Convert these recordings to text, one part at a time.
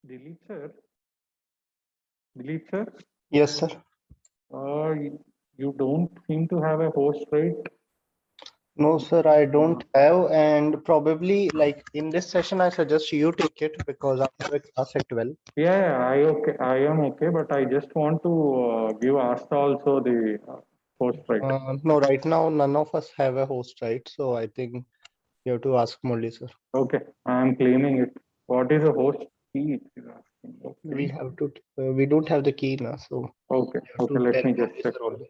Dilip sir. Dilip sir. Yes, sir. You don't seem to have a host, right? No, sir, I don't have, and probably like in this session, I suggest you take it because I have a class at 12. Yeah, I am okay, but I just want to give Asta also the host, right? No, right now, none of us have a host, right? So I think you have to ask Murli, sir. Okay, I am claiming it. What is a host key? Okay. We have to, we don't have the key now, so. Okay, you have okay, to let tell me just Murli, check. sir, only.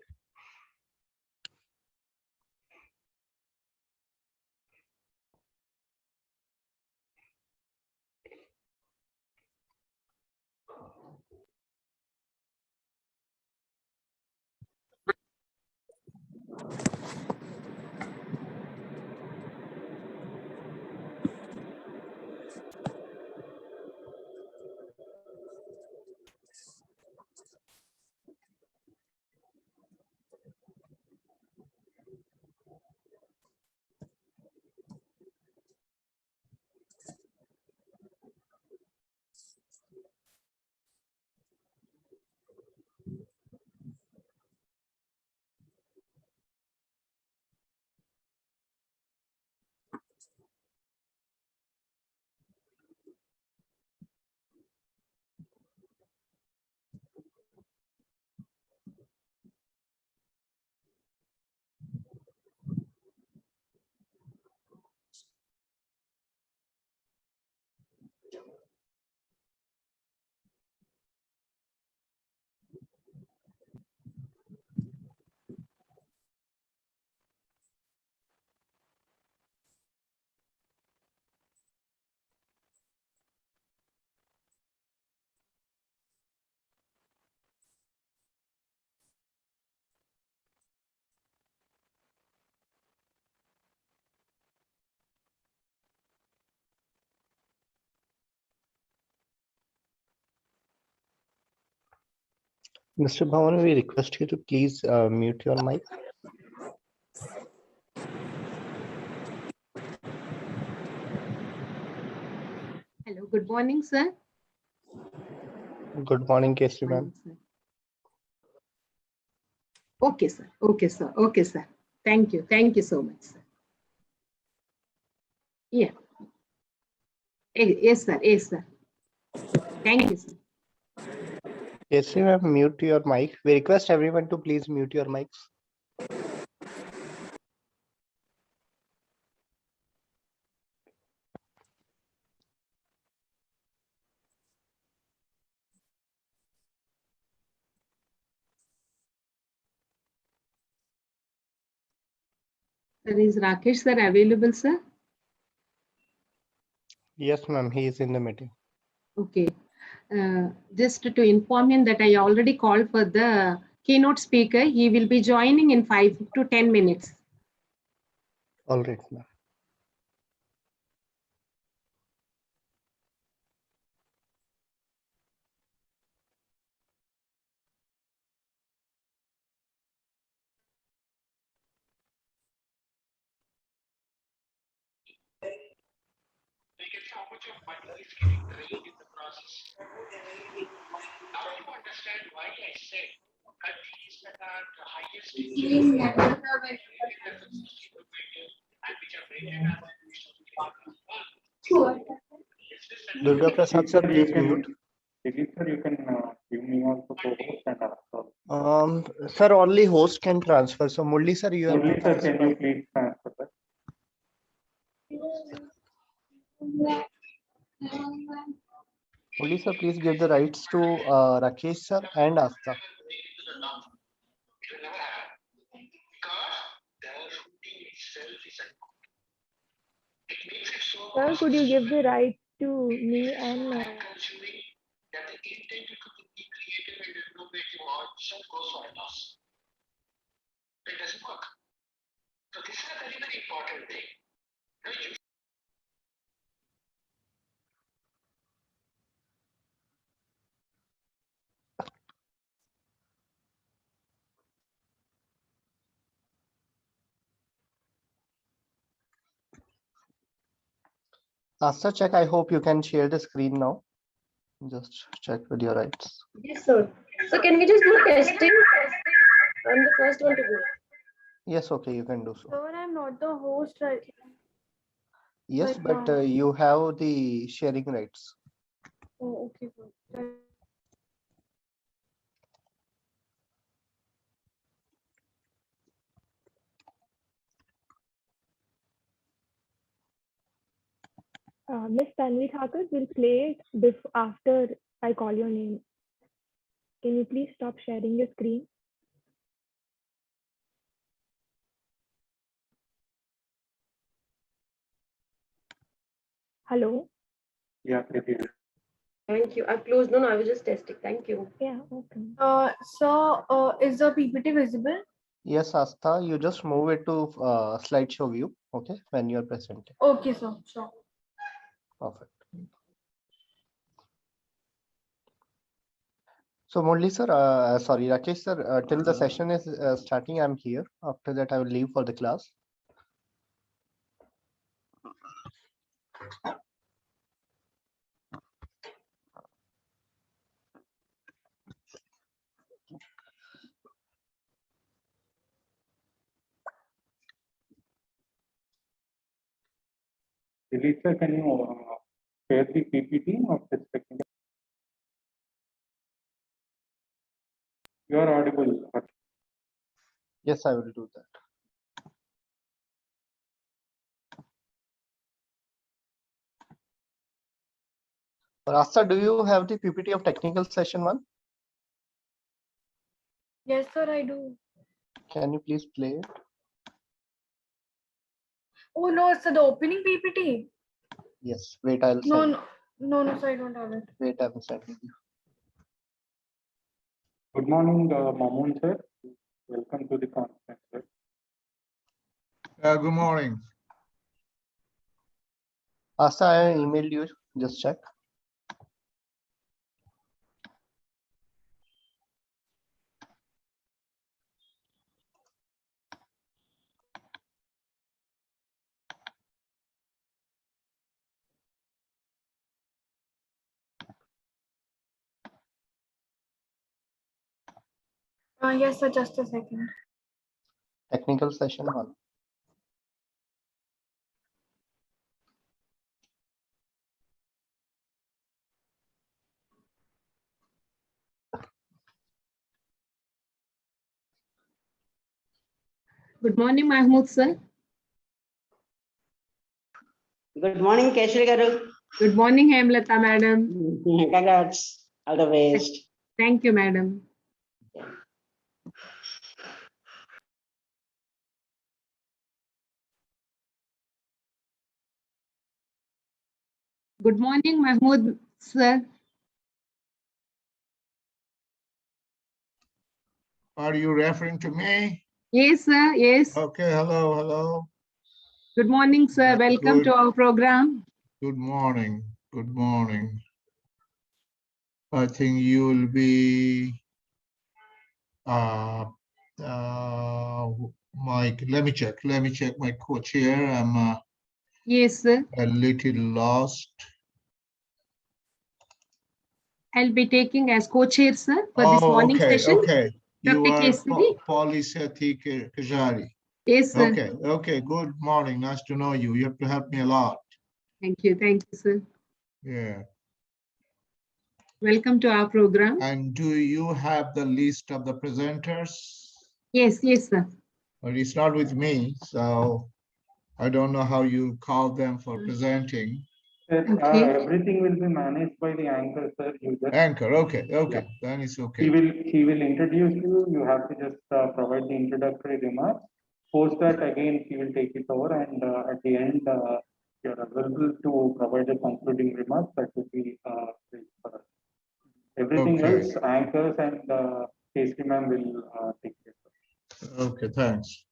Mr. Bhavan, we request you to please mute your mic. Hello, good morning, sir. Good morning, Kesri ma'am. Okay, sir. Okay, sir. Okay, sir. Thank you. Thank you so much, sir. Yeah. Yes, sir. Yes, sir. Thank you, sir. Kesri ma'am, mute your mic. We request everyone to please mute your mics. Sir, is Rakesh sir available, sir? Yes, ma'am, he is in the meeting. Okay. Just to inform him that I already called for the keynote speaker. He will be joining in 5 to 10 minutes. All right, ma'am. How much of money is getting drained in the process. Now you understand why I said countries that are the highest in GDP and which are rated as the world. Is this an Durga Prasad sir, Sir, you please can, mute. Sir, you can give me also co-host and also. Sir, only host can transfer. So Murli sir, you have to Only sir, can transfer. you please transfer that? Murli sir, please give the rights to Rakesh sir and Asta. It will never happen because the routing itself is a it makes it so Sir, could you give the right to me and time consuming that the intent to be creative and innovative also goes for a loss. It doesn't work. So this is a very, very important thing. Now, you Asta, check. I hope you can share the screen now. Just check with your rights. Yes, sir. So can we just do testing? I'm the first one to go. Yes, okay, you can do so. sir, I'm not the host right Yes, right but now. you have the sharing rights. Oh, okay, sir. Miss Tanvi Thakur will play it after I call your name. Can you please stop sharing your screen? Hello? Yeah, it is. Thank you. I've closed. No, I was just testing. Thank you. Yeah, okay. So, is the PPT visible? Yes, Asta, you just move it to slideshow view, okay, when you're presenting. Okay, sir. Sure. Perfect. So Murli sir, sorry, Rakesh sir, till the session is starting, I'm here. After that, I will leave for the class. Elisa, can you share the PPT of this technical? You are audible. Yes, I will do that. Rasta, do you have the PPT of technical session 1? Yes, sir, I do. Can you please play it? Oh no, sir, the opening PPT. Yes, wait, I'll No, send. no, sir, I don't have it. Wait, I'm sending you. Good morning, Mamoon sir. Welcome to the conference, sir. Good morning. Asta, I emailed you, just check. Yes, sir, just a second. Technical session 1. Good morning, Mahmood sir. Good morning, Keshri Garu. Good morning, Hemlata madam. Congrats. All the best. Thank you, madam. Good morning, Mahmood sir. Are you referring to me? Yes, sir. Yes. Okay, hello, hello. Good morning, sir. That's Welcome good. to our program. Good morning. Good morning. I think you will be Mike. Let me check. Let me check my co-chair. I'm Yes, sir. a little lost. I'll be taking as co-chair, sir, for this morning okay, session. okay. You Dr. are Kesari? Polisethi Kajari. Yes, sir. Okay, okay, good morning. Nice to know you. You have to help me a lot. Thank you, sir. Yeah. Welcome to our program. And do you have the list of the presenters? Yes, sir. But it's not with me, so I don't know how you call them for presenting. Okay. Everything will be managed by the anchor, sir. You just Anchor, okay, okay, then it's okay. he will introduce you. You have to just provide the introductory remarks. Post that again, he will take it over, and at the end, you're available to provide the concluding remarks. That will be great for us. Everything Okay. else, anchors and Casey ma'am will take care of. Okay, thanks.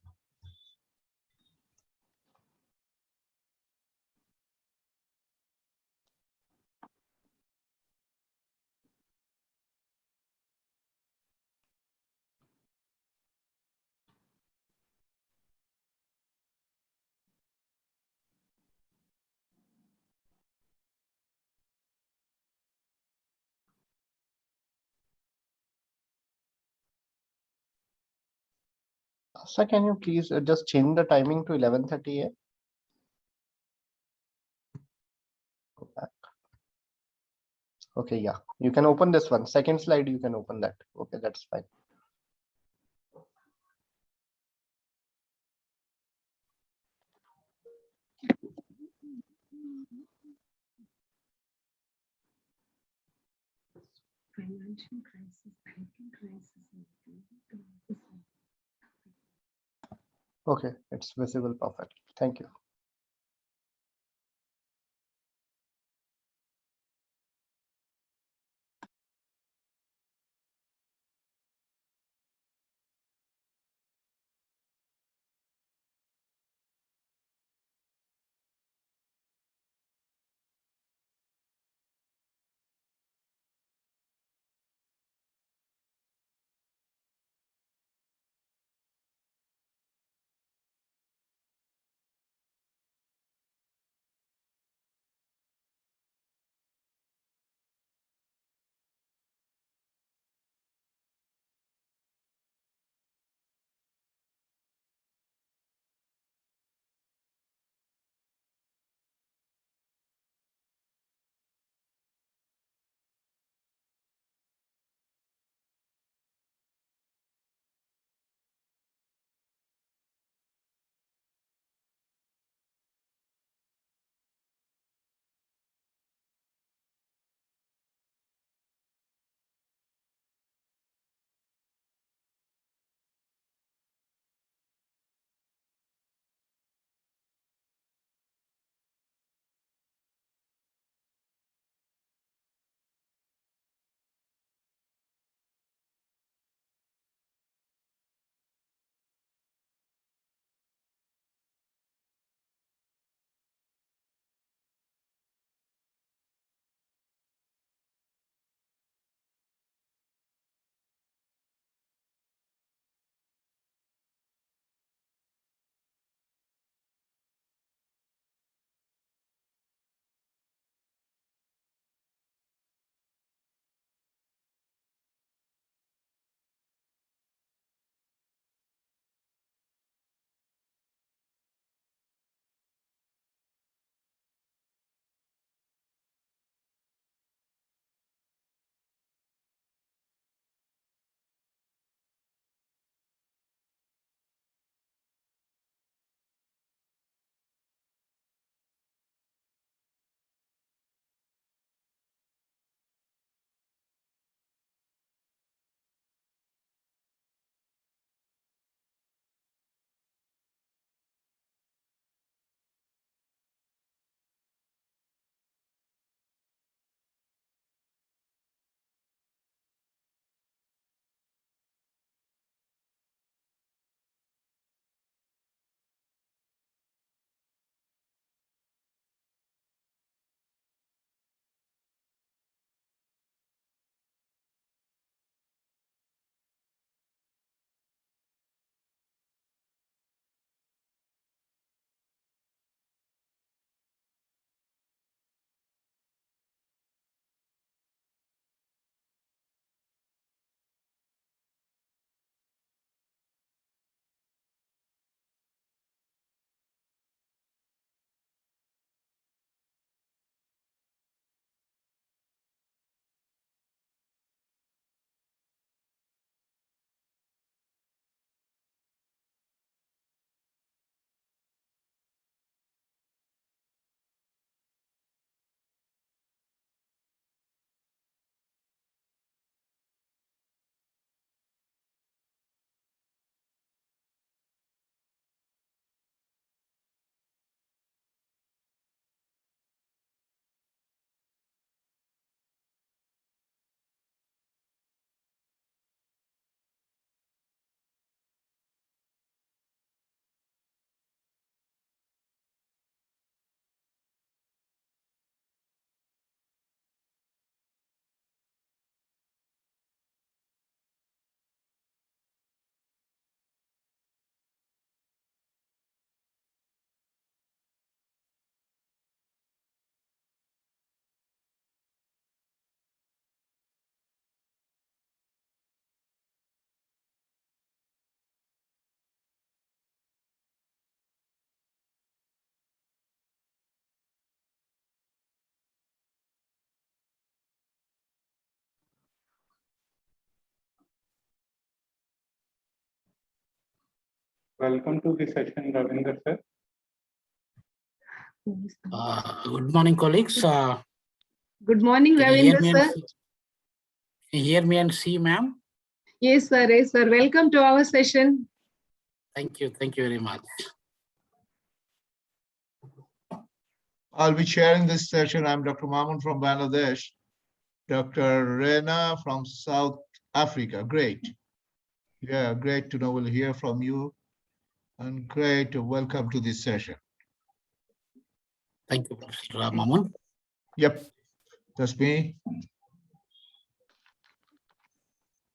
Sir, can you please just change the timing to 11:30 a.m.? Go back. Okay, yeah, you can open this one. Second slide, you can open that. Okay, that's fine. Financial crisis, banking crisis. Okay, it's visible perfect. Thank you. Welcome to the session, Ravinder sir. Good morning, colleagues. Good morning, Can you hear Ravinder me and sir. see, can you hear me and see, ma'am? Yes, sir. Yes, sir. Welcome to our session. Thank you. Thank you very much. I'll be chairing this session. I'm Dr. Mamun from Bangladesh. Dr. Rena from South Africa. Great. Yeah, great to know we'll hear from you. And great to welcome to this session. Thank you, Professor Mamun. Yep, that's me.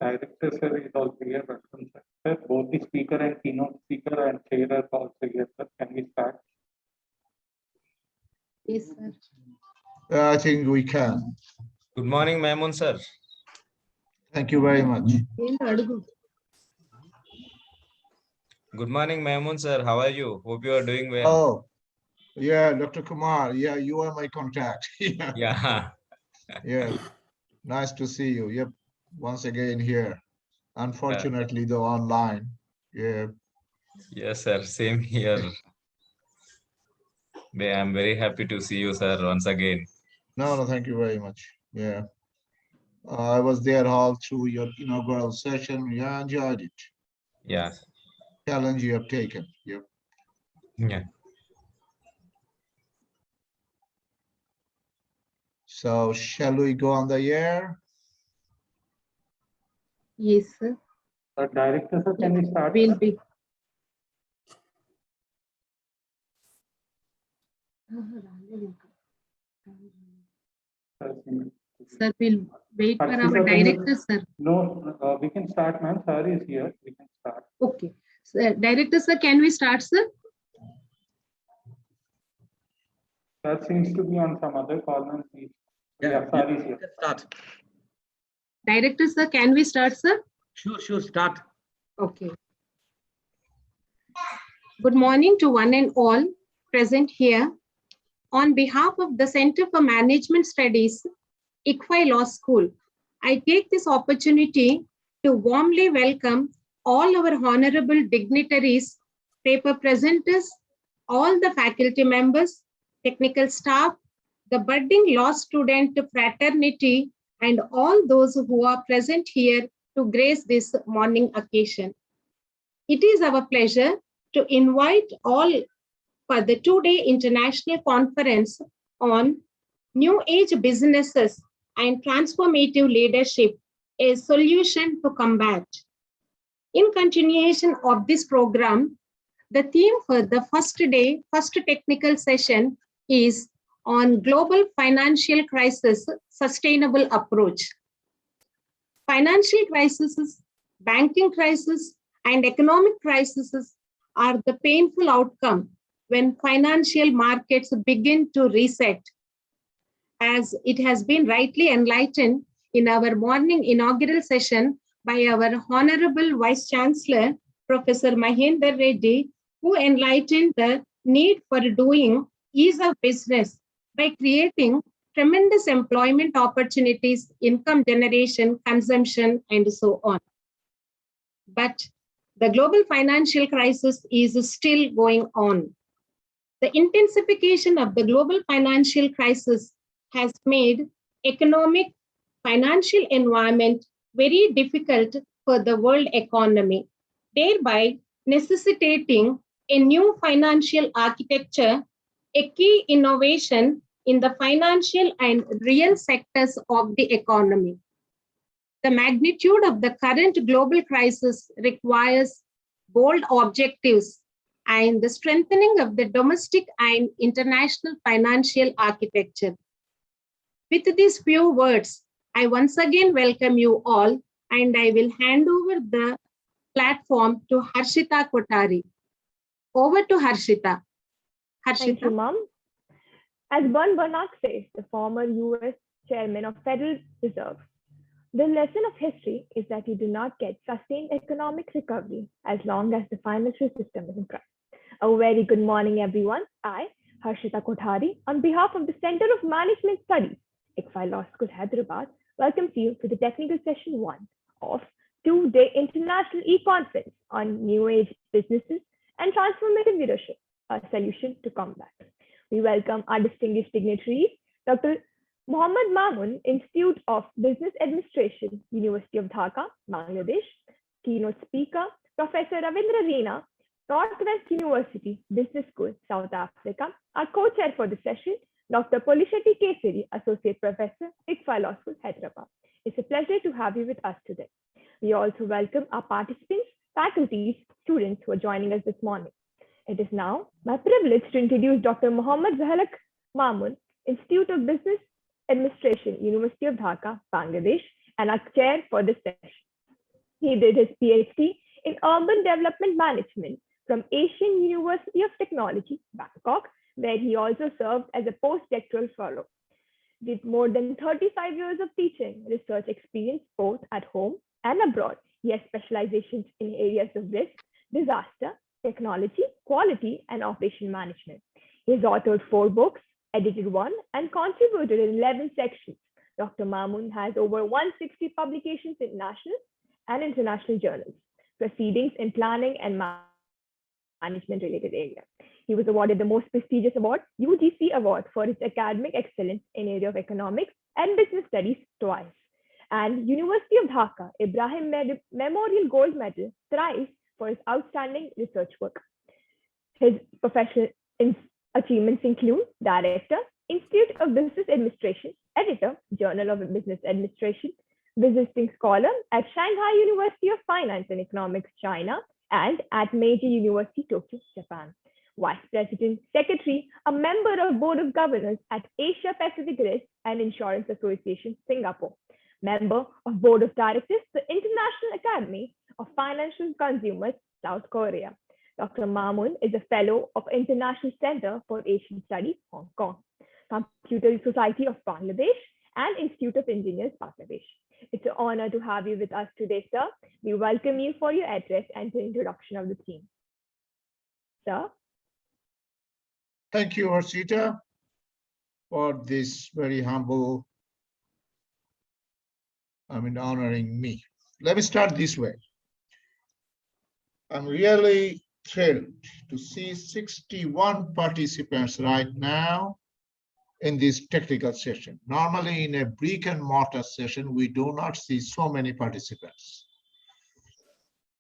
Director sir is also here. Welcome, sir. Sir, both the speaker and keynote speaker and chair are also here, sir. Can we start? Yes, sir. I think we can. Good morning, Maimun sir. Thank you very much. Good morning, Maimun sir. How are you? Hope you are doing well. Oh, yeah, Dr. Kumar. Yeah, you are my contact. Yeah. Yeah. Yeah. Nice to see you. Yep. Once again here. Unfortunately, though, online. Yeah. Yes, sir. Same here. I'm very happy to see you, sir, once again. No, thank you very much. Yeah. I was there all through your inaugural session. Yeah, I enjoyed it. Yeah. Challenge you have taken. Yep. Yeah. So shall we go on the air? Yes, sir. Director sir, can we start? Will sir? be. Sir, we'll wait for Harshita, our can you- director, sir. No, we can start, ma'am. Sir is here. We can start. Okay. Sir, director, sir, can we start, sir? Sir seems to be on some other call, ma'am. Please. Yeah, sir is here. Start. Director, sir, can we start, sir? Sure, start. Okay. Good morning to one and all present here. On behalf of the Center for Management Studies, ICFAI Law School, I take this opportunity to warmly welcome all our honorable dignitaries, paper presenters, all the faculty members, technical staff, the budding law student fraternity, and all those who are present here to grace this morning occasion. It is our pleasure to invite all for the two-day international conference on New Age Businesses and Transformative Leadership, a solution to combat. In continuation of this program, the theme for the first technical session is on global financial crisis, sustainable approach. Financial crises, banking crisis, and economic crises are the painful outcome when financial markets begin to reset. As it has been rightly enlightened in our morning inaugural session by our Honorable Vice Chancellor, Professor Mahendra Reddy, who enlightened the need for doing ease of business by creating tremendous employment opportunities, income generation, consumption, and so on. But the global financial crisis is still going on. The intensification of the global financial crisis has made economic, financial environment very difficult for the world economy, thereby necessitating a new financial architecture, a key innovation in the financial and real sectors of the economy. The magnitude of the current global crisis requires bold objectives and the strengthening of the domestic and international financial architecture. With these few words, I once again welcome you all, and I will hand over the platform to Harshita Kotari. Over to Harshita. Thank you, Mom. As Bern Bernanke says, the former US chairman of Federal Reserve, the lesson of history is that you do not get sustained economic recovery as long as the financial system is in crisis. A very good morning, everyone. I, Harshita Kothari, on behalf of the Center of Management Studies, ICFAI Law School, Hyderabad, welcomes you to the technical session 1 of two-day international e-conference on New Age Businesses and Transformative Leadership, a solution to combat. We welcome our distinguished dignitaries, Dr. Mohammad Mamun, Institute of Business Administration, University of Dhaka, Bangladesh. Keynote speaker, Professor Ravinder Rena, Northwest University Business School, South Africa. Our co-chair for the session, Dr. Polishetty Kesari, Associate Professor, ICFAI Law School, Hyderabad. It's a pleasure to have you with us today. We also welcome our participants, faculties, students who are joining us this morning. It is now my privilege to introduce Dr. Mohammad Zahalak Mamun, Institute of Business Administration, University of Dhaka, Bangladesh, and our chair for this session. He did his PhD in Urban Development Management from Asian University of Technology, Bangkok, where he also served as a postdoctoral fellow. With more than 35 years of teaching research experience both at home and abroad, he has specializations in areas of risk, disaster, technology, quality, and operation management. He has authored 4 books, edited 1, and contributed in 11 sections. Dr. Mamun has over 160 publications in national and international journals, proceedings in planning and management related areas. He was awarded the most prestigious award, UGC Award, for his academic excellence in area of economics and business studies twice, and University of Dhaka Ibrahim Memorial Gold Medal thrice for his outstanding research work. His professional achievements include Director, Institute of Business Administration, Editor, Journal of Business Administration, Visiting Scholar at Shanghai University of Finance and Economics, China, and at Meiji University, Tokyo, Japan. Vice President, Secretary, a member of Board of Governors at Asia Pacific Risk and Insurance Association, Singapore. Member of Board of Directors, the International Academy of Financial Consumers, South Korea. Dr. Mamun is a Fellow of International Center for Asian Studies, Hong Kong, Computer Society of Bangladesh, and Institute of Engineers, Bangladesh. It's an honor to have you with us today, sir. We welcome you for your address and the introduction of the team. Sir. Thank you, Harshita, for this very humble, honoring me. Let me start this way. I'm really thrilled to see 61 participants right now in this technical session. Normally in a brick and mortar session, we do not see so many participants.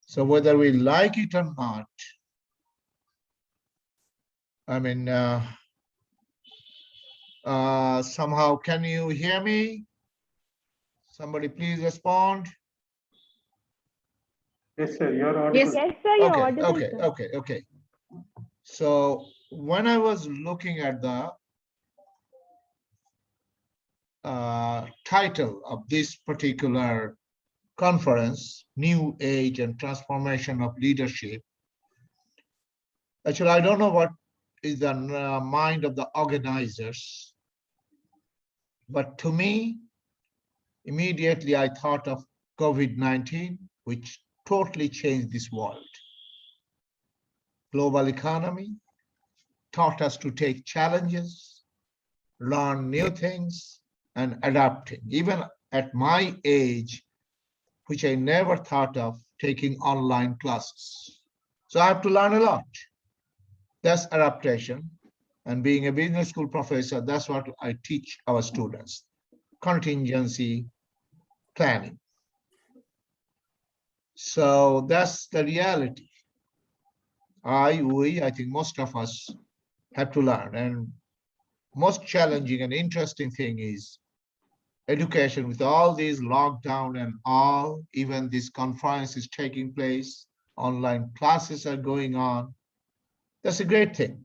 So whether we like it or not, somehow, can you hear me? Somebody please respond. Yes, sir, you're audible. Yes, sir, you're audible. Okay. So when I was looking at the title of this particular conference, New Age and Transformation of Leadership, actually, I don't know what is the mind of the organizers, but to me, immediately I thought of COVID-19, which totally changed this world. Global economy taught us to take challenges, learn new things, and adapting. Even at my age, which I never thought of taking online classes. So I have to learn a lot. That's adaptation. And being a business school professor, that's what I teach our students, contingency planning. So that's the reality. I think most of us have to learn. And most challenging and interesting thing is education with all these lockdown and all, even this conference is taking place, online classes are going on. That's a great thing.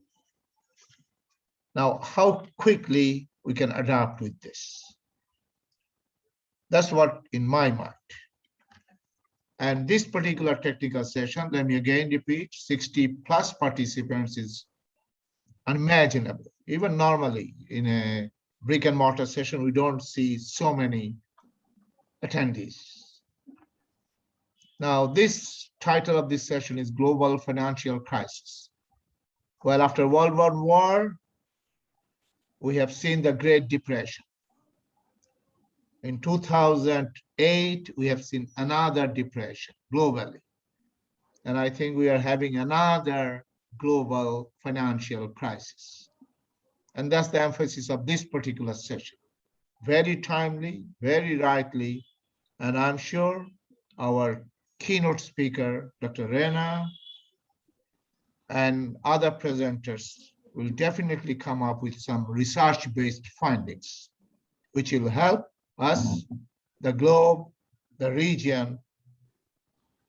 Now, how quickly we can adapt with this? That's what in my mind. And this particular technical session, let me again repeat, 60 plus participants is unimaginable. Even normally in a brick and mortar session, we don't see so many attendees. Now, this title of this session is Global Financial Crisis. Well, after World War I, we have seen the Great Depression. In 2008, we have seen another depression globally. And I think we are having another global financial crisis. And that's the emphasis of this particular session. Very timely, very rightly, and I'm sure our keynote speaker, Dr. Rena, and other presenters will definitely come up with some research-based findings, which will help us, the globe, the region,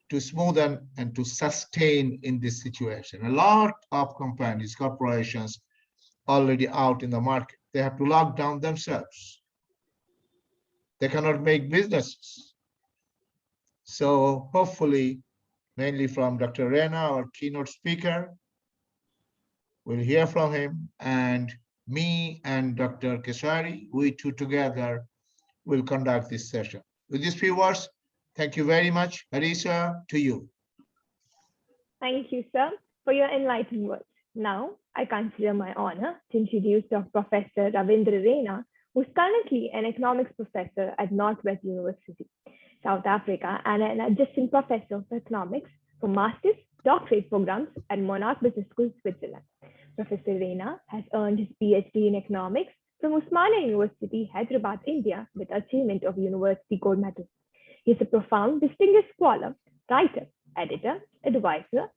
to smoothen and to sustain in this situation. A lot of companies, corporations already out in the market. They have to lock down themselves. They cannot make businesses. So hopefully, mainly from Dr. Rena, our keynote speaker, we'll hear from him, and me and Dr. Kesari, we two together will conduct this session. With these few words, thank you very much. Harisa, to you. Thank you, sir, for your enlightening words. Now, I consider my honor to introduce Professor Ravinder Rena, who's currently an economics professor at Northwest University, South Africa, and an adjunct professor of economics for master's doctorate programs at Monarch Business School, Switzerland. Professor Rena has earned his PhD in economics from Osmania University, Hyderabad, India, with achievement of university gold medal. He is a profound, distinguished scholar, writer, editor, advisor,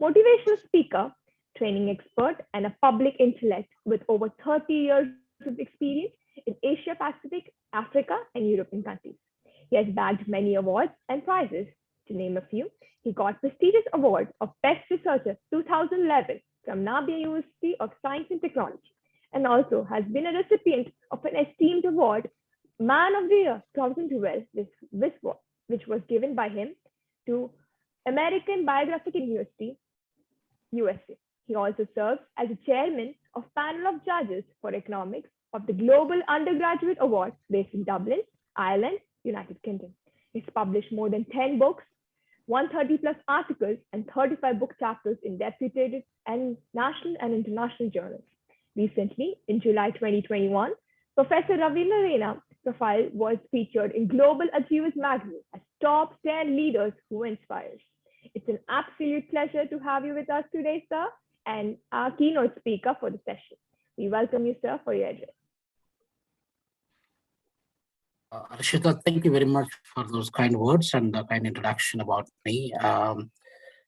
motivational speaker, training expert, and a public intellect with over 30 years of experience in Asia Pacific, Africa, and European countries. He has bagged many awards and prizes. To name a few, he got prestigious award of Best Researcher 2011 from Nabia University of Science and Technology, and also has been a recipient of an esteemed award, Man of the Year 2012, which was given by him to American Biographical University, USA. He also serves as the chairman of panel of judges for economics of the Global Undergraduate Award based in Dublin, Ireland, United Kingdom. He's published more than 10 books, 130 plus articles, and 35 book chapters in reputed and national and international journals. Recently, in July 2021, Professor Ravinder Rena profile was featured in Global Achievers magazine as top 10 leaders who inspires. It's an absolute pleasure to have you with us today, sir, and our keynote speaker for the session. We welcome you, sir, for your address. Arshita, thank you very much for those kind words and the kind introduction about me.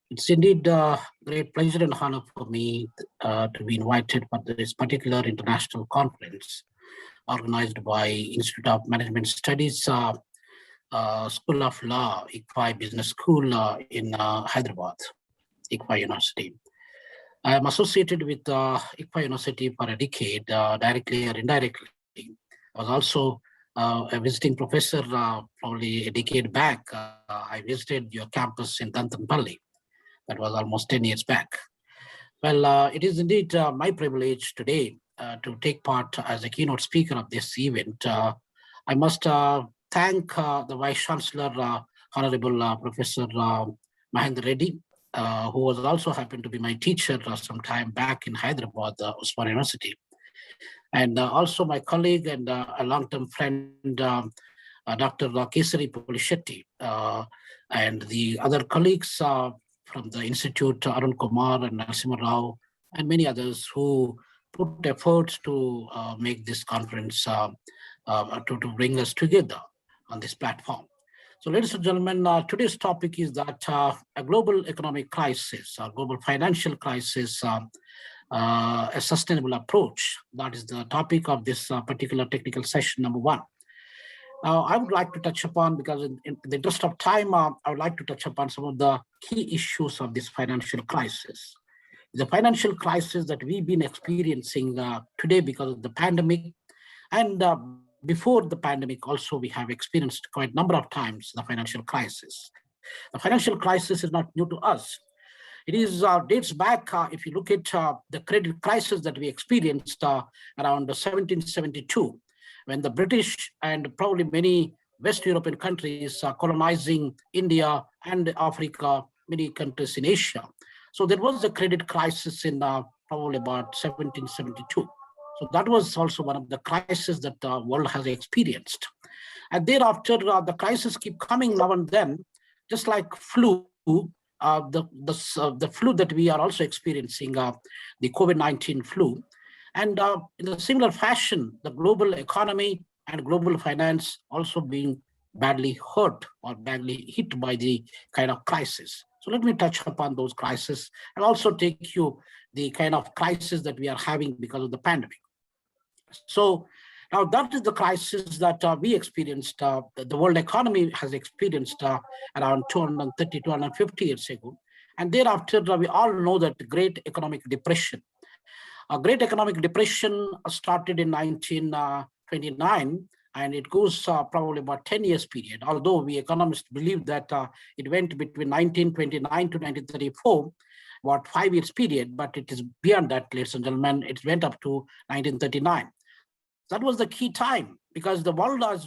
It's indeed a great pleasure and honor for me to be invited for this particular international conference organized by Institute of Management Studies, School of Law, ICFAI Business School in Hyderabad, ICFAI University. I am associated with ICFAI University for a decade, directly or indirectly. I was also a visiting professor probably a decade back. I visited your campus in Dantanpalli. That was almost 10 years back. Well, it is indeed my privilege today to take part as a keynote speaker of this event. I must thank the Vice Chancellor, Honorable Professor Mahendra Reddy, who was also happened to be my teacher some time back in Hyderabad, Osmania University. And also my colleague and a long-term friend, Dr. Kesari Polishetty, and the other colleagues from the Institute, Arun Kumar and Narasimha Rao, and many others who put efforts to make this conference, to bring us together on this platform. So ladies and gentlemen, today's topic is that a global economic crisis, a global financial crisis, a sustainable approach. That is the topic of this particular technical session number one. I would like to touch upon, because in the interest of time, I would like to touch upon some of the key issues of this financial crisis. The financial crisis that we've been experiencing today because of the pandemic, and before the pandemic also we have experienced quite a number of times the financial crisis. The financial crisis is not new to us. It is dates back, if you look at the credit crisis that we experienced around 1772, when the British and probably many West European countries are colonizing India and Africa, many countries in Asia. So there was a credit crisis in probably about 1772. So that was also one of the crises that the world has experienced. And thereafter, the crises keep coming now and then, just like flu. the flu that we are also experiencing, the COVID-19 flu. And in a similar fashion, the global economy and global finance also being badly hurt or badly hit by the kind of crisis. So let me touch upon those crises and also take you the kind of crisis that we are having because of the pandemic. So now that is the crisis that we experienced, the world economy has experienced around 230, 250 years ago. And thereafter, we all know that the Great Economic Depression. A Great Economic Depression started in 1929, and it goes probably about 10 years period, although we economists believe that it went between 1929 to 1934, about 5 years period, but it is beyond that, ladies and gentlemen. It went up to 1939. That was the key time because the world has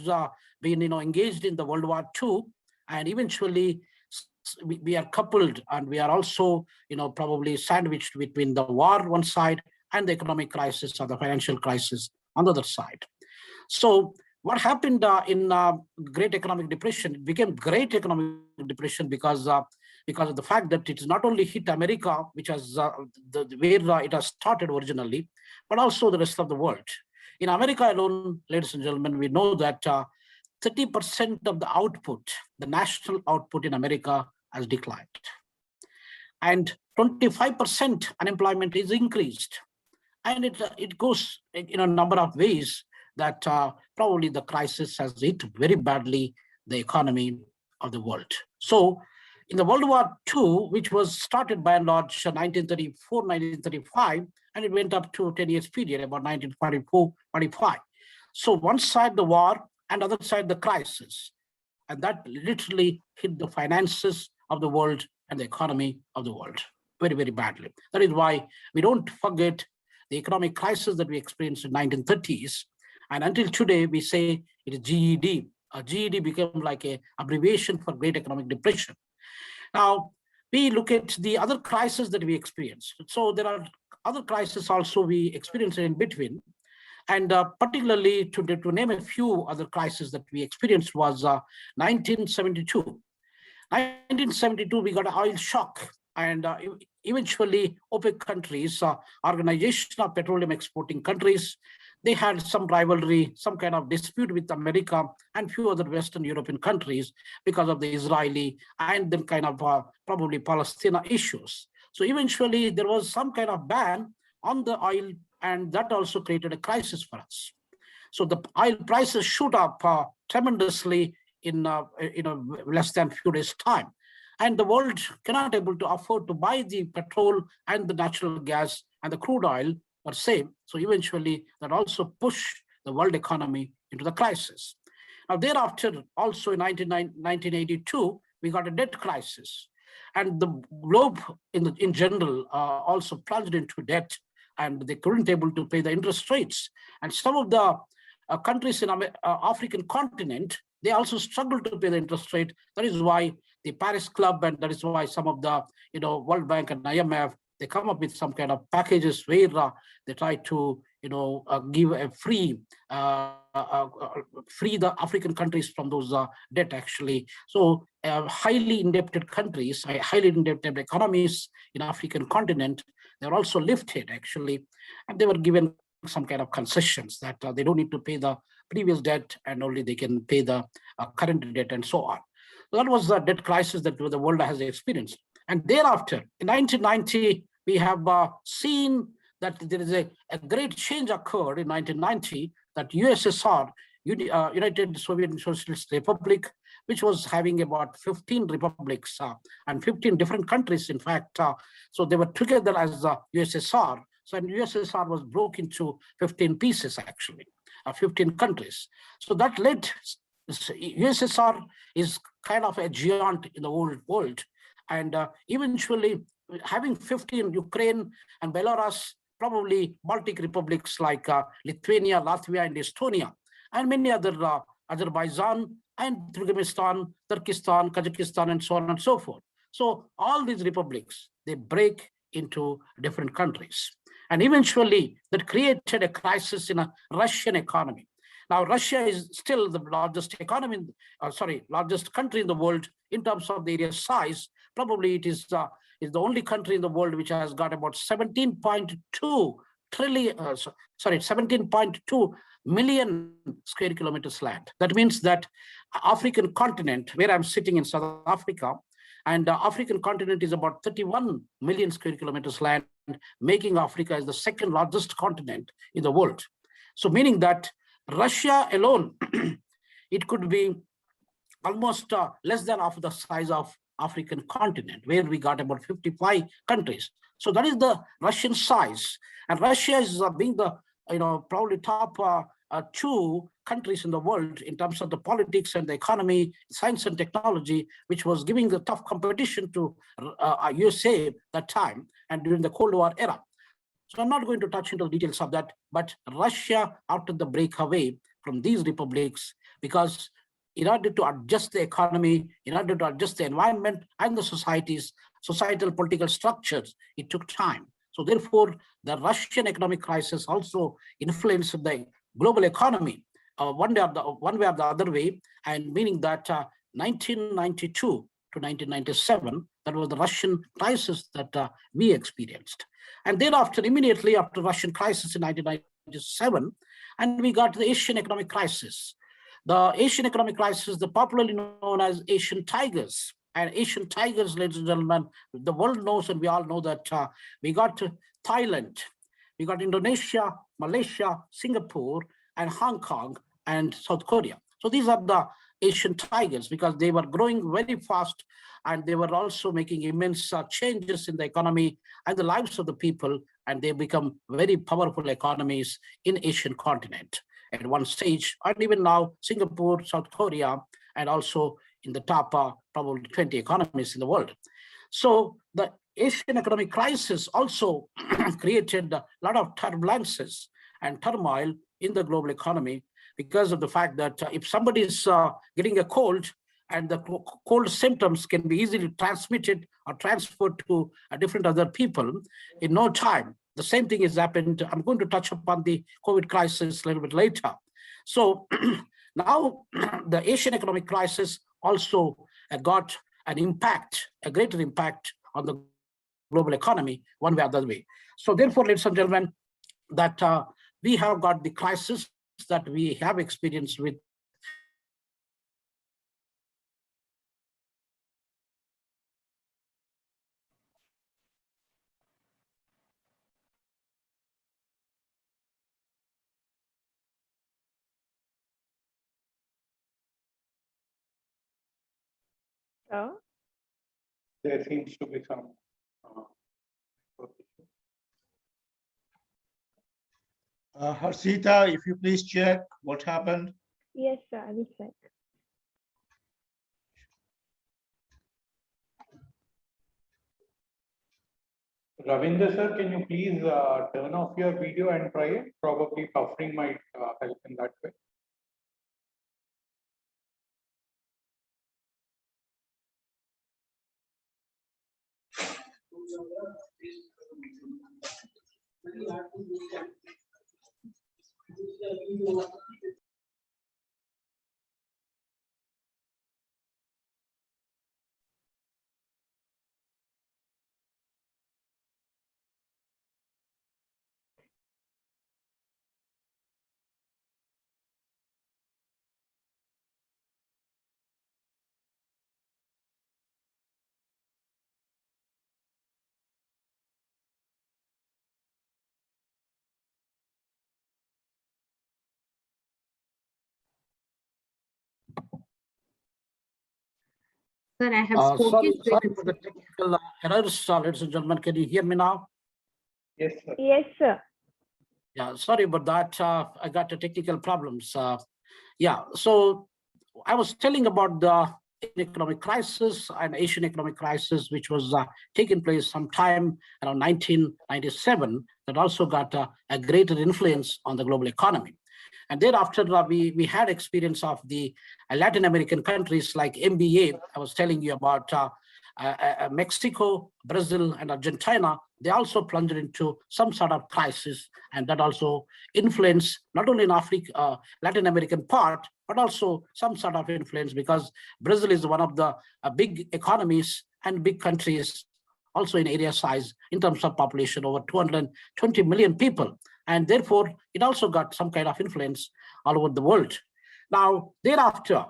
been, engaged in the World War II, and eventually we are coupled, and we are also, probably sandwiched between the war one side and the economic crisis or the financial crisis on the other side. So what happened in Great Economic Depression? It became Great Economic Depression because of the fact that it not only hit America, which has where it has started originally, but also the rest of the world. In America alone, ladies and gentlemen, we know that 30% of the output, the national output in America, has declined. And 25% unemployment is increased. And it goes in a number of ways that probably the crisis has hit very badly the economy of the world. So in the World War II, which was started by and large 1934, 1935, and it went up to 10 years period, about 1944, 45. So one side the war and other side the crisis. And that literally hit the finances of the world and the economy of the world very, very badly. That is why we don't forget the economic crisis that we experienced in 1930s. And until today, we say it is GED. GED became like an abbreviation for Great Economic Depression. Now, we look at the other crises that we experienced. So there are other crises also we experienced in between. And particularly to name a few other crises that we experienced was 1972. 1972, we got an oil shock. And eventually, OPEC countries, Organization of Petroleum Exporting Countries, they had some rivalry, some kind of dispute with America and few other Western European countries because of the Israeli and then kind of probably Palestine issues. So eventually, there was some kind of ban on the oil, and that also created a crisis for us. So the oil prices shoot up tremendously in less than a few days' time. And the world cannot able to afford to buy the petrol and the natural gas and the crude oil per se. So eventually that also pushed the world economy into the crisis. Now thereafter, also in 1982, we got a debt crisis. And the globe in general also plunged into debt, and they couldn't able to pay the interest rates. And some of the countries in African continent, they also struggle to pay the interest rate. That is why the Paris Club, and that is why some of the World Bank and IMF, they come up with some kind of packages where they try to give a free the African countries from those debt actually. So highly indebted countries, highly indebted economies in African continent, they're also lifted actually, and they were given some kind of concessions that they don't need to pay the previous debt and only they can pay the current debt and so on. So that was the debt crisis that the world has experienced. And thereafter, in 1990, we have seen that there is a great change occurred in 1990, that USSR, United Soviet Socialist Republic, which was having about 15 republics and 15 different countries, in fact. So they were together as USSR. So USSR was broke into 15 pieces, actually, 15 countries. So that led, USSR is kind of a giant in the old world. And eventually, having 15, Ukraine and Belarus, probably Baltic republics like Lithuania, Latvia, and Estonia, and many other, Azerbaijan and Turkmenistan, Turkestan, Kazakhstan, and so on and so forth. So all these republics, they break into different countries. And eventually, that created a crisis in a Russian economy. Now, Russia is still the largest economy, largest country in the world in terms of the area size. Probably it is the only country in the world which has got about 17.2 trillion, 17.2 million square kilometers land. That means that African continent, where I'm sitting in South Africa, and the African continent is about 31 million square kilometers land, making Africa as the second largest continent in the world. So meaning that Russia alone, it could be almost less than half the size of African continent, where we got about 55 countries. So that is the Russian size. And Russia is being the, probably top two countries in the world in terms of the politics and the economy, science and technology, which was giving the tough competition to USA that time and during the Cold War era. So I'm not going to touch into the details of that, but Russia, after the breakaway from these republics, because in order to adjust the economy, in order to adjust the environment and the societal political structures, it took time. So therefore, the Russian economic crisis also influenced the global economy one way or the other way, and meaning that 1992 to 1997, that was the Russian crisis that we experienced. And thereafter, immediately after Russian crisis in 1997, and we got the Asian economic crisis. The Asian economic crisis, the popularly known as Asian tigers. And Asian tigers, ladies and gentlemen, the world knows, and we all know that we got Thailand, we got Indonesia, Malaysia, Singapore, and Hong Kong, and South Korea. So these are the Asian tigers because they were growing very fast, and they were also making immense changes in the economy and the lives of the people, and they become very powerful economies in Asian continent at one stage, and even now Singapore, South Korea, and also in the top probably 20 economies in the world. So the Asian economic crisis also created a lot of turbulences and turmoil in the global economy because of the fact that if somebody is getting a cold, and the cold symptoms can be easily transmitted or transferred to different other people in no time. The same thing has happened. I'm going to touch upon the COVID crisis a little bit later. So now the Asian economic crisis also got an impact, a greater impact on the global economy one way or the other way. So therefore, ladies and gentlemen, that we have got the crisis that we have experienced with There seems to be some Harsita, if you please check what happened. Yes, sir, I will check. Ravinder sir, can you please turn off your video and try it? Probably buffering might help in that way. Sir, I have spoken. Sorry for the technical errors, ladies and gentlemen. Can you hear me now? Yes, sir. Yes, sir. Yeah, sorry about that. I got the technical problems. Yeah, so I was telling about the economic crisis and Asian economic crisis, which was taking place sometime around 1997, that also got a greater influence on the global economy. And thereafter, we had experience of the Latin American countries like MBA. I was telling you about Mexico, Brazil, and Argentina, they also plunged into some sort of crisis, and that also influenced not only in Africa, Latin American part, but also some sort of influence, because Brazil is one of the big economies and big countries, also in area size in terms of population, over 220 million people. And therefore, it also got some kind of influence all over the world. Now, thereafter,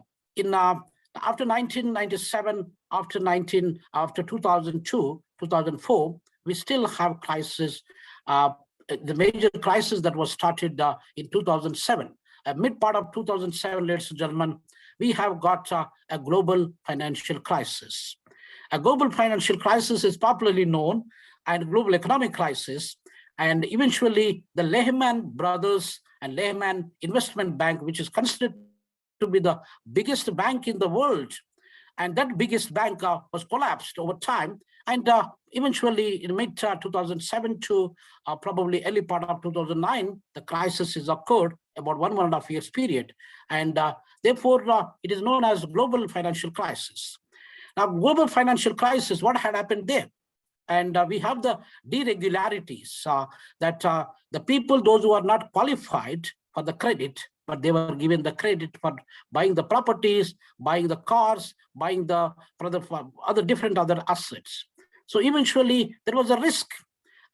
after 1997, after 2002, 2004, we still have crisis. The major crisis that was started in 2007. Mid part of 2007, ladies and gentlemen, we have got a global financial crisis. A global financial crisis is popularly known as global economic crisis. And eventually, the Lehman Brothers and Lehman Investment Bank, which is considered to be the biggest bank in the world, and that biggest bank was collapsed over time. And eventually, in mid 2007 to probably early part of 2009, the crisis has occurred about 1.5 years period. And therefore, it is known as global financial crisis. Now, global financial crisis, what had happened there? And we have the deregularities that the people, those who are not qualified for the credit, but they were given the credit for buying the properties, buying the cars, buying the other different other assets. So eventually there was a risk,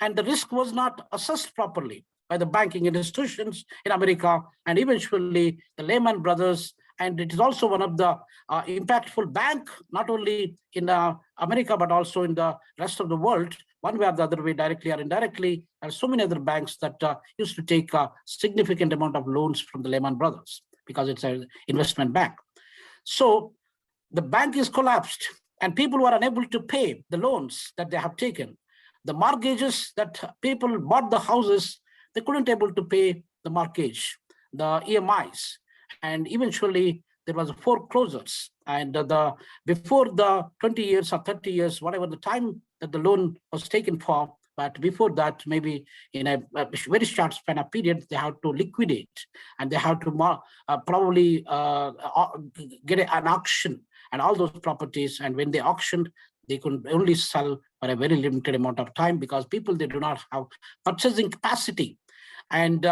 and the risk was not assessed properly by the banking institutions in America, and eventually the Lehman Brothers. And it is also one of the impactful bank, not only in America, but also in the rest of the world, one way or the other way, directly or indirectly. There are so many other banks that used to take a significant amount of loans from the Lehman Brothers because it's an investment bank. So the bank is collapsed, and people were unable to pay the loans that they have taken. The mortgages that people bought the houses, they couldn't able to pay the mortgage, the EMIs. And eventually there was foreclosures, and before the 20 years or 30 years, whatever the time that the loan was taken for, but before that, maybe in a very short span of period, they have to liquidate, and they have to probably get an auction and all those properties. And when they auctioned, they could only sell for a very limited amount of time because people, they do not have purchasing capacity. And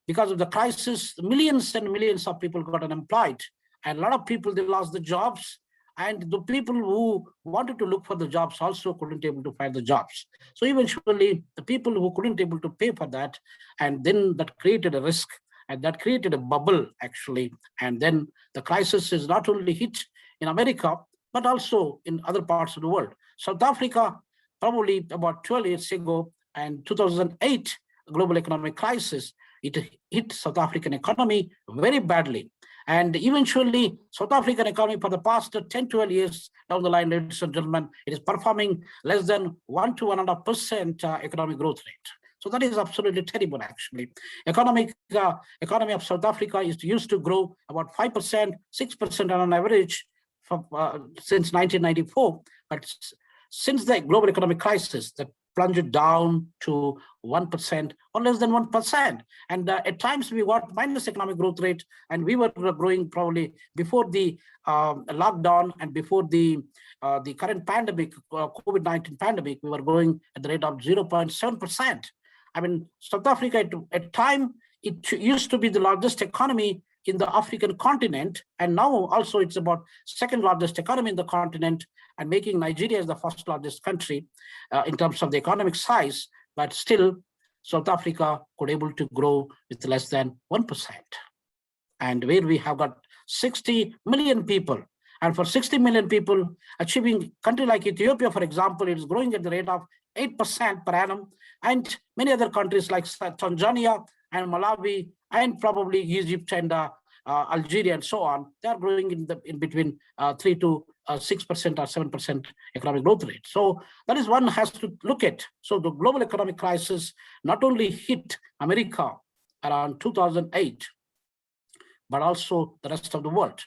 because of the crisis, millions and millions of people got unemployed, and a lot of people, they lost the jobs, and the people who wanted to look for the jobs also couldn't able to find the jobs. So eventually, the people who couldn't able to pay for that, and then that created a risk, and that created a bubble actually. And then the crisis is not only hit in America, but also in other parts of the world. South Africa, probably about 12 years ago, and 2008 global economic crisis, it hit South African economy very badly. And eventually, South African economy for the past 10, 12 years down the line, ladies and gentlemen, it is performing less than 1 to 1.5% economic growth rate. So that is absolutely terrible, actually. Economy of South Africa used to grow about 5%, 6% on average since 1994. But since the global economic crisis, the plunged down to 1% or less than 1%. And at times we got minus economic growth rate, and we were growing probably before the lockdown and before the current pandemic, COVID-19 pandemic, we were growing at the rate of 0.7%. I mean, South Africa at time, it used to be the largest economy in the African continent, and now also it's about second largest economy in the continent, and making Nigeria as the first largest country in terms of the economic size. But still, South Africa could able to grow with less than 1%. And where we have got 60 million people, and for 60 million people, achieving country like Ethiopia, for example, it is growing at the rate of 8% per annum, and many other countries like Tanzania and Malawi, and probably Egypt and Algeria and so on, they are growing in between 3 to 6% or 7% economic growth rate. So that is one has to look at. So the global economic crisis not only hit America around 2008, but also the rest of the world.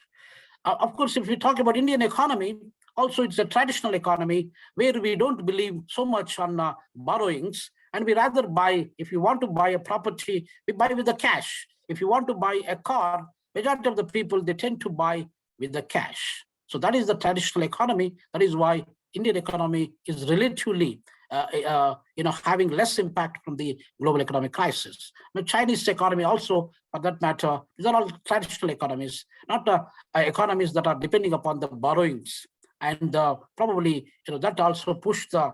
Of course, if we talk about Indian economy, also it's a traditional economy where we don't believe so much on borrowings, and we rather buy. If you want to buy a property, we buy with the cash. If you want to buy a car, majority of the people, they tend to buy with the cash. So that is the traditional economy. That is why Indian economy is relatively having less impact from the global economic crisis. The Chinese economy also, for that matter, these are all traditional economies, not economies that are depending upon the borrowings. And probably that also pushed the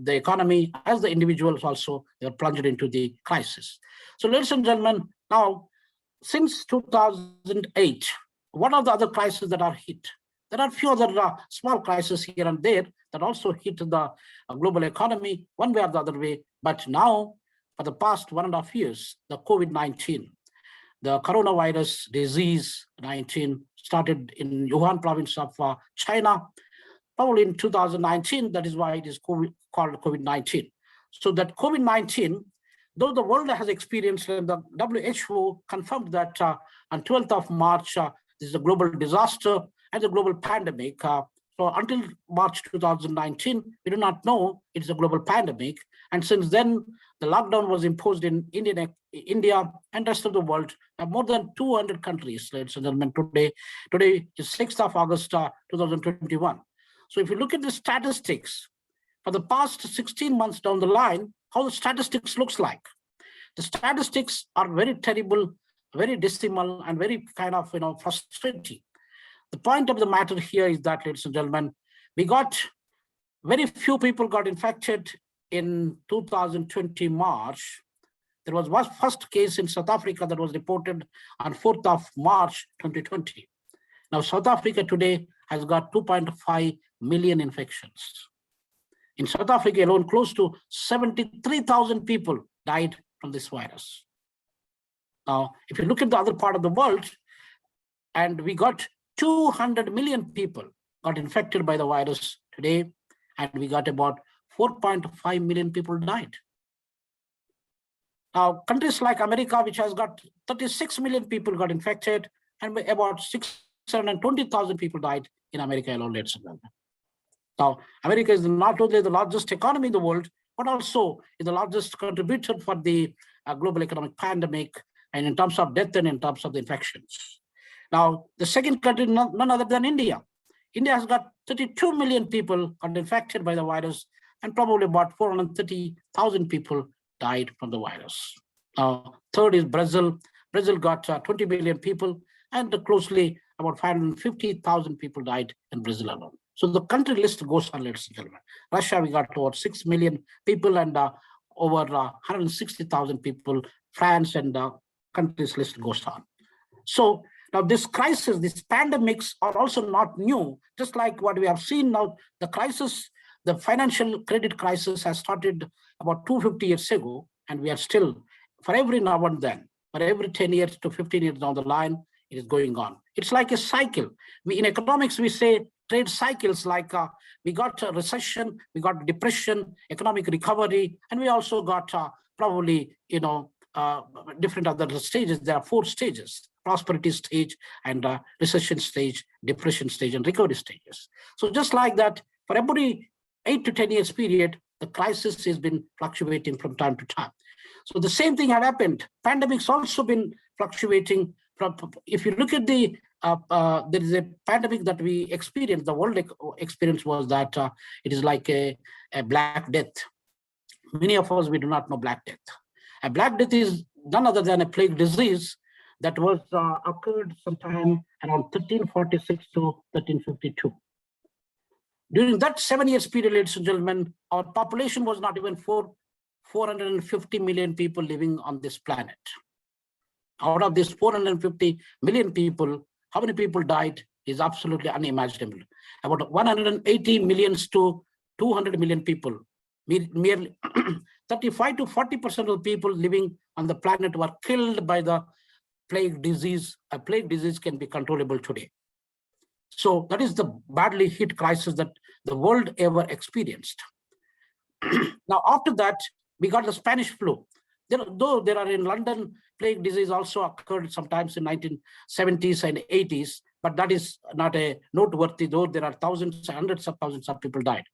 economy as the individuals also they are plunged into the crisis. So ladies and gentlemen, now since 2008, what are the other crises that are hit? There are a few other small crises here and there that also hit the global economy one way or the other way. But now, for the past 1.5 years, the COVID-19, the coronavirus disease 19 started in Wuhan province of China, probably in 2019. That is why it is called COVID-19. So that COVID-19, though the world has experienced, and the WHO confirmed that on 12th of March, this is a global disaster and a global pandemic. So until March 2019, we do not know it's a global pandemic. And since then, the lockdown was imposed in India and rest of the world. More than 200 countries, ladies and gentlemen, today is 6th of August, 2021. So if you look at the statistics, for the past 16 months down the line, how the statistics looks like. The statistics are very terrible, very dismal, and very kind of frustrating. The point of the matter here is that, ladies and gentlemen, we got very few people got infected in 2020 March. There was one first case in South Africa that was reported on 4th of March 2020. Now South Africa today has got 2.5 million infections. In South Africa alone, close to 73,000 people died from this virus. Now, if you look at the other part of the world, and we got 200 million people got infected by the virus today, and we got about 4.5 million people died. Now, countries like America, which has got 36 million people got infected, and about 620,000 people died in America alone, ladies and gentlemen. Now, America is not only the largest economy in the world, but also is the largest contributor for the global economic pandemic, and in terms of death and in terms of the infections. Now, the second country, none other than India. India has got 32 million people got infected by the virus, and probably about 430,000 people died from the virus. Third is Brazil. Brazil got 20 million people, and closely about 550,000 people died in Brazil alone. So the country list goes on, ladies and gentlemen. Russia, we got over 6 million people and over 160,000 people. France and countries list goes on. So now this crisis, these pandemics are also not new. Just like what we have seen now, the crisis, the financial credit crisis has started about 250 years ago, and we are still, for every now and then, for every 10 years to 15 years down the line, it is going on. It's like a cycle. In economics, we say trade cycles, like we got a recession, we got depression, economic recovery, and we also got probably, different other stages. There are 4 stages: prosperity stage, and recession stage, depression stage, and recovery stages. So just like that, for every 8 to 10 years period, the crisis has been fluctuating from time to time. So the same thing had happened. Pandemics also been fluctuating. If you look at the, there is a pandemic that we experienced, the world experience was that it is like a Black Death. Many of us, we do not know Black Death. A Black Death is none other than a plague disease that was occurred sometime around 1346 to 1352. During that 7 years period, ladies and gentlemen, our population was not even 450 million people living on this planet. Out of these 450 million people, how many people died is absolutely unimaginable. About 180 millions to 200 million people, merely 35 to 40% of the people living on the planet were killed by the plague disease. A plague disease can be controllable today. So that is the badly hit crisis that the world ever experienced. Now, after that, we got the Spanish flu. Though there are in London, plague disease also occurred sometimes in 1970s and 80s, but that is not a noteworthy, though there are thousands, hundreds of thousands of people died.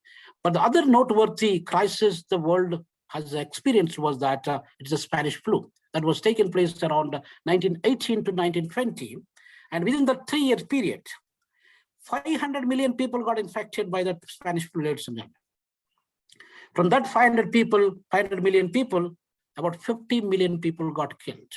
But the other noteworthy crisis the world has experienced was that it's the Spanish flu that was taking place around 1918 to 1920. And within the 3 year period, 500 million people got infected by the Spanish flu, ladies and gentlemen. From that 500 million people, about 50 million people got killed,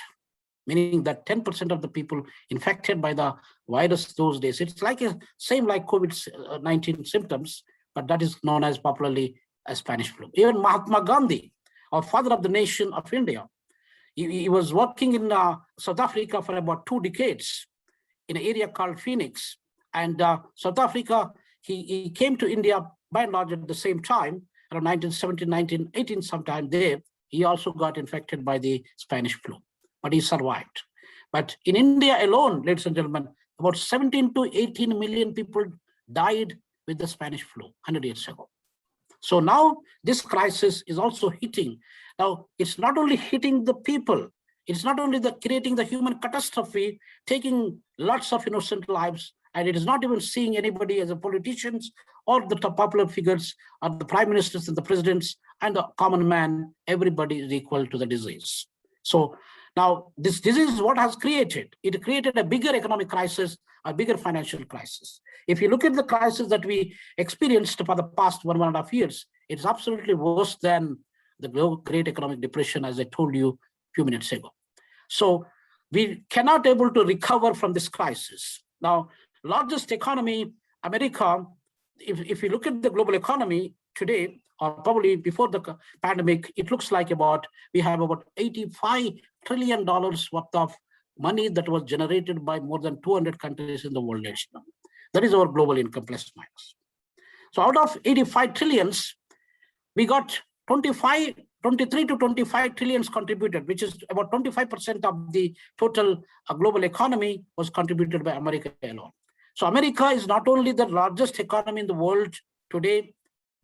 meaning that 10% of the people infected by the virus those days. It's like same like COVID-19 symptoms, but that is known as popularly as Spanish flu. Even Mahatma Gandhi, our father of the nation of India, he was working in South Africa for about 2 decades in an area called Phoenix. And South Africa, he came to India by and large at the same time, around 1917, 1918, sometime there. He also got infected by the Spanish flu, but he survived. But in India alone, ladies and gentlemen, about 17 to 18 million people died with the Spanish flu 100 years ago. So now this crisis is also hitting. Now, it's not only hitting the people, it's not only creating the human catastrophe, taking lots of innocent lives, and it is not even seeing anybody as a politicians or the top popular figures or the prime ministers and the presidents and the common man. Everybody is equal to the disease. So now this disease, what has created? It created a bigger economic crisis, a bigger financial crisis. If you look at the crisis that we experienced for the past 1.5 years, it's absolutely worse than the Great Economic Depression, as I told you a few minutes ago. So we cannot able to recover from this crisis. Now, largest economy, America, if you look at the global economy today, or probably before the pandemic, it looks like we have about $85 trillion worth of money that was generated by more than 200 countries in the world. That is our global income plus minus. So out of 85 trillions, we got 23 to 25 trillions contributed, which is about 25% of the total global economy was contributed by America alone. So America is not only the largest economy in the world today,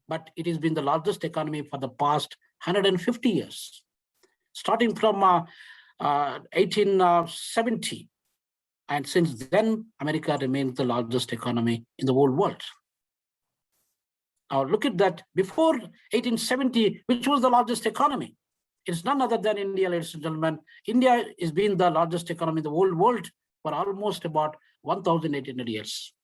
but it has been the largest economy for the past 150 years, starting from 1870. And since then, America remains the largest economy in the whole world. Now look at that. Before 1870, which was the largest economy? It's none other than India, ladies and gentlemen. India has been the largest economy in the whole world for almost about 1,800 years.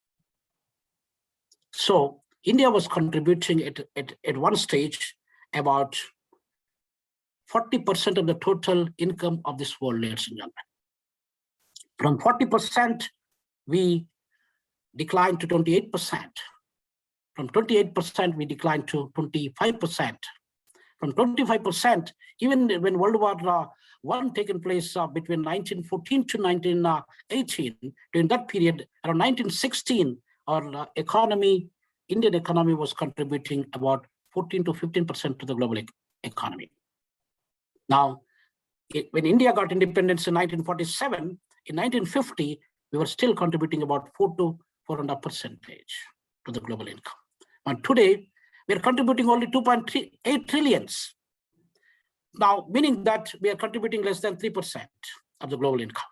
So India was contributing at one stage about 40% of the total income of this world, ladies and gentlemen. From 40%, we declined to 28%. From 28%, we declined to 25%. From 25%, even when World War I taken place between 1914 to 1918, during that period, around 1916, our economy, Indian economy was contributing about 14 to 15% to the global economy. Now, when India got independence in 1947, in 1950, we were still contributing about 4 to 4.5% to the global income. And today, we are contributing only 2.8 trillions. Now, meaning that we are contributing less than 3% of the global income.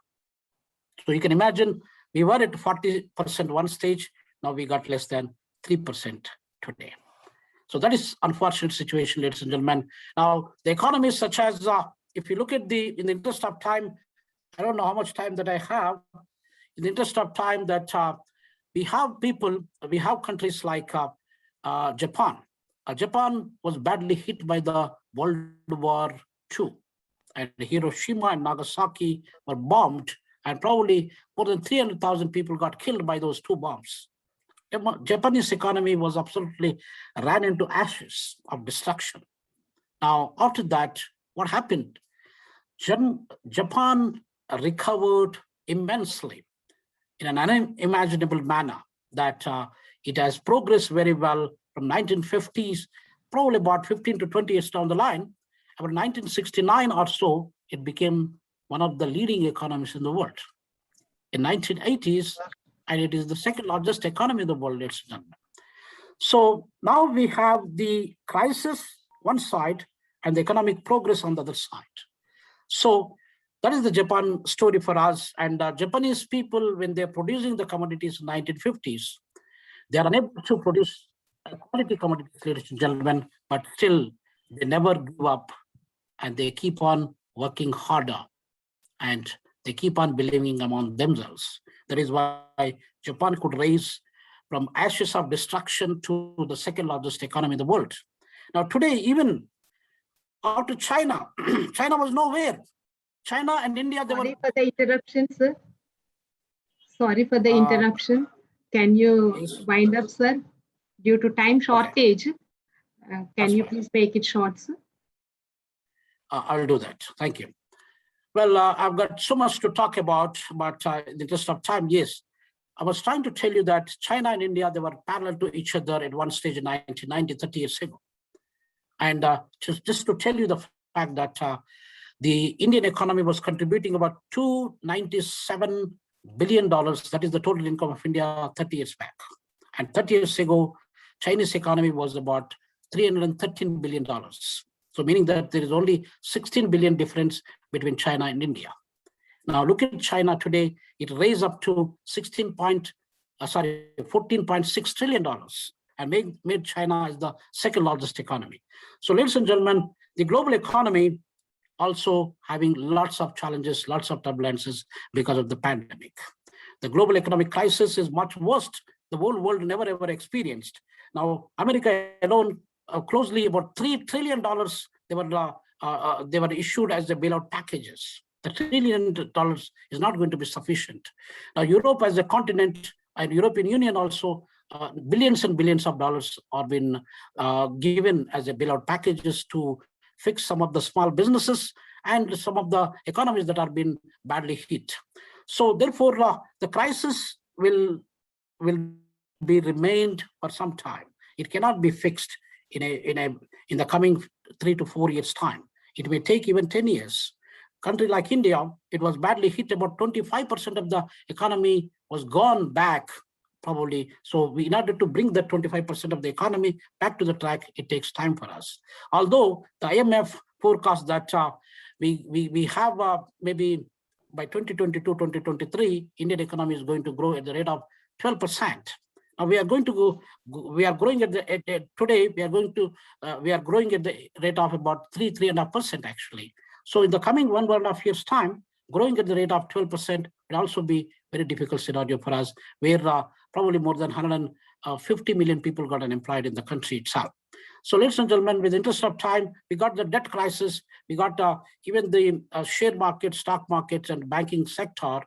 So you can imagine we were at 40% one stage, now we got less than 3% today. So that is unfortunate situation, ladies and gentlemen. Now, the economies such as, if you look at in the interest of time, I don't know how much time that I have, in the interest of time that we have countries like Japan. Japan was badly hit by the World War II, and Hiroshima and Nagasaki were bombed, and probably more than 300,000 people got killed by those 2 bombs. Japanese economy was absolutely ran into ashes of destruction. Now, after that, what happened? Japan recovered immensely in an unimaginable manner, that it has progressed very well from 1950s, probably about 15 to 20 years down the line. About 1969 or so, it became one of the leading economies in the world. In 1980s, and it is the second largest economy in the world, ladies and gentlemen. So now we have the crisis one side and the economic progress on the other side. So that is the Japan story for us. And Japanese people, when they're producing the commodities in the 1950s, they are unable to produce quality commodities, ladies and gentlemen, but still they never give up and they keep on working harder and they keep on believing among themselves. That is why Japan could raise from ashes of destruction to the second largest economy in the world. Now today, even out to China, China was nowhere. China and India, they Sorry were. for the interruption, sir. Sorry for the Uh, interruption. Can you yes. wind up, sir? Due to time shortage, can That's you fine. please make it short, sir? I'll do that. Thank you. Well, I've got so much to talk about, but in the interest of time, yes. I was trying to tell you that China and India, they were parallel to each other at one stage in 1990, 30 years ago. And just to tell you the fact that the Indian economy was contributing about $297 billion. That is the total income of India 30 years back. And 30 years ago, Chinese economy was about $313 billion. So meaning that there is only 16 billion difference between China and India. Now look at China today, it raised up to $14.6 trillion and made China as the second largest economy. So ladies and gentlemen, the global economy also having lots of challenges, lots of turbulences because of the pandemic. The global economic crisis is much worse the whole world never ever experienced. Now, America alone, closely about $3 trillion they were issued as the bailout packages. The $1 trillion is not going to be sufficient. Now, Europe as a continent and European Union also, billions and billions of dollars are being given as a bailout packages to fix some of the small businesses and some of the economies that are being badly hit. So therefore, the crisis will be remained for some time. It cannot be fixed in the coming 3 to 4 years time. It may take even 10 years. Country like India, it was badly hit. About 25% of the economy was gone back, probably. So in order to bring that 25% of the economy back to the track, it takes time for us. Although the IMF forecast that we have maybe by 2022, 2023, Indian economy is going to grow at the rate of 12%. Now we are going to go. We are growing today. We are growing at the rate of about 3.5% actually. So in the coming 1.5 years time, growing at the rate of 12% will also be very difficult scenario for us, where probably more than 150 million people got unemployed in the country itself. So ladies and gentlemen, with the interest of time, we got the debt crisis, we got even the share market, stock markets and banking sector,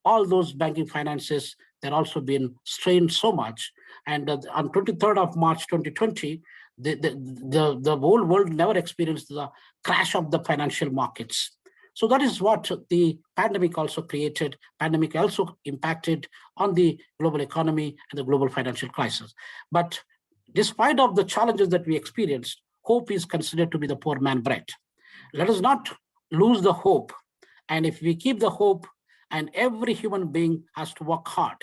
all those banking finances, they're also been strained so much. And on 23rd of March 2020, the whole world never experienced the crash of the financial markets. So that is what the pandemic also created. Pandemic also impacted on the global economy and the global financial crisis. But despite of the challenges that we experienced, hope is considered to be the poor man's bread. Let us not lose the hope. And if we keep the hope, and every human being has to work hard.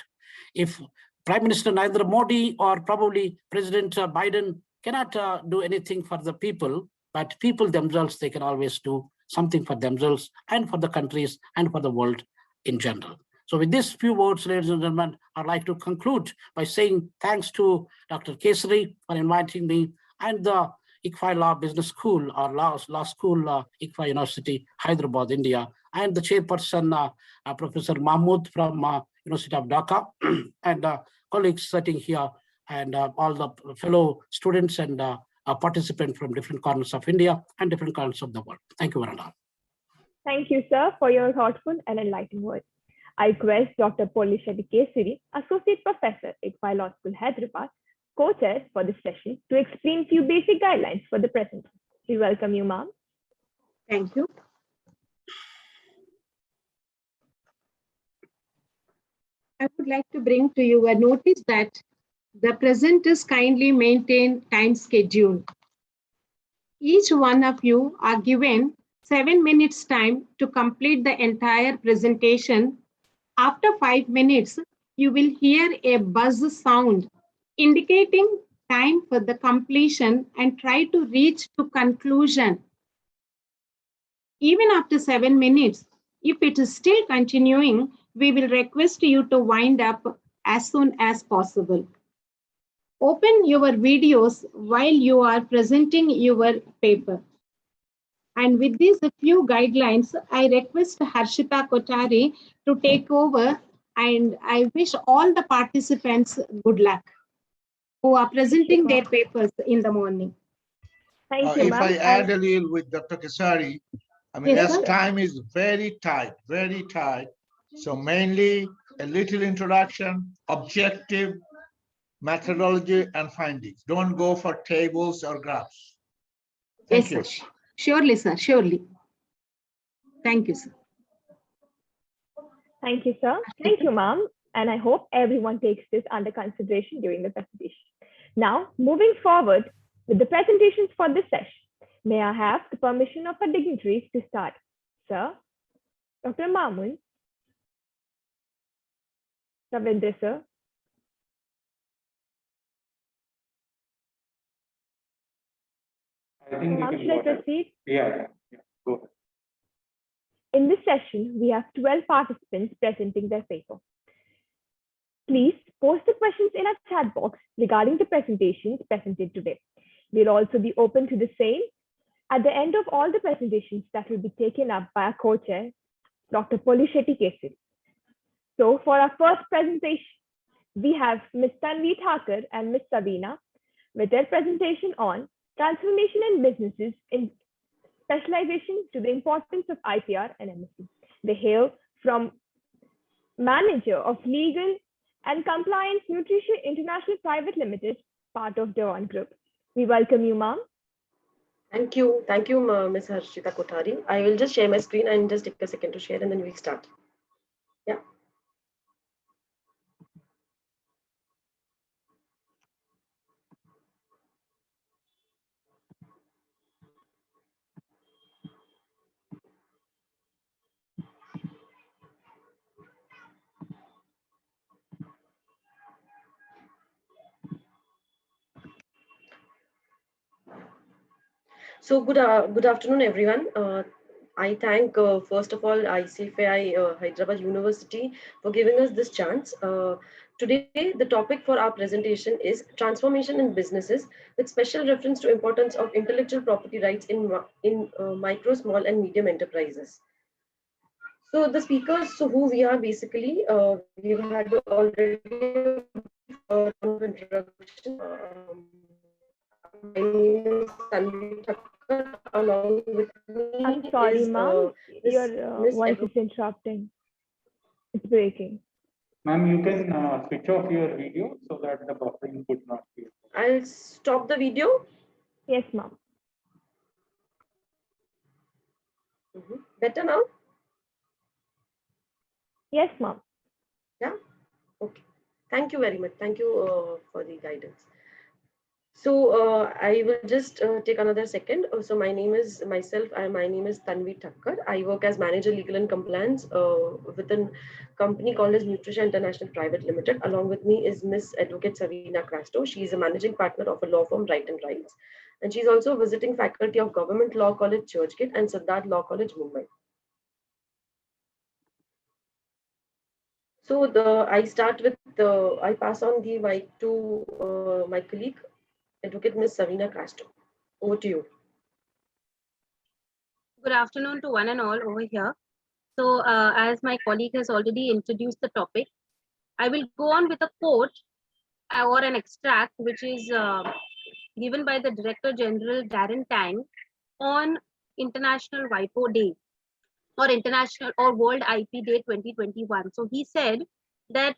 If Prime Minister Narendra Modi or probably President Biden cannot do anything for the people, but people themselves, they can always do something for themselves and for the countries and for the world in general. So with these few words, ladies and gentlemen, I'd like to conclude by saying thanks to Dr. Kesari for inviting me and the ICFAI Law Business School or Law School, ICFAI University, Hyderabad, India, and the chairperson, Professor Mahmood from University of Dhaka, and colleagues sitting here, and all the fellow students and participants from different corners of India and different corners of the world. Thank you very much. Thank you, sir, for your thoughtful and enlightening words. I request Dr. Polishetty Kesari, Associate Professor, ICFAI Law School, Hyderabad, co-chair for this session, to explain few basic guidelines for the present. We welcome you, ma'am. Thank you. I would like to bring to you a notice that the presenters kindly maintain time schedule. Each one of you are given 7 minutes time to complete the entire presentation. After 5 minutes, you will hear a buzz sound indicating time for the completion and try to reach to conclusion. Even after 7 minutes, if it is still continuing, we will request you to wind up as soon as possible. Open your videos while you are presenting your paper. And with these few guidelines, I request Harshita Kothari to take over And I wish all the participants good luck who are presenting their papers in the morning. Thank you, If I ma'am. add a little with Dr. Kesari, I mean, Yes, as sir. time is very tight, so mainly a little introduction, objective, methodology, and findings. Don't go for tables or graphs. Thank Yes, you. sir. Surely, sir. Surely. Thank you, sir. Thank you, sir. Thank you, ma'am. And I hope everyone takes this under consideration during the presentation. Now, moving forward with the presentations for this session, may I have the permission of our dignitaries to start? Sir, Dr. Mamun, Ravinder, sir. I think we Ma'am, can should go I ahead. proceed? Yeah, go ahead. In this session, we have 12 participants presenting their paper. Please post the questions in our chat box regarding the presentations presented today. We'll also be open to the same at the end of all the presentations that will be taken up by our co-chair, Dr. Polishetty Kesari. So for our first presentation, we have Ms. Tanvi Thakur and Ms. Sabina with their presentation on transformation in businesses in specialization to the importance of IPR and MSc. They hail from Manager of Legal and Compliance Nutrition International Private Limited, part of Dewan Group. We welcome you, ma'am. Thank you, Ms. Harshita Kothari. I will just share my screen and just take a second to share, and then we'll start. Yeah. So good afternoon, everyone. I thank, first of all, ICFAI Hyderabad University for giving us this chance. Today, the topic for our presentation is transformation in businesses with special reference to importance of intellectual property rights in micro, small, and medium enterprises. So the speakers, so who we are basically, we've had already introduction. My name is Tanvi Thakkar, along with me. I'm sorry, is, ma'am. Your Miss voice is interrupting. It's breaking. Ma'am, you can switch off your video so that the buffering could not be. I'll stop the video. Yes, ma'am. Better now? Yes, ma'am. Yeah. Okay. Thank you very much. Thank you for the guidance. So I will just take another second. So my name is my name is Tanvi Thakkar. I work as manager legal and compliance with a company called as Nutrition International Private Limited. Along with me is Miss Advocate Savina Crasto. She is a managing partner of a law firm, Right and Rights, and she's also a visiting faculty of Government Law College, Churchgate, and Siddharth Law College, Mumbai. So I start with I pass on the mic to my colleague, Advocate Ms. Savina Castro. Over to you. Good afternoon to one and all over here. So as my colleague has already introduced the topic, I will go on with a quote or an extract which is given by the Director General Darren Tang on International WIPO Day or International or World IP Day 2021. So he said that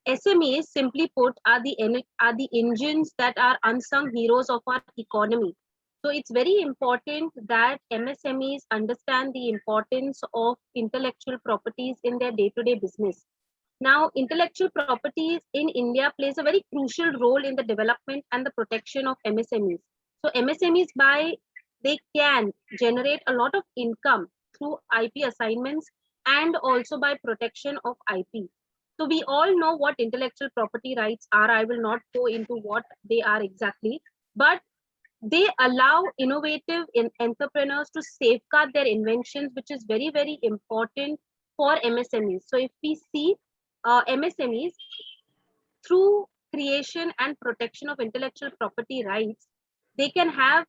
SMEs, simply put, are the engines that are unsung heroes of our economy. So it's very important that MSMEs understand the importance of intellectual properties in their day-to-day business. Now, intellectual properties in India plays a very crucial role in the development and the protection of MSMEs. So MSMEs, they can generate a lot of income through IP assignments and also by protection of IP. So we all know what intellectual property rights are. I will not go into what they are exactly, but they allow innovative entrepreneurs to safeguard their inventions, which is very, very important for MSMEs. So if we see MSMEs through creation and protection of intellectual property rights, they can have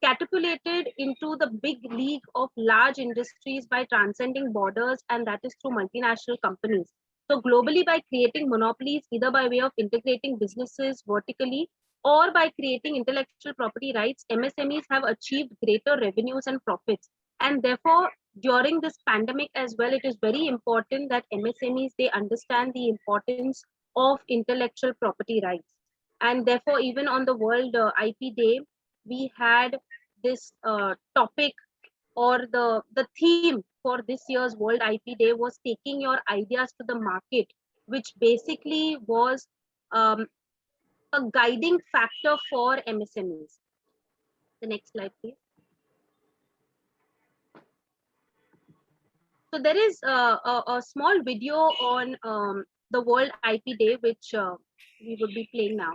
catapulted into the big league of large industries by transcending borders, and that is through multinational companies. So globally, by creating monopolies, either by way of integrating businesses vertically or by creating intellectual property rights, MSMEs have achieved greater revenues and profits. And therefore, during this pandemic as well, it is very important that MSMEs, they understand the importance of intellectual property rights. And therefore, even on the World IP Day, we had this topic, or the theme for this year's World IP Day was taking your ideas to the market, which basically was a guiding factor for MSMEs. The next slide, please. So there is a small video on the World IP Day, which we would be playing now.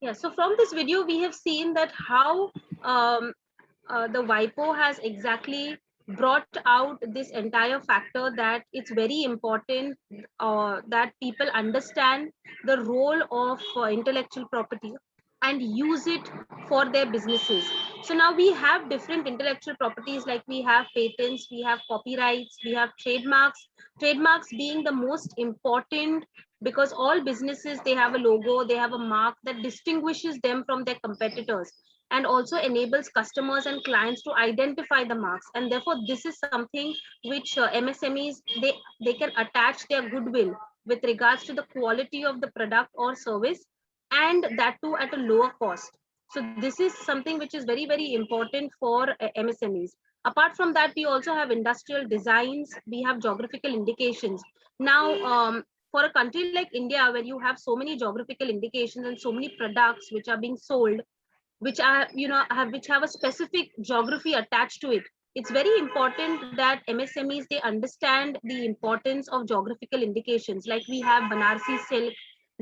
Yeah, so from this video, we have seen that how the WIPO has exactly brought out this entire factor, that it's very important that people understand the role of intellectual property and use it for their businesses. So now we have different intellectual properties, like we have patents, we have copyrights, we have trademarks. Trademarks being the most important, because all businesses, they have a logo, they have a mark that distinguishes them from their competitors, and also enables customers and clients to identify the marks. And therefore, this is something which MSMEs, they can attach their goodwill with regards to the quality of the product or service, and that too at a lower cost. So this is something which is very, very important for MSMEs. Apart from that, we also have industrial designs, we have geographical indications. Now, for a country like India, where you have so many geographical indications and so many products which are being sold, which are, which have a specific geography attached to it, it's very important that MSMEs, they understand the importance of geographical indications. Like we have Banarsi silk,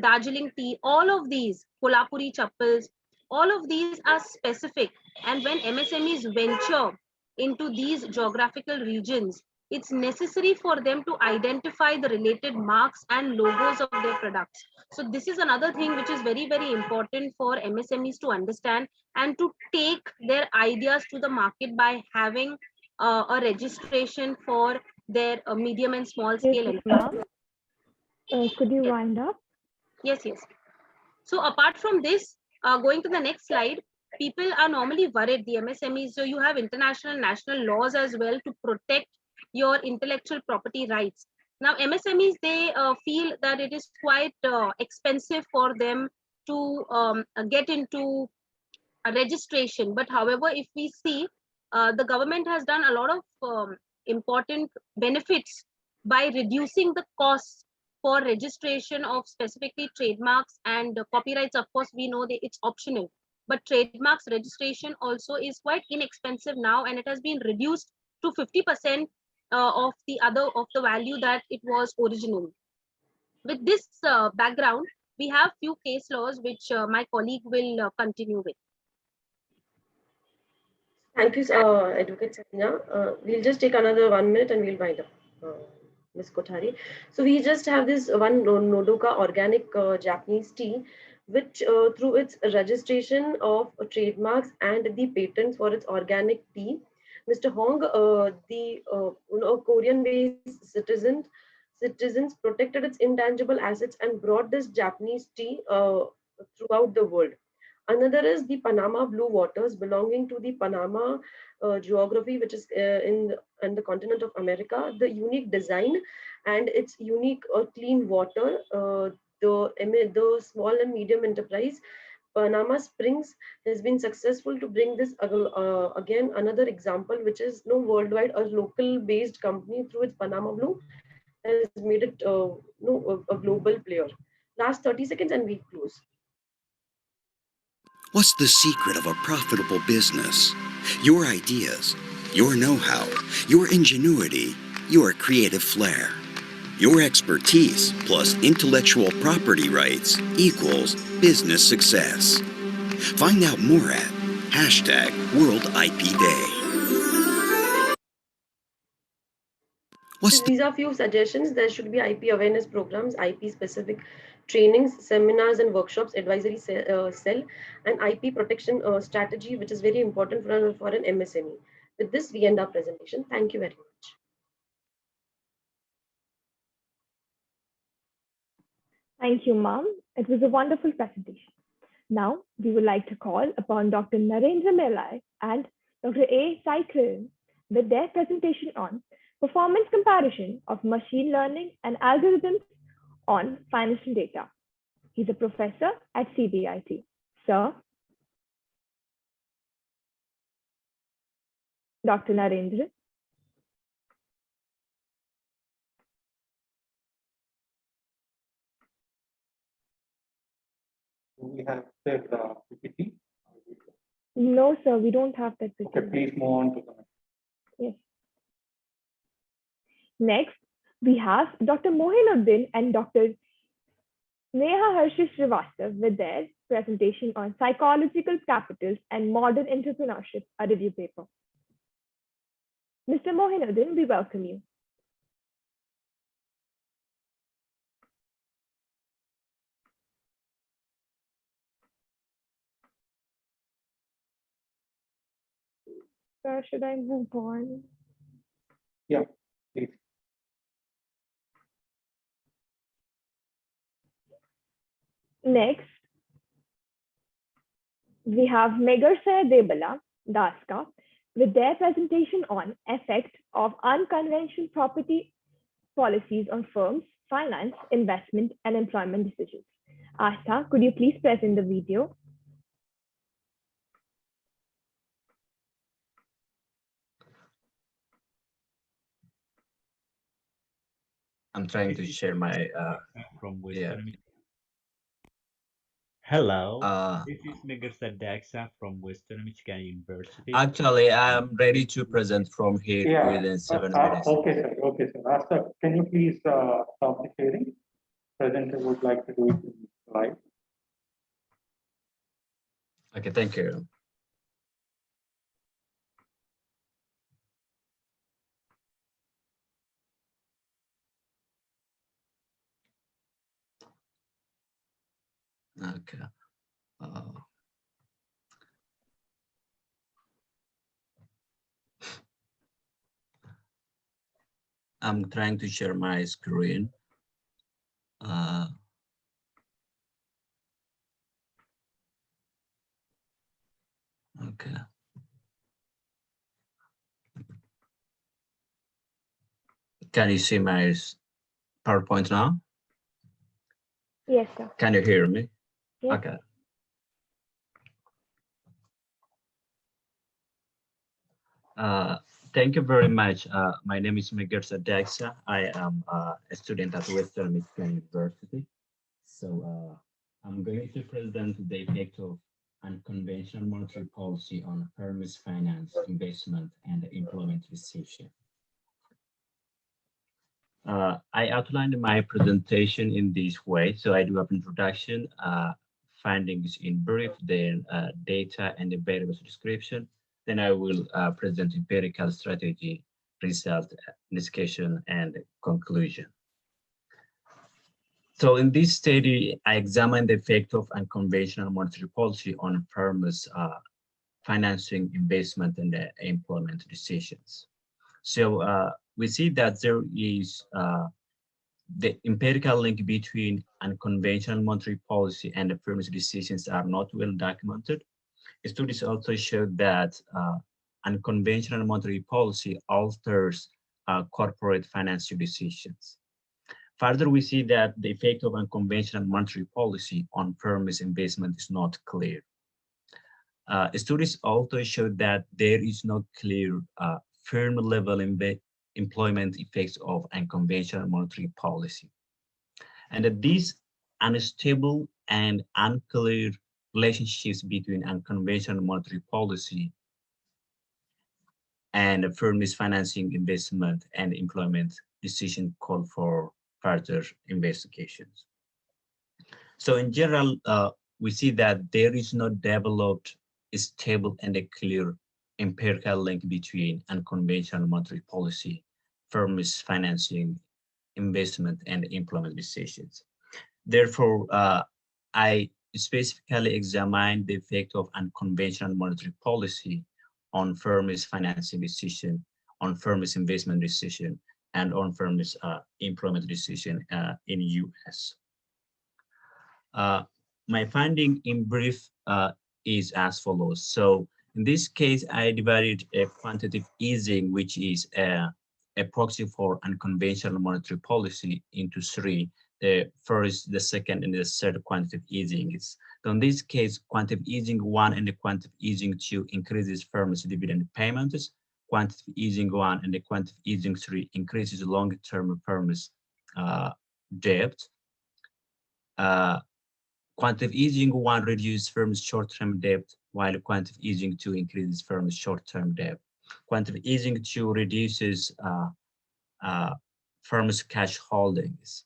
Darjeeling tea, all of these, Kolhapuri chappals, all of these are specific. And when MSMEs venture into these geographical regions, it's necessary for them to identify the related marks and logos of their products. So this is another thing which is very, very important for MSMEs to understand and to take their ideas to the market by having a registration for their medium and small scale enterprise. Could you wind up? Yes, yes. So apart from this, going to the next slide, people are normally worried, the MSMEs, so you have international and national laws as well to protect your intellectual property rights. Now, MSMEs, they feel that it is quite expensive for them to get into a registration. But however, if we see, the government has done a lot of important benefits by reducing the costs for registration of specifically trademarks and copyrights. Of course, we know that it's optional, but trademarks registration also is quite inexpensive now, and it has been reduced to 50% of the value that it was originally. With this background, we have few case laws which my colleague will continue with. Thank you, Advocate Sakina. We'll just take another 1 minute and we'll wind up, Ms. Kothari. So we just have this one Nodoka organic Japanese tea, which through its registration of trademarks and the patents for its organic tea, Mr. Hong, the Korean-based citizens protected its intangible assets and brought this Japanese tea throughout the world. Another is the Panama Blue Waters, belonging to the Panama geography, which is in the continent of America. The unique design and its unique clean water, the small and medium enterprise, Panama Springs, has been successful to bring this again another example, which is worldwide, a local based company through its Panama Blue has made it a global player. Last 30 seconds and we close. What's the secret of a profitable business? Your ideas, your know-how, your ingenuity, your creative flair. Your expertise plus intellectual property rights equals business success. Find out more at #WorldIPDay. So these are few suggestions. There should be IP awareness programs, IP specific trainings, seminars and workshops, advisory cell, and IP protection strategy, which is very important for an MSME. With this, we end our presentation. Thank you very much. Thank you, ma'am. It was a wonderful presentation. Now, we would like to call upon Dr. Narendra Melai and Dr. A. Saikran with their presentation on performance comparison of machine learning and algorithms on financial data. He's a professor at CBIT. Sir? Dr. Narendra? Do we have their PPT? No, sir, we don't have that. Okay, please move on to the next. Yes. Next, we have Dr. Mohinuddin and Dr. Neha Harshi Srivastav with their presentation on psychological capitals and modern entrepreneurship, a review paper. Mr. Mohinuddin, we welcome you. Should I move on? Yeah, please. Next, we have Megarsaya Debala Daska with their presentation on effect of unconventional property policies on firms, finance, investment, and employment decisions. Asta, could you please present the video? I'm trying to share my from Western. Hello, this is Megarsaya Daxa from Western Michigan University. Actually, I'm ready to present from here within 7 minutes. Okay, sir. Okay, sir. Asta, can you please stop the sharing? Presenter would like to do it live. Okay, thank you. Okay. I'm trying to share my screen. Okay. Can you see my PowerPoint now? Yes, sir. Can you hear me? Yes. Okay. Thank you very much. My name is Megarsaya Daxa. I am a student at Western Michigan University. So I'm going to present the effect of unconventional monetary policy on firms' finance, investment, and employment decision. I outlined my presentation in this way. So I do have introduction, findings in brief, then data and the variables description. Then I will present empirical strategy, result, discussion, and conclusion. So in this study, I examined the effect of unconventional monetary policy on firms' financing, investment, and employment decisions. So we see that there is the empirical link between unconventional monetary policy and the firm's decisions are not well documented. Studies also show that unconventional monetary policy alters corporate financial decisions. Further, we see that the effect of unconventional monetary policy on firms' investment is not clear. Studies also show that there is no clear firm-level employment effects of unconventional monetary policy. And that these unstable and unclear relationships between unconventional monetary policy and a firm's financing, investment, and employment decision call for further investigations. So in general, we see that there is no developed, stable, and a clear empirical link between unconventional monetary policy, firms' financing, investment, and employment decisions. Therefore, I specifically examined the effect of unconventional monetary policy on firms' financing decision, on firms' investment decision, and on firms' employment decision in US. My finding in brief is as follows. So in this case, I divided a quantitative easing, which is a proxy for unconventional monetary policy, into three. The first, the second, and the third quantitative easing. So in this case, quantitative easing 1 and the quantitative easing 2 increases firms' dividend payments. Quantitative easing 1 and the quantitative easing 3 increases long-term firms' debt. Quantitative easing 1 reduces firms' short-term debt, while quantitative easing 2 increases firms' short-term debt. Quantitative easing 2 reduces firms' cash holdings.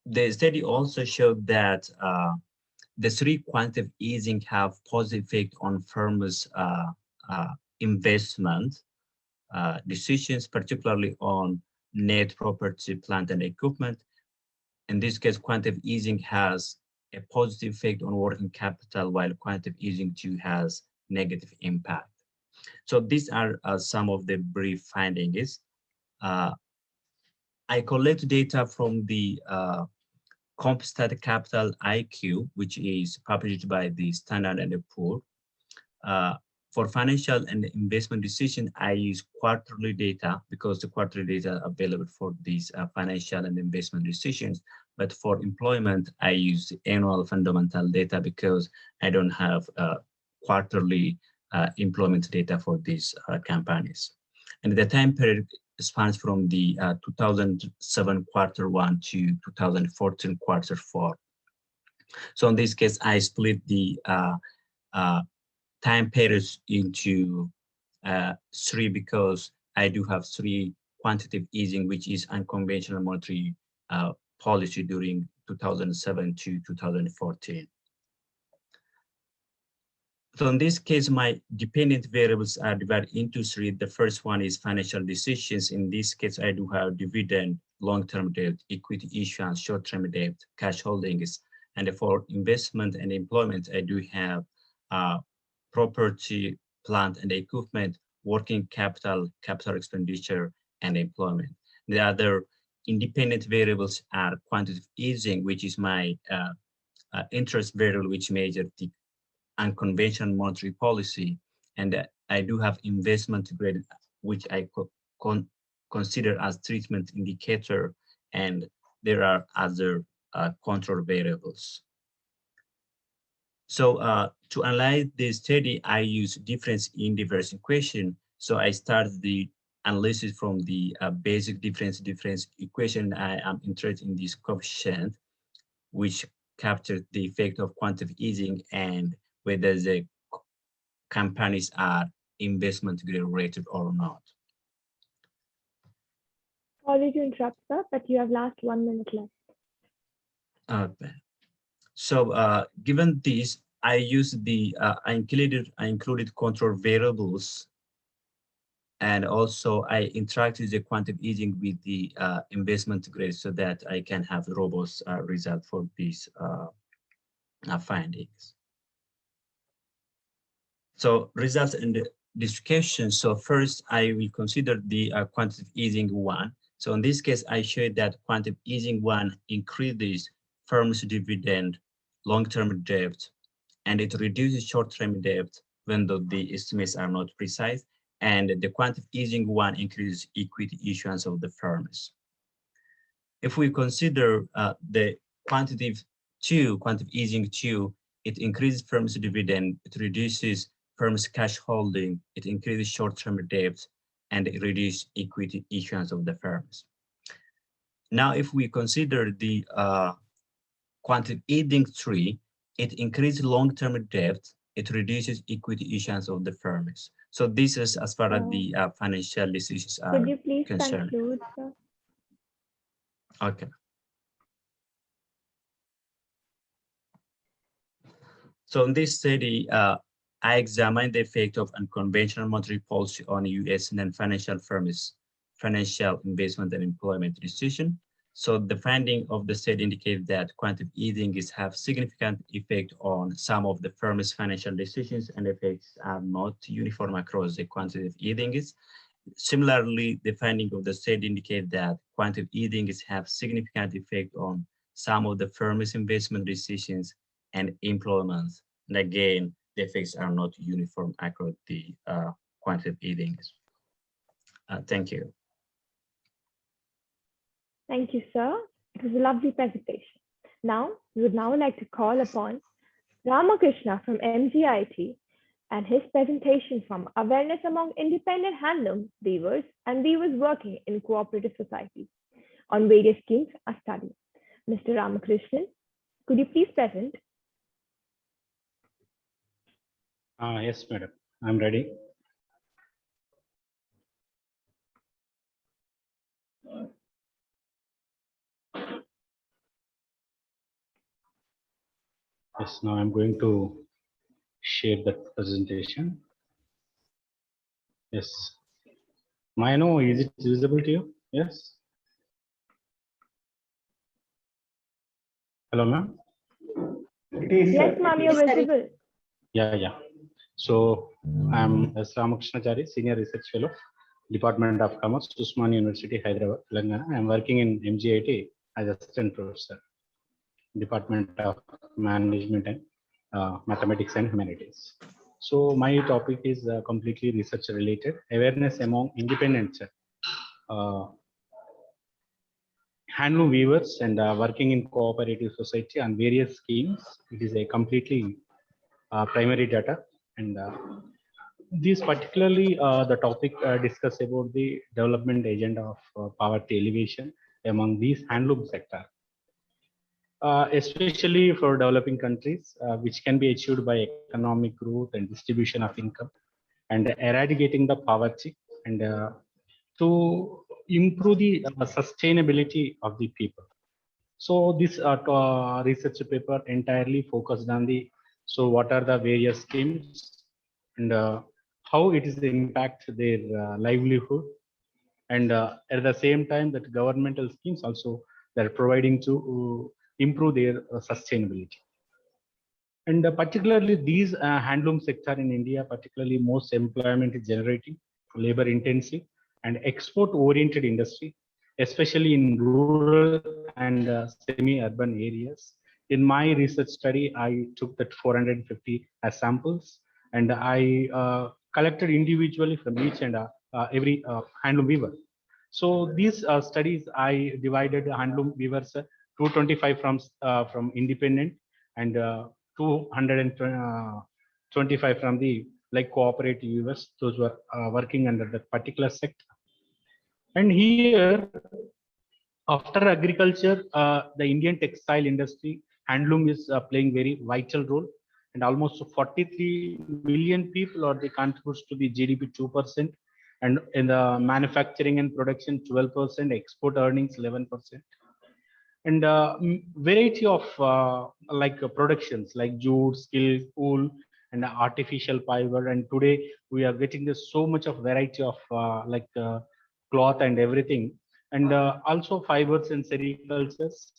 The study also showed that the three quantitative easing have positive effect on firms' investment decisions, particularly on net property, plant, and equipment. In this case, quantitative easing has a positive effect on working capital, while quantitative easing 2 has negative impact. So these are some of the brief findings. I collect data from the Composite Capital IQ, which is published by the Standard and Poor. For financial and investment decision, I use quarterly data because the quarterly data are available for these financial and investment decisions. But for employment, I use annual fundamental data because I don't have quarterly employment data for these companies. And the time period spans from the 2007 quarter 1 to 2014 quarter 4. So in this case, I split the time periods into 3 because I do have 3 quantitative easing, which is unconventional monetary policy during 2007 to 2014. So in this case, my dependent variables are divided into 3. The first one is financial decisions. In this case, I do have dividend, long-term debt, equity issuance, short-term debt, cash holdings. And for investment and employment, I do have property, plant, and equipment, working capital, capital expenditure, and employment. The other independent variables are quantitative easing, which is my interest variable, which measures the unconventional monetary policy. And I do have investment grade, which I consider as treatment indicator, and there are other control variables. So to analyze the study, I use difference in difference equation. So I start the analysis from the basic difference equation. I am interested in this coefficient, which captures the effect of quantitative easing and whether the companies are investment grade rated or not. Sorry to interrupt, sir, but you have last 1 minute left. Okay. So given this, I use the I included control variables, and also I interacted the quantitative easing with the investment grade so that I can have robust result for these findings. So results and distribution. So first, I will consider the quantitative easing 1. So in this case, I showed that quantitative easing 1 increases firms' dividend, long-term debt, and it reduces short-term debt when the estimates are not precise. And the quantitative easing 1 increases equity issuance of the firms. If we consider the quantitative easing 2, it increases firms' dividend, it reduces firms' cash holding, it increases short-term debt, and it reduces equity issuance of the firms. Now, if we consider the quantitative easing 3, it increases long-term debt, it reduces equity issuance of the firms. So this is as far as the financial decisions are Could you please concerned. conclude, sir? Okay. So in this study, I examined the effect of unconventional monetary policy on U.S. non-financial firms' financial investment and employment decision. So the finding of the study indicated that quantitative easing is have significant effect on some of the firm's financial decisions, and effects are not uniform across the quantitative easing. Similarly, the finding of the study indicate that quantitative easing is have significant effect on some of the firm's investment decisions and employments. And again, the effects are not uniform across the quantitative easing. Thank you. Thank you, sir. It was a lovely presentation. Now, we would now like to call upon Ramakrishna from MGIT and his presentation from Awareness Among Independent Handloom Weavers and Weavers Working in Cooperative Societies on various schemes of study. Mr. Ramakrishnan, could you please present? Yes, madam. I'm ready. Yes, now I'm going to share that presentation. Yes. May I know, is it visible to you? Yes. Hello, ma'am. Yes, ma'am, you're visible. Yeah. So I'm S. Ramakrishnachari, Senior Research Fellow, Department of Commerce, Usmania University, Hyderabad, Telangana. I'm working in MGIT as Assistant Professor, Department of Management and Mathematics and Humanities. So my topic is completely research related, awareness among independent handloom weavers and working in cooperative society on various schemes. It is a completely primary data, and these particularly the topic discuss about the development agenda of poverty alleviation among these handloom sector. Especially for developing countries, which can be achieved by economic growth and distribution of income, and eradicating the poverty, and to improve the sustainability of the people. So this research paper entirely focused on the, so what are the various schemes and how it is impact their livelihood, and at the same time that governmental schemes also they're providing to improve their sustainability. And particularly these handloom sector in India, particularly most employment is generating, labor intensive and export oriented industry, especially in rural and semi-urban areas. In my research study, I took that 450 as samples, and I collected individually from each and every handloom weaver. So these studies, I divided handloom weavers 225 from independent, and 225 from the like cooperative weavers, those were working under that particular sector. And here, after agriculture, the Indian textile industry, handloom is playing very vital role, and almost 43 million people or they contributes to the GDP 2%, and in the manufacturing and production 12%, export earnings 11%, and variety of productions like jute, silk, wool, and artificial fiber. And today we are getting this so much of variety of cloth and everything, and also fibers and sericultures.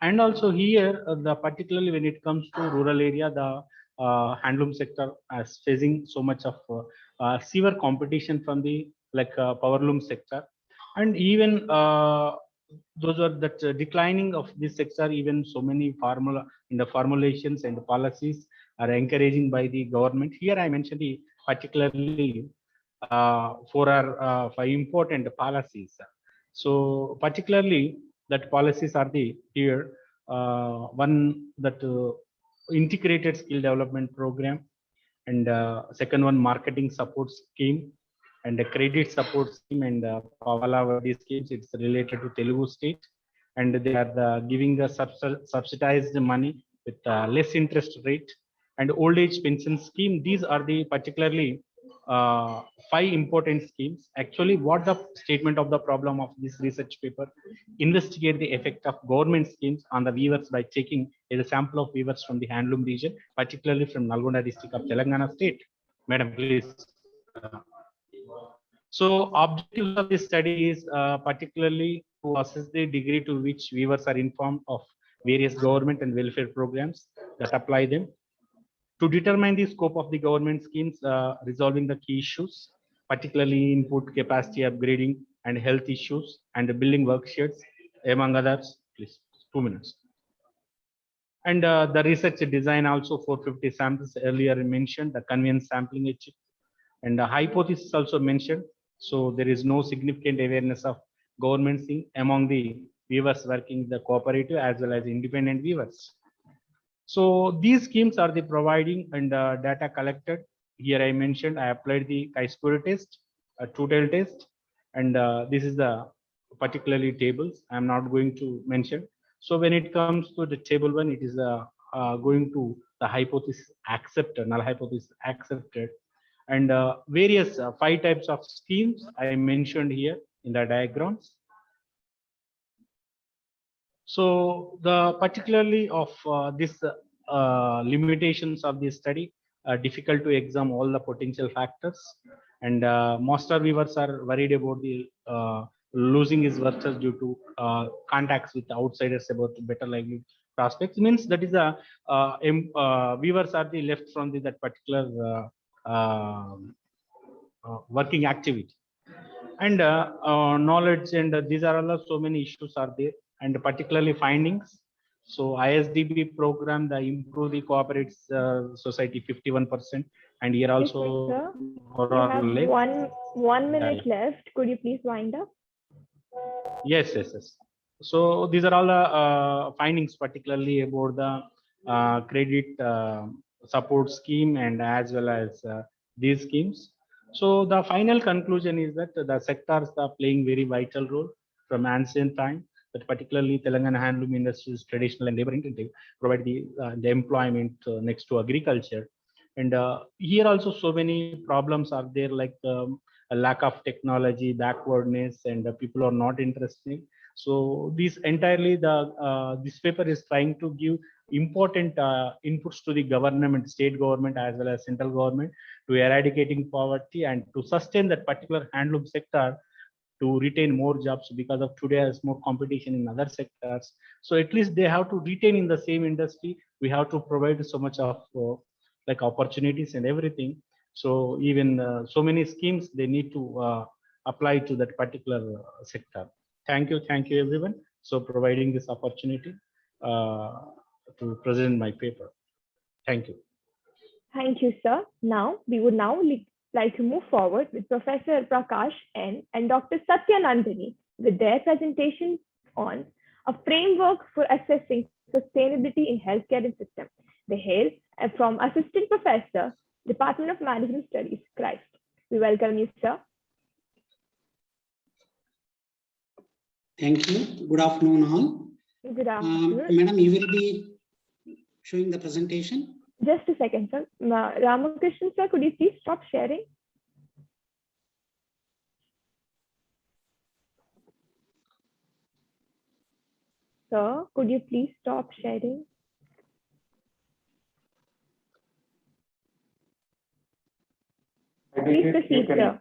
And also here, the particularly when it comes to rural area, the handloom sector is facing so much of severe competition from the powerloom sector, and even those are that declining of this sector. Even so many formulations and policies are encouraging by the government. Here I mentioned the particularly for our for important policies. So particularly that policies are the here one that integrated skill development program, and second one marketing support scheme, and a credit support scheme, and Pavala Vadi schemes. It's related to Telugu state, and they are giving the subsidized money with less interest rate, and old age pension scheme. These are the particularly 5 important schemes. Actually, what the statement of the problem of this research paper: investigate the effect of government schemes on the weavers by taking a sample of weavers from the handloom region, particularly from Nalgonda district of Telangana state. Madam, please. So objectives of this study is particularly to assess the degree to which weavers are informed of various government and welfare programs that apply them, to determine the scope of the government schemes resolving the key issues, particularly input capacity upgrading and health issues and building worksheds, among others. Please, 2 minutes. And the research design also 450 samples earlier mentioned, the convenience sampling, and the hypothesis also mentioned. So there is no significant awareness of government scheme among the weavers working in the cooperative as well as independent weavers. So these schemes are the providing and data collected. Here I mentioned I applied the chi-square test, a two-tail test, and this is the particularly tables. I'm not going to mention. So when it comes to the table 1, it is going to the hypothesis accepted, null hypothesis accepted, and various 5 types of schemes I mentioned here in the diagrams. So the particularly of this limitations of this study, difficult to examine all the potential factors, and master weavers are worried about the losing his workers due to contacts with outsiders about better livelihood prospects. Means that is a weavers are the left from that particular working activity, and knowledge, and these are all so many issues are there, and particularly findings. So ISDB program, the improve the cooperative society 51%, and here also You have one minute left. Could you please wind up? Yes. So these are all the findings, particularly about the credit support scheme and as well as these schemes. So the final conclusion is that the sectors are playing very vital role from ancient time, that particularly Telangana handloom industry is traditional and labor intensive, provide the employment next to agriculture. And here also so many problems are there, like a lack of technology, backwardness, and people are not interested. So this entirely this paper is trying to give important inputs to the government, state government as well as central government, to eradicating poverty and to sustain that particular handloom sector, to retain more jobs, because of today there's more competition in other sectors. So at least they have to retain in the same industry. We have to provide so much of like opportunities and everything. So even so many schemes they need to apply to that particular sector. Thank you everyone. So providing this opportunity to present my paper. Thank you. Thank you, sir. Now we would like to move forward with Professor Prakash N and Dr. Satya Nandini with their presentation on a framework for assessing sustainability in healthcare and system. They hail from Assistant Professor, Department of Management Studies, Christ. We welcome you, sir. Thank you. Good afternoon, all. Good afternoon. Madam, you will be showing the presentation? Just a second, sir. Ramakrishnan, sir, could you please stop sharing? Sir, could you please stop sharing? Please proceed, sir.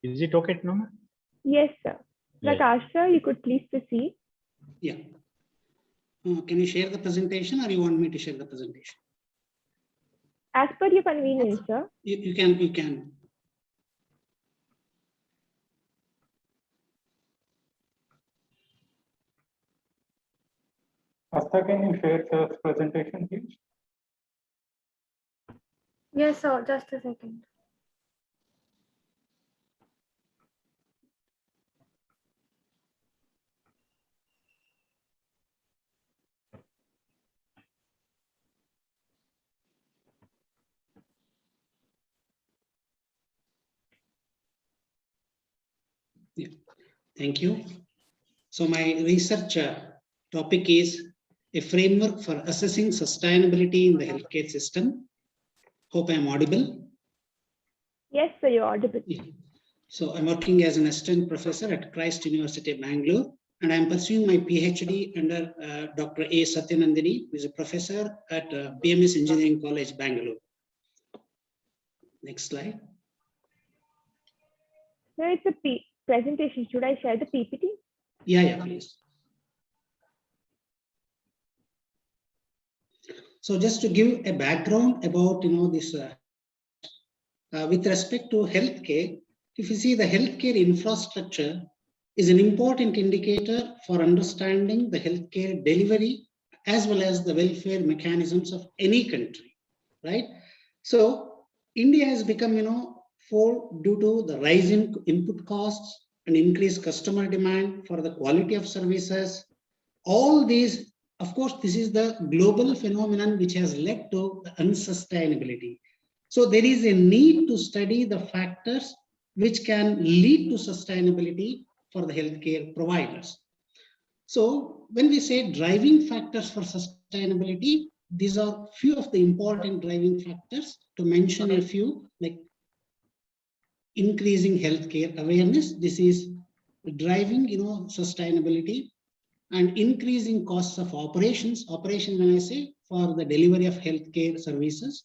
Is it okay, no? Yes, sir. Prakash, sir, you could please proceed. Yeah. Can you share the presentation, or you want me to share the presentation? As per your convenience, sir. You can. Asta, can you share the presentation, please? Yes, sir. Just a second. Thank you. So my research topic is a framework for assessing sustainability in the healthcare system. Hope I am audible. Yes, sir, you're audible. So I'm working as an assistant professor at Christ University, Bangalore, and I'm pursuing my PhD under Dr. A. Satyanandini, who is a professor at BMS Engineering College, Bangalore. Next slide. No, it's a presentation. Should I share the PPT? Yeah, please. So just to give a background about this, with respect to healthcare, if you see the healthcare infrastructure is an important indicator for understanding the healthcare delivery as well as the welfare mechanisms of any country, right? So India has become, due to the rise in input costs and increased customer demand for the quality of services. All these, of course, this is the global phenomenon which has led to the unsustainability. So there is a need to study the factors which can lead to sustainability for the healthcare providers. So when we say driving factors for sustainability, these are few of the important driving factors. To mention a few, like increasing healthcare awareness, this is driving sustainability, and increasing costs of operations. Operation, when I say, for the delivery of healthcare services,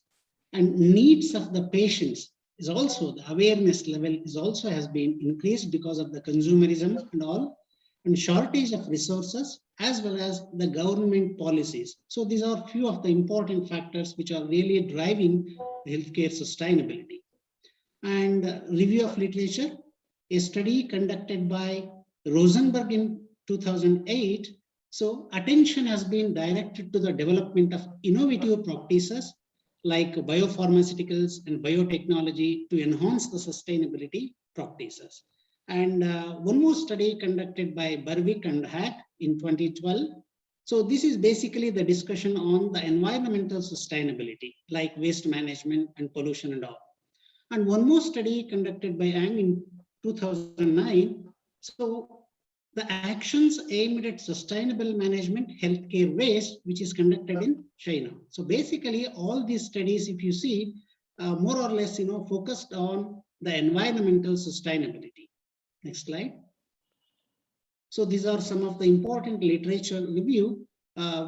and needs of the patients is also, the awareness level is also has been increased because of the consumerism and all, and shortage of resources as well as the government policies. So these are few of the important factors which are really driving healthcare sustainability. And review of literature, a study conducted by Rosenberg in 2008. So attention has been directed to the development of innovative practices like biopharmaceuticals and biotechnology to enhance the sustainability practices. And one more study conducted by Barwick and Hack in 2012. So this is basically the discussion on the environmental sustainability, like waste management and pollution and all. And one more study conducted by Ang in 2009. So the actions aimed at sustainable management healthcare waste, which is conducted in China. So basically all these studies, if you see, more or less, focused on the environmental sustainability. Next slide. So these are some of the important literature review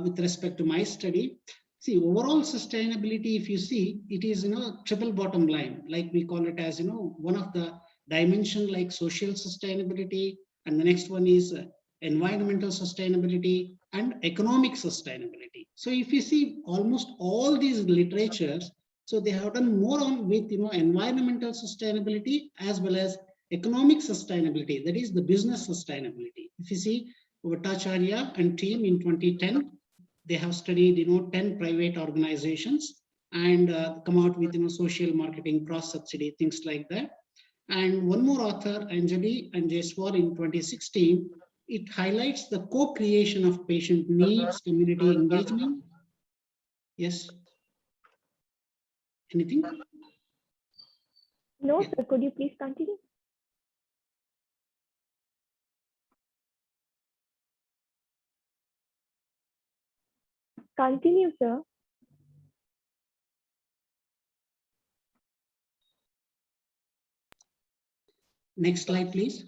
with respect to my study. See, overall sustainability, if you see, it is, triple bottom line, like we call it as, one of the dimension like social sustainability, and the next one is environmental sustainability and economic sustainability. So if you see almost all these literatures, so they have done more on with, environmental sustainability as well as economic sustainability, that is the business sustainability. If you see Bhattacharya and team in 2010, they have studied 10 private organizations and come out with social marketing, cross subsidy, things like that. And one more author, Anjali and Jaiswal in 2016, it highlights the co-creation of patient needs, community engagement. Yes. Anything? No, sir. Could you please continue? Continue, sir. Next slide, please.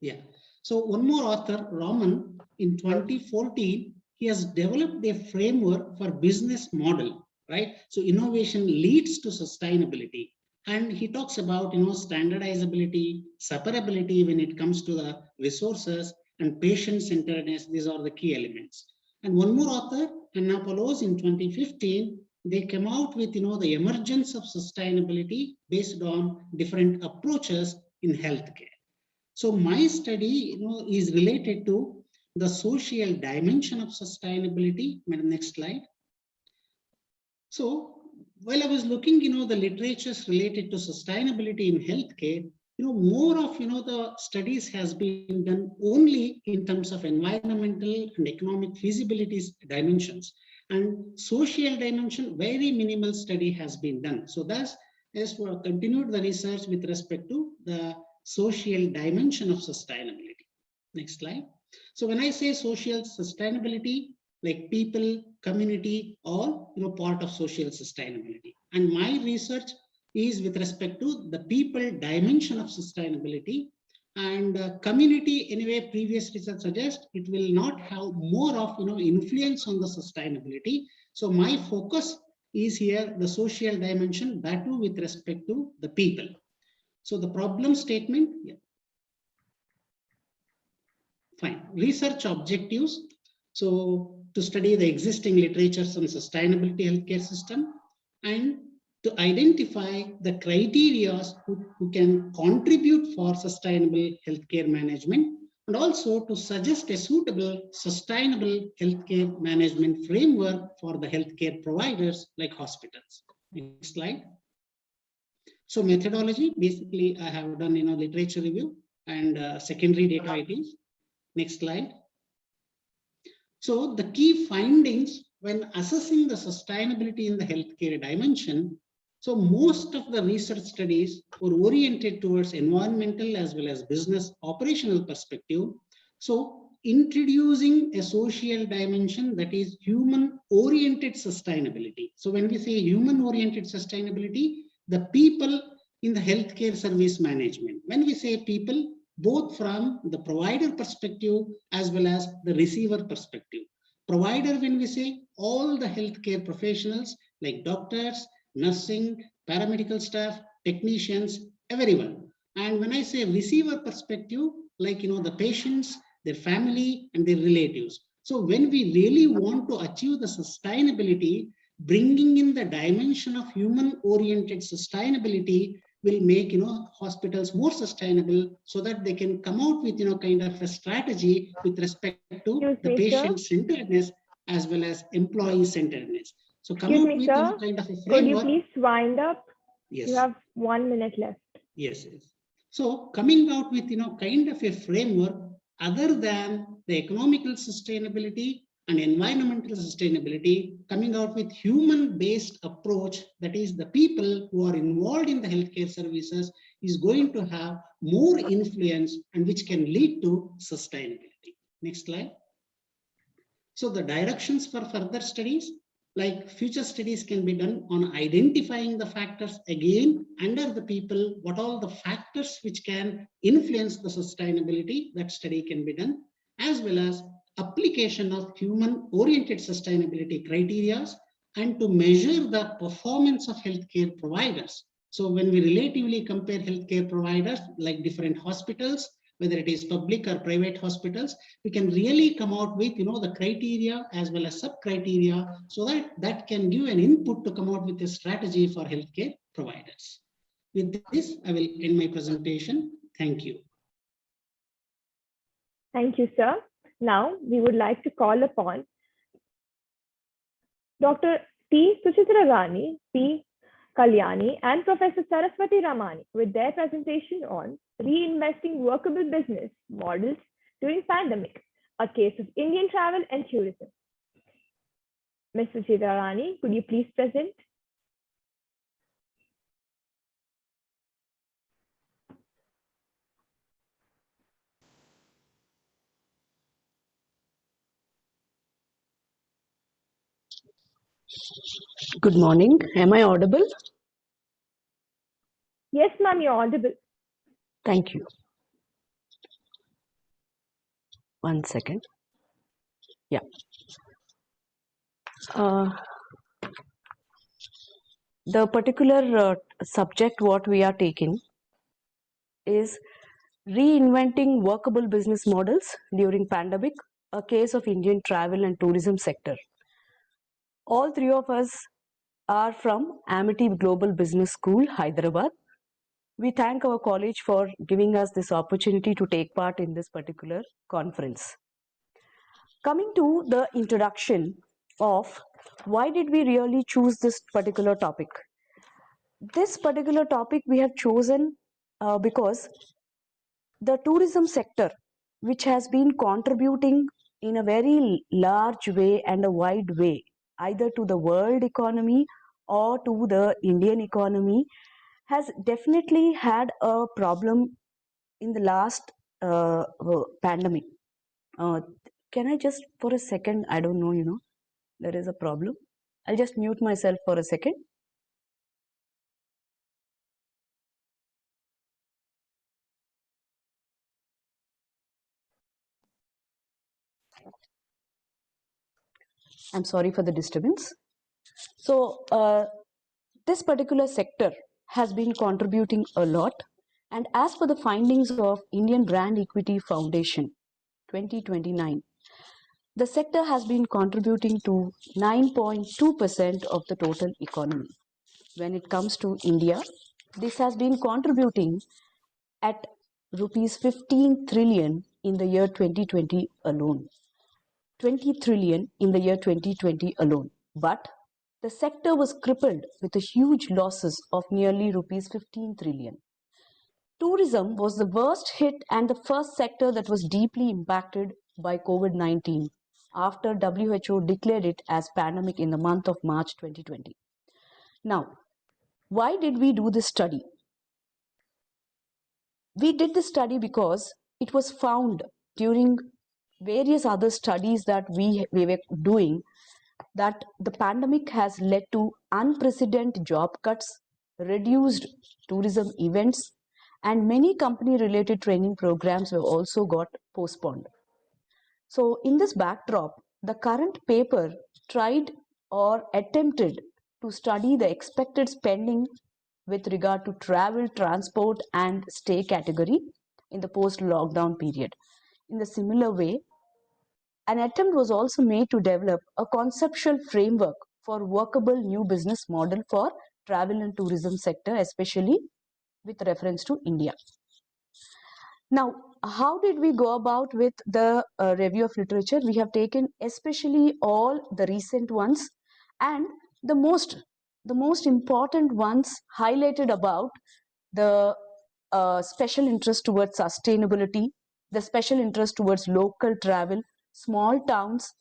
Yeah. So one more author, Raman, in 2014, he has developed a framework for business model, right? So innovation leads to sustainability. And he talks about, standardizability, separability when it comes to the resources, and patient-centeredness. These are the key elements. And one more author, Annapolos, in 2015, they came out with, the emergence of sustainability based on different approaches in healthcare. So my study, is related to the social dimension of sustainability. Next slide. So while I was looking, the literatures related to sustainability in healthcare, more of, the studies has been done only in terms of environmental and economic feasibility dimensions, and social dimension, very minimal study has been done. So that's as for continued the research with respect to the social dimension of sustainability. Next slide. So when I say social sustainability, like people, community, all part of social sustainability. And my research is with respect to the people dimension of sustainability. And community, anyway, previous research suggests it will not have more of influence on the sustainability. So my focus is here the social dimension, that too with respect to the people. So the problem statement, yeah. Fine. Research objectives. So to study the existing literatures on sustainability healthcare system and to identify the criteria who can contribute for sustainable healthcare management, and also to suggest a suitable sustainable healthcare management framework for the healthcare providers like hospitals. Next slide. So methodology, basically I have done literature review and secondary data items. Next slide. So the key findings when assessing the sustainability in the healthcare dimension, so most of the research studies were oriented towards environmental as well as business operational perspective. So introducing a social dimension, that is human-oriented sustainability. So when we say human-oriented sustainability, the people in the healthcare service management. When we say people, both from the provider perspective as well as the receiver perspective. Provider, when we say all the healthcare professionals like doctors, nursing, paramedical staff, technicians, everyone. And when I say receiver perspective, like the patients, their family, and their relatives. So when we really want to achieve the sustainability, bringing in the dimension of human-oriented sustainability will make hospitals more sustainable, so that they can come out with kind of a strategy with respect to the patient-centeredness as well as employee-centeredness. So come out with kind of a framework. Could you please wind up? Yes. You have 1 minute left. Yes. So coming out with kind of a framework other than the economical sustainability and environmental sustainability, coming out with human-based approach, that is the people who are involved in the healthcare services is going to have more influence and which can lead to sustainability. Next slide. So the directions for further studies, like future studies can be done on identifying the factors again under the people, what all the factors which can influence the sustainability, that study can be done, as well as application of human-oriented sustainability criteria and to measure the performance of healthcare providers. So when we relatively compare healthcare providers like different hospitals, whether it is public or private hospitals, we can really come out with the criteria as well as sub-criteria, so that can give an input to come out with a strategy for healthcare providers. With this, I will end my presentation. Thank you. Thank you, sir. Now, we would like to call upon Dr. T. Suchitra Rani, P. Kalyani, and Professor Saraswati Ramani with their presentation on reinvesting workable business models during pandemic, a case of Indian travel and tourism. Ms. Suchitra Rani, could you please present? Good morning. Am I audible? Yes, ma'am, you're audible. Thank you. 1 second. Yeah. The particular subject what we are taking is reinventing workable business models during pandemic, a case of Indian travel and tourism sector. All three of us are from Amity Global Business School, Hyderabad. We thank our college for giving us this opportunity to take part in this particular conference. Coming to the introduction of why did we really choose this particular topic? This particular topic we have chosen because the tourism sector, which has been contributing in a very large way and a wide way, either to the world economy or to the Indian economy, has definitely had a problem in the last pandemic. Can I just for a second, I don't know, there is a problem. I'll just mute myself for a second. I'm sorry for the disturbance. So this particular sector has been contributing a lot. And as per the findings of Indian Brand Equity Foundation 2029, the sector has been contributing to 9.2% of the total economy. When it comes to India, this has been contributing at rupees 15 trillion in the year 2020 alone. 20 trillion in the year 2020 alone. But the sector was crippled with a huge losses of nearly rupees 15 trillion. Tourism was the worst hit and the first sector that was deeply impacted by COVID-19 after WHO declared it as pandemic in the month of March 2020. Now, why did we do this study? We did this study because it was found during various other studies that we were doing that the pandemic has led to unprecedented job cuts, reduced tourism events, and many company-related training programs have also got postponed. So in this backdrop, the current paper tried or attempted to study the expected spending with regard to travel, transport, and stay category in the post-lockdown period. In the similar way, an attempt was also made to develop a conceptual framework for workable new business model for travel and tourism sector, especially with reference to India. Now, how did we go about with the review of literature? We have taken especially all the recent ones and the most important ones highlighted about the special interest towards sustainability, the special interest towards local travel, small towns,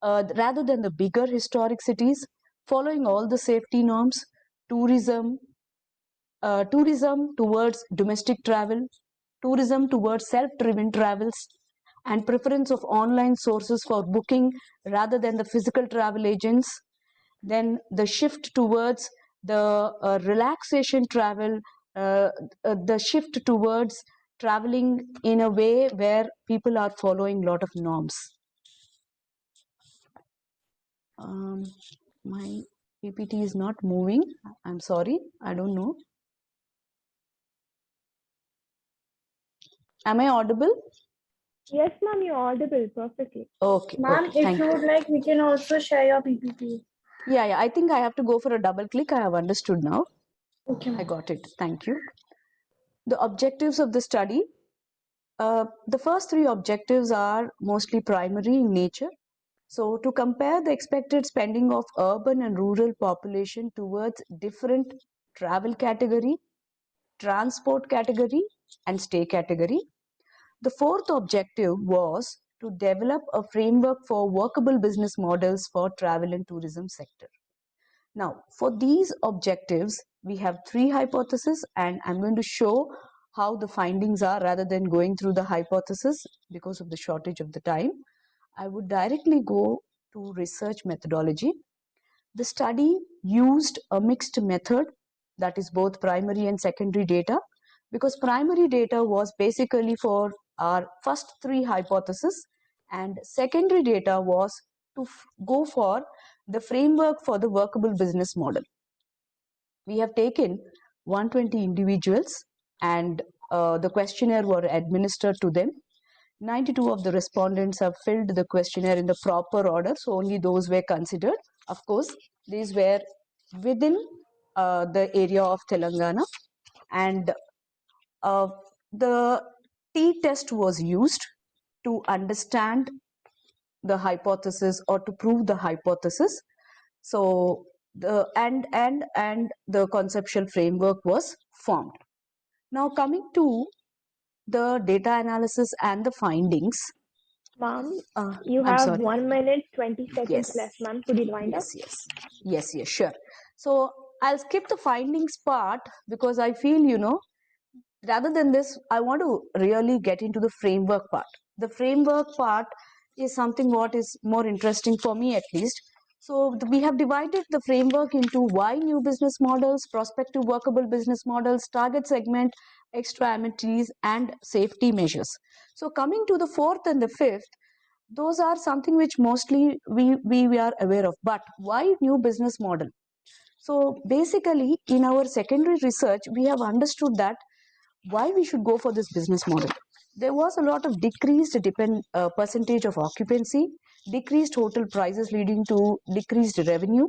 rather than the bigger historic cities, following all the safety norms, tourism towards domestic travel, tourism towards self-driven travels, and preference of online sources for booking rather than the physical travel agents. Then the shift towards the relaxation travel, the shift towards traveling in a way where people are following a lot of norms. My PPT is not moving. I'm sorry. I don't know. Am I audible? Yes, ma'am, you're audible perfectly. Okay. Ma'am, Okay, if you would like, we can also share your PPT. Yeah, I think I have to go for a double click. I have understood now. Okay. I got it. Thank you. The objectives of the study. The first three objectives are mostly primary in nature. So to compare the expected spending of urban and rural population towards different travel category, transport category, and stay category. The fourth objective was to develop a framework for workable business models for travel and tourism sector. Now, for these objectives, we have three hypotheses, and I'm going to show how the findings are rather than going through the hypothesis because of the shortage of the time. I would directly go to research methodology. The study used a mixed method, that is both primary and secondary data, because primary data was basically for our first three hypotheses, and secondary data was to go for the framework for the workable business model. We have taken 120 individuals and the questionnaire were administered to them. 92 of the respondents have filled the questionnaire in the proper order, so only those were considered. Of course, these were within the area of Telangana, and the t-test was used to understand the hypothesis or to prove the hypothesis. So the and the conceptual framework was formed. Now coming to the data analysis and the findings. Ma'am, you I'm have sorry. 1 minute, 20 seconds Yes. left, ma'am. Could you wind up? Yes, sure. So I'll skip the findings part because I feel, rather than this, I want to really get into the framework part. The framework part is something what is more interesting for me at least. So we have divided the framework into why new business models, prospective workable business models, target segment, extra amenities, and safety measures. So coming to the fourth and the fifth, those are something which mostly we are aware of. But why new business model? So basically, in our secondary research, we have understood that why we should go for this business model. There was a lot of decreased percentage of occupancy, decreased hotel prices leading to decreased revenue,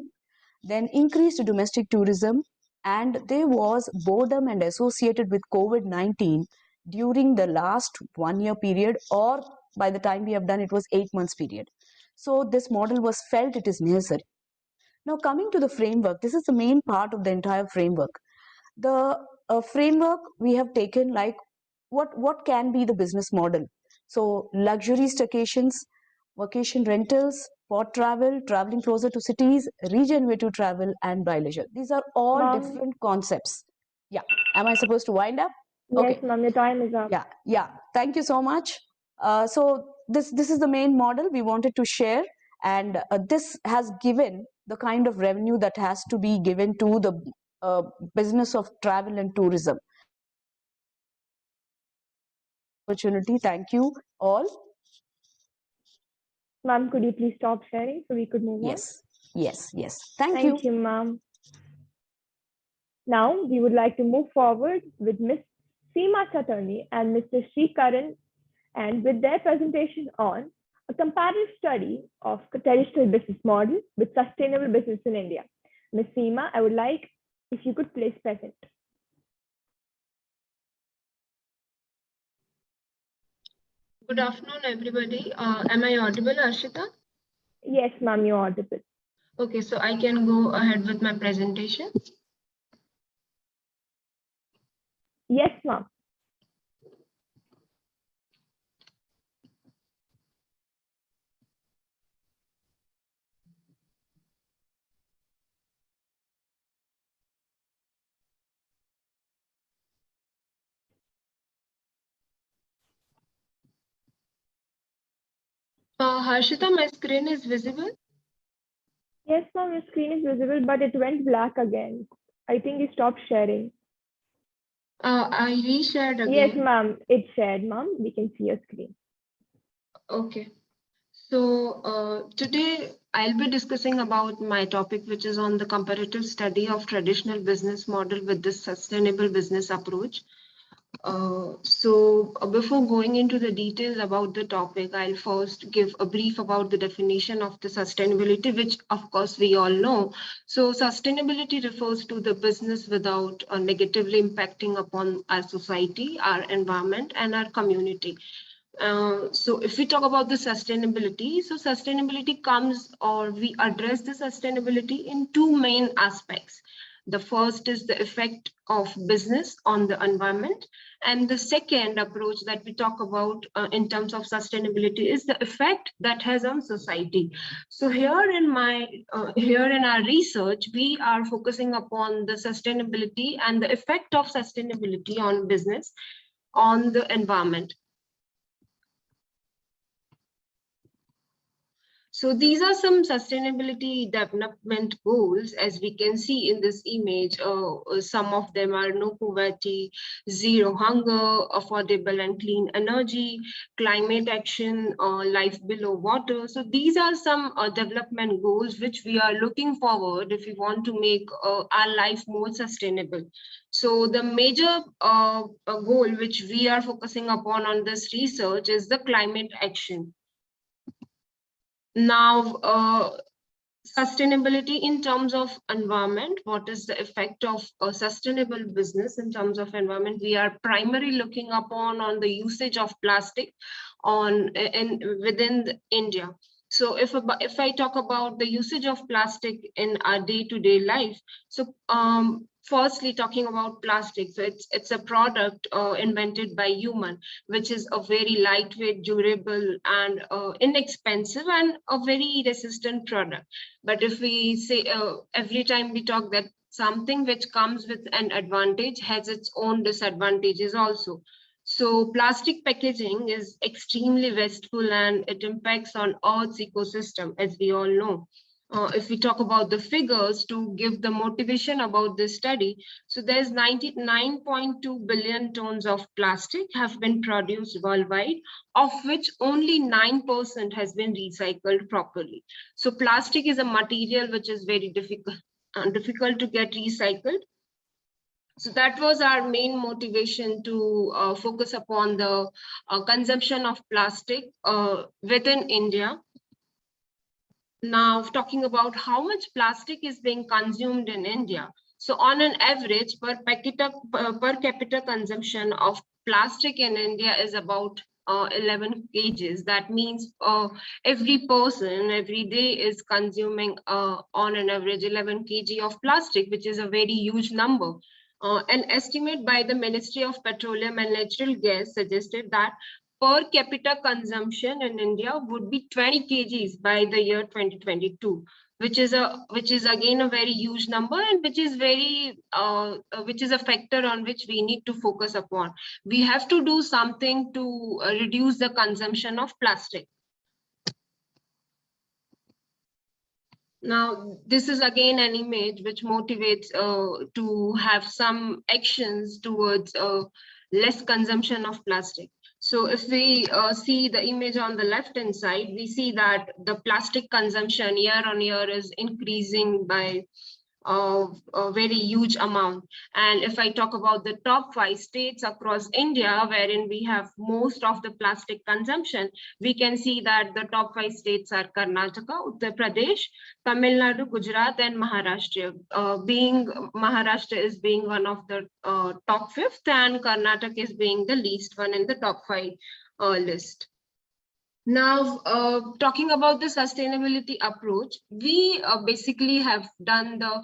then increased domestic tourism, and there was boredom and associated with COVID-19 during the last 1 year period, or by the time we have done it was 8 months period. So this model was felt it is necessary. Now coming to the framework, this is the main part of the entire framework. The framework we have taken, like what can be the business model. So luxury staycations, vacation rentals, port travel, traveling closer to cities, regenerative travel, and by leisure. These are all Mom. different concepts. Yeah, am I supposed to wind up? Yes, Okay. ma'am, your time is up. Yeah, thank you so much. So this is the main model we wanted to share, and this has given the kind of revenue that has to be given to the business of travel and tourism. Opportunity. Thank you all. Ma'am, could you please stop sharing so we could move on? Yes. Thank Thank you, ma'am. Now we would like to move forward with Ms. Seema Chatterjee and Mr. Sri Karan, and with their presentation on a comparative study of traditional business model with sustainable business in India. Ms. Seema, I would like if you could please present. Good afternoon, everybody. Am I audible, Arshita? Yes, ma'am, you're audible. Okay, so I can go ahead with my presentation. Yes, ma'am. Harshita, my screen is visible? Yes, ma'am, your screen is visible, but it went black again. I think you stopped sharing. I reshared again. Yes, ma'am, it's shared, ma'am. We can see your screen. Okay. So today I'll be discussing about my topic, which is on the comparative study of traditional business model with this sustainable business approach. Before going into the details about the topic, I'll first give a brief about the definition of the sustainability, which of course we all know. So sustainability refers to the business without negatively impacting upon our society, our environment, and our community. So if we talk about the sustainability, so sustainability comes, or we address the sustainability in two main aspects. The first is the effect of business on the environment. And the second approach that we talk about in terms of sustainability is the effect that has on society. So here in our research, we are focusing upon the sustainability and the effect of sustainability on business, on the environment. So these are some sustainability development goals, as we can see in this image. Some of them are no poverty, zero hunger, affordable and clean energy, climate action, life below water. So these are some development goals which we are looking forward if we want to make our life more sustainable. So the major goal which we are focusing upon on this research is the climate action. Now, sustainability in terms of environment, what is the effect of a sustainable business in terms of environment? We are primarily looking upon on the usage of plastic within India. So if I talk about the usage of plastic in our day-to-day life, so firstly talking about plastic, so it's a product invented by human, which is a very lightweight, durable, and inexpensive, and a very resistant product. But if we say every time we talk that something which comes with an advantage has its own disadvantages also. So plastic packaging is extremely wasteful and it impacts on Earth's ecosystem, as we all know. If we talk about the figures to give the motivation about this study, so there's 99.2 billion tons of plastic have been produced worldwide, of which only 9% has been recycled properly. So plastic is a material which is very difficult to get recycled. So that was our main motivation to focus upon the consumption of plastic within India. Now, talking about how much plastic is being consumed in India. So on an average, per capita consumption of plastic in India is about 11 kgs. That means every person every day is consuming on an average 11 kg of plastic, which is a very huge number. An estimate by the Ministry of Petroleum and Natural Gas suggested that per capita consumption in India would be 20 kgs by the year 2022, which is again a very huge number, and which is a factor on which we need to focus upon. We have to do something to reduce the consumption of plastic. Now, this is again an image which motivates to have some actions towards less consumption of plastic. So if we see the image on the left-hand side, we see that the plastic consumption year on year is increasing by a very huge amount. And if I talk about the top 5 states across India, wherein we have most of the plastic consumption, we can see that the top 5 states are Karnataka, Uttar Pradesh, Tamil Nadu, Gujarat, and Maharashtra. Maharashtra is being one of the top 5th, and Karnataka is being the least one in the top 5 list. Now, talking about the sustainability approach, we basically have done the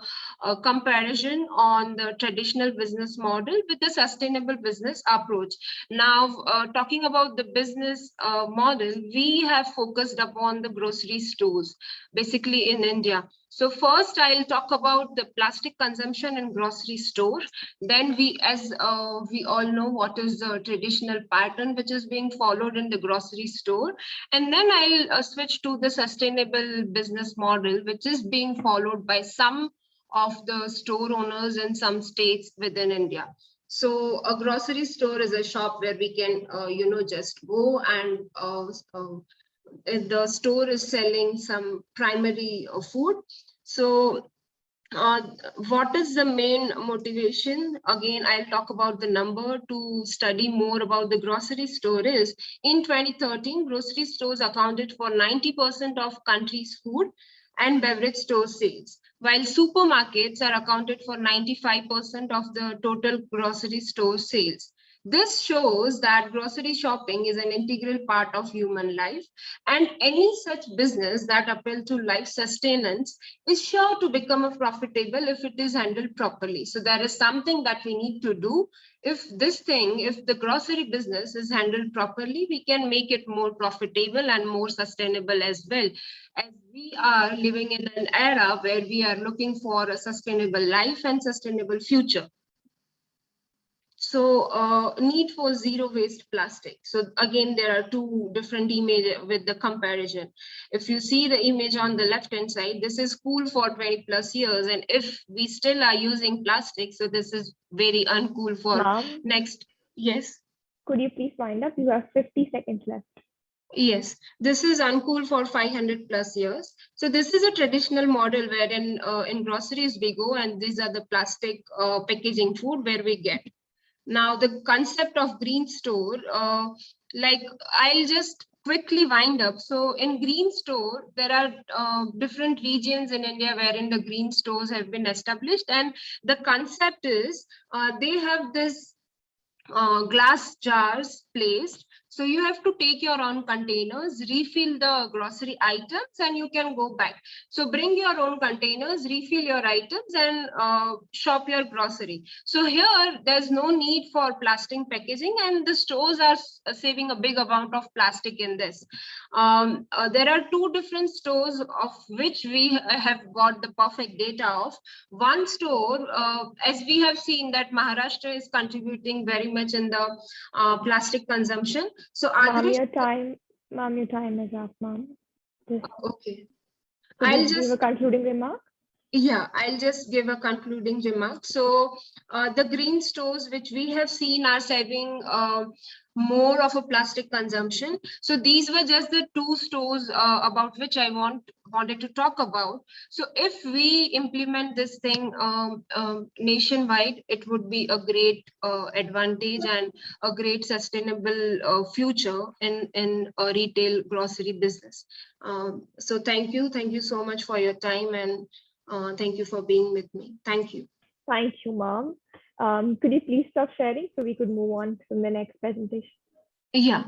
comparison on the traditional business model with the sustainable business approach. Now, talking about the business model, we have focused upon the grocery stores, basically in India. So first, I'll talk about the plastic consumption in grocery store. Then we all know what is the traditional pattern which is being followed in the grocery store. And then I'll switch to the sustainable business model, which is being followed by some of the store owners in some states within India. So a grocery store is a shop where we can, just go and the store is selling some primary food. So what is the main motivation? Again, I'll talk about the number to study more about the grocery store is. In 2013, grocery stores accounted for 90% of country's food and beverage store sales, while supermarkets are accounted for 95% of the total grocery store sales. This shows that grocery shopping is an integral part of human life, and any such business that appeals to life sustenance is sure to become profitable if it is handled properly. So there is something that we need to do. If the grocery business is handled properly, we can make it more profitable and more sustainable as well, as we are living in an era where we are looking for a sustainable life and sustainable future. So need for zero waste plastic. So again, there are two different images with the comparison. If you see the image on the left-hand side, this is cool for 20+ years. And if we still are using plastic, so this is very uncool for next. Yes. Could you please wind up? You have 50 seconds left. Yes, this is uncool for 500+ years. So this is a traditional model wherein in groceries we go and these are the plastic packaging food where we get. Now, the concept of green store, I'll just quickly wind up. So in green store, there are different regions in India wherein the green stores have been established. And the concept is they have this glass jars placed. So you have to take your own containers, refill the grocery items, and you can go back. So bring your own containers, refill your items, and shop your grocery. So here, there's no need for plastic packaging, and the stores are saving a big amount of plastic in this. There are two different stores of which we have got the perfect data of. One store, as we have seen that Maharashtra is contributing very much in the plastic consumption. So Ma'am, your time is up, ma'am. Okay. Could I'll you give just a concluding remark? Yeah, I'll just give a concluding remark. So the green stores which we have seen are saving more of a plastic consumption. So these were just the two stores about which I wanted to talk about. So if we implement this thing nationwide, it would be a great advantage and a great sustainable future in a retail grocery business. So thank you so much for your time, and thank you for being with me. Thank you. Thank you, ma'am. Could you please stop sharing so we could move on to the next presentation? Yeah.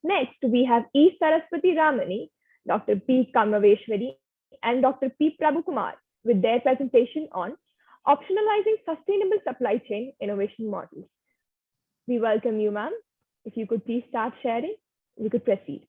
Next, we have E. Saraswati Ramani, Dr. P. Kamaveshwari, and Dr. P. Prabhukumar with their presentation on optionalizing sustainable supply chain innovation models. We welcome you, ma'am. If you could please start sharing, we could proceed.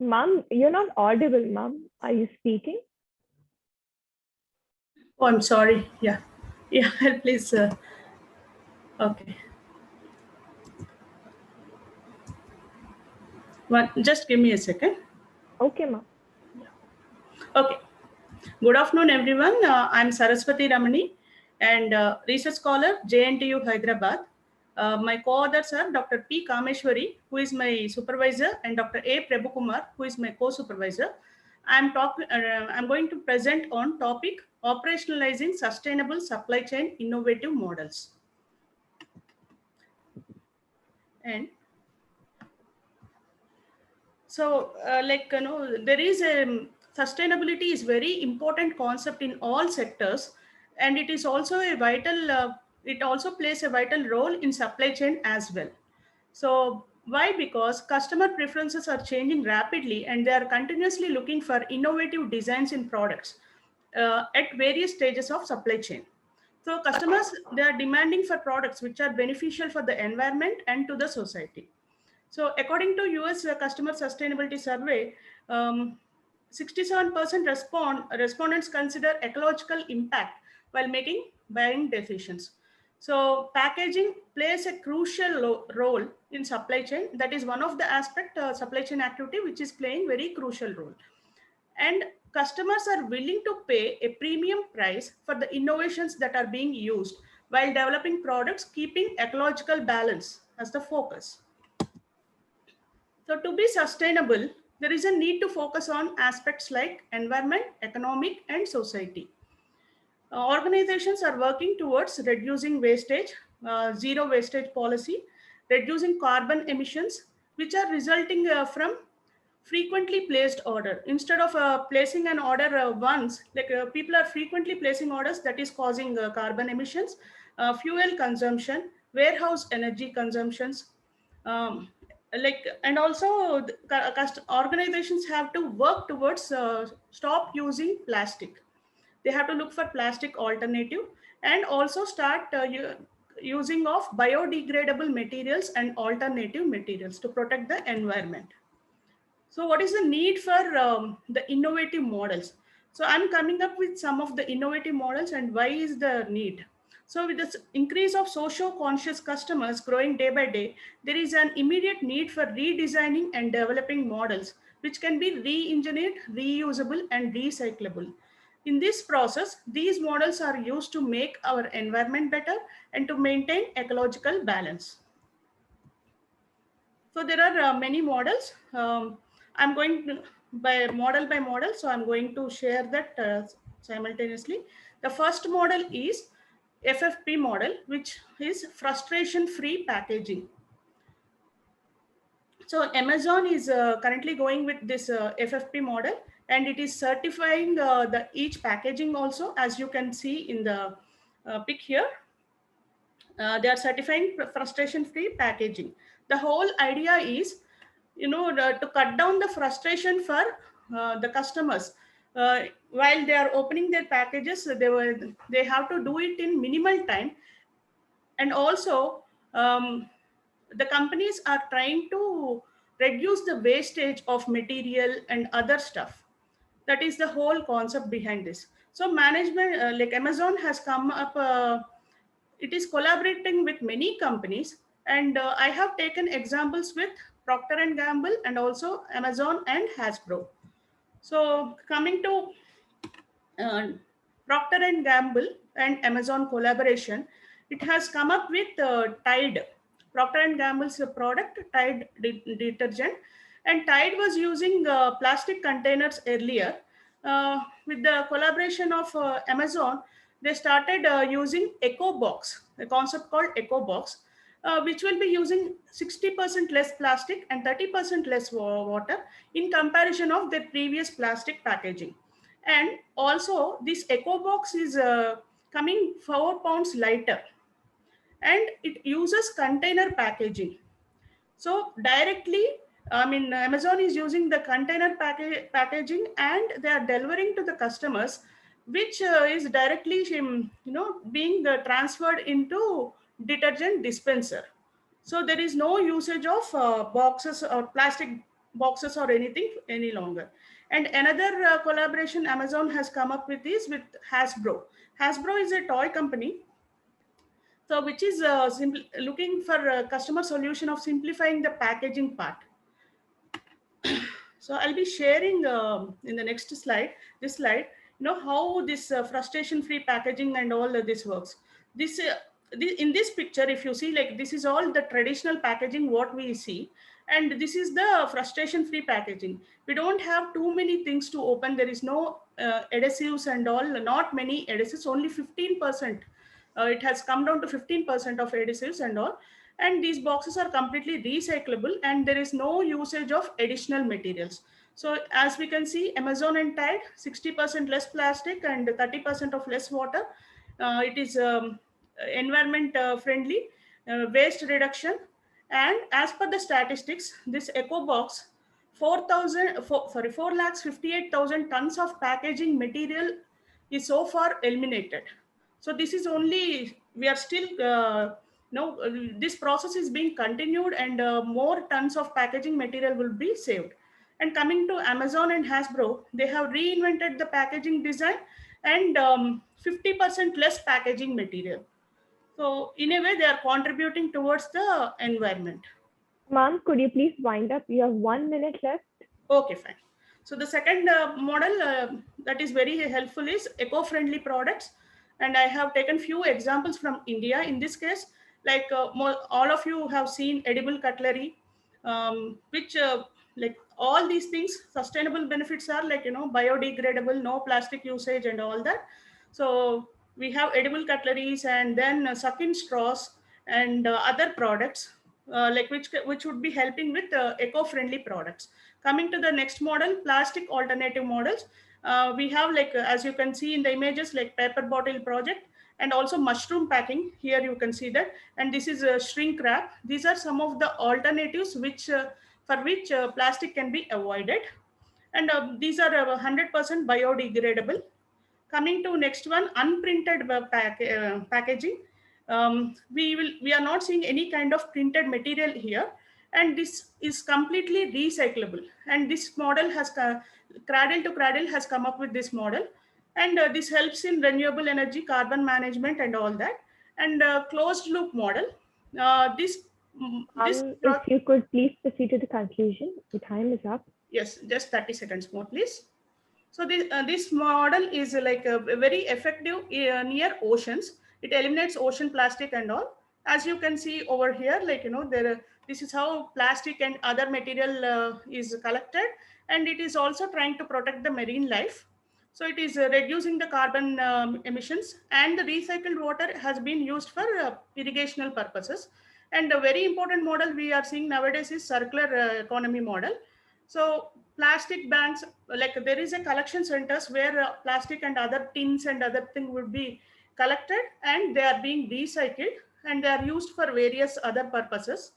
Ma'am, you're not audible, ma'am. Are you speaking? Oh, I'm sorry. Yeah. Yeah, please. Okay. Just give me a second. Okay, ma'am. Okay. Good afternoon, everyone. I'm Saraswati Ramani and research scholar, JNTU Hyderabad. My co-authors are Dr. P. Kameshwari, who is my supervisor, and Dr. A. Prabhukumar, who is my co-supervisor. I'm going to present on topic operationalizing sustainable supply chain innovative models. And so, there is a sustainability is very important concept in all sectors, and it is also a vital. It also plays a vital role in supply chain as well. So why? Because customer preferences are changing rapidly, and they are continuously looking for innovative designs in products at various stages of supply chain. So customers, they are demanding for products which are beneficial for the environment and to the society. So according to US Customer Sustainability Survey, 67% respondents consider ecological impact while making buying decisions. So packaging plays a crucial role in supply chain. That is one of the aspect supply chain activity which is playing very crucial role. And customers are willing to pay a premium price for the innovations that are being used while developing products, keeping ecological balance as the focus. So to be sustainable, there is a need to focus on aspects like environment, economic, and society. Organizations are working towards reducing wastage, zero wastage policy, reducing carbon emissions, which are resulting from frequently placed order. Instead of placing an order once, people are frequently placing orders, that is causing carbon emissions, fuel consumption, warehouse energy consumptions, and also organizations have to work towards stop using plastic. They have to look for plastic alternative and also start using of biodegradable materials and alternative materials to protect the environment. So what is the need for the innovative models? So I'm coming up with some of the innovative models and why is the need. So with this increase of socio-conscious customers growing day by day, there is an immediate need for redesigning and developing models which can be re-engineered, reusable, and recyclable. In this process, these models are used to make our environment better and to maintain ecological balance. So there are many models. I'm going to, by model, so I'm going to share that simultaneously. The first model is FFP model, which is frustration-free packaging. So Amazon is currently going with this FFP model, and it is certifying the each packaging also, as you can see in the pic here. They are certifying frustration-free packaging. The whole idea is, to cut down the frustration for the customers. While they are opening their packages, they have to do it in minimal time, and also the companies are trying to reduce the wastage of material and other stuff. That is the whole concept behind this. So management, like Amazon has come up, it is collaborating with many companies, and I have taken examples with Procter and Gamble and also Amazon and Hasbro. So coming to Procter and Gamble and Amazon collaboration, it has come up with Tide. Procter and Gamble's product, Tide detergent, and Tide was using plastic containers earlier. With the collaboration of Amazon, they started using Eco Box, a concept called Eco Box, which will be using 60% less plastic and 30% less water in comparison of their previous plastic packaging. And also this Eco Box is coming 4 pounds lighter, and it uses container packaging. So directly, I mean, Amazon is using the container packaging, and they are delivering to the customers, which is directly, being transferred into detergent dispenser. So there is no usage of boxes or plastic boxes or anything any longer. And another collaboration Amazon has come up with is with Hasbro. Hasbro is a toy company, so which is looking for a customer solution of simplifying the packaging part. So I'll be sharing in the next slide, this slide, how this frustration-free packaging and all this works. This in this picture, if you see, like, this is all the traditional packaging what we see, and this is the frustration-free packaging. We don't have too many things to open. There is no adhesives and all, not many adhesives, only 15%. It has come down to 15% of adhesives and all. And these boxes are completely recyclable, and there is no usage of additional materials. So as we can see, Amazon and Tide, 60% less plastic and 30% of less water. It is environment friendly, waste reduction. And as per the statistics, this Eco Box, 4,58,000 tons of packaging material is so far eliminated. So this is only, we are still, this process is being continued, and more tons of packaging material will be saved. And coming to Amazon and Hasbro, they have reinvented the packaging design, and 50% less packaging material. So in a way, they are contributing towards the environment. Ma'am, could you please wind up? You have 1 minute left. Okay, fine. So the second model that is very helpful is eco-friendly products. And I have taken few examples from India. In this case, like all of you have seen edible cutlery, which like all these things, sustainable benefits are like, biodegradable, no plastic usage and all that. So we have edible cutleries, and then suck-in straws and other products, like which would be helping with eco-friendly products. Coming to the next model, plastic alternative models, we have, like, as you can see in the images, like paper bottle project, and also mushroom packing. Here you can see that, and this is a shrink wrap. These are some of the alternatives which for which plastic can be avoided, and these are 100% biodegradable. Coming to next one, unprinted packaging. We are not seeing any kind of printed material here, and this is completely recyclable. And this model has Cradle to Cradle has come up with this model, and this helps in renewable energy, carbon management, and all that. And closed loop model. This If you could please proceed to the conclusion. The time is up. Yes, just 30 seconds more, please. So this model is like very effective near oceans. It eliminates ocean plastic and all. As you can see over here, like, this is how plastic and other material is collected, and it is also trying to protect the marine life. So it is reducing the carbon emissions, and the recycled water has been used for irrigational purposes. And a very important model we are seeing nowadays is circular economy model. So plastic banks, like there is a collection centers where plastic and other tins and other thing would be collected, and they are being recycled, and they are used for various other purposes.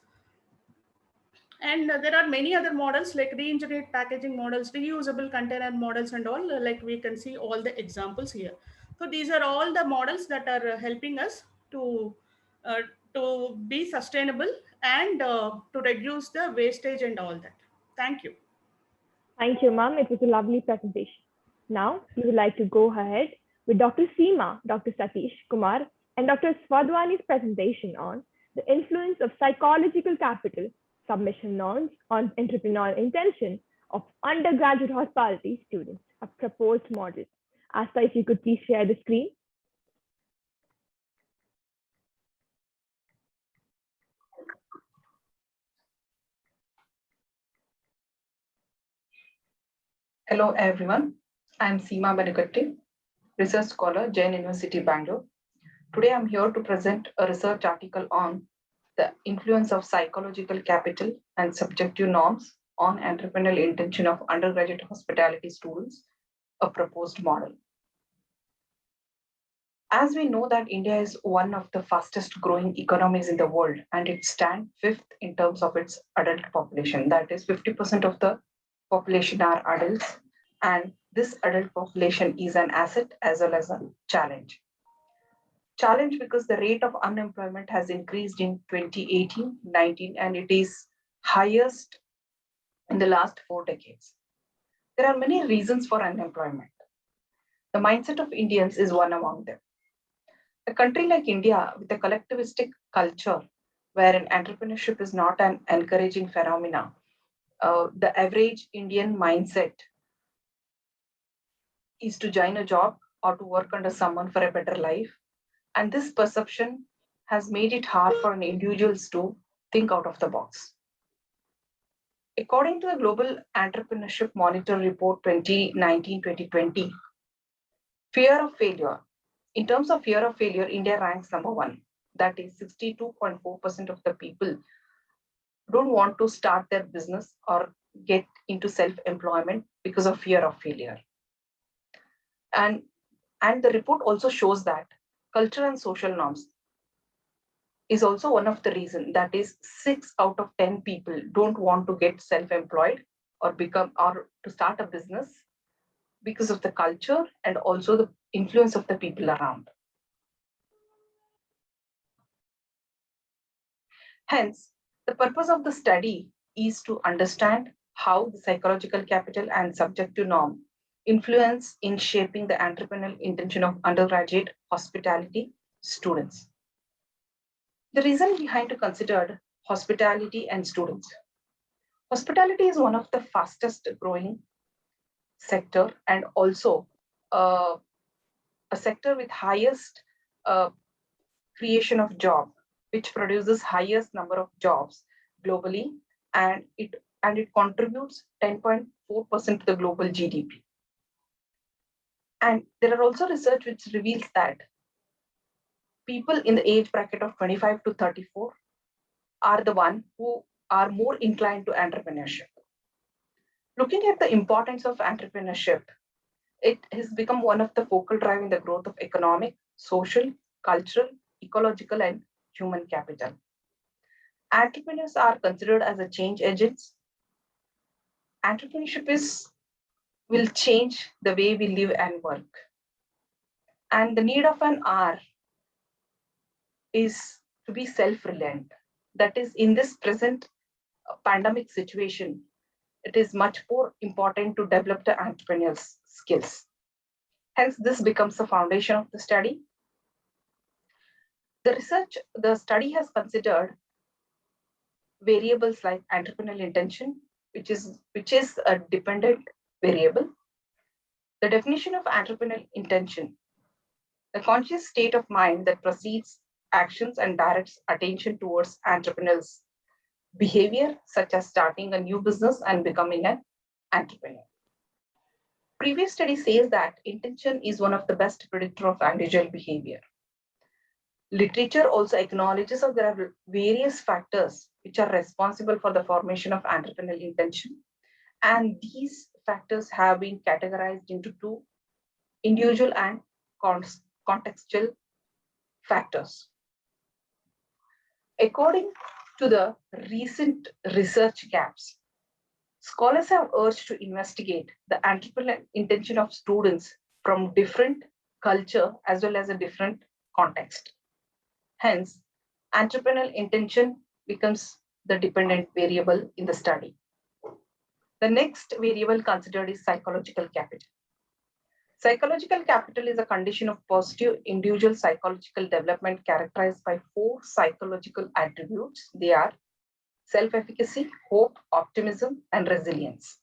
And there are many other models like re-engineered packaging models, reusable container models, and all, like we can see all the examples here. So these are all the models that are helping us to uh, be sustainable and to reduce the wastage and all that. Thank you. Thank you, ma'am. It was a lovely presentation. Now, we would like to go ahead with Dr. Seema, Dr. Satish Kumar, and Dr. Swadwani's presentation on the influence of psychological capital submission norms on entrepreneurial intention of undergraduate hospitality students, a proposed model. Asta, if you could please share the screen. Hello everyone, I am Seema Benekatti, research scholar, Jain University, Bangalore. Today I'm here to present a research article on the influence of psychological capital and subjective norms on entrepreneurial intention of undergraduate hospitality students, a proposed model. As we know that India is one of the fastest growing economies in the world, and it stands fifth in terms of its adult population. That is 50% of the population are adults, and this adult population is an asset as well as a challenge. Challenge because the rate of unemployment has increased in 2018-19, and it is highest in the last 4 decades. There are many reasons for unemployment. The mindset of Indians is one among them. A country like India with a collectivistic culture wherein entrepreneurship is not an encouraging phenomena, the average Indian mindset is to join a job or to work under someone for a better life. And this perception has made it hard for individuals to think out of the box. According to the Global Entrepreneurship Monitor Report 2019-2020, fear of failure. In terms of fear of failure, India ranks number 1. That is 62.4% of the people don't want to start their business or get into self-employment because of fear of failure. And the report also shows that culture and social norms is also one of the reasons. That is 6 out of 10 people don't want to get self-employed or to start a business because of the culture and also the influence of the people around. Hence, the purpose of the study is to understand how the psychological capital and subjective norm influence in shaping the entrepreneurial intention of undergraduate hospitality students. The reason behind to consider hospitality and students. Hospitality is one of the fastest growing sector and also a sector with highest creation of job, which produces highest number of jobs globally, and it contributes 10.4% to the global GDP. And there are also research which reveals that people in the age bracket of 25 to 34 are the one who are more inclined to entrepreneurship. Looking at the importance of entrepreneurship, it has become one of the focal driving the growth of economic, social, cultural, ecological, and human capital. Entrepreneurs are considered as a change agents. Entrepreneurship will change the way we live and work. And the need of an hour is to be self-reliant. That is, in this present pandemic situation, it is much more important to develop the entrepreneur's skills. Hence, this becomes the foundation of the study. The study has considered variables like entrepreneurial intention, which is a dependent variable, The definition of entrepreneurial intention: the conscious state of mind that precedes actions and directs attention towards entrepreneurial behavior, such as starting a new business and becoming an entrepreneur. Previous study says that intention is one of the best predictor of individual behavior. Literature also acknowledges that there are various factors which are responsible for the formation of entrepreneurial intention, and these factors have been categorized into two: individual and contextual factors. According to the recent research gaps, scholars have urged to investigate the entrepreneurial intention of students from different culture as well as a different context. Hence, entrepreneurial intention becomes the dependent variable in the study. The next variable considered is psychological capital. Psychological capital is a condition of positive individual psychological development characterized by 4 psychological attributes. They are self-efficacy, hope, optimism, and resilience.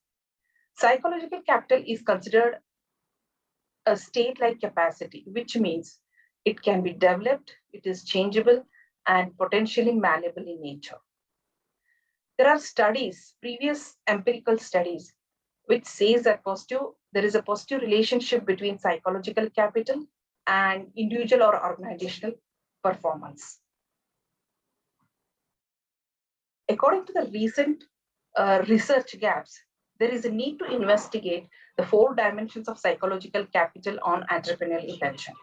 Psychological capital is considered a state-like capacity, which means it can be developed, it is changeable, and potentially malleable in nature. There are studies, previous empirical studies, which says that there is a positive relationship between psychological capital and individual or organizational performance. According to the recent research gaps, there is a need to investigate the 4 dimensions of psychological capital on entrepreneurial intention.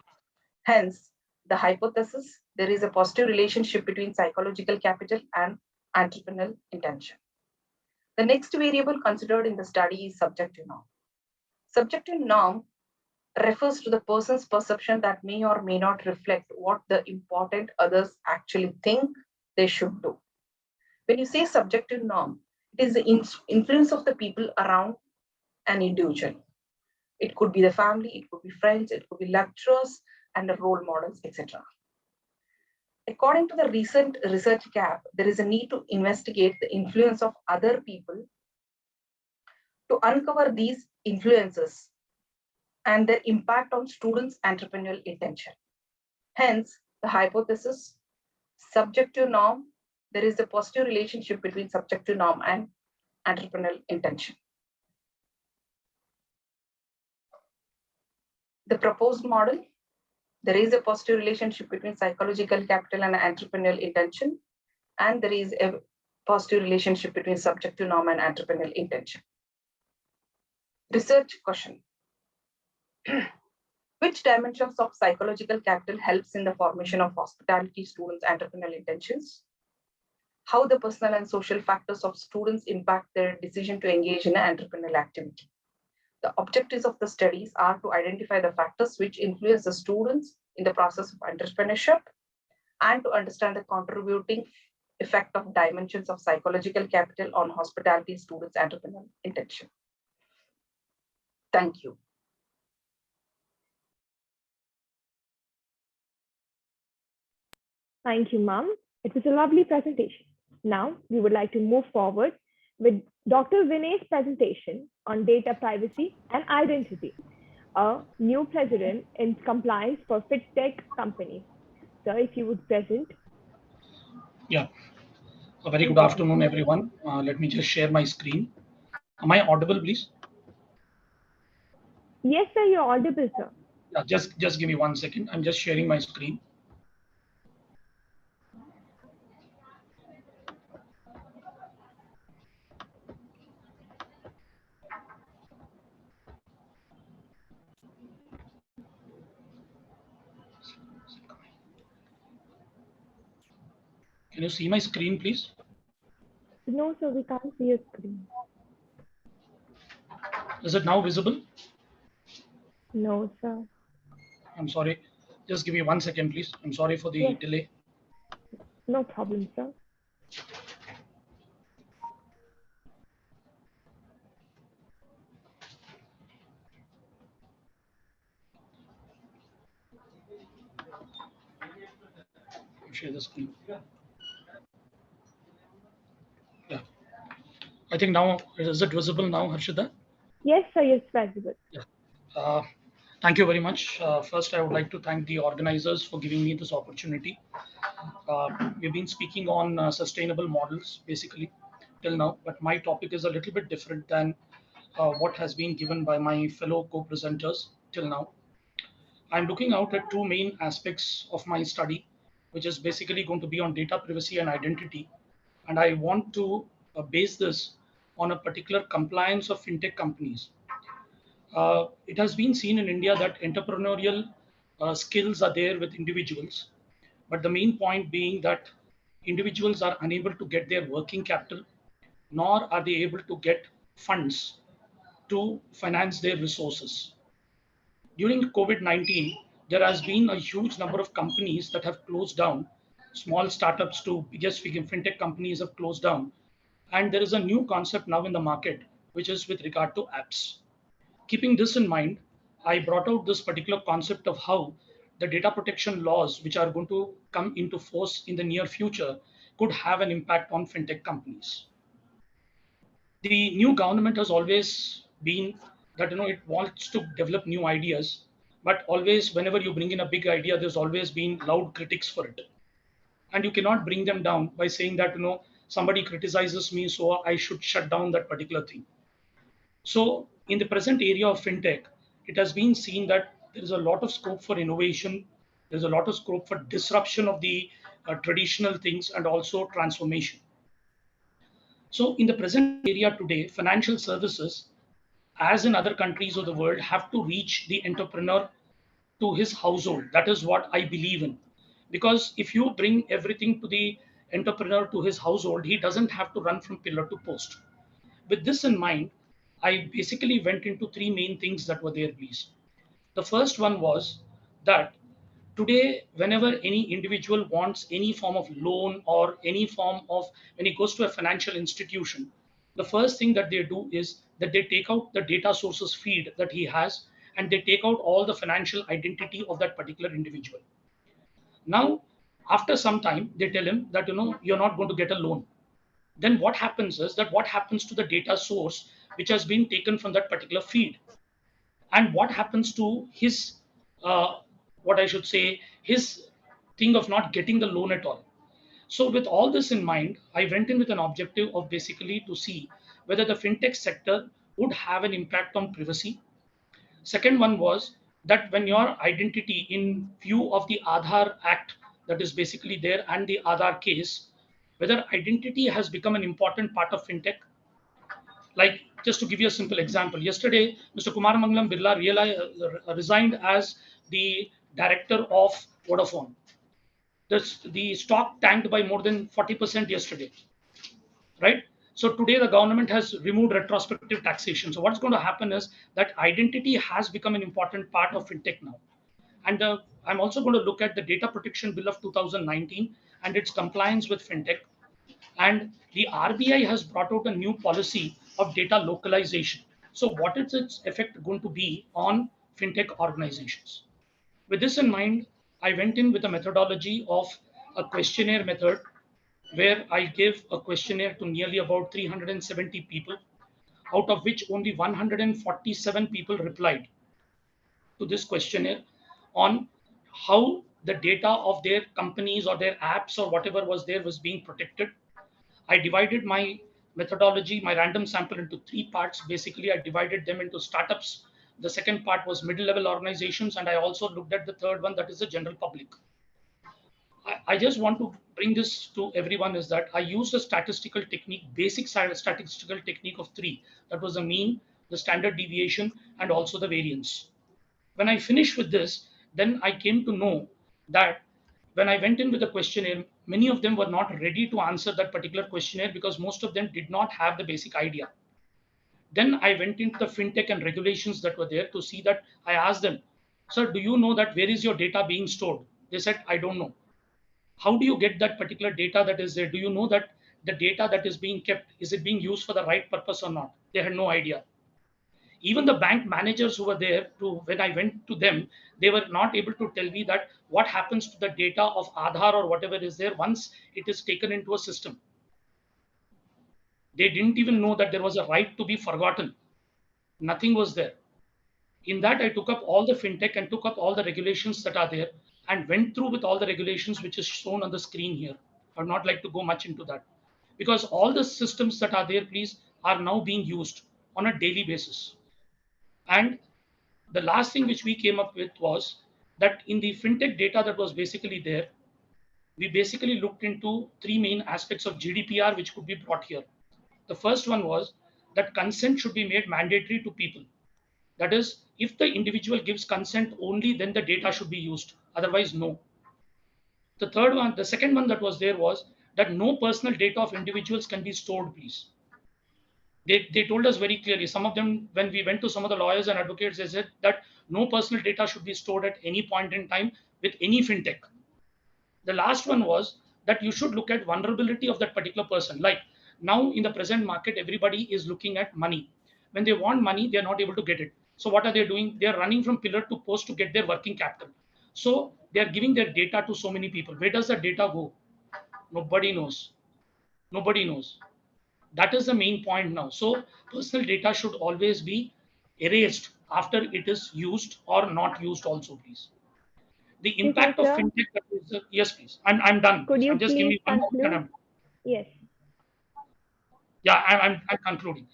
Hence, the hypothesis, there is a positive relationship between psychological capital and entrepreneurial intention. The next variable considered in the study is subjective norm. Subjective norm refers to the person's perception that may or may not reflect what the important others actually think they should do. When you say subjective norm, it is the influence of the people around an individual. It could be the family, it could be friends, it could be lecturers and the role models, etc. According to the recent research gap, there is a need to investigate the influence of other people to uncover these influences and their impact on students' entrepreneurial intention. Hence, the hypothesis, subjective norm, there is a positive relationship between subjective norm and entrepreneurial intention. The proposed model, there is a positive relationship between psychological capital and entrepreneurial intention, and there is a positive relationship between subjective norm and entrepreneurial intention. Research question. Which dimensions of psychological capital helps in the formation of hospitality students' entrepreneurial intentions? How the personal and social factors of students impact their decision to engage in an entrepreneurial activity. The objectives of the studies are to identify the factors which influence the students in the process of entrepreneurship and to understand the contributing effect of dimensions of psychological capital on hospitality students' entrepreneurial intention. Thank you. Thank you, ma'am. It was a lovely presentation. Now, we would like to move forward with Dr. Vinay's presentation on data privacy and identity, a new president in compliance for FinTech company. Sir, if you would present. Yeah, a very good afternoon, everyone. Let me just share my screen. Am I audible, please? Yes, sir, you're audible, sir. Yeah, just give me 1 second. I'm just sharing my screen. Can you see my screen, please? No, sir, we can't see your screen. Is it now visible? No, sir. I'm sorry. Just give me 1 second, please. I'm sorry for the delay. No problem, sir. Share the screen. Yeah. I think now, is it visible now, Harshita? Yes, sir, it's visible. Yeah. Uh, Thank you very much. First, I would like to thank the organizers for giving me this opportunity. We've been speaking on sustainable models basically till now, but my topic is a little bit different than what has been given by my fellow co-presenters till now. I'm looking out at two main aspects of my study, which is basically going to be on data privacy and identity. And I want to base this on a particular compliance of fintech companies. It has been seen in India that entrepreneurial skills are there with individuals, but the main point being that individuals are unable to get their working capital, nor are they able to get funds to finance their resources. During COVID-19, there has been a huge number of companies that have closed down. Small startups to biggest fintech companies have closed down. And there is a new concept now in the market, which is with regard to apps. Keeping this in mind, I brought out this particular concept of how the data protection laws, which are going to come into force in the near future, could have an impact on fintech companies. The new government has always been that it wants to develop new ideas, but always whenever you bring in a big idea, there's always been loud critics for it, and you cannot bring them down by saying that somebody criticizes me, so I should shut down that particular thing. So in the present area of fintech, it has been seen that there is a lot of scope for innovation. There's a lot of scope for disruption of the traditional things and also transformation. So in the present area today, financial services, as in other countries of the world, have to reach the entrepreneur to his household. That is what I believe in. Because if you bring everything to the entrepreneur to his household, he doesn't have to run from pillar to post. With this in mind, I basically went into three main things that were there, please. The first one was that today, whenever any individual wants any form of loan or any form of, when he goes to a financial institution, the first thing that they do is that they take out the data sources feed that he has and they take out all the financial identity of that particular individual. Now, after some time, they tell him that, you're not going to get a loan. Then what happens is that what happens to the data source which has been taken from that particular feed? And what happens to his, what I should say, his thing of not getting the loan at all? So with all this in mind, I went in with an objective of basically to see whether the fintech sector would have an impact on privacy. Second one was that when your identity in view of the Aadhaar Act that is basically there and the Aadhaar case, whether identity has become an important part of fintech. Like, just to give you a simple example, yesterday, Mr. Kumar Mangalam Birla resigned as the director of Vodafone. The stock tanked by more than 40% yesterday, right? So today the government has removed retrospective taxation. So what's going to happen is that identity has become an important part of fintech now. And I'm also going to look at the Data Protection Bill of 2019 and its compliance with fintech. And the RBI has brought out a new policy of data localization. So what is its effect going to be on fintech organizations? With this in mind, I went in with a methodology of a questionnaire method where I gave a questionnaire to nearly about 370 people, out of which only 147 people replied to this questionnaire on how the data of their companies or their apps or whatever was there was being protected. I divided my methodology, my random sample into three parts. Basically, I divided them into startups. The second part was middle level organizations. And I also looked at the third one, that is the general public. I just want to bring this to everyone is that I used a statistical technique, basic statistical technique of three. That was the mean, the standard deviation, and also the variance. When I finished with this, then I came to know that when I went in with the questionnaire, many of them were not ready to answer that particular questionnaire because most of them did not have the basic idea. Then I went into the fintech and regulations that were there to see that. I asked them, sir, do you know that where is your data being stored? They said, I don't know. How do you get that particular data that is there? Do you know that the data that is being kept, is it being used for the right purpose or not? They had no idea. Even the bank managers who were there, when I went to them, they were not able to tell me that what happens to the data of Aadhaar or whatever is there once it is taken into a system. They didn't even know that there was a right to be forgotten. Nothing was there. In that, I took up all the fintech and took up all the regulations that are there and went through with all the regulations which is shown on the screen here. I would not like to go much into that because all the systems that are there, please, are now being used on a daily basis. And the last thing which we came up with was that in the fintech data that was basically there, we basically looked into three main aspects of GDPR which could be brought here. The first one was that consent should be made mandatory to people. That is, if the individual gives consent only, then the data should be used. Otherwise, no. The second one that was there was that no personal data of individuals can be stored, please. They told us very clearly. Some of them, when we went to some of the lawyers and advocates, they said that no personal data should be stored at any point in time with any fintech. The last one was that you should look at vulnerability of that particular person. Like now in the present market, everybody is looking at money. When they want money, they are not able to get it. So what are they doing? They are running from pillar to post to get their working capital. So they are giving their data to so many people. Where does the data go? Nobody knows. Nobody knows. That is the main point now. So personal data should always be erased after it is used or not used also, please. The Excuse me, impact of sir. fintech, yes, please. I'm done. Could Please. you I'm just giving please you one more and conclude? I'm Yes. yeah, I'm concluding.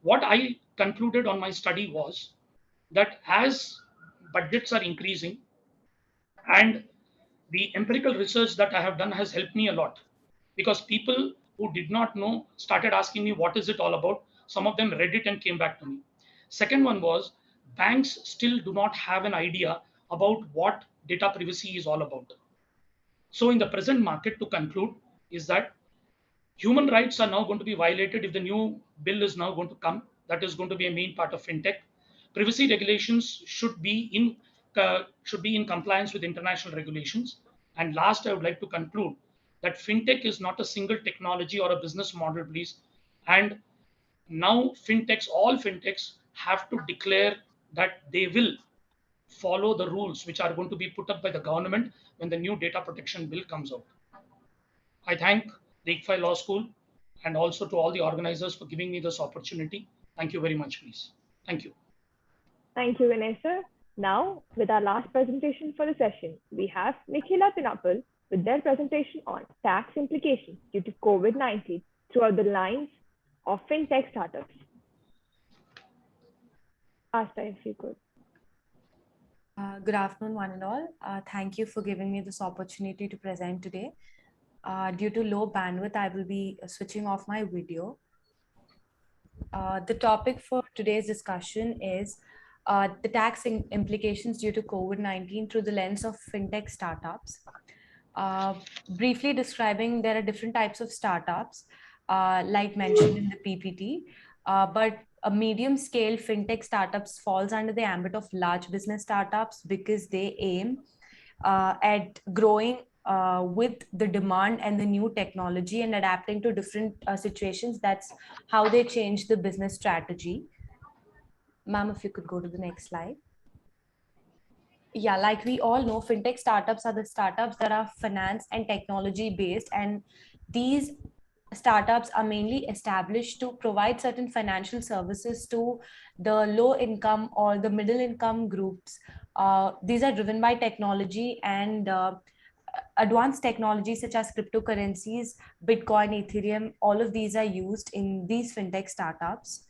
What I concluded on my study was that as budgets are increasing and the empirical research that I have done has helped me a lot because people who did not know started asking me what is it all about. Some of them read it and came back to me. Second one was banks still do not have an idea about what data privacy is all about. So in the present market, to conclude, is that human rights are now going to be violated if the new bill is now going to come. That is going to be a main part of fintech. Privacy regulations should be in compliance with international regulations. And last, I would like to conclude that fintech is not a single technology or a business model, please. And now fintechs, all fintechs, have to declare that they will follow the rules which are going to be put up by the government when the new data protection bill comes out. I thank the ICFAI Law School and also to all the organizers for giving me this opportunity. Thank you very much, please. Thank you. Thank you, Vinay sir. Now, with our last presentation for the session, we have Nikhila Pinapal with their presentation on tax implications due to COVID-19 throughout the lines of fintech startups. Asta, if you could. Good afternoon, one and all. Thank you for giving me this opportunity to present today. Due to low bandwidth, I will be switching off my video. The topic for today's discussion is the tax implications due to COVID-19 through the lens of fintech startups. Briefly describing, there are different types of startups, like mentioned in the PPT, but a medium scale fintech startups falls under the ambit of large business startups because they aim at growing with the demand and the new technology and adapting to different situations. That's how they change the business strategy. Ma'am, if you could go to the next slide. Yeah, like we all know, fintech startups are the startups that are finance and technology based, and these startups are mainly established to provide certain financial services to the low income or the middle income groups. These are driven by technology and advanced technologies such as cryptocurrencies, Bitcoin, Ethereum, all of these are used in these fintech startups.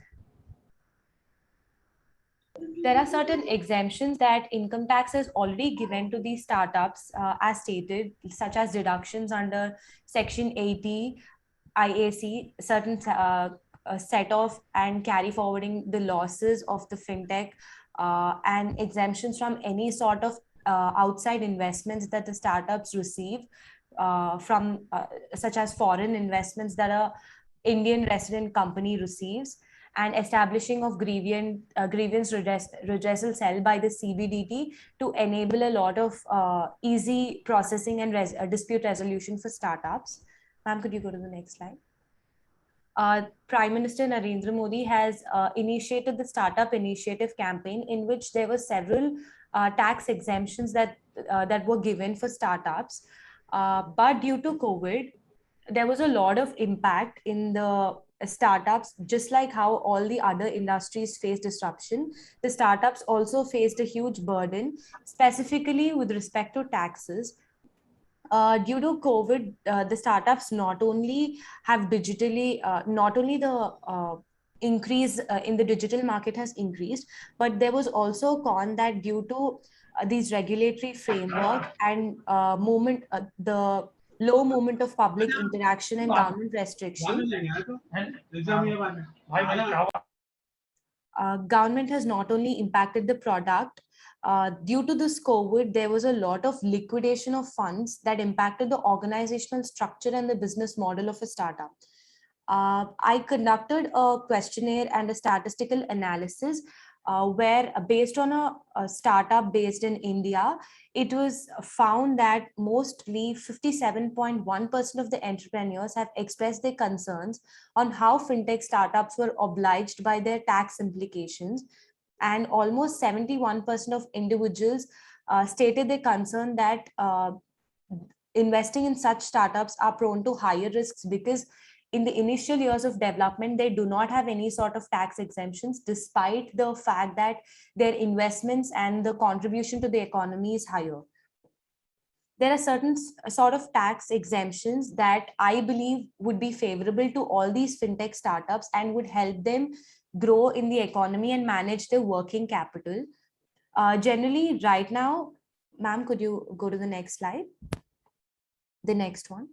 There are certain exemptions that income tax is already given to these startups as stated, such as deductions under Section 80 IAC, certain set off and carry forwarding the losses of the fintech, and exemptions from any sort of outside investments that the startups receive from such as foreign investments that a Indian resident company receives, and establishing of grievance redressal cell by the CBDT to enable a lot of easy processing and dispute resolution for startups. Ma'am, could you go to the next slide? Prime Minister Narendra Modi has initiated the Startup Initiative campaign, in which there were several tax exemptions that were given for startups. But due to COVID, there was a lot of impact in the startups, just like how all the other industries face disruption, the startups also faced a huge burden, specifically with respect to taxes. Due to COVID, the startups not only have digitally, not only the increase in the digital market has increased, but there was also a con that due to these regulatory framework and the low movement of public interaction and government restriction, government has not only impacted the product. Due to this COVID, there was a lot of liquidation of funds that impacted the organizational structure and the business model of a startup. I conducted a questionnaire and a statistical analysis where, based on a startup based in India, it was found that mostly 57.1% of the entrepreneurs have expressed their concerns on how fintech startups were obliged by their tax implications, and almost 71% of individuals stated their concern that investing in such startups are prone to higher risks because in the initial years of development, they do not have any sort of tax exemptions, despite the fact that their investments and the contribution to the economy is higher. There are certain sort of tax exemptions that I believe would be favorable to all these fintech startups and would help them grow in the economy and manage their working capital. Generally, right now, ma'am, could you go to the next slide? The next one.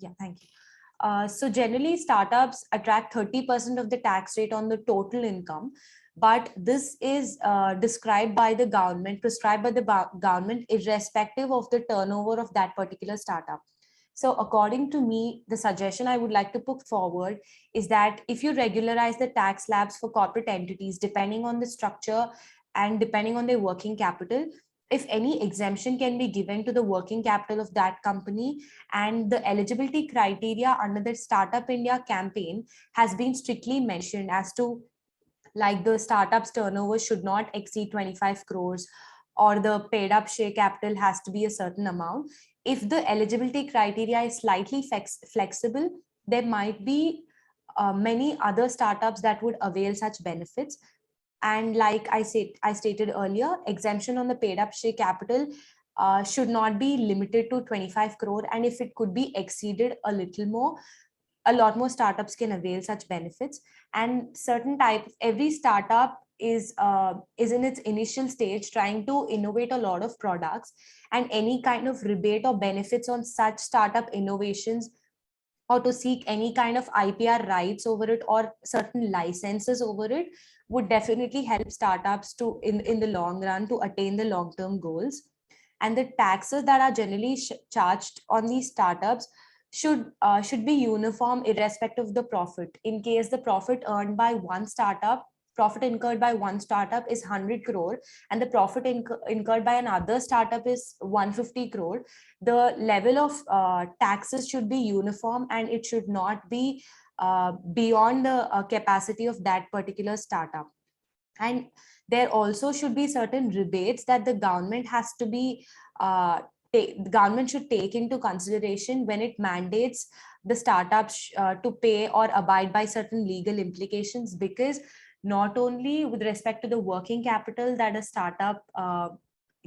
Yeah, thank you. So generally, startups attract 30% of the tax rate on the total income, but this is prescribed by the government irrespective of the turnover of that particular startup. So according to me, the suggestion I would like to put forward is that if you regularize the tax slabs for corporate entities, depending on the structure and depending on their working capital, if any exemption can be given to the working capital of that company, and the eligibility criteria under the Startup India campaign has been strictly mentioned as to, like, the startup's turnover should not exceed 25 crores or the paid up share capital has to be a certain amount. If the eligibility criteria is slightly flexible, there might be many other startups that would avail such benefits. And like I stated earlier, exemption on the paid up share capital should not be limited to 25 crore. And if it could be exceeded a little more, a lot more startups can avail such benefits. And every startup is in its initial stage trying to innovate a lot of products, and any kind of rebate or benefits on such startup innovations, or to seek any kind of IPR rights over it or certain licenses over it, would definitely help startups to in the long run to attain the long-term goals. And the taxes that are generally charged on these startups should be uniform irrespective of the profit. In case the profit incurred by one startup is 100 crore and the profit incurred by another startup is 150 crore, the level of taxes should be uniform and it should not be beyond the capacity of that particular startup. And there also should be certain rebates that the government has to be the government should take into consideration when it mandates the startups to pay or abide by certain legal implications, because not only with respect to the working capital that a startup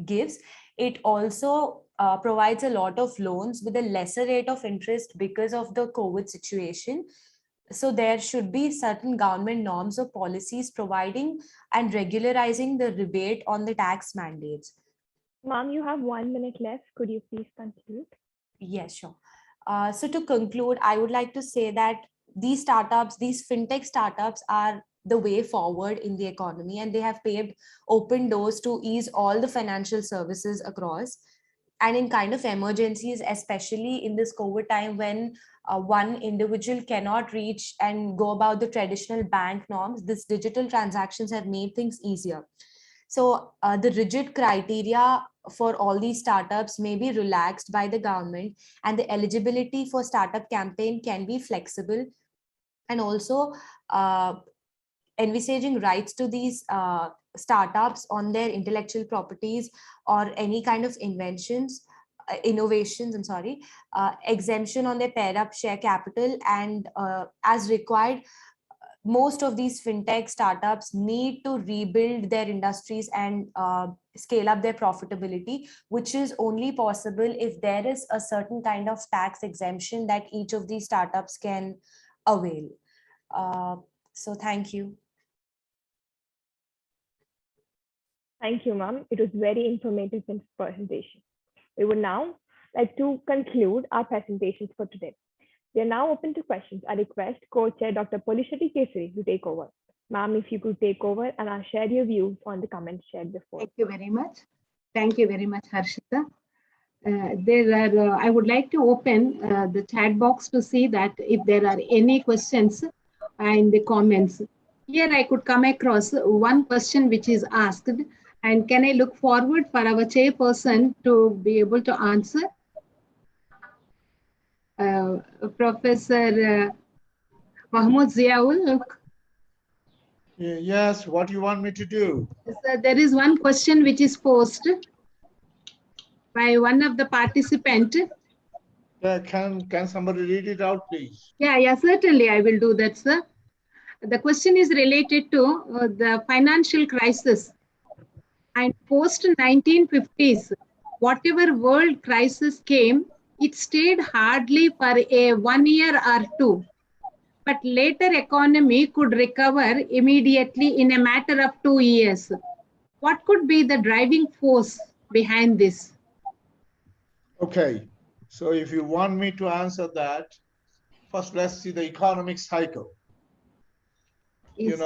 gives, it also provides a lot of loans with a lesser rate of interest because of the COVID situation. So there should be certain government norms or policies providing and regularizing the rebate on the tax mandates. Ma'am, you have 1 minute left. Could you please conclude? Yes, sure. So to conclude, I would like to say that these fintech startups are the way forward in the economy, and they have paved open doors to ease all the financial services across. And in kind of emergencies, especially in this COVID time when one individual cannot reach and go about the traditional bank norms, this digital transactions have made things easier. So the rigid criteria for all these startups may be relaxed by the government, and the eligibility for startup campaign can be flexible. And also envisaging rights to these startups on their intellectual properties or any kind of inventions innovations, exemption on their pair up share capital, and as required, most of these fintech startups need to rebuild their industries and scale up their profitability, which is only possible if there is a certain kind of tax exemption that each of these startups can avail. So thank you. Thank you, ma'am. It was very informative presentation. We would now like to conclude our presentations for today. We are now open to questions. I request Co-Chair Dr. Polisheti Kesari to take over. Ma'am, if you could take over and I'll share your views on the comments shared before. Thank you very much. Thank you very much, Harshita. I would like to open the chat box to see that if there are any questions in the comments. Here I could come across one question which is asked, and can I look forward for our chairperson to be able to answer? Professor Mahmoud Ziaul. Yes, what do you want me to do? So there is one question which is posed by one of the participants. Can somebody read it out, please? Yeah, certainly I will do that, sir. The question is related to the financial crisis. And post 1950s, whatever world crisis came, it stayed hardly for a 1 year or two. But later economy could recover immediately in a matter of 2 years. What could be the driving force behind this? Okay, so if you want me to answer that, first let's see the economic cycle. Yes,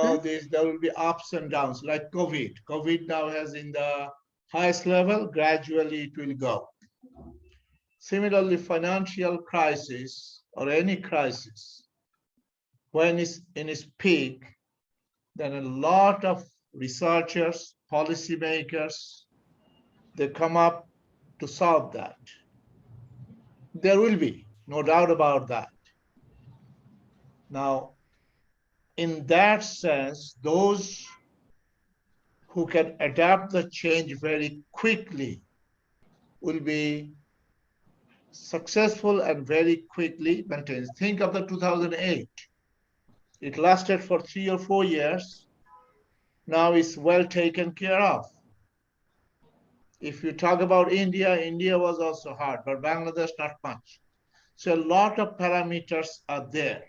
there will be ups and downs, like COVID. COVID now has in the highest level, gradually it will go. Similarly, financial crisis or any crisis, when it's in its peak, then a lot of researchers, policymakers, they come up to solve that. There will be, no doubt about that. Now, in that sense, those who can adapt the change very quickly will be successful and very quickly maintained. Think of the 2008. It lasted for 3 or 4 years. Now it's well taken care of. If you talk about India, India was also hard, but Bangladesh not much. So a lot of parameters are there.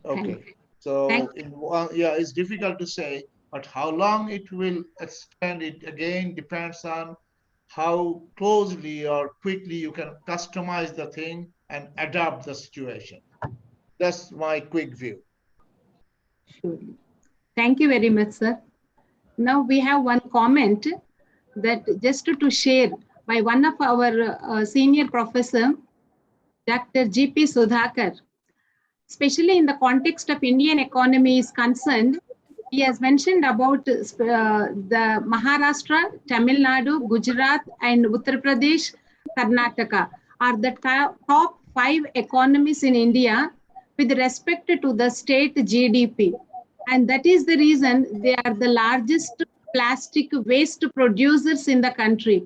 Okay, so it's difficult to say, but how long it will extend, it again depends on how closely or quickly you can customize the thing and adapt the situation. That's my quick view. Surely. Thank you very much, sir. Now we have one comment that just to share by one of our senior professor, Dr. G.P. Sudhakar. Especially in the context of Indian economy is concerned, he has mentioned about the Maharashtra, Tamil Nadu, Gujarat, and Uttar Pradesh, Karnataka are the top 5 economies in India with respect to the state GDP. And that is the reason they are the largest plastic waste producers in the country.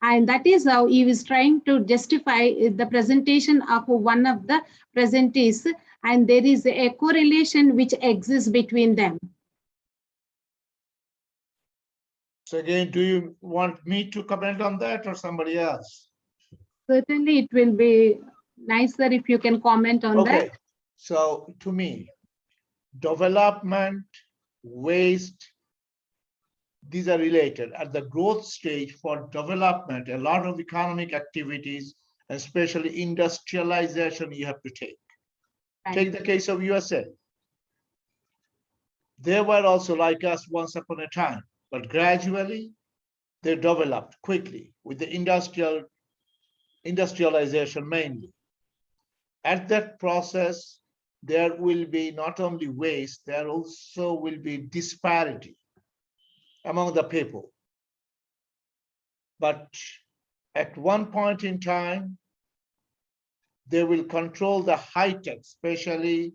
And that is how he was trying to justify the presentation of one of the presentees, and there is a correlation which exists between them. So again, do you want me to comment on that or somebody else? Certainly, it will be nicer if you can comment on that. Okay, so to me, development, waste, these are related. At the growth stage for development, a lot of economic activities, especially industrialization, you have to take. Right. Take the case of USA. They were also like us once upon a time, but gradually they developed quickly with the industrialization mainly. At that process, there will be not only waste, there also will be disparity among the people. But at one point in time, they will control the high-tech, especially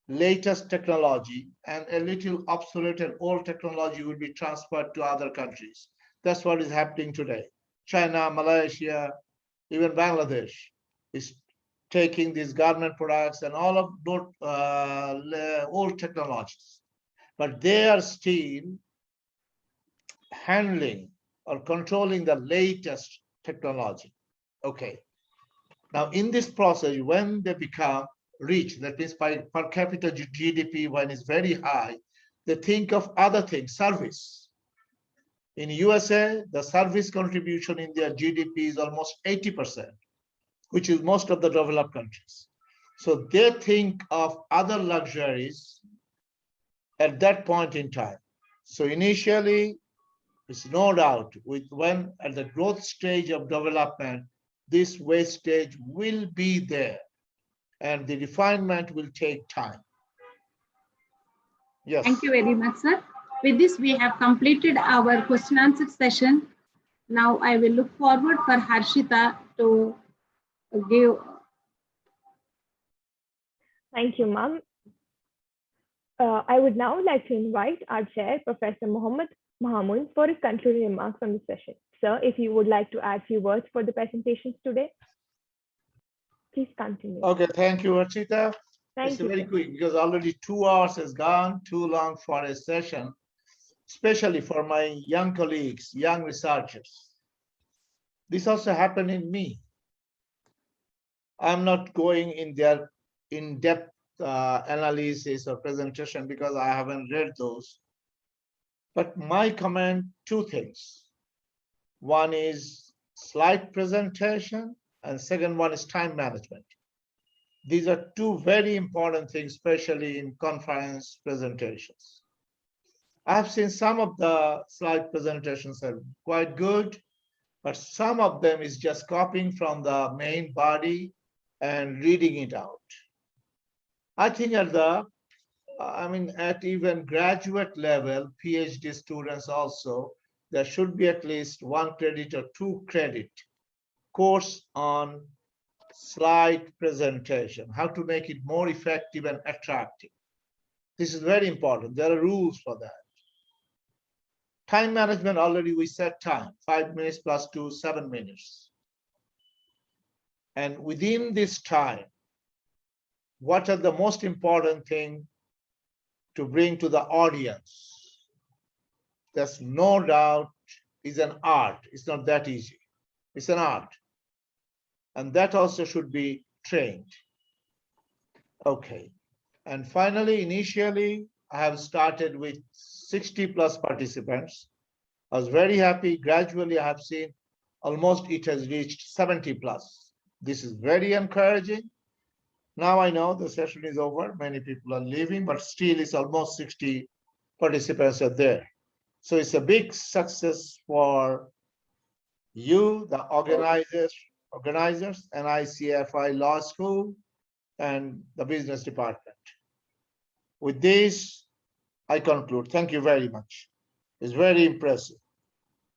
latest technology, and a little obsolete and old technology will be transferred to other countries. That's what is happening today. China, Malaysia, even Bangladesh is taking these garment products and all of those old technologies, but they are still handling or controlling the latest technology. Okay. Now, in this process, when they become rich, that means by per capita GDP, when it's very high, they think of other things, service. In USA, the service contribution in their GDP is almost 80%, which is most of the developed countries. So they think of other luxuries at that point in time. So initially, there's no doubt when at the growth stage of development, this wastage will be there and the refinement will take time. Yes. Thank you very much, sir. With this, we have completed our question answer session. Now I will look forward for Harshita to give. Thank you, ma'am. I would now like to invite our chair, Professor Mohammed Mahamoon, for his concluding remarks on the session. Sir, if you would like to add a few words for the presentations today, please continue. Okay, thank you, Harshita. Thank It's you, very sir. quick because already 2 hours has gone, too long for a session, especially for my young colleagues, young researchers. This also happened in me. I'm not going in their in-depth analysis or presentation because I haven't read those. But my comment, 2 things. One is slide presentation, and second one is time management. These are 2 very important things, especially in conference presentations. I've seen some of the slide presentations are quite good, but some of them is just copying from the main body and reading it out. I think at even graduate level, PhD students also, there should be at least 1 credit or 2 credit course on slide presentation, how to make it more effective and attractive. This is very important. There are rules for that. Time management, already we set time, 5 minutes plus 2, 7 minutes. And within this time, what are the most important thing to bring to the audience? There's no doubt is an art. It's not that easy. It's an art. And that also should be trained. Okay. And finally, initially, I have started with 60 plus participants. I was very happy. Gradually, I have seen almost it has reached 70 plus. This is very encouraging. Now I know the session is over. Many people are leaving, but still it's almost 60 participants are there. So it's a big success for you, the organizers, and ICFAI Law School and the business department. With this, I conclude. Thank you very much. It's very impressive.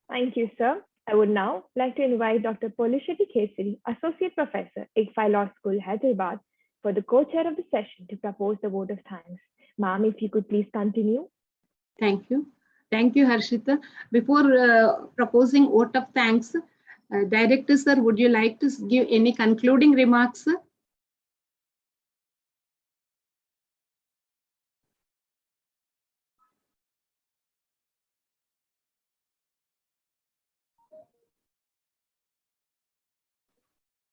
Thank you, sir. I would now like to invite Dr. Polisheti Kesari, Associate Professor, ICFAI Law School, Hyderabad, for the co-chair of the session to propose the vote of thanks. Ma'am, if you could please continue. Thank you. Thank you, Harshita. Before proposing vote of thanks, Director sir, would you like to give any concluding remarks?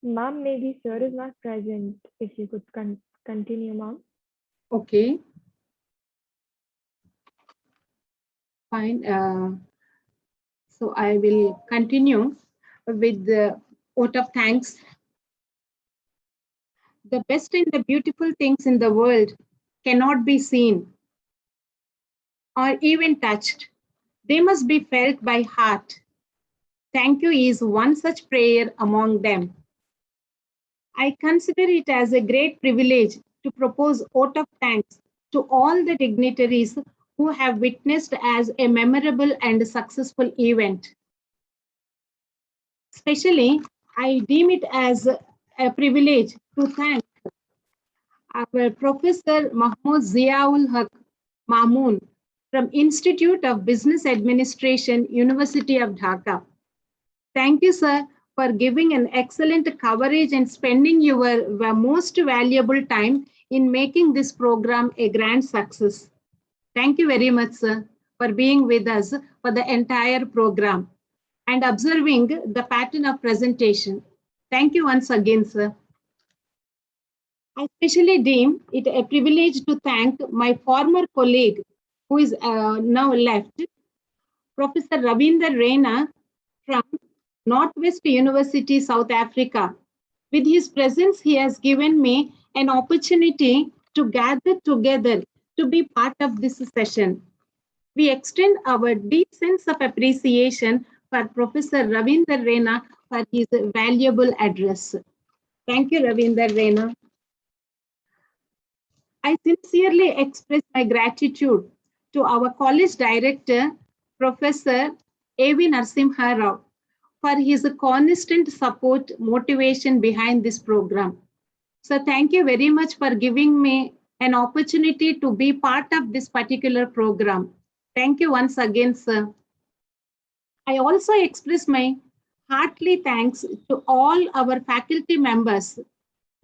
Ma'am, maybe sir is not present. If you could continue, ma'am. Okay. Fine. So I will continue with the vote of thanks. The best and the beautiful things in the world cannot be seen or even touched. They must be felt by heart. Thank you is one such prayer among them. I consider it as a great privilege to propose vote of thanks to all the dignitaries who have witnessed as a memorable and successful event. Especially, I deem it as a privilege to thank our Professor Mahmoud Ziaul Haq Mamoon, from Institute of Business Administration, University of Dhaka. Thank you, sir, for giving an excellent coverage and spending your most valuable time in making this program a grand success. Thank you very much, sir, for being with us for the entire program and observing the pattern of presentation. Thank you once again, sir. I especially deem it a privilege to thank my former colleague who is now left, Professor Ravinder Rena from Northwest University, South Africa. With his presence, he has given me an opportunity to gather together to be part of this session. We extend our deep sense of appreciation for Professor Ravinder Rena for his valuable address. Thank you, Ravinder Rena. I sincerely express my gratitude to our college director, Professor A.V. Narasimha Rao, for his constant support, motivation behind this program. So thank you very much for giving me an opportunity to be part of this particular program. Thank you once again, sir. I also express my heartily thanks to all our faculty members.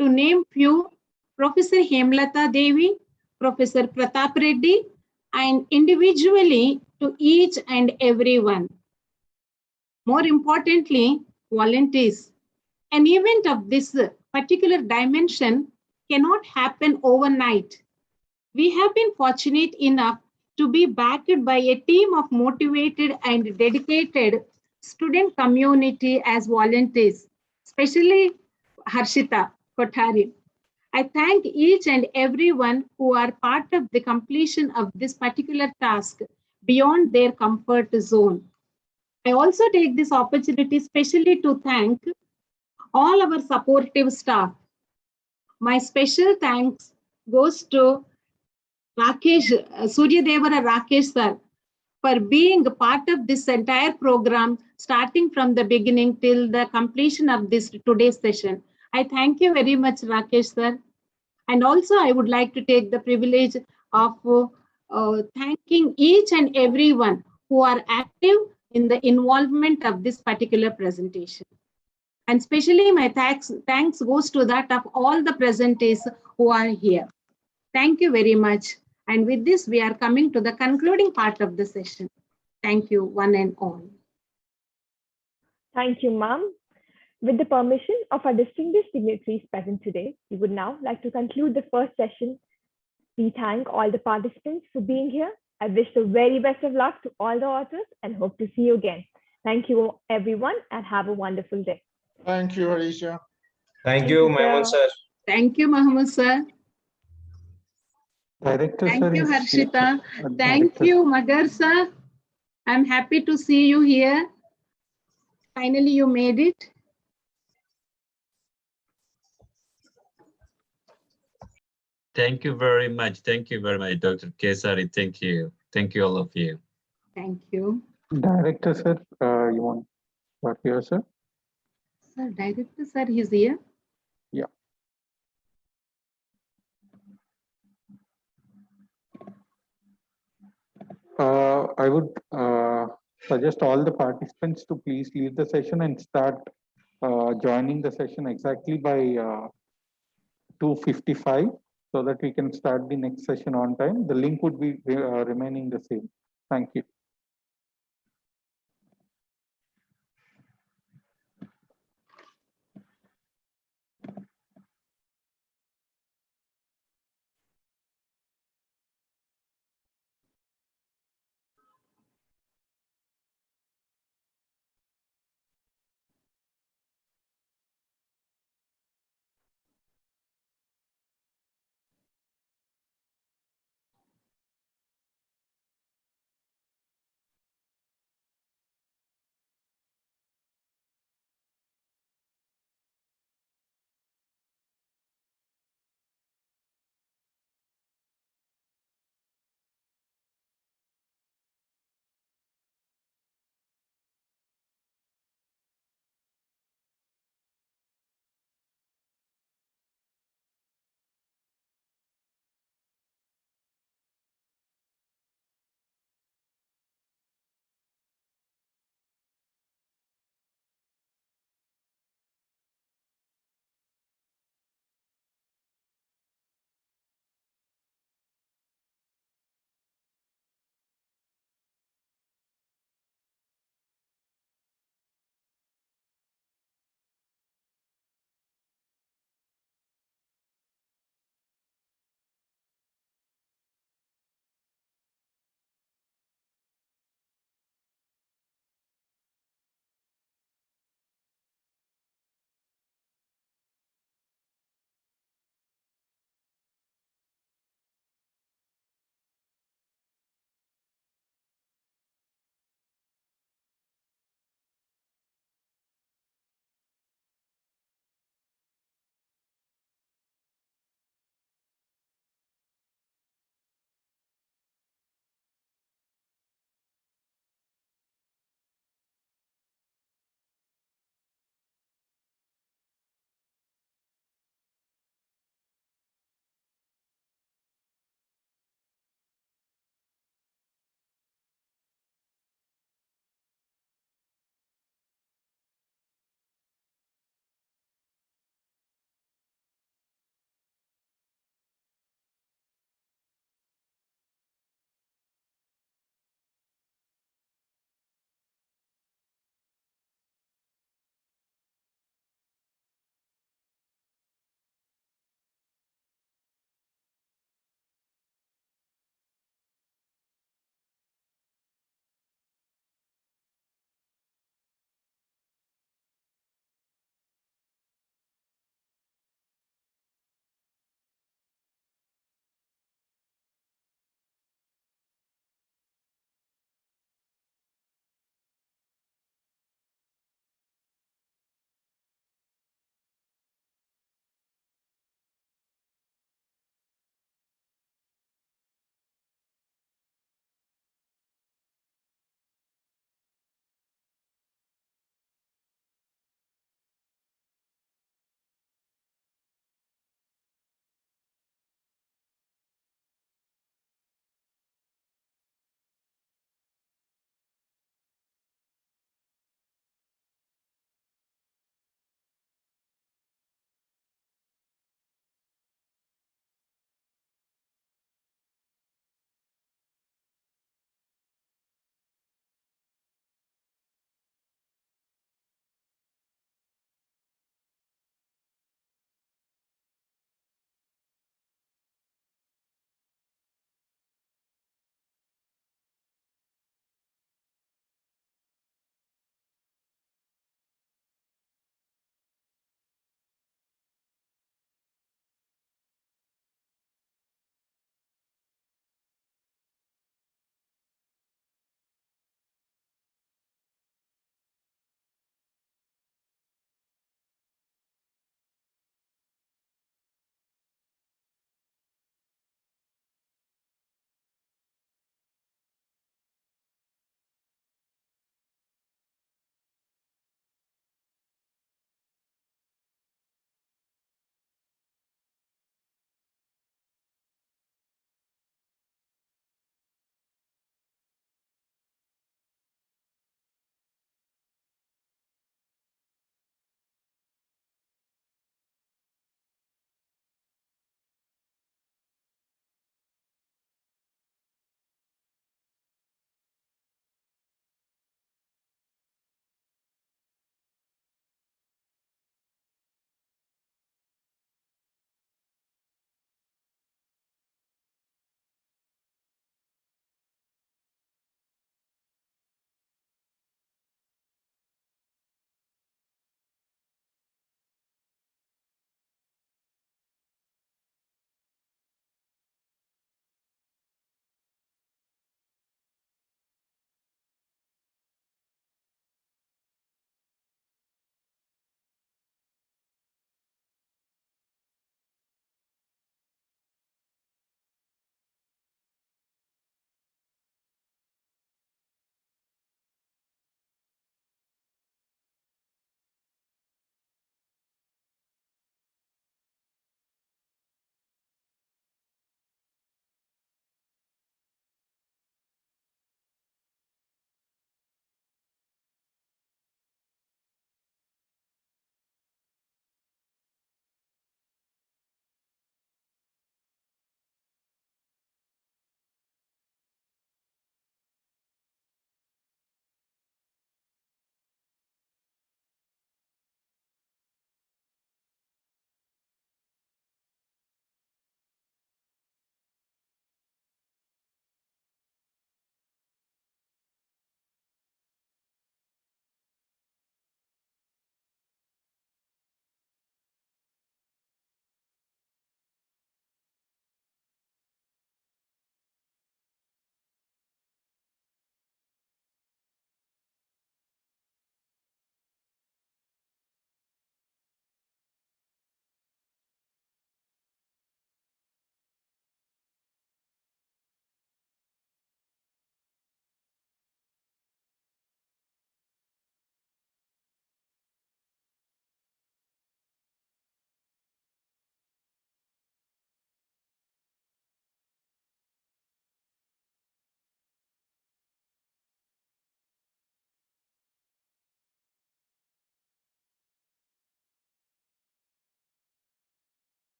To name few, Professor Hemlata Devi, Professor Pratap Reddy, and individually to each and everyone. More importantly, volunteers. An event of this particular dimension cannot happen overnight. We have been fortunate enough to be backed by a team of motivated and dedicated student community as volunteers, especially Harshita Kothari. I thank each and everyone who are part of the completion of this particular task beyond their comfort zone. I also take this opportunity especially to thank all our supportive staff. My special thanks goes to Rakesh, Suryadevara Rakesh sir, for being a part of this entire program, starting from the beginning till the completion of this today's session. I thank you very much, Rakesh sir. And also I would like to take the privilege of thanking each and everyone who are active in the involvement of this particular presentation. And especially my thanks goes to that of all the presenters who are here. Thank you very much. And with this, we are coming to the concluding part of the session. Thank you, one and all. Thank you, ma'am. With the permission of our distinguished dignitaries present today, we would now like to conclude the first session. We thank all the participants for being here. I wish the very best of luck to all the authors and hope to see you again. Thank you, everyone, and have a wonderful day. Thank you, Harisha. Thank you, Mahmood sir. Thank you, Mahmood sir. Director Thank sir you, is Harshita. here. Thank you, Magar sir. I'm happy to see you here. Finally, you made it. Thank you very much. Thank you very much, Dr. Kesari. Thank you. Thank you, all of you. Thank you. Director sir, you want what here, sir? Sir, director sir, he's here. Yeah. I would suggest all the participants to please leave the session and start joining the session exactly by 2:55 so that we can start the next session on time. The link would be remaining the same. Thank you.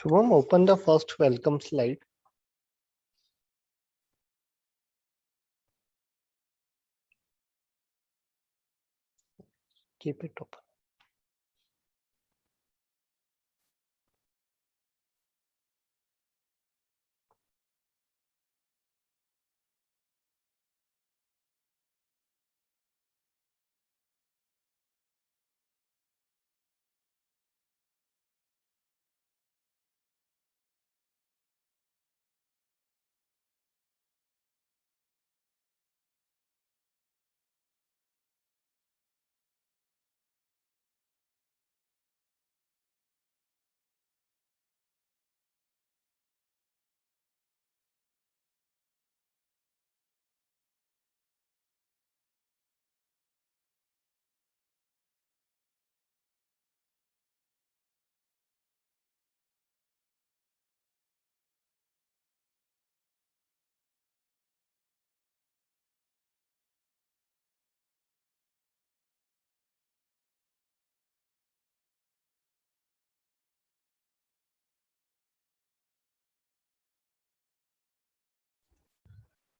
Shubham, open the first welcome slide. Keep it open.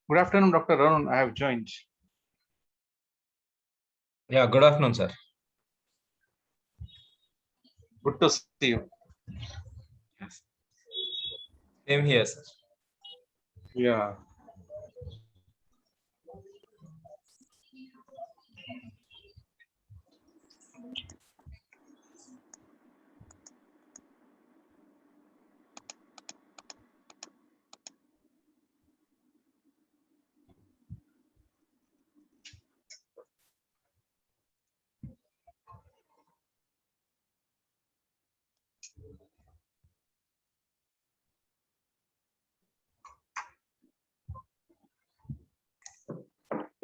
Good afternoon, Dr. Arun. I have joined. Yeah, good afternoon, sir. Good to see you. Yes. Same here, sir. Yeah.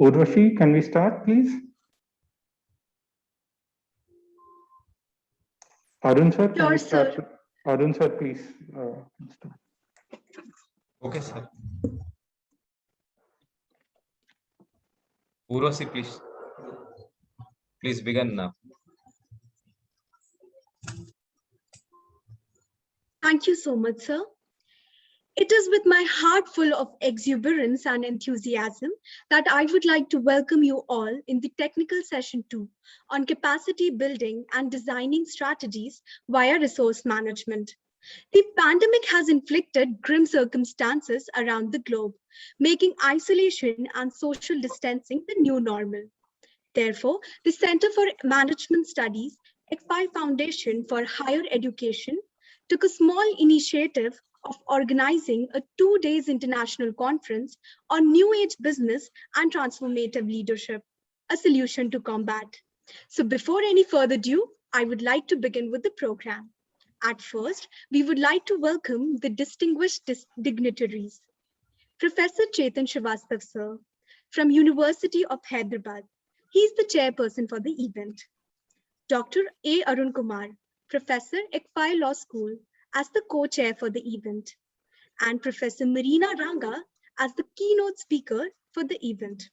Urvashi, can we start, please? Arun sir, can Sure, we start? sir. Arun sir, please. Start. Okay, sir. Urvashi, please. Please begin now. Thank you so much, sir. It is with my heart full of exuberance and enthusiasm that I would like to welcome you all in the technical session 2 on capacity building and designing strategies via resource management. The pandemic has inflicted grim circumstances around the globe, making isolation and social distancing the new normal. Therefore, the Center for Management Studies, ICFAI Foundation for Higher Education, took a small initiative of organizing a 2-day international conference on New Age business and transformative leadership, a solution to combat. So before any further ado, I would like to begin with the program. At first, we would like to welcome the distinguished dignitaries. Professor Chetan Srivastav, sir, from University of Hyderabad. He is the chairperson for the event. Dr. A. Arun Kumar, Professor, ICFAI Law School, as the co-chair for the event. And Professor Marina Ranga as the keynote speaker for the event.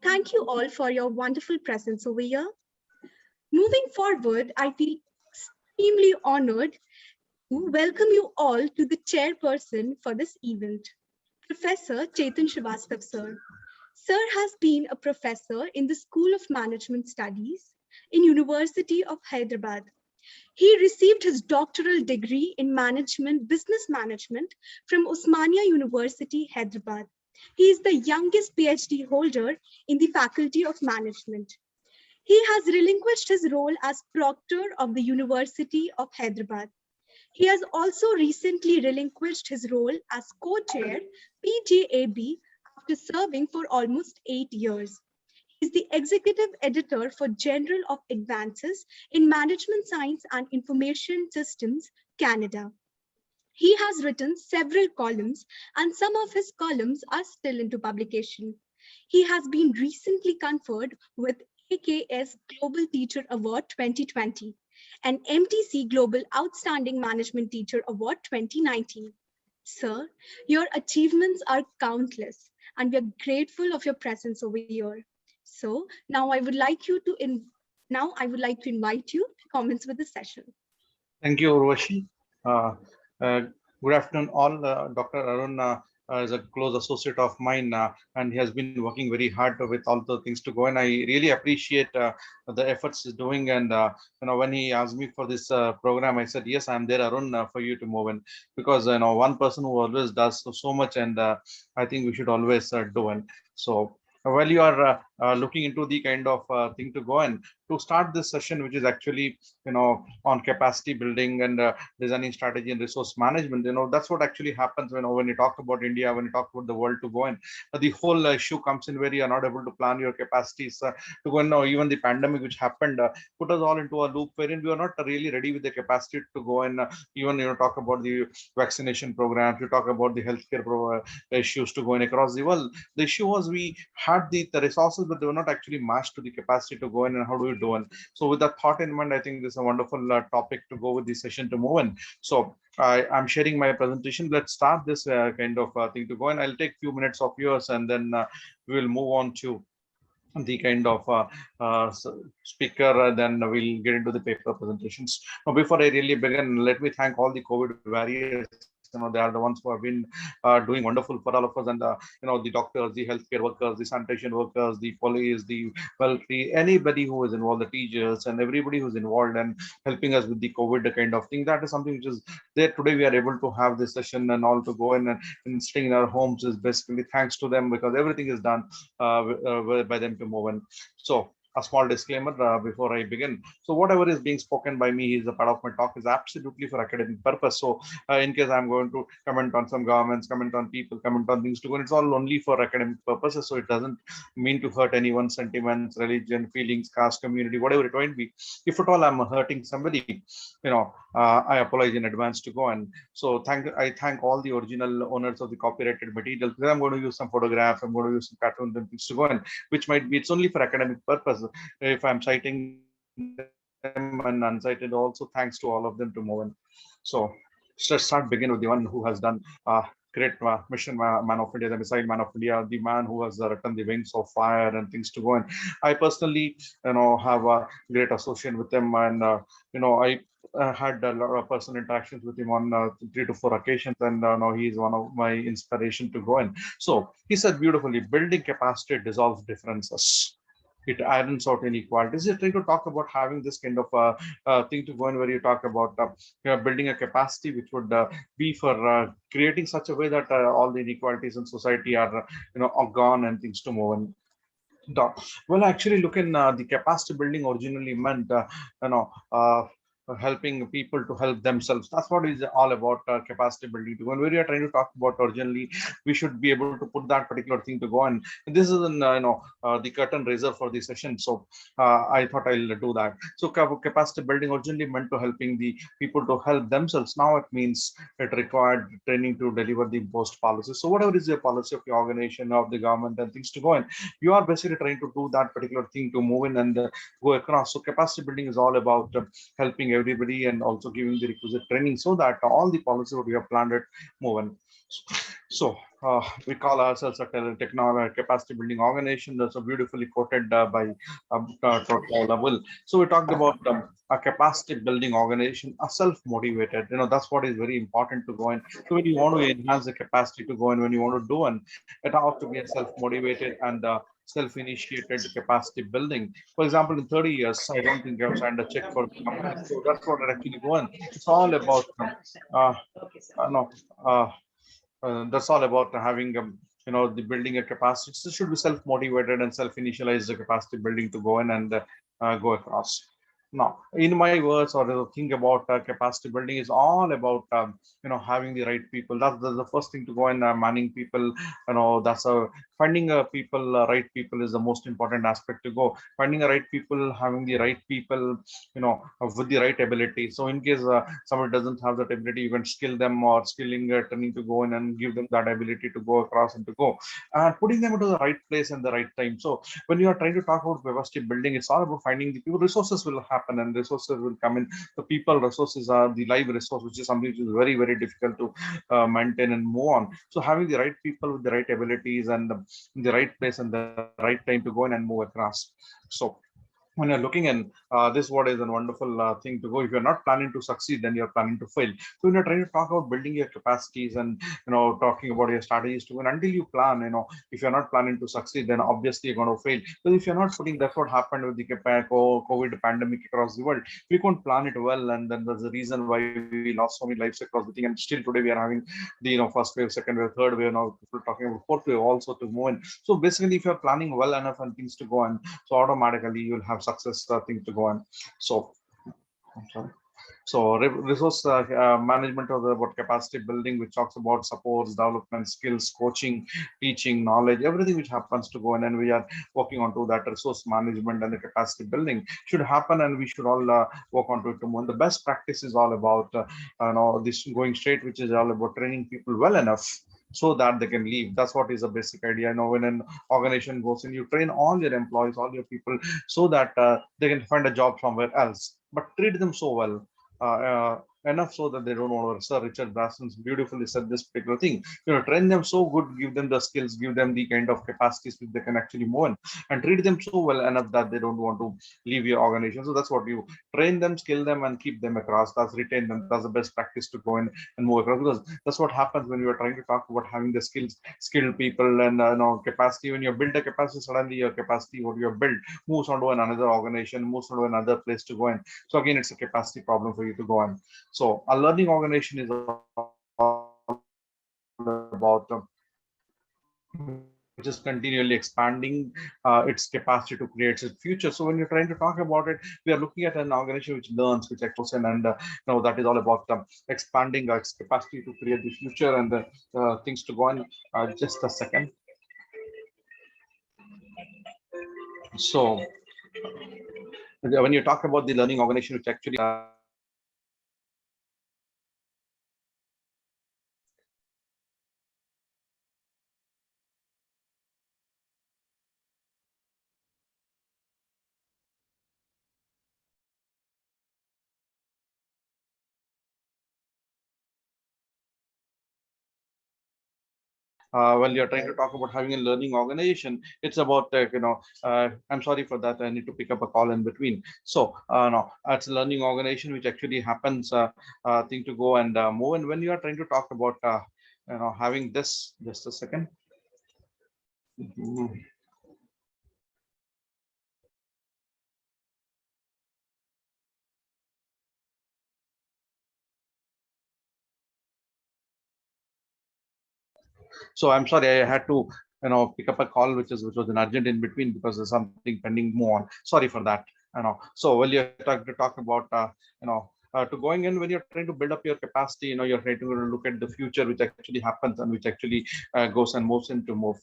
Thank you all for your wonderful presence over here. Moving forward, I feel extremely honored to welcome you all to the chairperson for this event, Professor Chetan Srivastav, sir. Sir has been a professor in the School of Management Studies in University of Hyderabad. He received his doctoral degree in business management from Osmania University, Hyderabad. He is the youngest PhD holder in the Faculty of Management. He has relinquished his role as proctor of the University of Hyderabad. He has also recently relinquished his role as co-chair PJAB after serving for almost 8 years. He is the executive editor for Journal of Advances in Management Science and Information Systems, Canada. He has written several columns, and some of his columns are still into publication. He has been recently conferred with AKS Global Teacher Award 2020 and MTC Global Outstanding Management Teacher Award 2019. Sir, your achievements are countless, and we are grateful of your presence over here. So now I would like to invite you to commence with the session. Thank you, Urvashi. Uh, Good afternoon, all. Dr. Arun is a close associate of mine, and he has been working very hard with all the things to go. And I really appreciate the efforts he's doing. And when he asked me for this program, I said, "Yes, I'm there, Arun, for you to move in." Because one person who always does so much, and I think we should always do it. So while you are looking into the kind of thing to go in to start this session, which is actually on capacity building and designing strategy and resource management, that's what actually happens when you talk about India, when you talk about the world to go in. The whole issue comes in where you are not able to plan your capacities to go in. Now, even the pandemic which happened put us all into a loop wherein we are not really ready with the capacity to go in. Even talk about the vaccination programs, you talk about the healthcare issues to go in across the world. The issue was we had the resources, but they were not actually matched to the capacity to go in, and how do we do it? So with that thought in mind, I think this is a wonderful topic to go with the session to move in. So I'm sharing my presentation. Let's start this kind of thing to go in. I'll take few minutes of yours, and then we will move on to the kind of speaker, then we'll get into the paper presentations. Now, before I really begin, let me thank all the COVID warriors. They are the ones who have been doing wonderful for all of us, and the doctors, the healthcare workers, the sanitation workers, the police, the military, anybody who is involved, the teachers, and everybody who's involved and helping us with the COVID kind of thing. That is something which is there today. We are able to have this session and all to go in and staying in our homes is basically thanks to them, because everything is done by them to move in. So a small disclaimer before I begin. So whatever is being spoken by me is a part of my talk is absolutely for academic purpose. So in case I'm going to comment on some governments, comment on people, comment on things to go, it's all only for academic purposes. So it doesn't mean to hurt anyone's sentiments, religion, feelings, caste, community, whatever it might be. If at all I'm hurting somebody, I apologize in advance to go. And so I thank all the original owners of the copyrighted materials. I'm going to use some photographs, I'm going to use some cartoons and things to go in, which might be, it's only for academic purpose. If I'm citing them and uncited, also thanks to all of them to move in. So let's start begin with the one who has done great mission man of India, the missile man of India, the man who has written the Wings of Fire and things to go in. I personally, have a great association with him, and I had a lot of personal interactions with him on 3 to 4 occasions, and now he is one of my inspiration to go in. So he said beautifully, building capacity dissolves differences. It irons out inequalities. You're trying to talk about having this kind of thing to go in, where you talk about building a capacity which would be for creating such a way that all the inequalities in society are are gone and things to move in. Well, actually, look in the capacity building originally meant, you know, uh, helping people to help themselves. That's what is all about capacity building. When we are trying to talk about originally, we should be able to put that particular thing to go on. This is an, the curtain raiser for the session. So I thought I'll do that. So capacity building originally meant to helping the people to help themselves. Now it means it required training to deliver the imposed policies. So whatever is the policy of the organization, of the government and things to go in, you are basically trying to do that particular thing to move in and go across. So capacity building is all about helping everybody and also giving the requisite training so that all the policies that we have planned it move in. So we call ourselves a technology capacity building organization. That's beautifully quoted by Dr. Lawal. So we talked about a capacity building organization, a self-motivated. That's what is very important to go in. So when you want to enhance the capacity to go in, when you want to do one, it has to be a self-motivated and self-initiated capacity building. For example, in 30 years, I don't think I've signed a check for the company. So that's what it actually going. It's all about no. That's all about having the building a capacity. So it should be self-motivated and self-initialized the capacity building to go in and go across. Now, in my words, or the thing about capacity building is all about having the right people. That's the first thing to go in, manning people. That's a finding people, right people is the most important aspect to go. Finding the right people, having the right people, with the right ability. So in case somebody doesn't have that ability, you can skill them or skilling training to go in and give them that ability to go across and to go and putting them into the right place and the right time. So when you are trying to talk about capacity building, it's all about finding the people. Resources will happen and resources will come in. The people resources are the live resource, which is something which is very, very difficult to maintain and move on. So having the right people with the right abilities and the right place and the right time to go in and move across. So when you're looking in this, what is a wonderful thing to go. If you're not planning to succeed, then you're planning to fail. So when you're trying to talk about building your capacities and talking about your strategies to win, until you plan, if you're not planning to succeed, then obviously you're going to fail. Because if you're not putting, that's what happened with the COVID pandemic across the world. We couldn't plan it well, and then there's a reason why we lost so many lives across the thing. And still today we are having the first wave, second wave, third wave. Now people are talking about fourth wave also to move in. So basically, if you're planning well enough and things to go on, so automatically you'll have success things to go on. So I'm sorry. So resource management is about capacity building, which talks about supports, development, skills, coaching, teaching, knowledge, everything which happens to go on, and we are working on to that. Resource management and the capacity building should happen, and we should all work on to it tomorrow. And the best practice is all about this going straight, which is all about training people well enough so that they can leave. That's what is a basic idea. When an organization goes in, you train all your employees, all your people, so that they can find a job somewhere else, but treat them so well. Enough so that they don't want to. Sir Richard Branson's beautifully said this particular thing. Train them so good, give them the skills, give them the kind of capacities which they can actually move in, and treat them so well enough that they don't want to leave your organization. So that's what you train them, skill them, and keep them across. That's retain them. That's the best practice to go in and move across, because that's what happens when you are trying to talk about having the skilled people and capacity. When you build a capacity, suddenly your capacity, what you have built, moves on to another organization, moves on to another place to go in. So again, it's a capacity problem for you to go on. So a learning organization is about which is continually expanding its capacity to create its future. So when you're trying to talk about it, we are looking at an organization which learns, which echoes, and that is all about expanding its capacity to create the future and the things to go on. Just a second. So when you talk about the learning organization, which actually when you're trying to talk about having a learning organization, it's about I'm sorry for that, I need to pick up a call in between. So no, it's a learning organization which actually happens thing to go and move. And when you are trying to talk about having this, just a second. So I'm sorry, I had to pick up a call which was an urgent in between, because there's something pending more on. Sorry for that. So while you're trying to talk about to going in, when you're trying to build up your capacity, you're trying to look at the future, which actually happens and which actually goes and moves into move.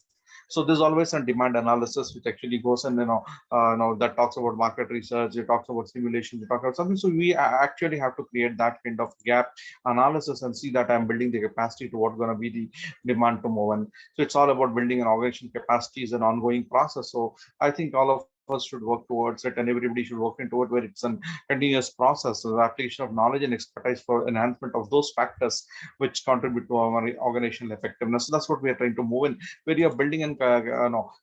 So there's always a demand analysis which actually goes and that talks about market research, it talks about simulations, it talks about something. So we actually have to create that kind of gap analysis and see that I'm building the capacity to what's going to be the demand to move. And so it's all about building an organization capacity is an ongoing process. So I think all of us should work towards it, and everybody should work into it, where it's a continuous process. So the application of knowledge and expertise for enhancement of those factors which contribute to our organizational effectiveness. So that's what we are trying to move in, where you're building and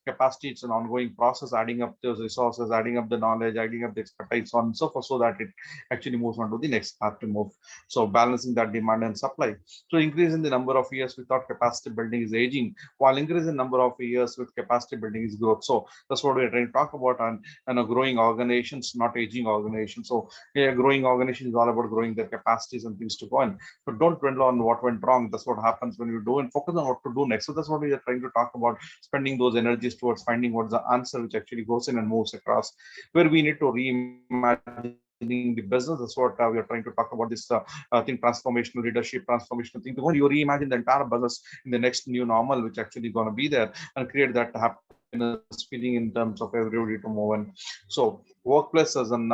capacity. It's an ongoing process, adding up those resources, adding up the knowledge, adding up the expertise, so on and so forth, so that it actually moves on to the next path to move. So balancing that demand and supply. So increase in the number of years without capacity building is aging, while increase in number of years with capacity building is growth. So that's what we're trying to talk about on growing organizations, not aging organizations. So growing organizations is all about growing their capacities and things to go on. But don't dwell on what went wrong. That's what happens when you do, and focus on what to do next. So that's what we are trying to talk about, spending those energies towards finding what's the answer which actually goes in and moves across, where we need to reimagine the business. That's what we are trying to talk about, this thing, transformational leadership, transformational thing. When you reimagine the entire business in the next new normal, which actually going to be there, and create that happiness feeling in terms of everybody to move in. So workplaces in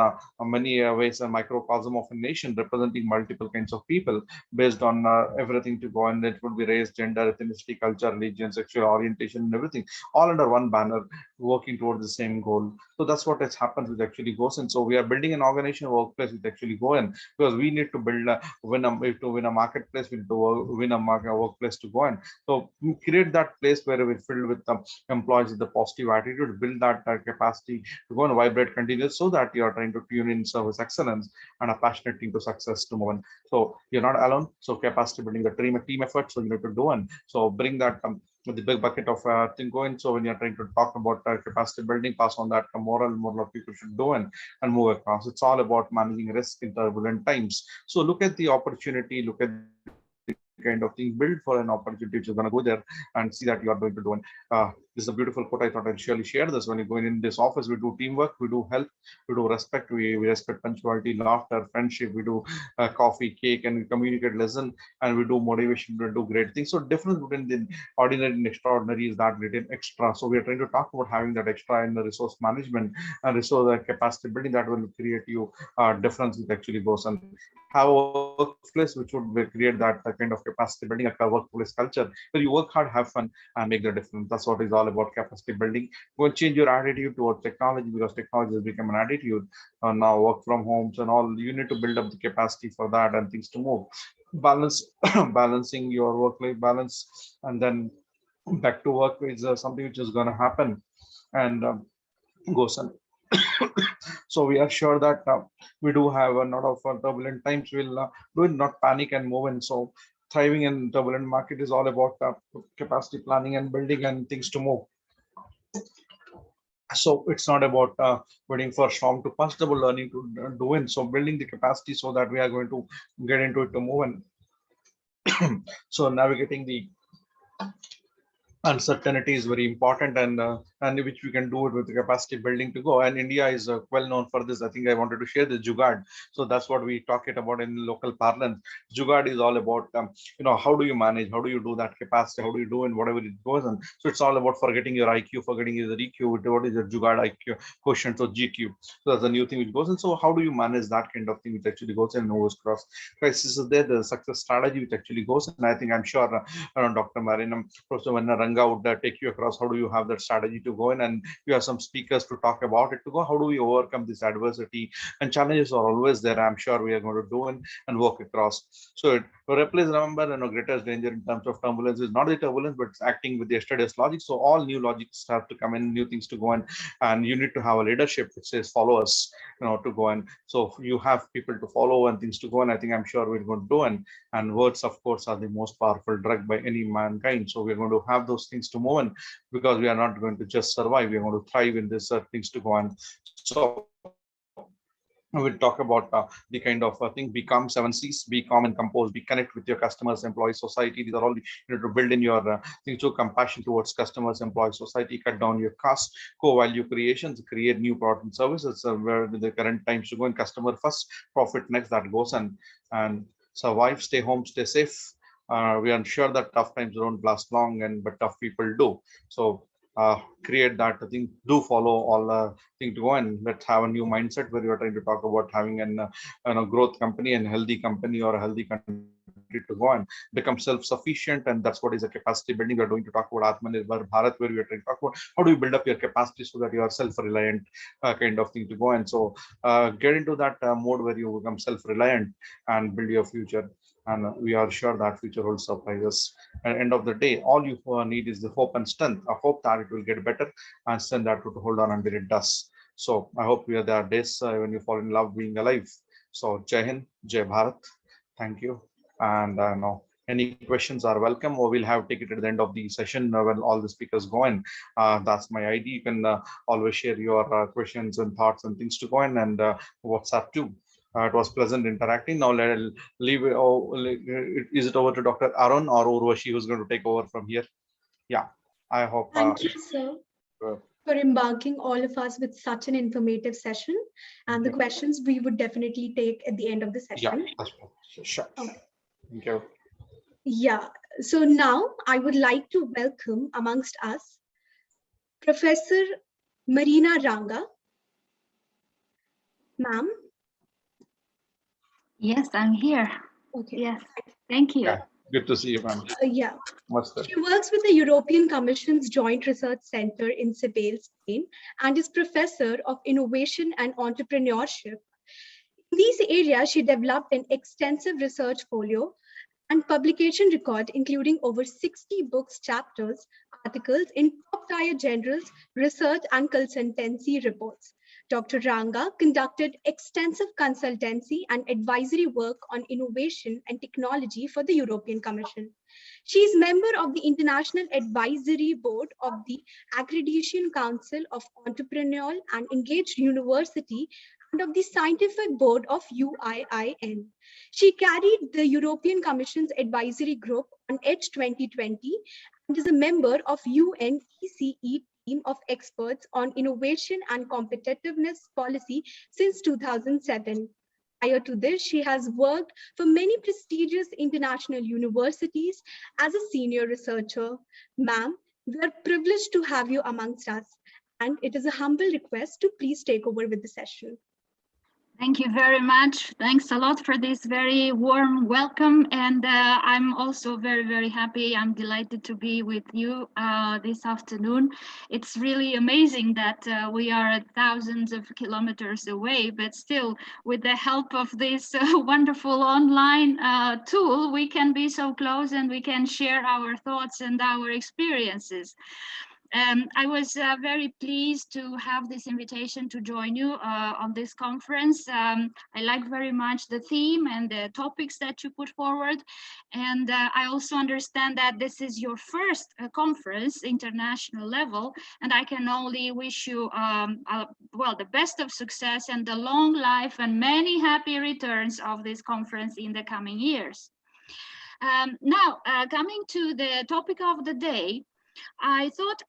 many ways a microcosm of a nation, representing multiple kinds of people based on everything to go, and it would be race, gender, ethnicity, culture, religion, sexual orientation, and everything, all under one banner, working towards the same goal. So that's what has happened, which actually goes in. So we are building an organization workplace which actually go in, because we need to build to win a marketplace, we need to win a workplace to go in. So we create that place where we're filled with employees with the positive attitude, build that capacity to go and vibrate continuously. changes so that you are trying to tune in service excellence and a passionate team to success to move on. So you're not alone. So capacity building, the team effort. So you need to do one. So bring that with the big bucket of thing going. So when you're trying to talk about capacity building, pass on that moral of people should do and move across. It's all about managing risk in turbulent times. So look at the opportunity, look at kind of thing, build for an opportunity which is going to go there and see that you are going to do. And this is a beautiful quote. I thought I'd surely share this. When you go in this office, we do teamwork, we do help, we do respect, we respect punctuality, laughter, friendship, we do coffee, cake, and we communicate, listen, and we do motivation, we do great things. So difference between the ordinary and extraordinary is that little extra. So we are trying to talk about having that extra in the resource management and resource capacity building that will create you difference. It actually goes and have a workplace which would create that kind of capacity building, a workplace culture where you work hard, have fun, and make the difference. That's what it's all about, capacity building. Go and change your attitude towards technology, because technology has become an attitude. Now work from homes and all, you need to build up the capacity for that and things to move. Balancing your work-life balance and then back to work is something which is going to happen and goes on. So we are sure that we do have a lot of turbulent times. We'll do not panic and move in. So thriving in turbulent market is all about capacity planning and building and things to move. So it's not about waiting for storm to pass, but learning to do it. So building the capacity so that we are going to get into it to move in. So navigating the uncertainty is very important, and which we can do it with the capacity building to go. And India is well known for this. I think I wanted to share the Jugaad. So that's what we talk it about in local parlance. Jugaad is all about how do you manage, how do you do that capacity, how do you do and whatever it goes on. So it's all about forgetting your IQ, forgetting your EQ. What is your Jugaad IQ quotient or GQ? So that's a new thing which goes in. So how do you manage that kind of thing which actually goes in and goes across crisis? Is there the success strategy which actually goes in? And I think I'm sure Dr. Marinam, Professor Ranga would take you across. How do you have that strategy to go in? And you have some speakers to talk about it to go. How do we overcome this adversity? And challenges are always there. I'm sure we are going to do and work across. So please remember, greatest danger in terms of turbulence is not the turbulence, but it's acting with yesterday's logic. So all new logics have to come in, new things to go in, and you need to have a leadership which says follow us, to go in. So you have people to follow and things to go. And I think I'm sure we're going to do and words, of course, are the most powerful drug by any mankind. So we're going to have those things to move on, because we are not going to just survive, we are going to thrive in this things to go on. So we'll talk about the kind of thing, become 7 C's, be calm and composed, be connect with your customers, employees, society. These are all you need to build in your things. So compassion towards customers, employees, society, cut down your costs, co-value creations, create new product and services where the current times to go in, customer first, profit next, that goes and survive, stay home, stay safe. We are sure that tough times don't last long, but tough people do. So create that thing, do follow all thing to go, and let's have a new mindset where you are trying to talk about having an growth company and healthy company or a healthy country to go and become self-sufficient. And that's what is a capacity building. We're going to talk about Atmanirbhar Bharat, where we are trying to talk about how do you build up your capacity so that you are self-reliant kind of thing to go. And so get into that mode where you become self-reliant and build your future. And we are sure that future will surprise us. At the end of the day, all you need is the hope and strength. A hope that it will get better, and strength that to hold on until it does. So I hope we are there days when you fall in love being alive. So Jai Hind, Jai Bharat. Thank you. And now any questions are welcome, or we'll have take it at the end of the session when all the speakers go in. That's my ID. You can always share your questions and thoughts and things to go in, and WhatsApp too. It was pleasant interacting. Now I'll leave it. Is it over to Dr. Arun or Urvashi who's going to take over from here? Yeah, I hope. Thank you, sir, for embarking all of us with such an informative session. And the questions we would definitely take at the end of the session. Yeah, sure. Okay. Thank you. Yeah, so now I would like to welcome amongst us Professor Marina Ranga. Ma'am. Yes, I'm here. Okay. Yes, thank you. Yeah, good to see you, ma'am. Yeah. She works with the European Commission's Joint Research Center in Seville, Spain, and is Professor of Innovation and Entrepreneurship. In these areas, she developed an extensive research portfolio and publication record, including over 60 books, chapters, articles in top-tier journals, research and consultancy reports. Dr. Ranga conducted extensive consultancy and advisory work on innovation and technology for the European Commission. She is member of the International Advisory Board of the Accreditation Council of Entrepreneurial and Engaged University and of the Scientific Board of UIIN. She carried the European Commission's advisory group on Edge 2020 and is a member of UNECE team of experts on innovation and competitiveness policy since 2007. Prior to this, she has worked for many prestigious international universities as a senior researcher. Ma'am, we are privileged to have you amongst us, and it is a humble request to please take over with the session. Thank you very much. Thanks a lot for this very warm welcome. And I'm also very, very happy. I'm delighted to be with you this afternoon. It's really amazing that we are thousands of kilometers away, but still with the help of this wonderful online tool, we can be so close and we can share our thoughts and our experiences. I was very pleased to have this invitation to join you on this conference. I like very much the theme and the topics that you put forward. And I also understand that this is your first conference, international level, and I can only wish you, well, the best of success and the long life and many happy returns of this conference in the coming years. Now, coming to the topic of the day, I thought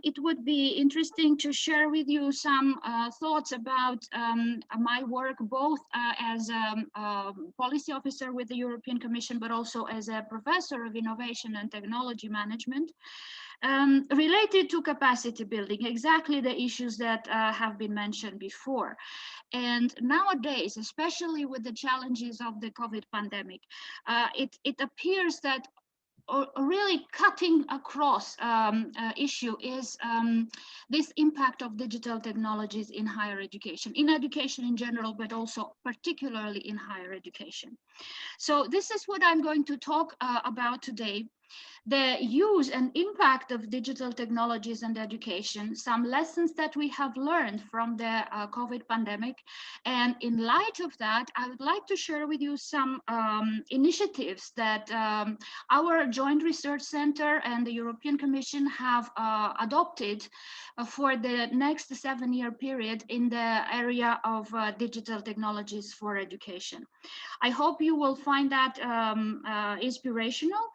it would be interesting to share with you some thoughts about my work, both as a policy officer with the European Commission, but also as a professor of innovation and technology management, related to capacity building, exactly the issues that have been mentioned before. And nowadays, especially with the challenges of the COVID pandemic, it appears that a really cutting across issue is this impact of digital technologies in higher education, in education in general, but also particularly in higher education. So this is what I'm going to talk about today. The use and impact of digital technologies and education, some lessons that we have learned from the COVID pandemic. And in light of that, I would like to share with you some initiatives that our Joint Research Center and the European Commission have adopted for the next 7-year period in the area of digital technologies for education. I hope you will find that inspirational.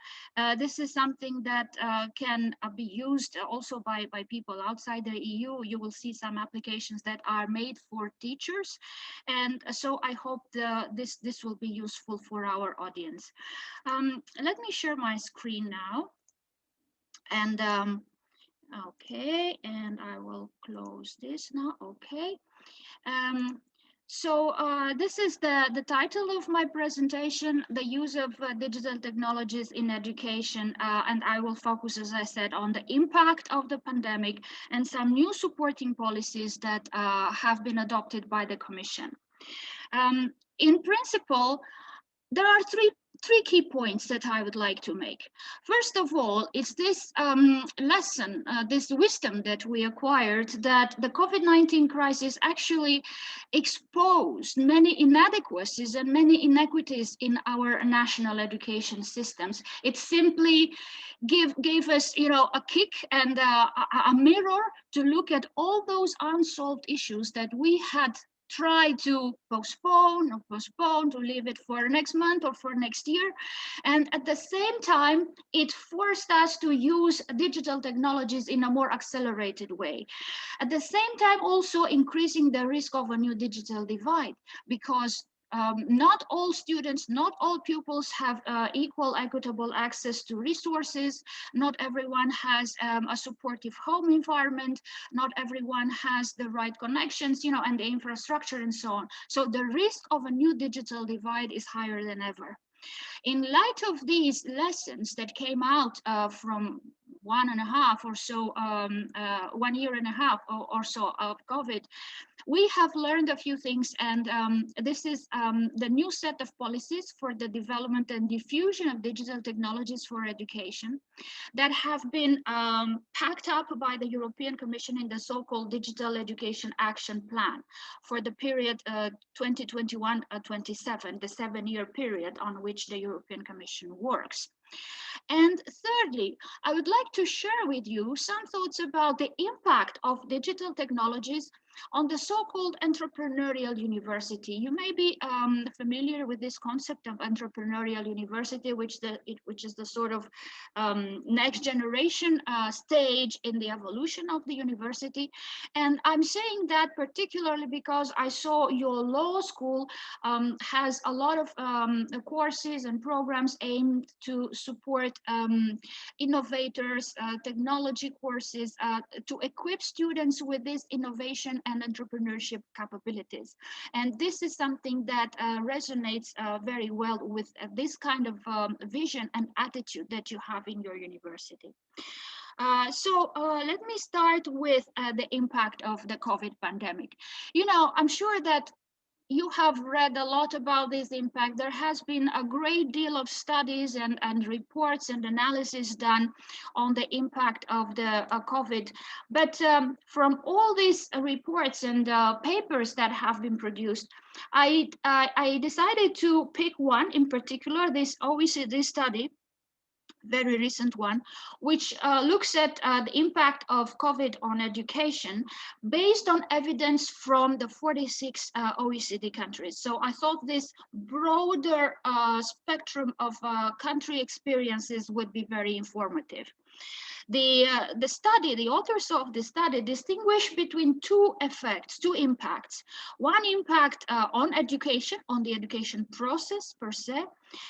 This is something that can be used also by people outside the EU. You will see some applications that are made for teachers. And so I hope this will be useful for our audience. Let me share my screen now. And okay, and I will close this now. Okay. So this is the title of my presentation, the use of digital technologies in education, and I will focus, as I said, on the impact of the pandemic and some new supporting policies that have been adopted by the Commission. In principle, there are three key points that I would like to make. First of all, it's this lesson, this wisdom that we acquired, that the COVID-19 crisis actually exposed many inadequacies and many inequities in our national education systems. It simply gave us, a kick and a mirror to look at all those unsolved issues that we had try to postpone to leave it for next month or for next year. And at the same time, it forced us to use digital technologies in a more accelerated way. At the same time, also increasing the risk of a new digital divide, because not all students, not all pupils have equal equitable access to resources. Not everyone has a supportive home environment. Not everyone has the right connections, and the infrastructure and so on. So the risk of a new digital divide is higher than ever. In light of these lessons that came out from 1.5 or so, 1 year and a half or so of COVID, we have learned a few things, and this is the new set of policies for the development and diffusion of digital technologies for education that have been packed up by the European Commission in the so-called Digital Education Action Plan for the period 2021-27, the 7-year period on which the European Commission works. And thirdly, I would like to share with you some thoughts about the impact of digital technologies on the so-called entrepreneurial university. You may be familiar with this concept of entrepreneurial university, which is the sort of next generation stage in the evolution of the university. And I'm saying that particularly because I saw your law school has a lot of courses and programs aimed to support innovators, technology courses, to equip students with this innovation and entrepreneurship capabilities. And this is something that resonates very well with this kind of vision and attitude that you have in your university. So let me start with the impact of the COVID pandemic. You know, I'm sure that you have read a lot about this impact. There has been a great deal of studies and reports and analysis done on the impact of the COVID. But from all these reports and papers that have been produced, I decided to pick one in particular, this OECD study, very recent one, which looks at the impact of COVID on education based on evidence from the 46 OECD countries. So I thought this broader spectrum of country experiences would be very informative. The authors of the study distinguish between two impacts. One impact on education, on the education process per se,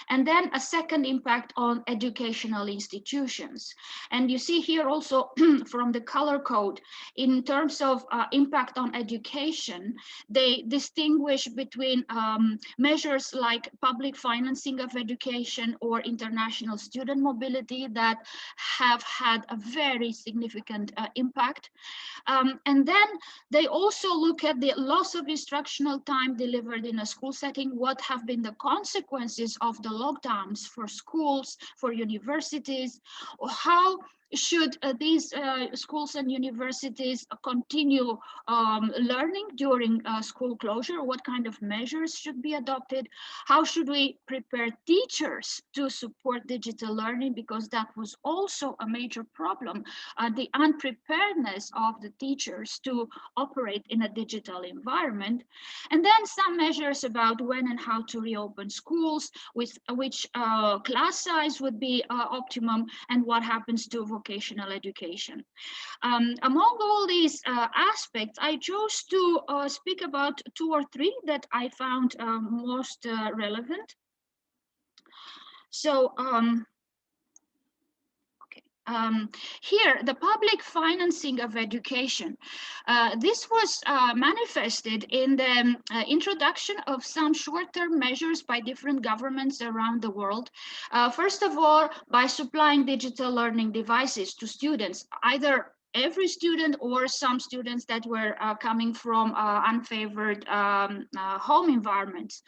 and then a second impact on educational institutions. And you see here also from the color code, in terms of impact on education, they distinguish between measures like public financing of education or international student mobility that have had a very significant impact. And then they also look at the loss of instructional time delivered in a school setting, what have been the consequences of the lockdowns for schools, for universities, or how should these schools and universities continue learning during school closure? What kind of measures should be adopted? How should we prepare teachers to support digital learning? Because that was also a major problem, the unpreparedness of the teachers to operate in a digital environment. And then some measures about when and how to reopen schools, with which class size would be optimum, and what happens to vocational education. Among all these aspects, I chose to speak about 2 or 3 that I found most relevant. So here, the public financing of education. This was manifested in the introduction of some short-term measures by different governments around the world. First of all, by supplying digital learning devices to students, either every student or some students that were coming from unfavored home environments.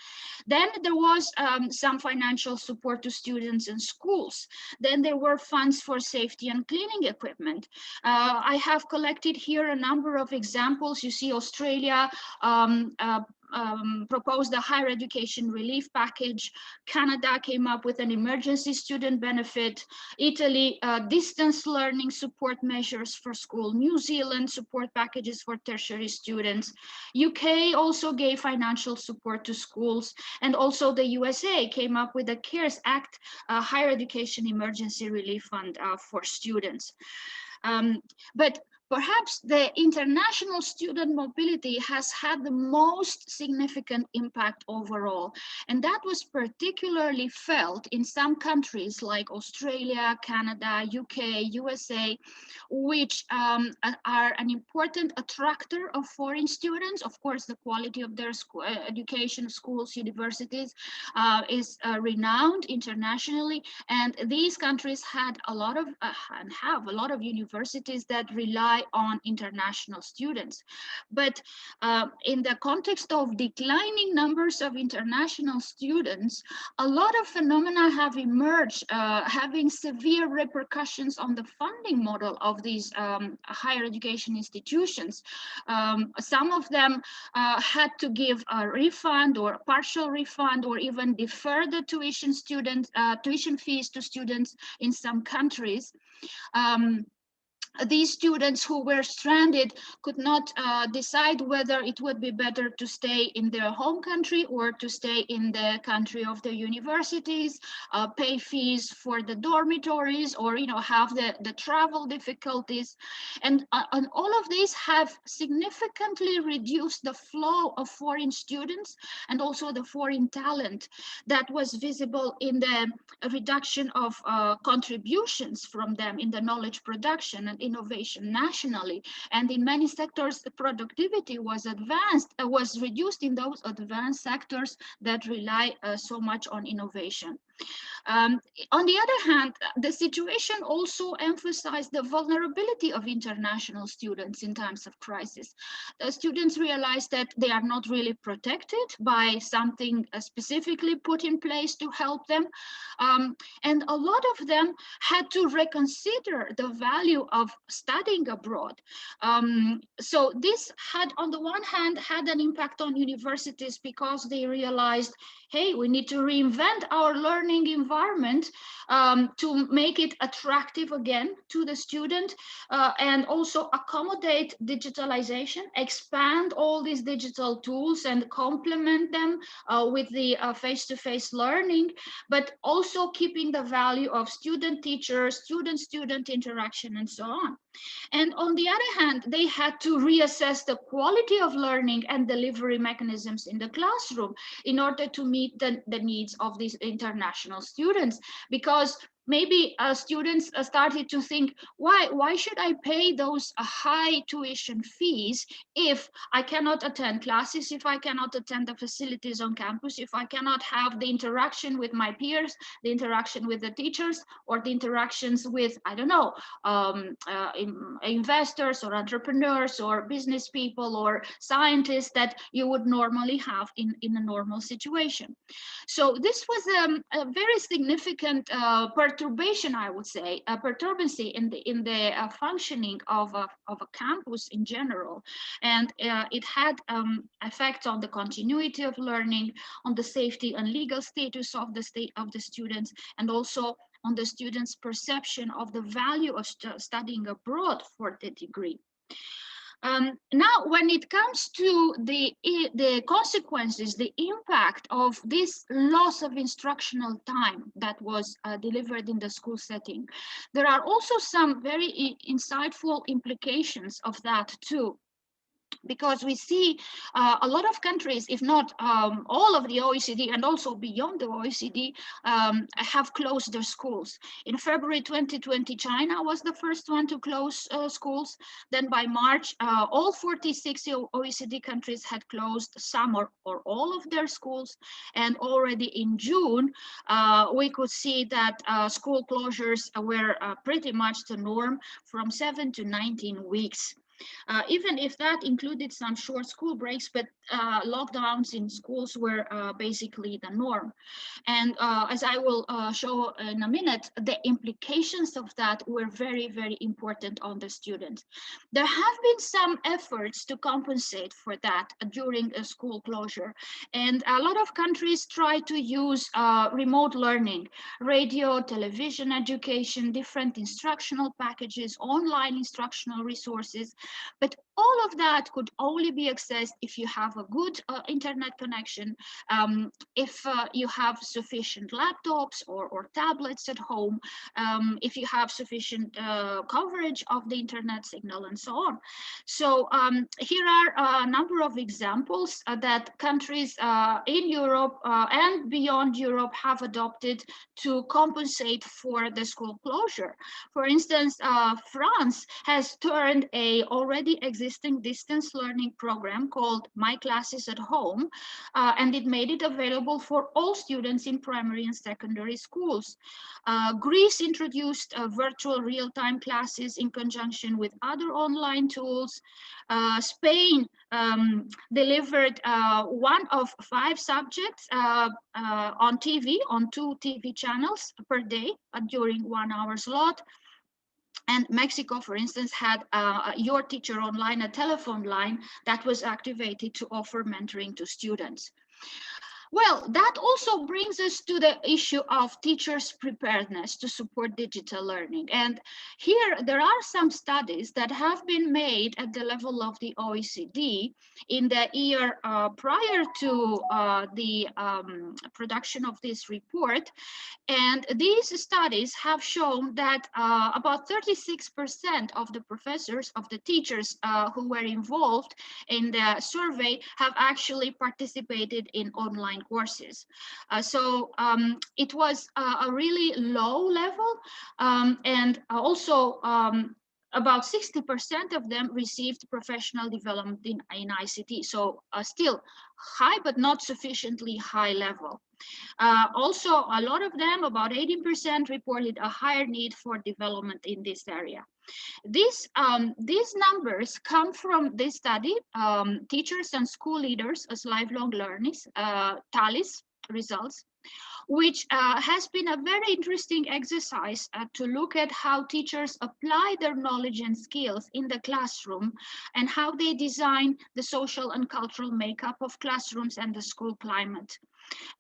Then there was some financial support to students and schools. Then there were funds for safety and cleaning equipment. I have collected here a number of examples. You see Australia proposed a higher education relief package. Canada came up with an emergency student benefit. Italy, distance learning support measures for school. New Zealand, support packages for tertiary students. UK also gave financial support to schools. And also the USA came up with the CARES Act, higher education emergency relief fund for students. But Perhaps the international student mobility has had the most significant impact overall, and that was particularly felt in some countries like Australia, Canada, UK, USA, which are an important attractor of foreign students. Of course, the quality of their education, schools, universities is renowned internationally, and these countries had a lot of and have a lot of universities that rely on international students. But in the context of declining numbers of international students, a lot of phenomena have emerged, having severe repercussions on the funding model of these higher education institutions. Some of them had to give a refund or a partial refund or even defer the tuition fees to students in some countries. These students who were stranded could not decide whether it would be better to stay in their home country or to stay in the country of their universities, pay fees for the dormitories, or have the travel difficulties. And all of these have significantly reduced the flow of foreign students and also the foreign talent that was visible in the reduction of contributions from them in the knowledge production and innovation nationally. And in many sectors, the productivity was reduced in those advanced sectors that rely so much on innovation. On the other hand, the situation also emphasized the vulnerability of international students in times of crisis. The students realized that they are not really protected by something specifically put in place to help them. And a lot of them had to reconsider the value of studying abroad. So this had, on the one hand, had an impact on universities because they realized, hey, we need to reinvent our learning environment to make it attractive again to the student and also accommodate digitalization, expand all these digital tools and complement them with the face-to-face learning, but also keeping the value of student-teacher, student-student interaction and so on. And on the other hand, they had to reassess the quality of learning and delivery mechanisms in the classroom in order to meet the needs of these international students, because maybe students started to think, why should I pay those high tuition fees if I cannot attend classes, if I cannot attend the facilities on campus, if I cannot have the interaction with my peers, the interaction with the teachers, or the interactions with, I don't know, investors or entrepreneurs or business people or scientists that you would normally have in a normal situation. So this was a very significant perturbation, I would say, a perturbancy in the functioning of a campus in general, and it had effects on the continuity of learning, on the safety and legal status of the students, and also on the students' perception of the value of studying abroad for the degree. Now, when it comes to the consequences, the impact of this loss of instructional time that was delivered in the school setting, there are also some very insightful implications of that too. Because we see a lot of countries, if not all of the OECD and also beyond the OECD, have closed their schools. In February 2020, China was the first one to close schools. Then by March, all 46 OECD countries had closed some or all of their schools. And already in June, we could see that school closures were pretty much the norm, from 7 to 19 weeks. Even if that included some short school breaks, but lockdowns in schools were basically the norm. And as I will show in a minute, the implications of that were very, very important on the students. There have been some efforts to compensate for that during a school closure. And a lot of countries try to use remote learning, radio, television education, different instructional packages, online instructional resources. But all of that could only be accessed if you have a good internet connection, if you have sufficient laptops or tablets at home, if you have sufficient coverage of the internet signal and so on. So here are a number of examples that countries in Europe and beyond Europe have adopted to compensate for the school closure. For instance, France has turned a already existing distance learning program called My Classes at Home, and it made it available for all students in primary and secondary schools. Greece introduced virtual real-time classes in conjunction with other online tools. Spain delivered 1 of 5 subjects on TV, on 2 TV channels per day during 1 hour slot. And Mexico, for instance, had Your Teacher Online, a telephone line that was activated to offer mentoring to students. Well, that also brings us to the issue of teachers' preparedness to support digital learning. And here there are some studies that have been made at the level of the OECD in the year prior to the production of this report. And these studies have shown that about 36% of the professors, of the teachers who were involved in the survey have actually participated in online courses. So it was a really low level, and also about 60% of them received professional development in ICT. So still high, but not sufficiently high level. Also, a lot of them, about 18%, reported a higher need for development in this area. These numbers come from this study, Teachers and School Leaders as Lifelong Learners, TALIS results, which has been a very interesting exercise to look at how teachers apply their knowledge and skills in the classroom and how they design the social and cultural makeup of classrooms and the school climate.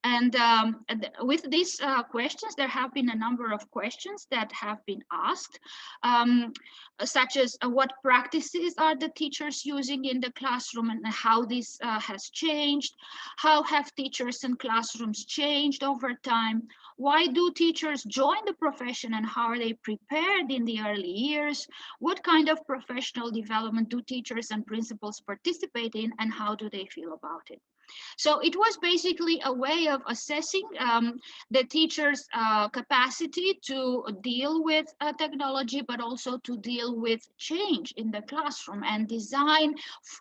And with these questions, there have been a number of questions that have been asked, such as what practices are the teachers using in the classroom and how this has changed? How have teachers and classrooms changed over time? Why do teachers join the profession and how are they prepared in the early years? What kind of professional development do teachers and principals participate in and how do they feel about it? So it was basically a way of assessing the teacher's capacity to deal with technology, but also to deal with change in the classroom and design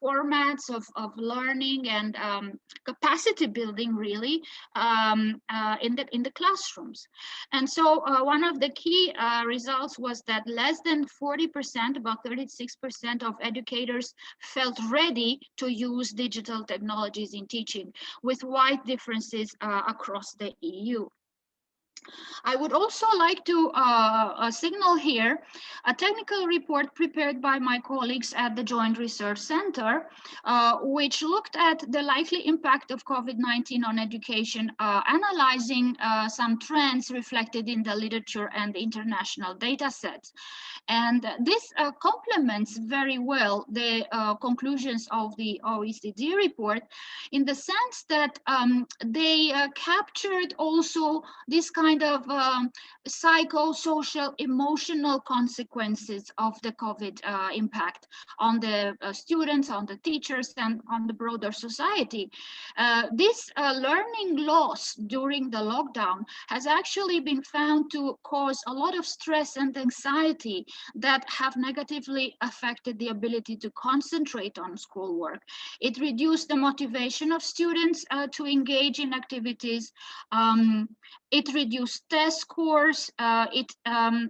formats of learning and capacity building, really, in the classrooms. And so one of the key results was that less than 40%, about 36% of educators felt ready to use digital technologies in teaching, with wide differences across the EU. I would also like to signal here a technical report prepared by my colleagues at the Joint Research Center, which looked at the likely impact of COVID-19 on education, analyzing some trends reflected in the literature and international data sets. And this complements very well the conclusions of the OECD report in the sense that they captured also this kind of psychosocial, emotional consequences of the COVID impact on the students, on the teachers, and on the broader society. This learning loss during the lockdown has actually been found to cause a lot of stress and anxiety that have negatively affected the ability to concentrate on schoolwork. It reduced the motivation of students to engage in activities. It reduced test scores, it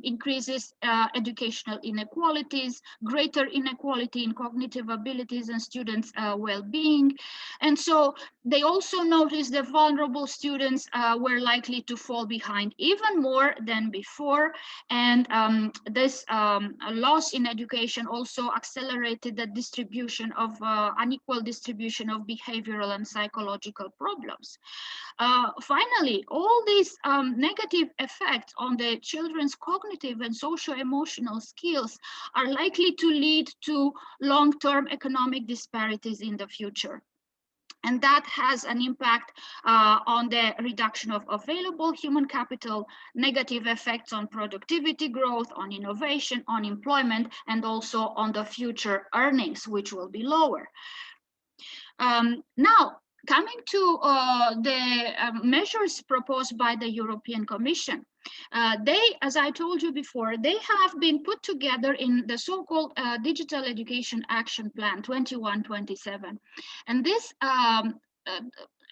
increases educational inequalities, greater inequality in cognitive abilities and students' well-being. And so they also noticed that vulnerable students were likely to fall behind even more than before. And this loss in education also accelerated the distribution of unequal distribution of behavioral and psychological problems. Finally, all these negative effects on the children's cognitive and socio-emotional skills are likely to lead to long-term economic disparities in the future. And that has an impact on the reduction of available human capital, negative effects on productivity growth, on innovation, on employment, and also on the future earnings, which will be lower. Now, coming to the measures proposed by the European Commission, they, as I told you before, they have been put together in the so-called Digital Education Action Plan 21-27. And this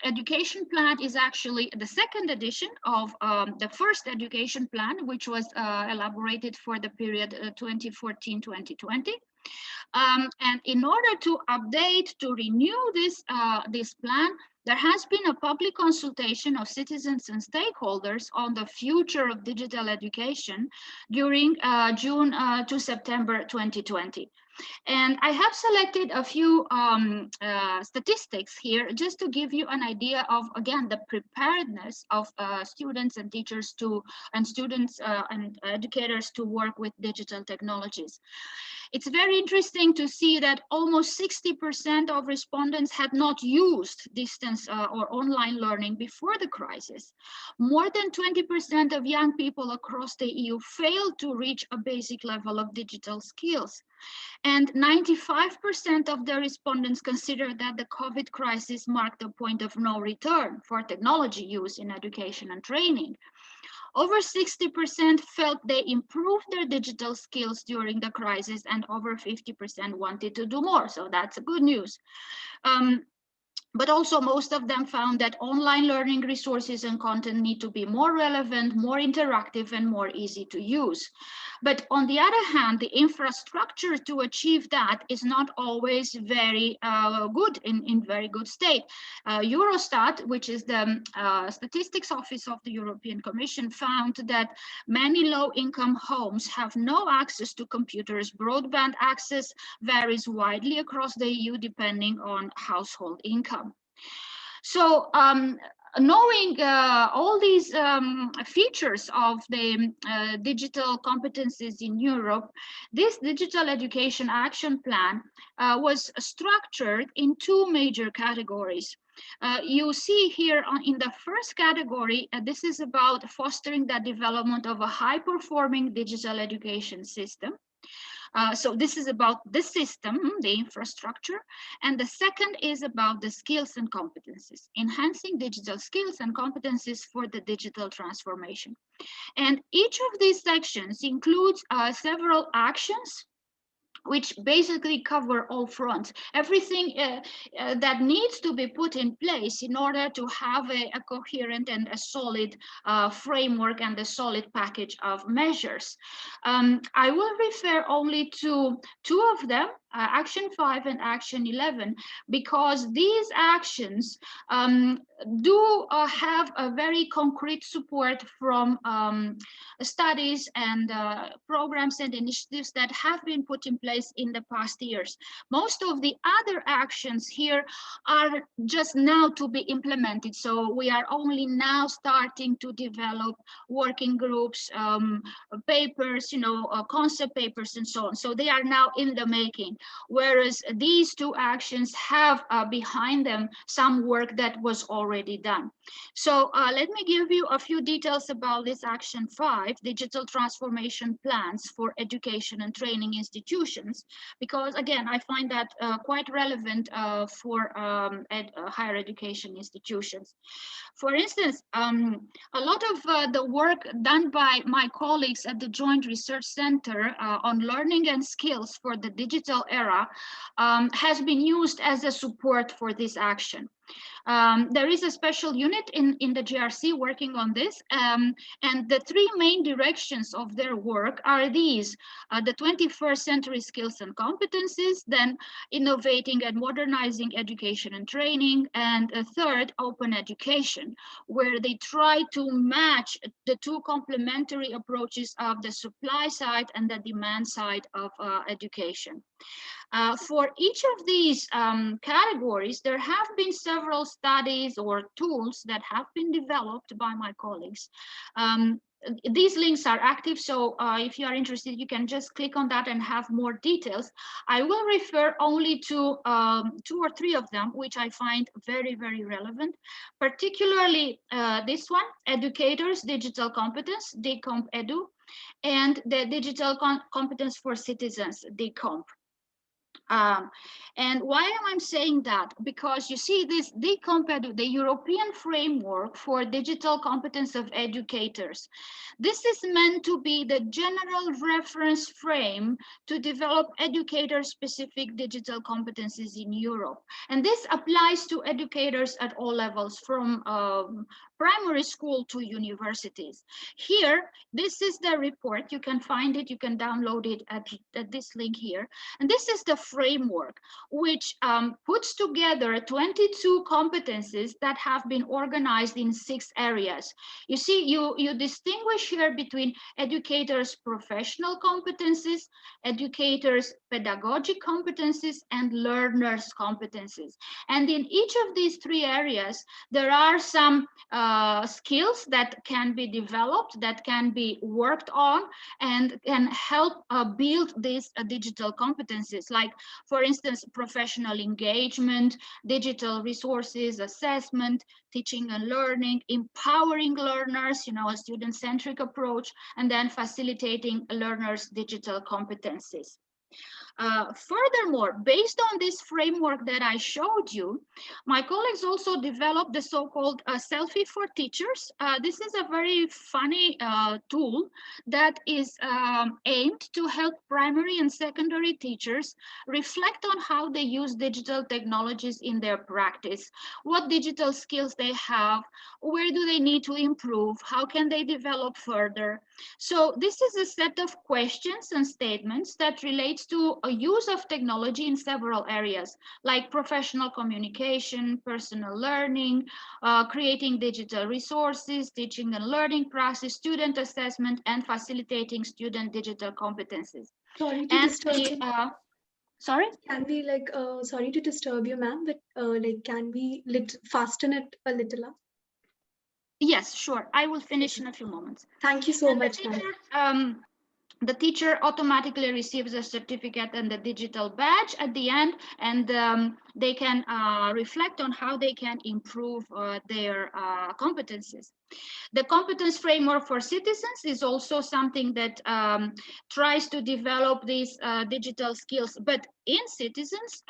education plan is actually the second edition of the first education plan, which was elaborated for the period 2014-2020. And in order to update, to renew this plan, there has been a public consultation of citizens and stakeholders on the future of digital education during June to September 2020. And I have selected a few statistics here just to give you an idea of, again, the preparedness of students and teachers and students and educators to work with digital technologies. It's very interesting to see that almost 60% of respondents had not used distance or online learning before the crisis. More than 20% of young people across the EU failed to reach a basic level of digital skills. And 95% of the respondents consider that the COVID crisis marked a point of no return for technology use in education and training. Over 60% felt they improved their digital skills during the crisis, and over 50% wanted to do more. So that's good news. But also most of them found that online learning resources and content need to be more relevant, more interactive, and more easy to use. But on the other hand, the infrastructure to achieve that is not always very good, in very good state. Eurostat, which is the statistics office of the European Commission, found that many low-income homes have no access to computers. Broadband access varies widely across the EU depending on household income. So knowing all these features of the digital competencies in Europe, this Digital Education Action Plan was structured in two major categories. You see here in the first category, this is about fostering the development of a high-performing digital education system. So this is about the system, the infrastructure, and the second is about the skills and competencies, enhancing digital skills and competencies for the digital transformation. And each of these sections includes several actions which basically cover all fronts, everything that needs to be put in place in order to have a coherent and a solid framework and a solid package of measures. I will refer only to two of them, Action 5 and Action 11, because these actions do have a very concrete support from studies and programs and initiatives that have been put in place in the past years. Most of the other actions here are just now to be implemented. So we are only now starting to develop working groups, papers, concept papers and so on. So they are now in the making. Whereas these two actions have behind them some work that was already done. So let me give you a few details about this Action 5, Digital Transformation Plans for Education and Training Institutions, because again, I find that quite relevant for higher education institutions. For instance, a lot of the work done by my colleagues at the Joint Research Center on learning and skills for the digital era has been used as a support for this action. There is a special unit in the GRC working on this, and the three main directions of their work are these: the 21st century skills and competencies, then innovating and modernizing education and training, and a third, open education, where they try to match the two complementary approaches of the supply side and the demand side of education. For each of these categories, there have been several studies or tools that have been developed by my colleagues. These links are active, so if you are interested, you can just click on that and have more details. I will refer only to 2 or 3 of them, which I find very, very relevant, particularly this one, Educators, Digital Competence, DCOMP Edu, and the Digital Competence for Citizens, DCOMP. And why am I saying that? Because you see this DCOMP, the European Framework for Digital Competence of Educators. This is meant to be the general reference frame to develop educator-specific digital competencies in Europe. And this applies to educators at all levels, from primary school to universities. Here, this is the report. You can find it, you can download it at this link here. And this is the framework, which puts together 22 competencies that have been organized in 6 areas. You see, you distinguish here between educators' professional competencies, educators' pedagogic competencies, and learners' competencies. And in each of these 3 areas, there are some skills that can be developed, that can be worked on, and can help build these digital competencies, like, for instance, professional engagement, digital resources, assessment, teaching and learning, empowering learners, a student-centric approach, and then facilitating learners' digital competencies. Furthermore, based on this framework that I showed you, my colleagues also developed the so-called Selfie for Teachers. This is a very funny tool that is aimed to help primary and secondary teachers reflect on how they use digital technologies in their practice, what digital skills they have, where do they need to improve, how can they develop further. So this is a set of questions and statements that relates to a use of technology in several areas, like professional communication, personal learning, creating digital resources, teaching and learning process, student assessment, and facilitating student digital competencies. Sorry to disturb you. Sorry? Can we sorry to disturb you, ma'am, but can we fasten it a little up? Yes, sure. I will finish in a few moments. Thank you so much, ma'am. The teacher automatically receives a certificate and the digital badge at the end, and they can reflect on how they can improve their competencies. The competence framework for citizens is also something that tries to develop these digital skills, but in citizens,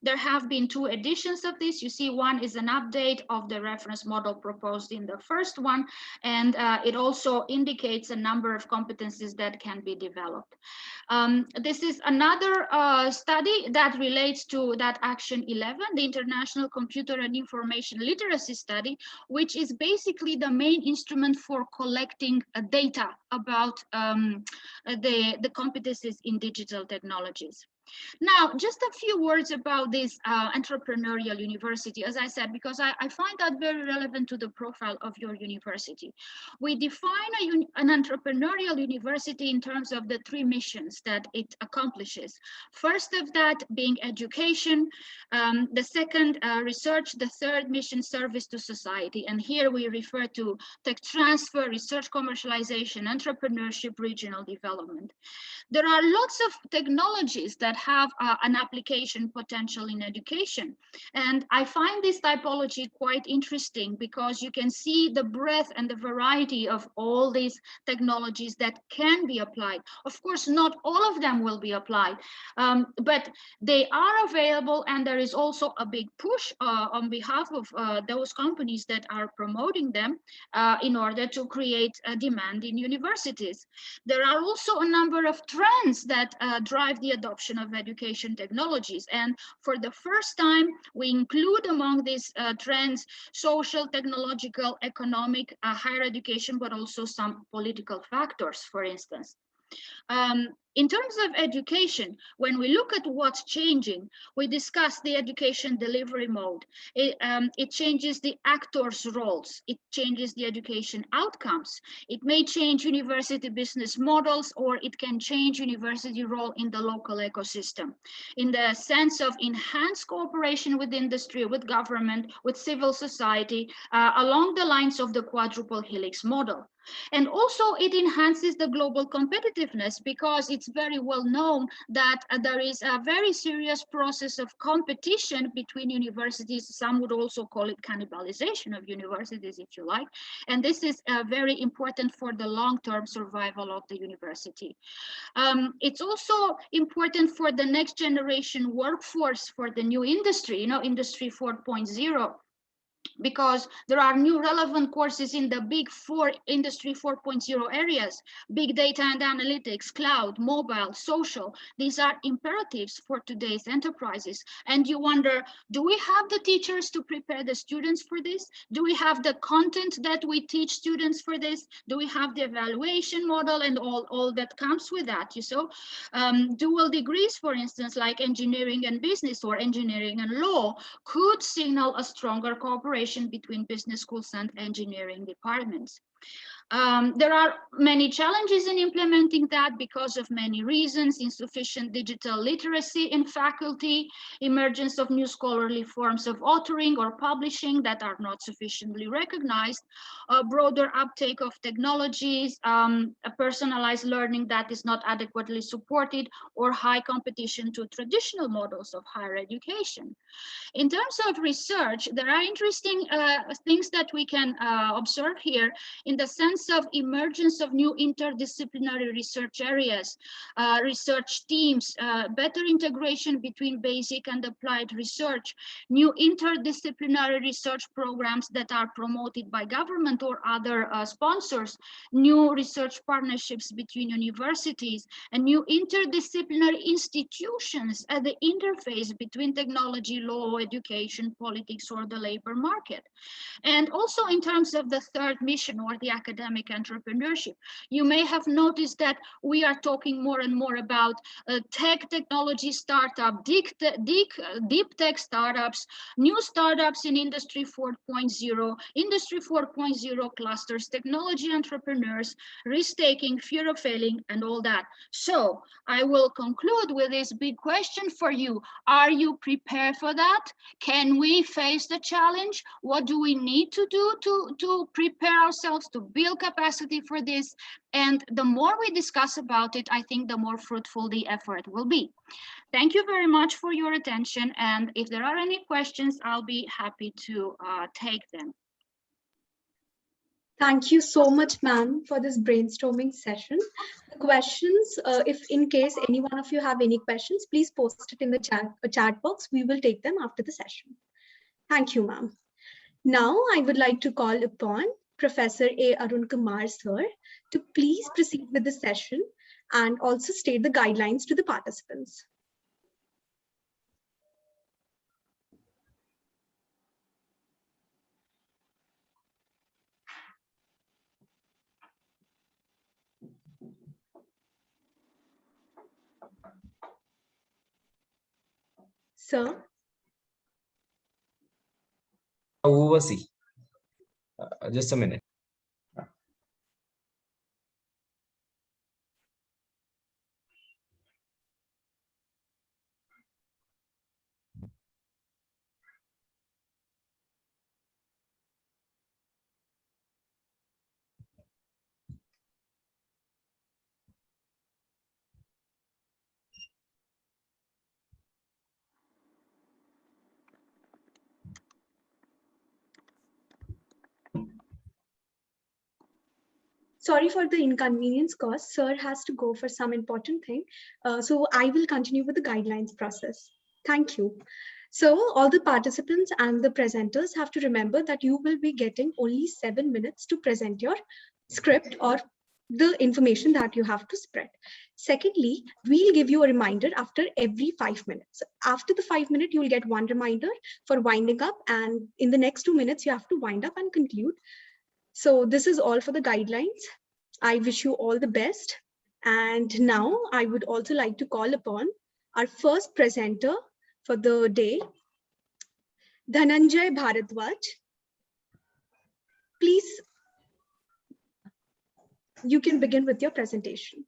there have been 2 editions of this. You see, one is an update of the reference model proposed in the first one, and it also indicates a number of competencies that can be developed. This is another study that relates to that Action 11, the International Computer and Information Literacy Study, which is basically the main instrument for collecting data about the competencies in digital technologies. Now, just a few words about this entrepreneurial university, as I said, because I find that very relevant to the profile of your university. We define an entrepreneurial university in terms of the 3 missions that it accomplishes. First of that being education, the second, research, the third mission, service to society. And here we refer to tech transfer, research commercialization, entrepreneurship, regional development. There are lots of technologies that have an application potential in education. And I find this typology quite interesting because you can see the breadth and the variety of all these technologies that can be applied. Of course, not all of them will be applied, but they are available, and there is also a big push on behalf of those companies that are promoting them in order to create a demand in universities. There are also a number of trends that drive the adoption of education technologies. And for the first time, we include among these trends social, technological, economic, higher education, but also some political factors, for instance. In terms of education, when we look at what's changing, we discuss the education delivery mode. It changes the actors' roles. It changes the education outcomes. It may change university business models, or it can change university role in the local ecosystem, in the sense of enhanced cooperation with industry, with government, with civil society, along the lines of the quadruple helix model. And also it enhances the global competitiveness, because it's very well known that there is a very serious process of competition between universities. Some would also call it cannibalization of universities, if you like. And this is very important for the long-term survival of the university. It's also important for the next generation workforce, for the new industry, Industry 4.0. Because there are new relevant courses in the big four Industry 4.0 areas: big data and analytics, cloud, mobile, social. These are imperatives for today's enterprises. And you wonder, do we have the teachers to prepare the students for this? Do we have the content that we teach students for this? Do we have the evaluation model and all that comes with that? Dual degrees, for instance, like engineering and business, or engineering and law, could signal a stronger cooperation between business schools and engineering departments. There are many challenges in implementing that because of many reasons: insufficient digital literacy in faculty, emergence of new scholarly forms of authoring or publishing that are not sufficiently recognized, a broader uptake of technologies, a personalized learning that is not adequately supported, or high competition to traditional models of higher education. In terms of research, there are interesting things that we can observe here, in the sense of emergence of new interdisciplinary research areas, research teams, better integration between basic and applied research, new interdisciplinary research programs that are promoted by government or other sponsors, new research partnerships between universities, and new interdisciplinary institutions at the interface between technology, law, education, politics, or the labor market. And also in terms of the third mission, or the academic entrepreneurship, you may have noticed that we are talking more and more about technology startup, deep tech startups, new startups in Industry 4.0, Industry 4.0 clusters, technology entrepreneurs, risk-taking, fear of failing, and all that. So I will conclude with this big question for you. Are you prepared for that? Can we face the challenge? What do we need to do to prepare ourselves, to build capacity for this? And the more we discuss about it, I think the more fruitful the effort will be. Thank you very much for your attention. And if there are any questions, I'll be happy to take them. Thank you so much, ma'am, for this brainstorming session. The questions, if in case any one of you have any questions, please post it in the chat box. We will take them after the session. Thank you, ma'am. Now, I would like to call upon Professor A. Arun Kumar, sir, to please proceed with the session and also state the guidelines to the participants. Sir? Oversee. Just a minute. Sorry for the inconvenience caused. Sir has to go for some important thing. So I will continue with the guidelines process. Thank you. So all the participants and the presenters have to remember that you will be getting only 7 minutes to present your script or the information that you have to spread. Secondly, we'll give you a reminder after every 5 minutes. After the 5 minutes, you will get one reminder for winding up, and in the next 2 minutes, you have to wind up and conclude. So this is all for the guidelines. I wish you all the best. And now I would also like to call upon our first presenter for the day, Dhananjay Bharadwaj. Please, you can begin with your presentation.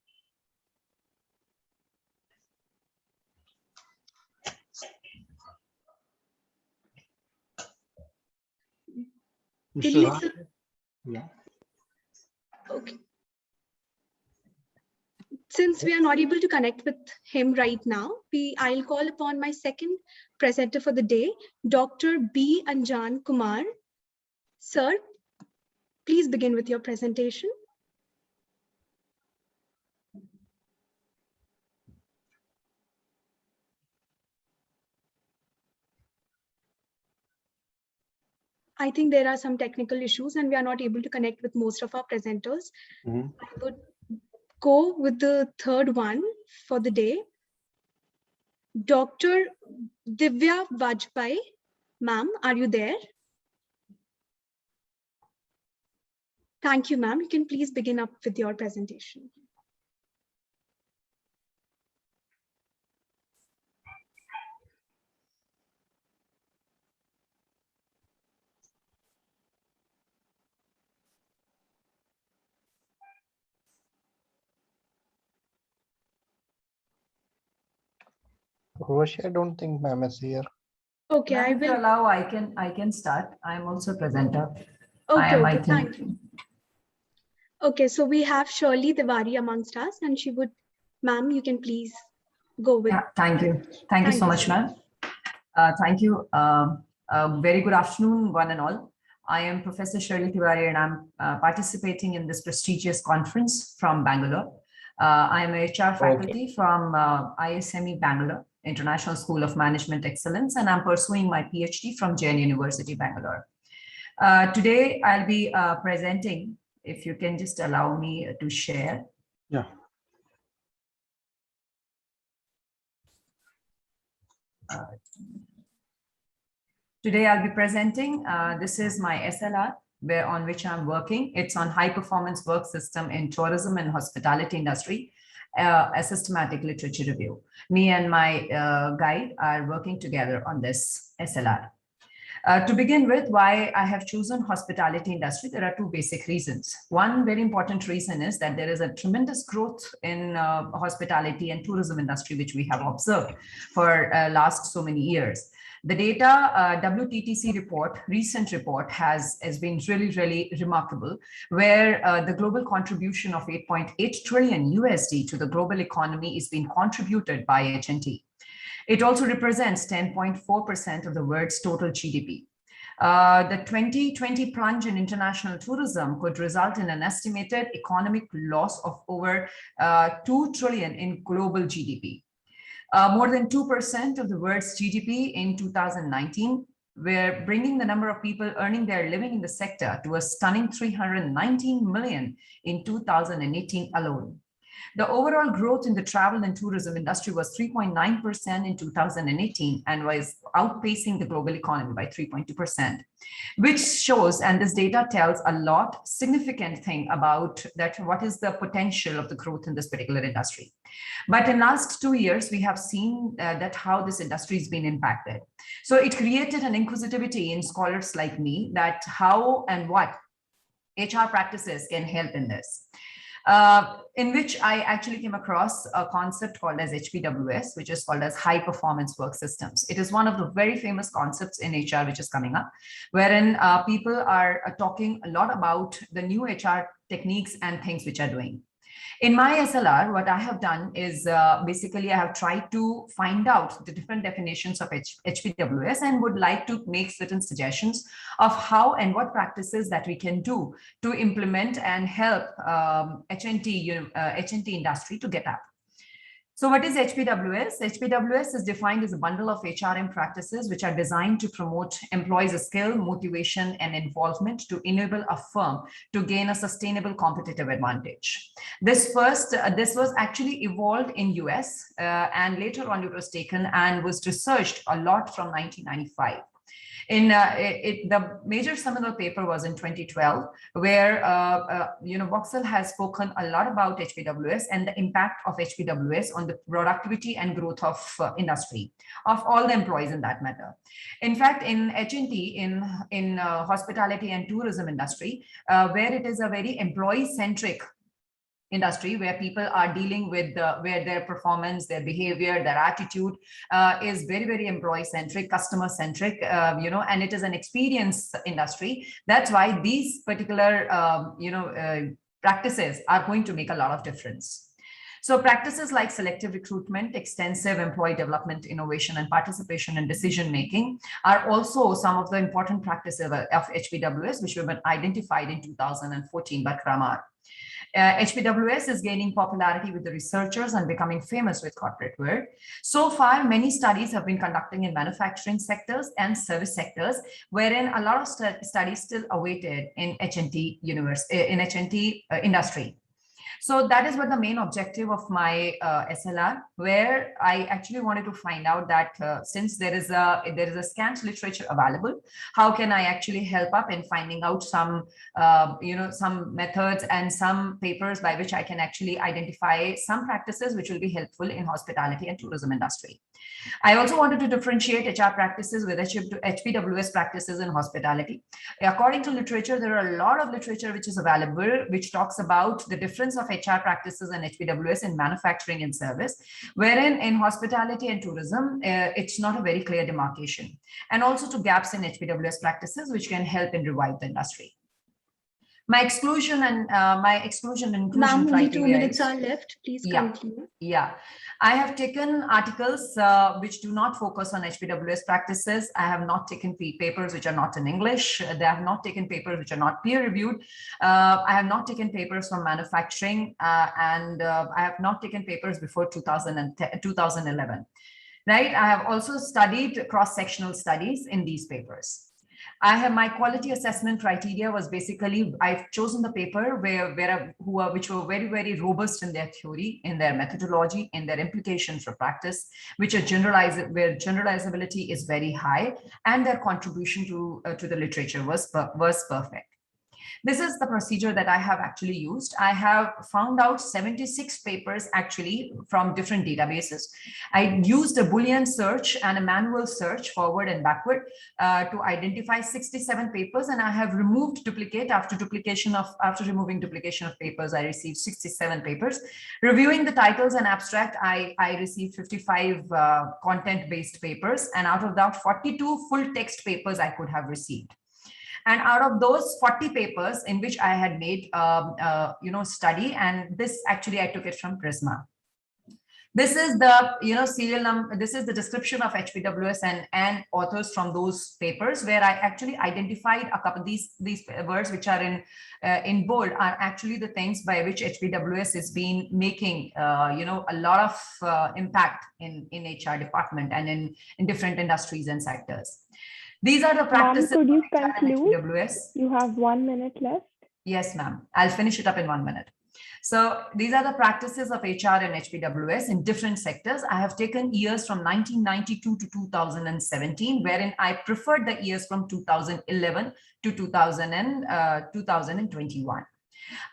Yeah. Okay. Since we are not able to connect with him right now, I'll call upon my second presenter for the day, Dr. B. Anjan Kumar. Sir, please begin with your presentation. I think there are some technical issues and we are not able to connect with most of our presenters. I would go with the third one for the day. Dr. Divya Vajpayee. Ma'am, are you there? Thank you, ma'am. You can please begin up with your presentation. Urvashi, I don't think ma'am is here. Okay, I will allow. I can start. I'm also presenter. Okay, thank you. Okay, so we have Shirley Tiwari amongst us, and she would, ma'am, you can please go with. Yeah, thank you. Thank you so much, ma'am. Thank you. Very good afternoon, one and all. I am Professor Shirley Tiwari, and I'm participating in this prestigious conference from Bangalore. I am a HR faculty from ISME Bangalore, International School of Management Excellence, and I'm pursuing my PhD from Jain University, Bangalore. Today, I'll be presenting, if you can just allow me to share. Yeah. Today, I'll be presenting, this is my SLR, on which I'm working. It's on high performance work system in tourism and hospitality industry, a systematic literature review. Me and my guide are working together on this SLR. To begin with, why I have chosen hospitality industry, there are two basic reasons. One very important reason is that there is a tremendous growth in hospitality and tourism industry, which we have observed for last so many years. The data WTTC report, recent report has been really, really remarkable, where the global contribution of 8.8 trillion USD to the global economy is being contributed by H&T. It also represents 10.4% of the world's total GDP. The 2020 plunge in international tourism could result in an estimated economic loss of over 2 trillion in global GDP. More than 2% of the world's GDP in 2019, we're bringing the number of people earning their living in the sector to a stunning 319 million in 2018 alone. The overall growth in the travel and tourism industry was 3.9% in 2018 and was outpacing the global economy by 3.2%, which shows, and this data tells a lot significant thing about that, what is the potential of the growth in this particular industry. But in last 2 years, we have seen that how this industry has been impacted. So it created an inquisitivity in scholars like me that how and what HR practices can help in this. In which I actually came across a concept called as HPWS, which is called as high performance work systems. It is one of the very famous concepts in HR, which is coming up, wherein people are talking a lot about the new HR techniques and things which are doing. In my SLR, what I have done is basically I have tried to find out the different definitions of HPWS and would like to make certain suggestions of how and what practices that we can do to implement and help H&T industry to get up. So what is HPWS? HPWS is defined as a bundle of HRM practices which are designed to promote employees' skill, motivation, and involvement to enable a firm to gain a sustainable competitive advantage. This was actually evolved in US and later on it was taken and was researched a lot from 1995. The major seminal paper was in 2012, where Boxall has spoken a lot about HPWS and the impact of HPWS on the productivity and growth of industry, of all the employees in that matter. In fact, in HNT, in hospitality and tourism industry, where it is a very employee-centric industry, where people are dealing with where their performance, their behavior, their attitude is very, very employee-centric, customer-centric, and it is an experience industry. That's why these particular, practices are going to make a lot of difference. So practices like selective recruitment, extensive employee development, innovation, and participation in decision-making are also some of the important practices of HPWS, which have been identified in 2014 by Kramar. HPWS is gaining popularity with the researchers and becoming famous with corporate world. So far, many studies have been conducted in manufacturing sectors and service sectors, wherein a lot of studies still awaited in HNT industry. So that is what the main objective of my SLR, where I actually wanted to find out that since there is a scant literature available, how can I actually help up in finding out some some methods and some papers by which I can actually identify some practices which will be helpful in hospitality and tourism industry. I also wanted to differentiate HR practices with HPWS practices in hospitality. According to literature, there are a lot of literature which is available, which talks about the difference of HR practices and HPWS in manufacturing and service, wherein in hospitality and tourism, it's not a very clear demarcation, and also to gaps in HPWS practices, which can help in revive the industry. My exclusion and inclusion Ma'am, criteria. only 2 minutes are left. Please continue. Yeah, I have taken articles which do not focus on HPWS practices. I have not taken papers which are not in English. They have not taken papers which are not peer reviewed. I have not taken papers from manufacturing, and I have not taken papers before 2011. Right? I have also studied cross-sectional studies in these papers. I have my quality assessment criteria was basically, I've chosen the paper which were very, very robust in their theory, in their methodology, in their implications for practice, which are where generalizability is very high, and their contribution to the literature was perfect. This is the procedure that I have actually used. I have found out 76 papers actually from different databases. I used a Boolean search and a manual search forward and backward to identify 67 papers, and I have removed duplicate. After removing duplication of papers, I received 67 papers. Reviewing the titles and abstract, I received 55 content-based papers, and out of that, 42 full text papers I could have received. And out of those 40 papers in which I had made, study, and this actually I took it from Prisma. This is the serial number. This is the description of HPWS and authors from those papers, where I actually identified a couple of these words which are in bold are actually the things by which HPWS has been making a lot of impact in HR department and in different industries and sectors. These are the practices. Ma'am, could you conclude? You have 1 minute left. Yes, ma'am. I'll finish it up in 1 minute. So these are the practices of HR and HPWS in different sectors. I have taken years from 1992 to 2017, wherein I preferred the years from 2011 to 2021.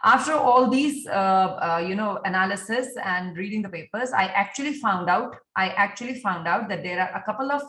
After all these, analysis and reading the papers, I actually found out that there are a couple of,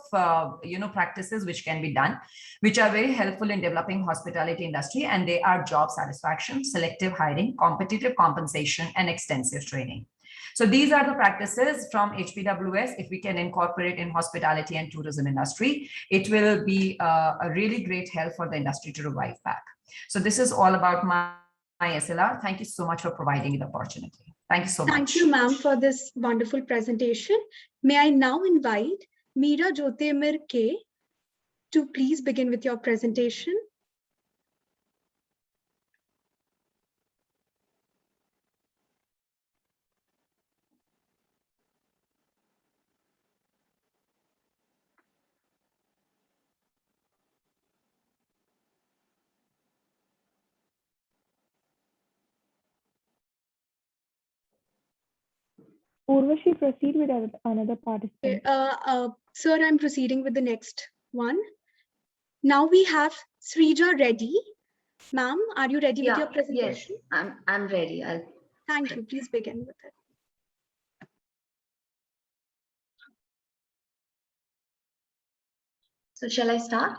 practices which can be done, which are very helpful in developing hospitality industry, and they are job satisfaction, selective hiring, competitive compensation, and extensive training. So these are the practices from HPWS. If we can incorporate in hospitality and tourism industry, it will be a really great help for the industry to revive back. So this is all about my SLR. Thank you so much for providing me the opportunity. Thank you so much. Thank you, ma'am, for this wonderful presentation. May I now invite Meera Jyotirmay K to please begin with your presentation. Urvashi, proceed with another participant. Sir, I'm proceeding with the next one. Now we have Srija Reddy. Ma'am, are you ready with your Yes, presentation? I'm ready. Thank you. Please begin with it. So shall I start?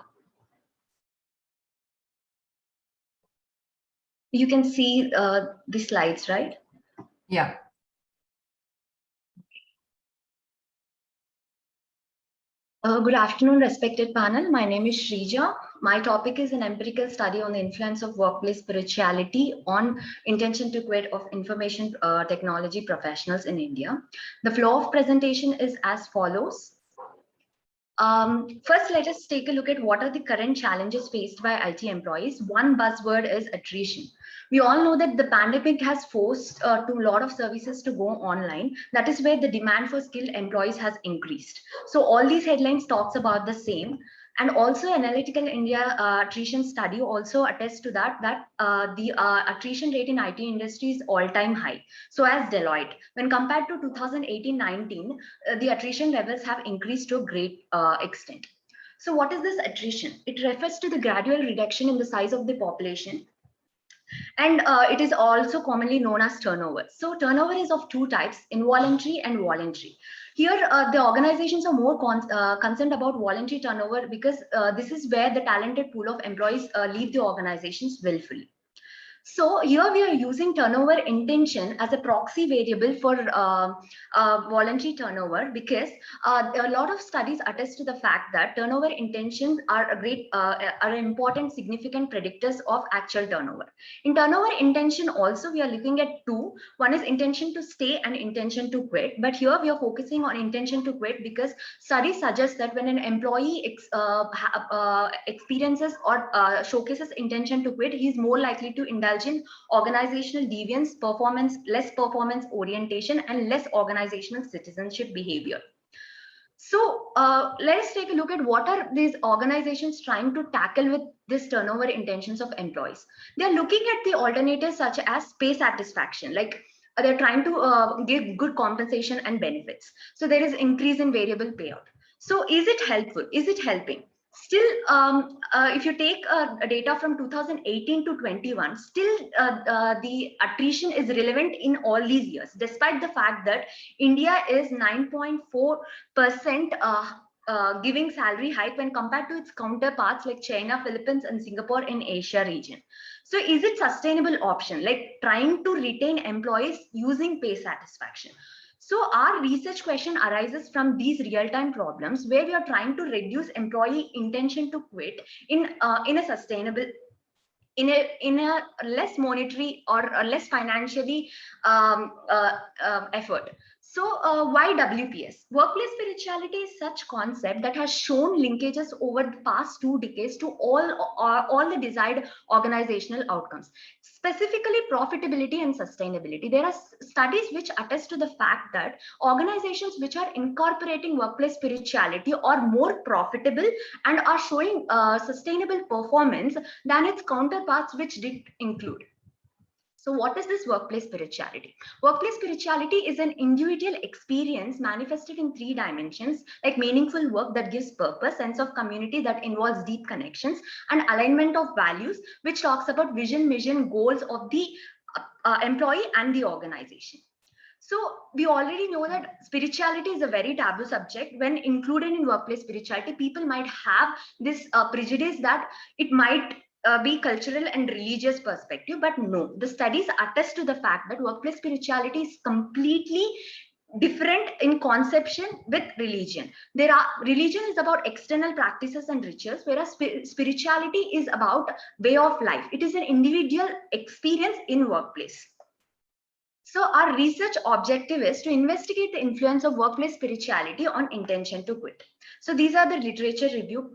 You can see the slides, right? Yeah. Good afternoon, respected panel. My name is Shrija. My topic is an empirical study on the influence of workplace spirituality on intention to quit of information technology professionals in India. The flow of presentation is as follows. First, let us take a look at what are the current challenges faced by IT employees. One buzzword is attrition. We all know that the pandemic has forced to a lot of services to go online. That is where the demand for skilled employees has increased. So all these headlines talks about the same. And also Analytical India attrition study also attests to that, the attrition rate in IT industry is all-time high. So as Deloitte, when compared to 2018-19, the attrition levels have increased to a great extent. So what is this attrition? It refers to the gradual reduction in the size of the population. And it is also commonly known as turnover. So turnover is of two types, involuntary and voluntary. Here, the organizations are more concerned about voluntary turnover because this is where the talented pool of employees leave the organizations willfully. So here we are using turnover intention as a proxy variable for voluntary turnover because a lot of studies attest to the fact that turnover intentions are important, significant predictors of actual turnover. In turnover intention also we are looking at two. One is intention to stay and intention to quit. But here we are focusing on intention to quit because studies suggest that when an employee experiences or showcases intention to quit, he is more likely to indulge in organizational deviance, less performance orientation, and less organizational citizenship behavior. So let us take a look at what are these organizations trying to tackle with this turnover intentions of employees. They're looking at the alternatives such as pay satisfaction, like they're trying to give good compensation and benefits. So there is increase in variable payout. So is it helpful? Is it helping? Still, if you take data from 2018 to 21, still the attrition is relevant in all these years, despite the fact that India is 9.4% giving salary hike when compared to its counterparts like China, Philippines, and Singapore in Asia region. So is it sustainable option, like trying to retain employees using pay satisfaction? So our research question arises from these real-time problems where we are trying to reduce employee intention to quit in a sustainable, in a less monetary or a less financially effort. So why WPS? Workplace spirituality is such concept that has shown linkages over the past 2 decades to all the desired organizational outcomes, specifically profitability and sustainability. There are studies which attest to the fact that organizations which are incorporating workplace spirituality are more profitable and are showing sustainable performance than its counterparts which did include. So what is this workplace spirituality? Workplace spirituality is an individual experience manifested in 3 dimensions, like meaningful work that gives purpose, sense of community that involves deep connections, and alignment of values, which talks about vision, mission, goals of the employee and the organization. So we already know that spirituality is a very taboo subject. When included in workplace spirituality, people might have this prejudice that it might be cultural and religious perspective, but no, the studies attest to the fact that workplace spirituality is completely different in conception with religion. Religion is about external practices and rituals, whereas spirituality is about way of life. It is an individual experience in workplace. So our research objective is to investigate the influence of workplace spirituality on intention to quit. So these are the literature review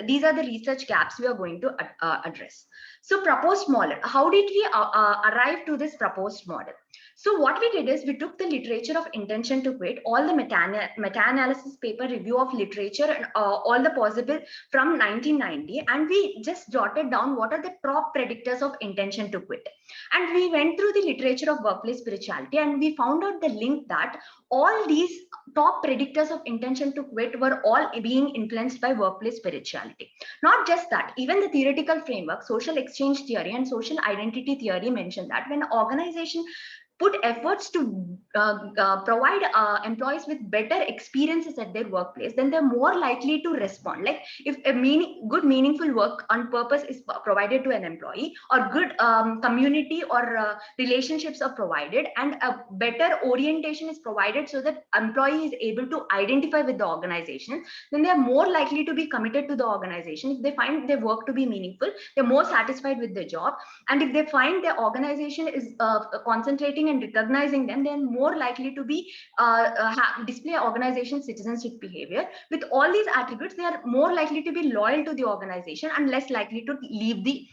these are the research gaps we are going to address. So proposed model, how did we arrive to this proposed model? So what we did is we took the literature of intention to quit, all the meta-analysis paper review of literature and all the possible from 1990, and we just jotted down what are the top predictors of intention to quit. And we went through the literature of workplace spirituality and we found out the link that all these top predictors of intention to quit were all being influenced by workplace spirituality. Not just that, even the theoretical framework, social exchange theory and social identity theory mention that when an organization put efforts to provide employees with better experiences at their workplace, then they're more likely to respond. Like if a good meaningful work on purpose is provided to an employee, or good community or relationships are provided, and a better orientation is provided so that employee is able to identify with the organization, then they are more likely to be committed to the organization. If they find their work to be meaningful, they're more satisfied with their job. And if they find their organization is concentrating and recognizing them, then more likely to be display organization citizenship behavior. With all these attributes, they are more likely to be loyal to the organization and less likely to leave the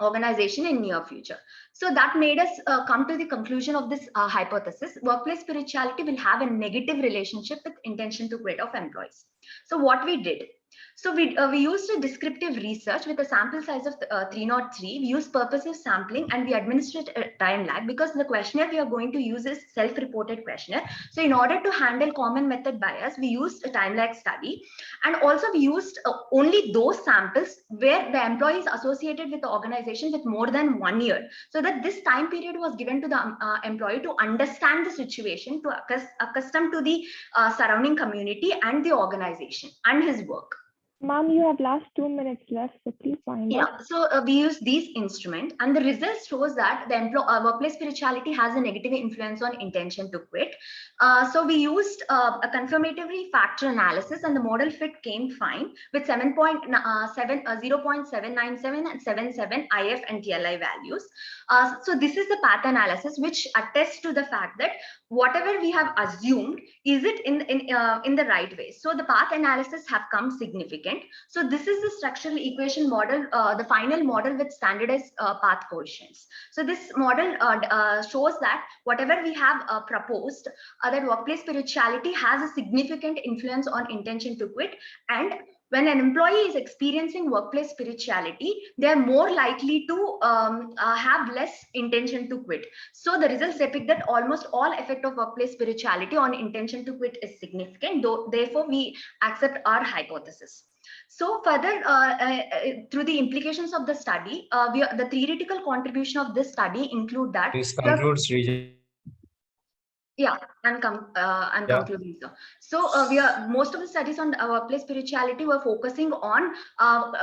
organization in near future. So that made us come to the conclusion of this hypothesis. Workplace spirituality will have a negative relationship with intention to quit of employees. So what we did, so we used a descriptive research with a sample size of 303. We used purposive sampling, and we administered a time lag because the questionnaire we are going to use is self-reported questionnaire. So in order to handle common method bias, we used a time lag study, and also we used only those samples where the employee is associated with the organization with more than 1 year, so that this time period was given to the employee to understand the situation, to accustom to the surrounding community and the organization and his work. Ma'am, you have last 2 minutes left, so please wind up. So we use these instruments, and the results shows that the workplace spirituality has a negative influence on intention to quit. So we used a confirmatory factor analysis, and the model fit came fine with 0.797 and 77 IF and TLI values. So this is the path analysis which attests to the fact that whatever we have assumed, is it in the right way. So the path analysis have come significant. So this is the structural equation model, the final model with standardized path coefficients. So this model shows that whatever we have proposed, that workplace spirituality has a significant influence on intention to quit. And when an employee is experiencing workplace spirituality, they are more likely to have less intention to quit. So the results depict that almost all effect of workplace spirituality on intention to quit is significant. Therefore, we accept our hypothesis. So further, through the implications of the study, the theoretical contribution of this study include that. Please conclude, Srija. Yeah, I'm concluding. So most of the studies on workplace spirituality were focusing on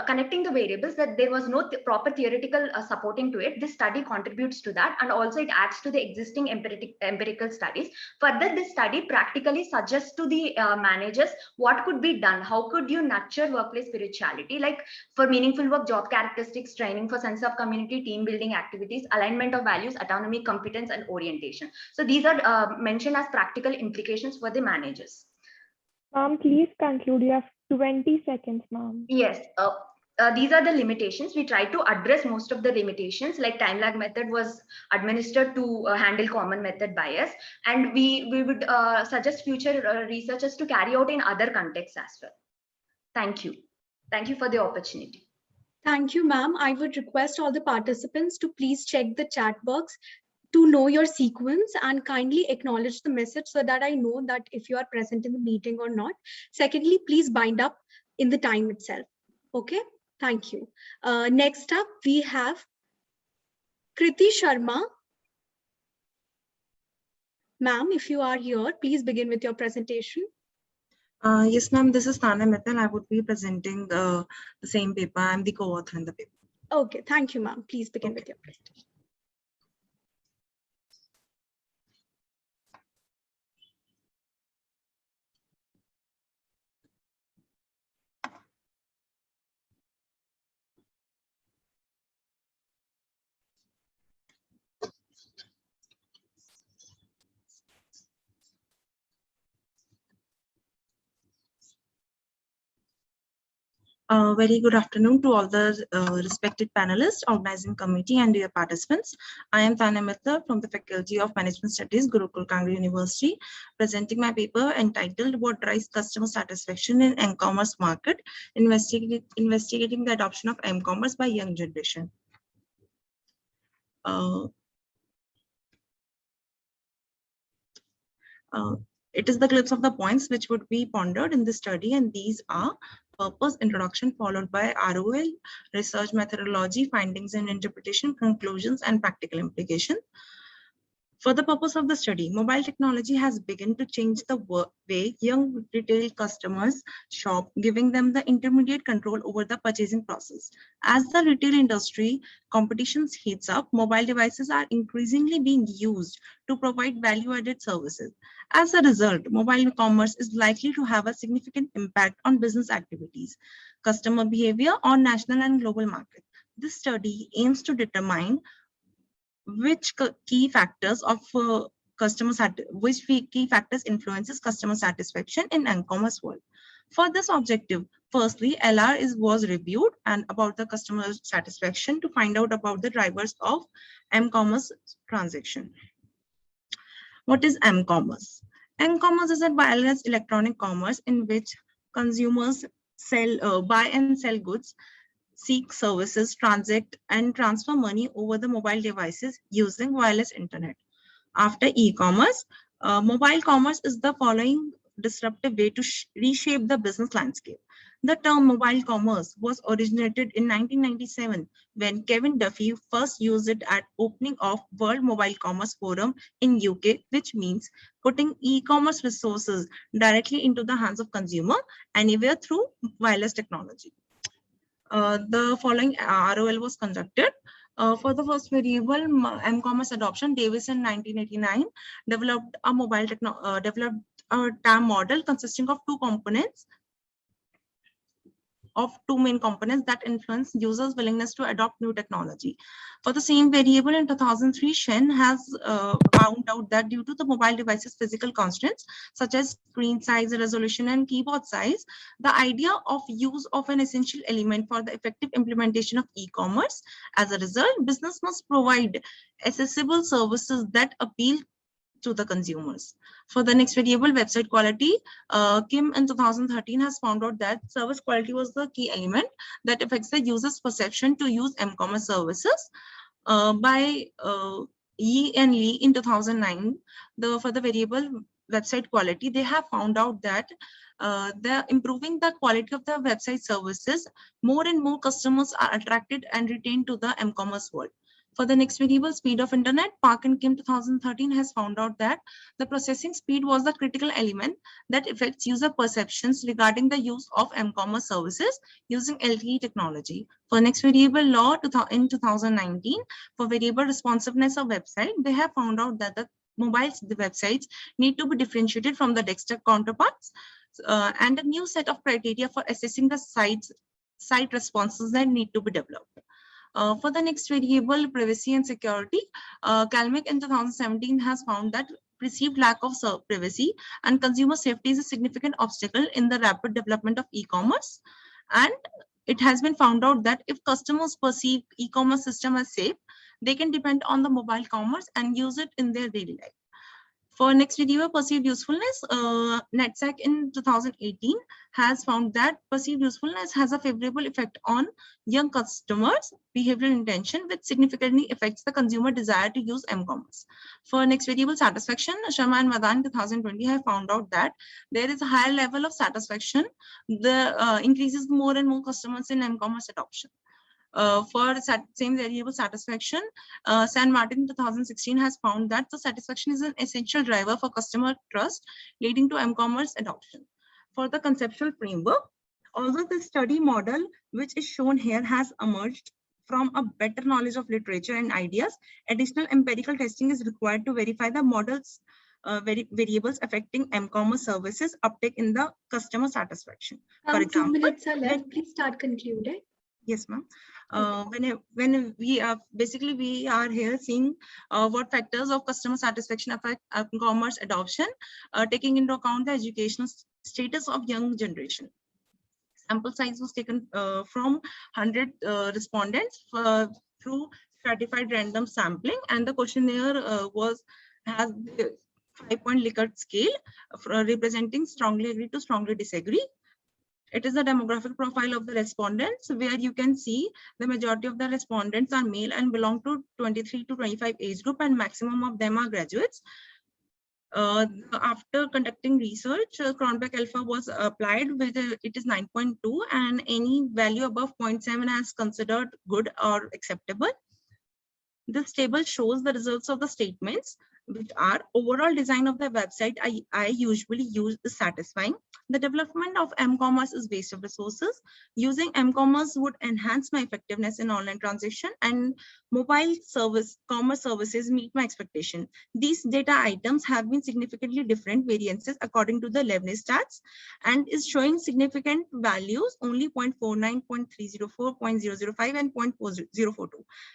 connecting the variables, that there was no proper theoretical supporting to it. This study contributes to that, and also it adds to the existing empirical studies. Further, this study practically suggests to the managers what could be done. How could you nurture workplace spirituality, like for meaningful work, job characteristics, training for sense of community, team building activities, alignment of values, autonomy, competence, and orientation. So these are mentioned as practical implications for the managers. Ma'am, please conclude. You have 20 seconds, ma'am. Yes. These are the limitations. We try to address most of the limitations, like time lag method was administered to handle common method bias, and we would suggest future researchers to carry out in other contexts as well. Thank you. Thank you for the opportunity. Thank you, ma'am. I would request all the participants to please check the chat box to know your sequence and kindly acknowledge the message so that I know that if you are present in the meeting or not. Secondly, please bind up in the time itself. Okay, thank you. Next up, we have Kriti Sharma. Ma'am, if you are here, please begin with your presentation. Yes, ma'am, this is Tana Mittal. I would be presenting the same paper. I'm the co-author in the paper. Okay, thank you, ma'am. Please begin with your presentation. Very good afternoon to all the respected panelists, organizing committee, and dear participants. I am Tana Mittal from the Faculty of Management Studies, Gurukul Kangra University, presenting my paper entitled "What Drives Customer Satisfaction in M-Commerce Market, Investigating the Adoption of M-Commerce by Young Generation." It is the clips of the points which would be pondered in the study, and these are purpose, introduction, followed by ROL, research methodology, findings and interpretation, conclusions, and practical implication. For the purpose of the study, mobile technology has begun to change the way young retail customers shop, giving them the intermediate control over the purchasing process. As the retail industry competition heats up, mobile devices are increasingly being used to provide value-added services. As a result, mobile commerce is likely to have a significant impact on business activities, customer behavior on national and global markets. This study aims to determine which key factors of key factors influences customer satisfaction in m-commerce world. For this objective, firstly, LR was reviewed and about the customer satisfaction to find out about the drivers of m-commerce transaction. What is m-commerce? M-commerce is a wireless electronic commerce in which consumers buy and sell goods, seek services, transact, and transfer money over the mobile devices using wireless internet. After e-commerce, mobile commerce is the following disruptive way to reshape the business landscape. The term mobile commerce was originated in 1997 when Kevin Duffy first used it at opening of World Mobile Commerce Forum in UK, which means putting e-commerce resources directly into the hands of consumer anywhere through wireless technology. The following ROL was conducted. For the first variable, m-commerce adoption, Davis in 1989 developed a TAM model consisting of two main components that influence users' willingness to adopt new technology. For the same variable in 2003, Shen has found out that due to the mobile device's physical constraints, such as screen size, resolution, and keyboard size, the idea of use of an essential element for the effective implementation of e-commerce. As a result, business must provide accessible services that appeal to the consumers. For the next variable, website quality, Kim in 2013 has found out that service quality was the key element that affects the user's perception to use m-commerce services. By Yi and Lee in 2009, for the variable website quality, they have found out that they're improving the quality of the website services. More and more customers are attracted and retained to the m-commerce world. For the next variable, speed of internet, Park and Kim 2013 has found out that the processing speed was the critical element that affects user perceptions regarding the use of m-commerce services using LTE technology. For next variable, Law in 2019, for variable responsiveness of website, they have found out that the websites need to be differentiated from the desktop counterparts, and a new set of criteria for assessing the site responses that need to be developed. For the next variable, privacy and security, Kalmick in 2017 has found that perceived lack of privacy and consumer safety is a significant obstacle in the rapid development of e-commerce. And it has been found out that if customers perceive e-commerce system as safe, they can depend on the mobile commerce and use it in their daily life. For next video, perceived usefulness, NetSec in 2018 has found that perceived usefulness has a favorable effect on young customers' behavioral intention, which significantly affects the consumer desire to use m-commerce. For next variable, satisfaction, Sharma and Madan in 2020 have found out that there is a higher level of satisfaction. The increases more and more customers in m-commerce adoption. For same variable satisfaction, San Martin 2016 has found that the satisfaction is an essential driver for customer trust, leading to m-commerce adoption. For the conceptual framework, although the study model, which is shown here, has emerged from a better knowledge of literature and ideas, additional empirical testing is required to verify the model's variables affecting m-commerce services uptake in the customer satisfaction. For example, 2 minutes are left. Please start concluding. Yes, ma'am. When we are basically we are here seeing what factors of customer satisfaction affect commerce adoption, taking into account the educational status of young generation. Sample size was taken from 100 respondents through stratified random sampling, and the questionnaire has the 5-point Likert scale representing strongly agree to strongly disagree. It is the demographic profile of the respondents, where you can see the majority of the respondents are male and belong to 23 to 25 age group, and maximum of them are graduates. After conducting research, Cronbach alpha was applied with it is 9.2, and any value above 0.7 is considered good or acceptable. This table shows the results of the statements, which are overall design of the website I usually use is satisfying. The development of m-commerce is waste of resources. Using m-commerce would enhance my effectiveness in online transaction, and mobile commerce services meet my expectation. These data items have been significantly different variances according to the Leibniz stats, and is showing significant values only 0.49, 0.304, 0.005, and 0.042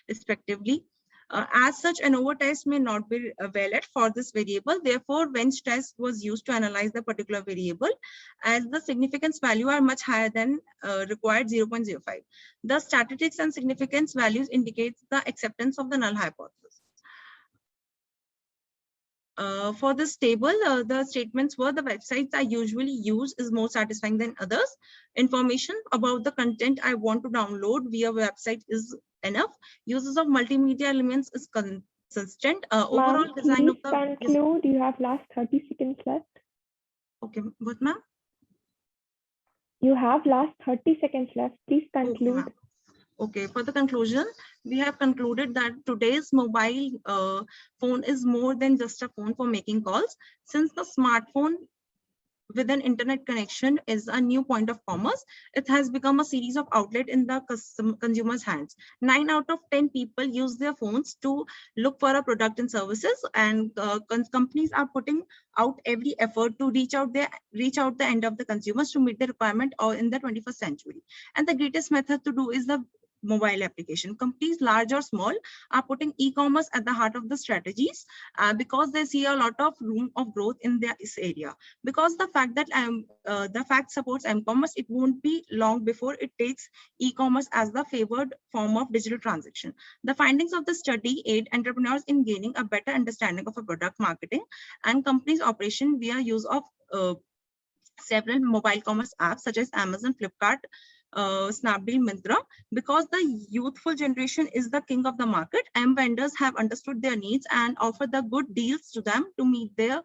respectively. As such, an ANOVA test may not be valid for this variable. Therefore, Venn test was used to analyze the particular variable, as the significance value are much higher than required 0.05. The statistics and significance values indicates the acceptance of the null hypothesis. For this table, the statements were the websites I usually use is more satisfying than others. Information about the content I want to download via website is enough. Uses of multimedia elements is consistent. Overall design of the conclude. You have last 30 seconds left. Okay, what ma'am? You have last 30 seconds left. Please conclude. Okay, for the conclusion, we have concluded that today's mobile phone is more than just a phone for making calls. Since the smartphone with an internet connection is a new point of commerce, it has become a series of outlets in the consumer's hands. 9 out of 10 people use their phones to look for a product and services, and companies are putting out every effort to reach out the end of the consumers to meet the requirement or in the 21st century. And the greatest method to do is the mobile application. Companies, large or small, are putting e-commerce at the heart of the strategies because they see a lot of room of growth in this area. Because the fact that the fact supports m-commerce, it won't be long before it takes e-commerce as the favored form of digital transaction. The findings of the study aid entrepreneurs in gaining a better understanding of a product marketing and companies' operation via use of several mobile commerce apps such as Amazon, Flipkart, Snapdeal, Myntra. Because the youthful generation is the king of the market, M vendors have understood their needs and offer the good deals to them to meet the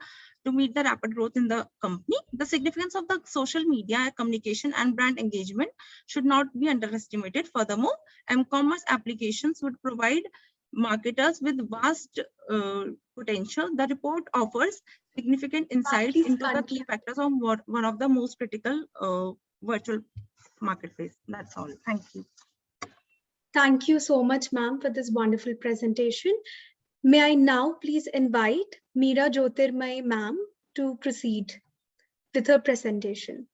rapid growth in the company. The significance of the social media communication and brand engagement should not be underestimated. Furthermore, m-commerce applications would provide marketers with vast potential. The report offers significant insights into the key factors of one of the most critical virtual marketplace. That's all. Thank you. Thank you so much, ma'am, for this wonderful presentation. May I now please invite Meera Jyotirmay ma'am to proceed with her presentation.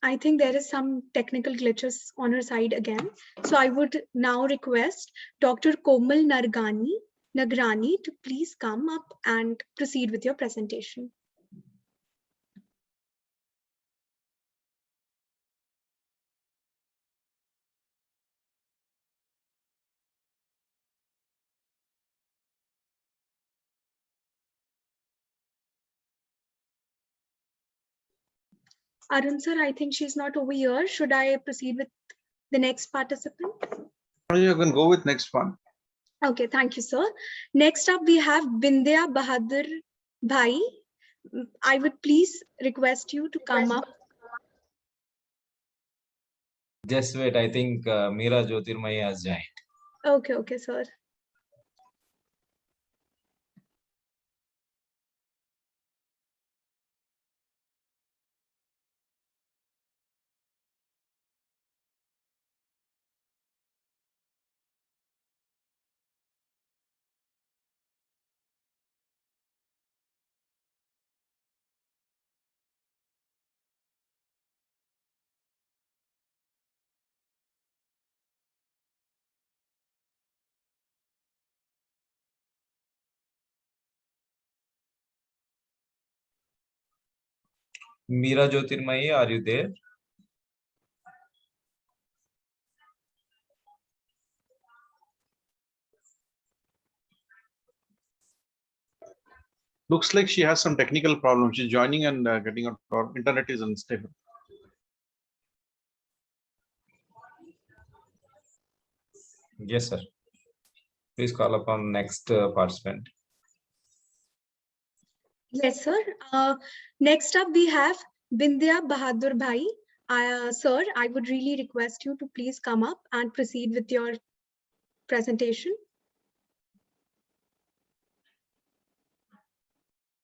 I think there is some technical glitches on her side again. So I would now request Dr. Komal Nagrani to please come up and proceed with your presentation. Arun sir, I think she's not over here. Should I proceed with the next participant? You can go with next one. Okay, thank you, sir. Next up, we have Bindya Bahadur Bhai. I would please request you to come up. Just wait, I think Meera Jyotirmay has joined. Okay, sir. Meera Jyotirmay, are you there? Looks like she has some technical problem. She's joining and getting out. Our internet is unstable. Yes, sir. Please call upon next participant. Yes, sir. Next up, we have Bindya Bahadur Bhai. Sir, I would really request you to please come up and proceed with your presentation.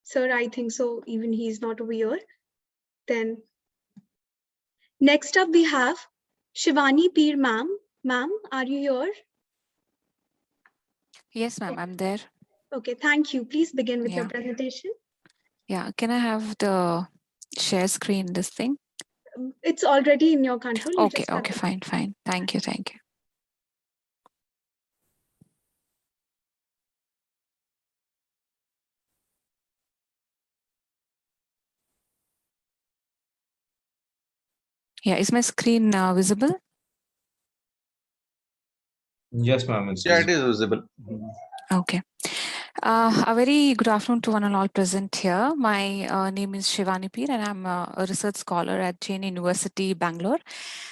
Sir, I think so. Even he is not over here. Then next up, we have Shivani Peer, ma'am. Ma'am, are you here? Yes, ma'am, I'm there. Okay, thank you. Please begin with your Yeah. presentation. Yeah, can I have the share screen, this thing? It's already in your control. You Okay, just have okay, to- fine, fine. Thank you, thank you. Yeah, is my screen visible? Yes, ma'am. Yeah, it is visible. Okay. A very good afternoon to one and all present here. My name is Shivani Peer and I'm a research scholar at Jain University, Bangalore.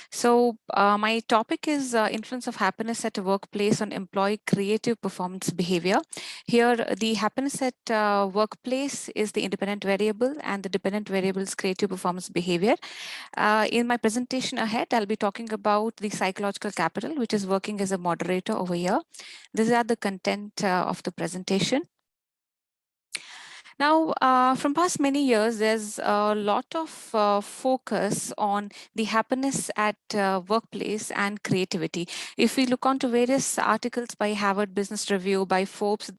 So my topic is influence of happiness at a workplace on employee creative performance behavior. Here, the happiness at workplace is the independent variable and the dependent variable is creative performance behavior. In my presentation ahead, I'll be talking about the psychological capital, which is working as a moderator over here. These are the content of the presentation. Now, from past many years, there's a lot of focus on the happiness at workplace and creativity. If we look onto various articles by Harvard Business Review, by Forbes,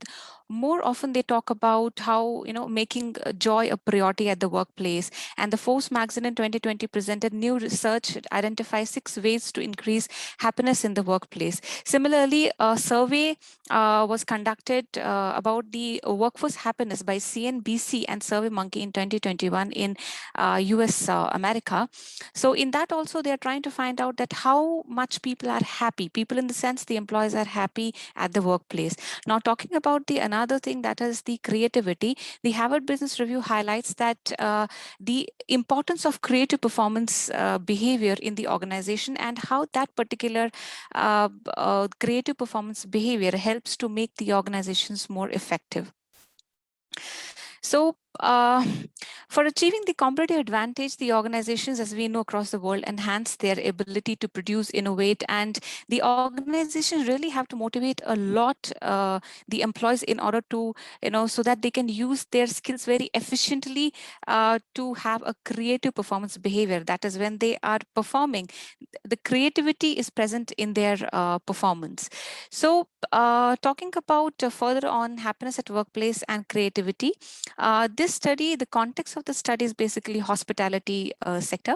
more often they talk about how making joy a priority at the workplace. And the Forbes magazine in 2020 presented new research that identifies 6 ways to increase happiness in the workplace. Similarly, a survey was conducted about the workforce happiness by CNBC and SurveyMonkey in 2021 in US, America. So in that also, they are trying to find out that how much people are happy. People in the sense the employees are happy at the workplace. Now talking about the another thing, that is the creativity. The Harvard Business Review highlights that the importance of creative performance behavior in the organization and how that particular creative performance behavior helps to make the organizations more effective. So for achieving the competitive advantage, the organizations, as we know across the world, enhance their ability to produce, innovate, and the organizations really have to motivate a lot the employees in order to, so that they can use their skills very efficiently to have a creative performance behavior. That is when they are performing, the creativity is present in their performance. So talking about further on happiness at workplace and creativity, this study, the context of the study is basically hospitality sector.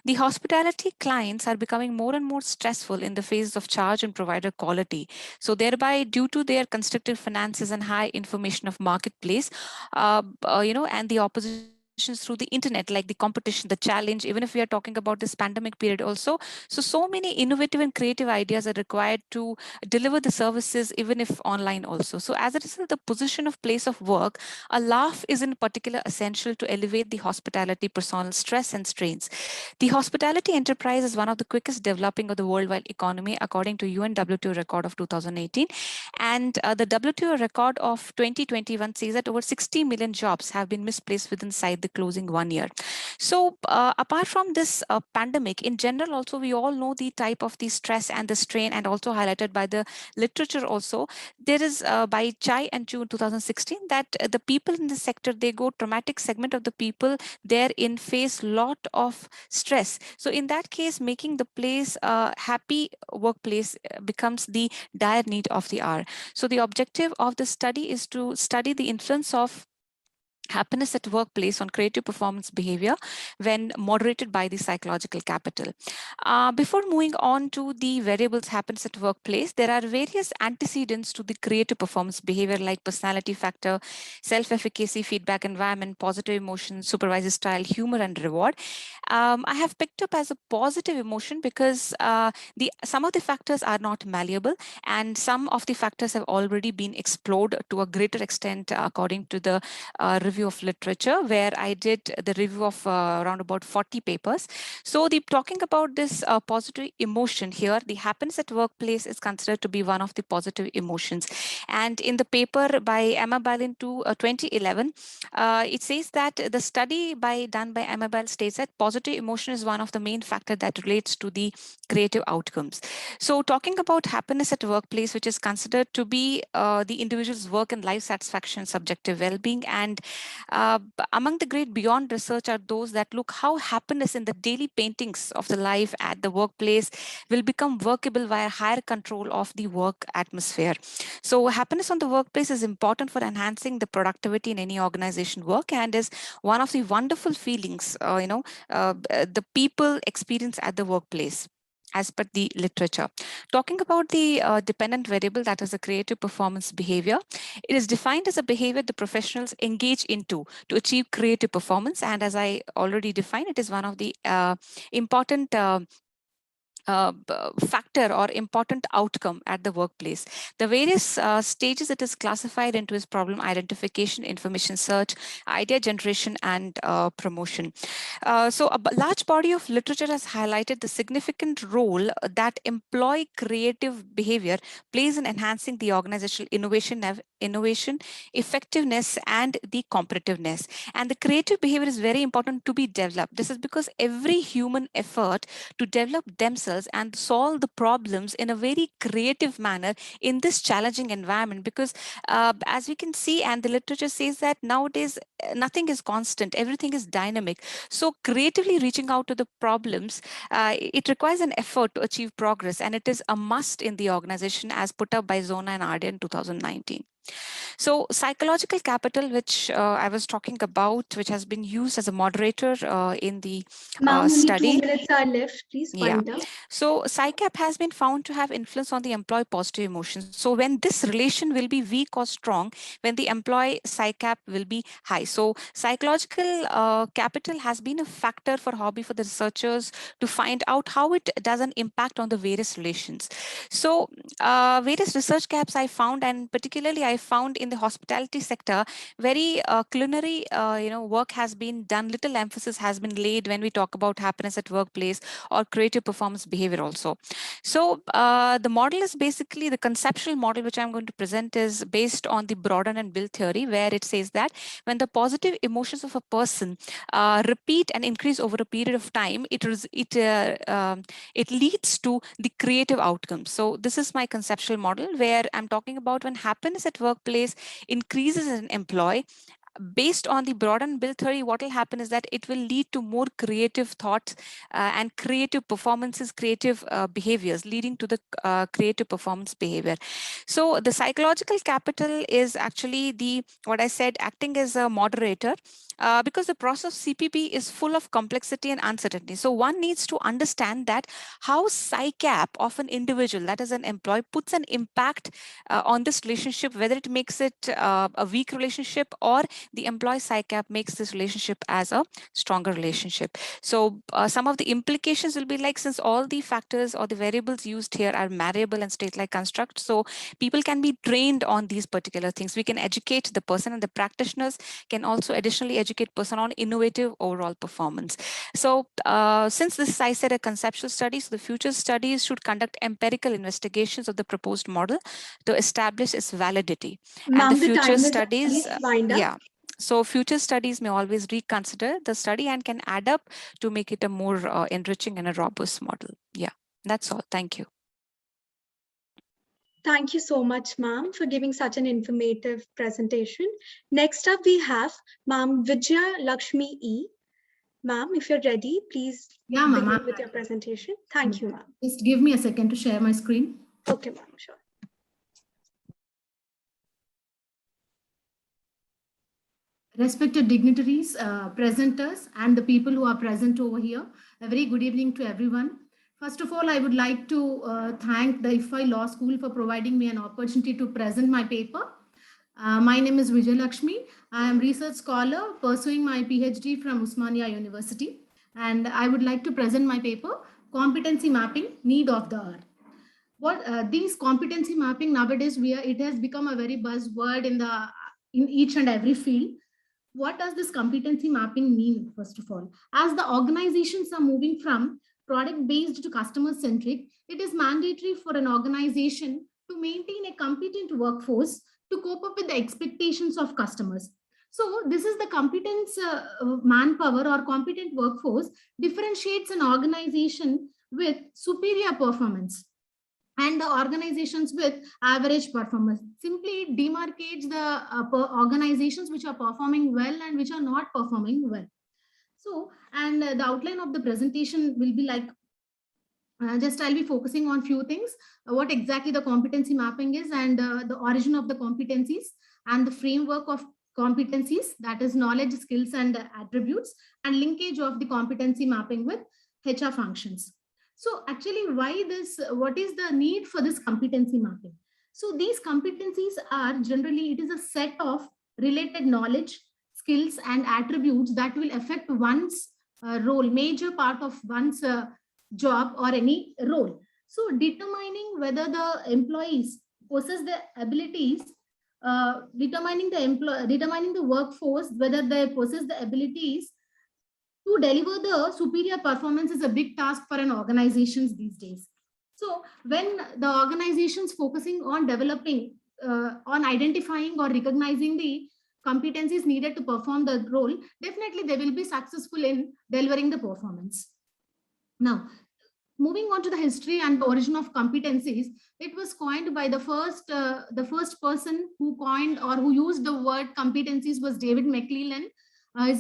The hospitality clients are becoming more and more stressful in the face of charge and provider quality. So thereby, due to their constricted finances and high information of marketplace, and the opposition through the internet, like the competition, the challenge, even if we are talking about this pandemic period also. So many innovative and creative ideas are required to deliver the services, even if online also. So as a result, the position of place of work, a laugh is in particular essential to elevate the hospitality personnel stress and strains. The hospitality enterprise is one of the quickest developing of the worldwide economy, according to UN WTO record of 2018. And the WTO record of 2021 says that over 60 million jobs have been misplaced within the closing 1 year. So apart from this pandemic, in general also, we all know the type of the stress and the strain, and also highlighted by the literature also. There is by Chai and Chu in 2016 that the people in the sector, they go traumatic segment of the people therein face lot of stress. So in that case, making the place a happy workplace becomes the dire need of the hour. So the objective of the study is to study the influence of happiness at workplace on creative performance behavior when moderated by the psychological capital. Before moving on to the variables happiness at workplace, there are various antecedents to the creative performance behavior like personality factor, self-efficacy, feedback environment, positive emotion, supervisor style, humor, and reward. I have picked up as a positive emotion because some of the factors are not malleable, and some of the factors have already been explored to a greater extent according to the review of literature, where I did the review of around about 40 papers. So talking about this positive emotion here, the happiness at workplace is considered to be one of the positive emotions. And in the paper by Emma Balin 2011, it says that the study done by Emma Bal states that positive emotion is one of the main factors that relates to the creative outcomes. So talking about happiness at workplace, which is considered to be the individual's work and life satisfaction, subjective well-being, and among the great beyond research are those that look how happiness in the daily paintings of the life at the workplace will become workable via higher control of the work atmosphere. So happiness on the workplace is important for enhancing the productivity in any organization work, and is one of the wonderful feelings the people experience at the workplace, as per the literature. Talking about the dependent variable, that is a creative performance behavior, it is defined as a behavior the professionals engage into to achieve creative performance. And as I already defined, it is one of the important factor or important outcome at the workplace. The various stages it is classified into is problem identification, information search, idea generation, and promotion. So a large body of literature has highlighted the significant role that employee creative behavior plays in enhancing the organizational innovation, effectiveness, and the competitiveness. And the creative behavior is very important to be developed. This is because every human effort to develop themselves and solve the problems in a very creative manner in this challenging environment, because as we can see, and the literature says that nowadays nothing is constant, everything is dynamic. So creatively reaching out to the problems, it requires an effort to achieve progress, and it is a must in the organization as put up by Zona and Ardia in 2019. So psychological capital, which I was talking about, which has been used as a moderator in the Ma'am, only 2 study. minutes are left. Please wind up. So PsyCap has been found to have influence on the employee positive emotions. So when this relation will be weak or strong, when the employee PsyCap will be high. So psychological capital has been a factor for hobby for the researchers to find out how it does an impact on the various relations. So various research gaps I found, and particularly I found in the hospitality sector, very culinary work has been done. Little emphasis has been laid when we talk about happiness at workplace or creative performance behavior also. So the model is basically the conceptual model which I'm going to present is based on the broaden and build theory, where it says that when the positive emotions of a person repeat and increase over a period of time, it leads to the creative outcomes. So this is my conceptual model, where I'm talking about when happiness at workplace increases as an employee. Based on the broaden and build theory, what will happen is that it will lead to more creative thoughts and creative performances, creative behaviors, leading to the creative performance behavior. So the psychological capital is actually what I said, acting as a moderator, because the process of CPB is full of complexity and uncertainty. So one needs to understand that how PsyCap of an individual, that is an employee, puts an impact on this relationship, whether it makes it a weak relationship or the employee PsyCap makes this relationship as a stronger relationship. So some of the implications will be like, since all the factors or the variables used here are malleable and state-like constructs, so people can be trained on these particular things. We can educate the person, and the practitioners can also additionally educate person on innovative overall performance. So since this is, I said, a conceptual study, so the future studies should conduct empirical investigations of the proposed model to establish its validity. And the future studies, so future studies may always reconsider the study and can add up to make it a more enriching and a robust model. Yeah, that's all. Thank you. Thank you so much, ma'am, for giving such an informative presentation. Next up, we have ma'am Vijaya Lakshmi E. Ma'am, if you're ready, please begin with your presentation. Thank you, ma'am. Just give me a second to share my screen. Okay, ma'am, sure. respected dignitaries, presenters, and the people who are present over here. A very good evening to everyone. First of all, I would like to thank the ICFAI Law School for providing me an opportunity to present my paper. My name is Vijay Lakshmi. I am research scholar pursuing my PhD from Usmania University, and I would like to present my paper, Competency Mapping, Need of the Hour. What these competency mapping nowadays, it has become a very buzzword in each and every field. What does this competency mapping mean? First of all, as the organizations are moving from product based to customer centric, it is mandatory for an organization to maintain a competent workforce to cope up with the expectations of customers. So this is the competence manpower or competent workforce differentiates an organization with superior performance and the organizations with average performance. Simply demarcates the organizations which are performing well and which are not performing well. So, and the outline of the presentation will be like, just I'll be focusing on few things, what exactly the competency mapping is and the origin of the competencies and the framework of competencies, that is knowledge, skills, and attributes, and linkage of the competency mapping with HR functions. So actually what is the need for this competency mapping? So these competencies are generally, it is a set of related knowledge, skills, and attributes that will affect one's role, major part of one's job or any role. So determining whether the employees possess the abilities, determining the workforce, whether they possess the abilities to deliver the superior performance is a big task for an organizations these days. So when the organizations focusing on developing, on identifying or recognizing the competencies needed to perform the role, definitely they will be successful in delivering the performance. Now, moving on to the history and the origin of competencies, it was coined by the first person who coined or who used the word competencies was David McClellan.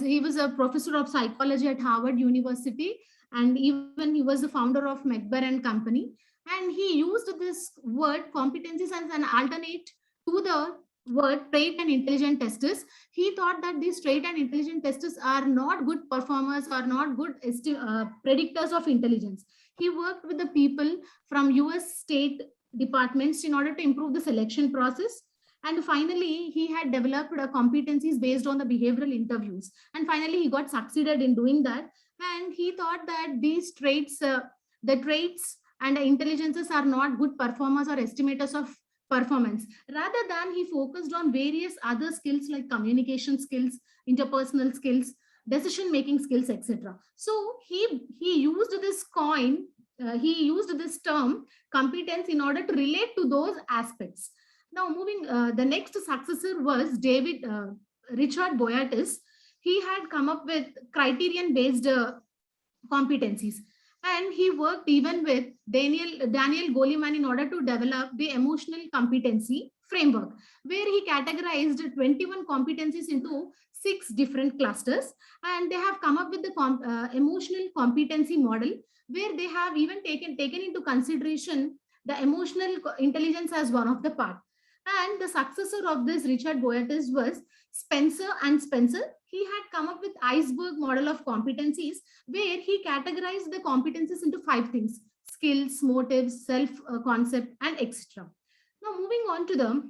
He was a professor of psychology at Harvard University, and even he was the founder of McBain and Company. And he used this word competencies as an alternate to the word trait and intelligent testers. He thought that these trait and intelligent testers are not good performers or not good predictors of intelligence. He worked with the people from US state departments in order to improve the selection process. And finally, he had developed competencies based on the behavioral interviews. And finally, he got succeeded in doing that. And he thought that these traits, the traits and the intelligences are not good performers or estimators of performance. Rather than he focused on various other skills like communication skills, interpersonal skills, decision-making skills, etc. So he used this he used this term competence in order to relate to those aspects. Now moving, the next successor was Richard Boyatis. He had come up with criterion-based competencies. And he worked even with Daniel Goleman in order to develop the emotional competency framework, where he categorized 21 competencies into 6 different clusters. And they have come up with the emotional competency model, where they have even taken into consideration the emotional intelligence as one of the part. And the successor of this Richard Boyatis was Spencer and Spencer. He had come up with iceberg model of competencies, where he categorized the competencies into 5 things: skills, motives, self-concept, and etc. Now moving on to the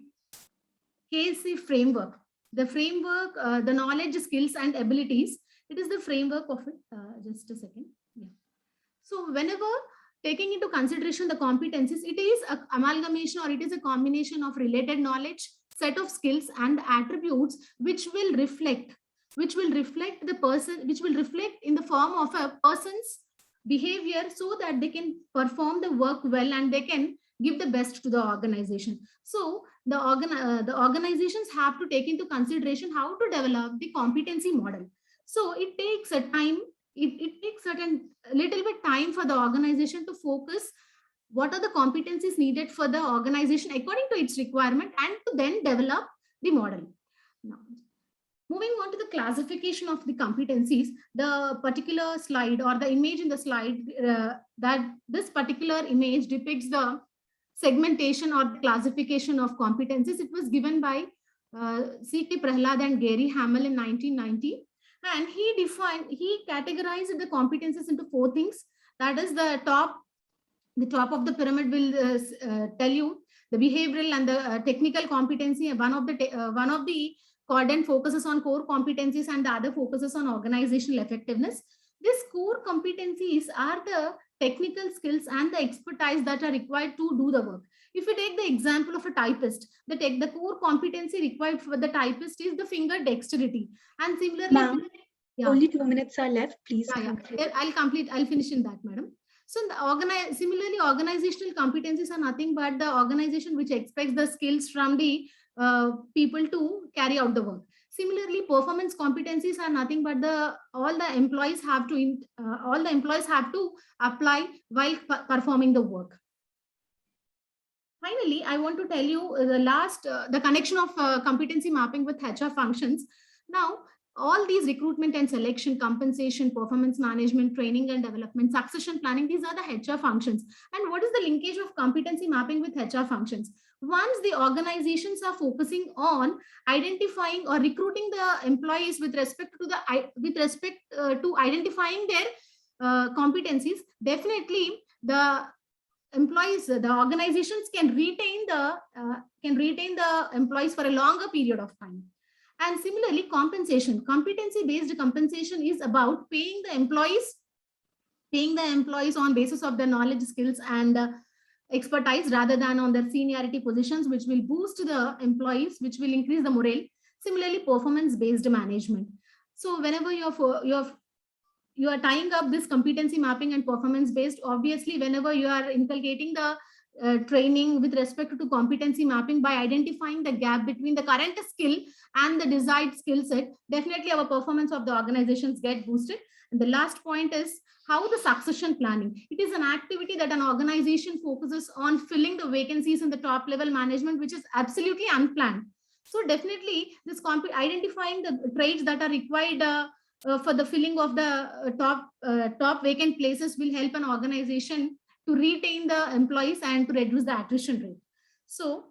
KSC framework. The framework, the knowledge, skills, and abilities, it is the framework of it. Just a second. Yeah. So whenever taking into consideration the competencies, it is an amalgamation or it is a combination of related knowledge, set of skills, and attributes which will reflect the person, which will reflect in the form of a person's behavior, so that they can perform the work well and they can give the best to the organization. So the organizations have to take into consideration how to develop the competency model. So it takes a time. It takes a little bit time for the organization to focus what are the competencies needed for the organization according to its requirement, and to then develop the model. Now, moving on to the classification of the competencies, the particular slide or the image in the slide, that this particular image depicts the segmentation or the classification of competencies. It was given by C.K. Prahlad and Gary Hamel in 1990. And he categorized the competencies into 4 things. That is the top of the pyramid will tell you the behavioral and the technical competency. One of the quadrant focuses on core competencies and the other focuses on organizational effectiveness. These core competencies are the technical skills and the expertise that are required to do the work. If we take the example of a typist, the core competency required for the typist is the finger dexterity. And similarly, only 2 minutes are left. Please. I'll finish in that, madam. So similarly, organizational competencies are nothing but the organization which expects the skills from the people to carry out the work. Similarly, performance competencies are nothing but all the employees have to apply while performing the work. Finally, I want to tell you the connection of competency mapping with HR functions. Now, all these recruitment and selection, compensation, performance management, training and development, succession planning, these are the HR functions. And what is the linkage of competency mapping with HR functions? Once the organizations are focusing on identifying or recruiting the employees with respect to identifying their competencies, definitely the employees, the organizations can retain the employees for a longer period of time. And similarly, compensation, competency-based compensation is about paying the employees on basis of their knowledge, skills, and expertise rather than on their seniority positions, which will boost the employees, which will increase the morale. Similarly, performance-based management. So whenever you are tying up this competency mapping and performance-based, obviously, whenever you are inculcating the training with respect to competency mapping by identifying the gap between the current skill and the desired skill set, definitely our performance of the organizations get boosted. And the last point is how the succession planning. It is an activity that an organization focuses on filling the vacancies in the top level management, which is absolutely unplanned. So definitely this identifying the traits that are required for the filling of the top vacant places will help an organization to retain the employees and to reduce the attrition rate. So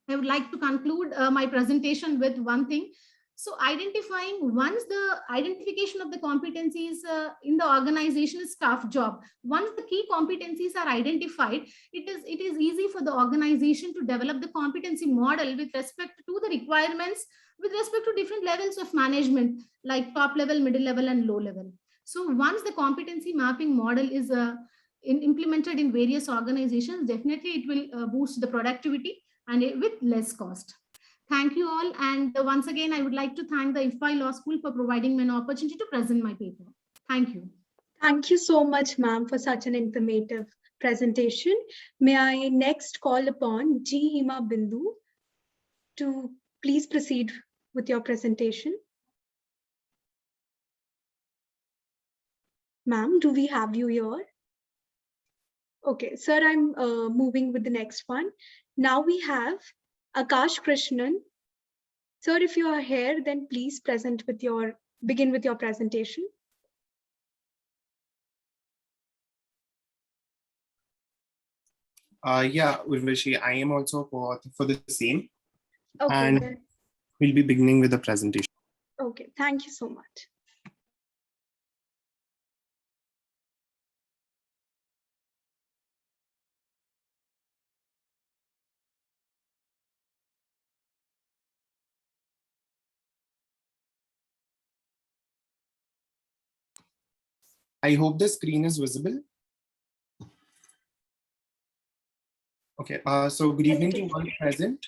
I would like to conclude my presentation with one thing. So once the identification of the competencies in the organization is tough job. Once the key competencies are identified, it is easy for the organization to develop the competency model with respect to the requirements with respect to different levels of management, like top level, middle level, and low level. So once the competency mapping model is implemented in various organizations, definitely it will boost the productivity and with less cost. Thank you all. And once again, I would like to thank the ICFAI Law School for providing me an opportunity to present my paper. Thank you. Thank you so much, ma'am, for such an informative presentation. May I next call upon G. Hima Bindu to please proceed with your presentation. Ma'am, do we have you here? Okay, sir, I'm moving with the next one. Now we have Akash Krishnan. Sir, if you are here, then please begin with your presentation. Yeah, Urvashi, I am also for the same. Okay. And we'll be beginning with the presentation. Okay, thank you so much. I hope the screen is visible. Okay, so good evening to all present.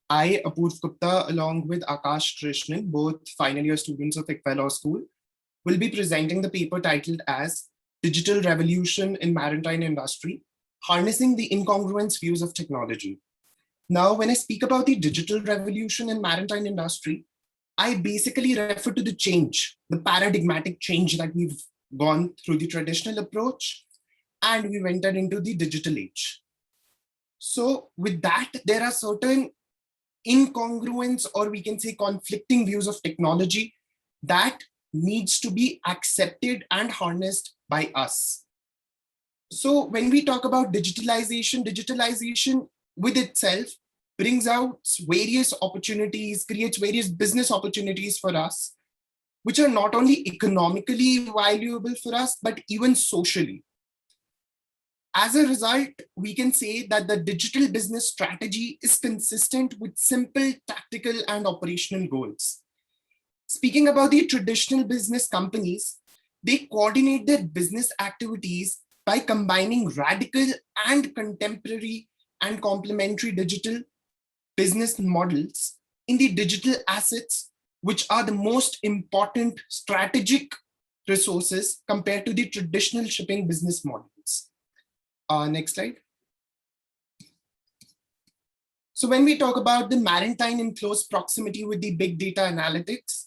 I, Apurv Gupta, along with Akash Krishnan, both final year students of ICFAI Law School, will be presenting the paper titled as Digital Revolution in Maritime Industry, Harnessing the Incongruence Views of Technology. Now, when I speak about the digital revolution in maritime industry, I basically refer to the change, the paradigmatic change that we've gone through the traditional approach and we've entered into the digital age. So with that, there are certain incongruence, or we can say conflicting views of technology that needs to be accepted and harnessed by us. So when we talk about digitalization with itself brings out various opportunities, creates various business opportunities for us, which are not only economically valuable for us, but even socially. As a result, we can say that the digital business strategy is consistent with simple tactical and operational goals. Speaking about the traditional business companies, they coordinate their business activities by combining radical and contemporary and complementary digital business models in the digital assets, which are the most important strategic resources compared to the traditional shipping business models. Next slide. So when we talk about the maritime in close proximity with the big data analytics,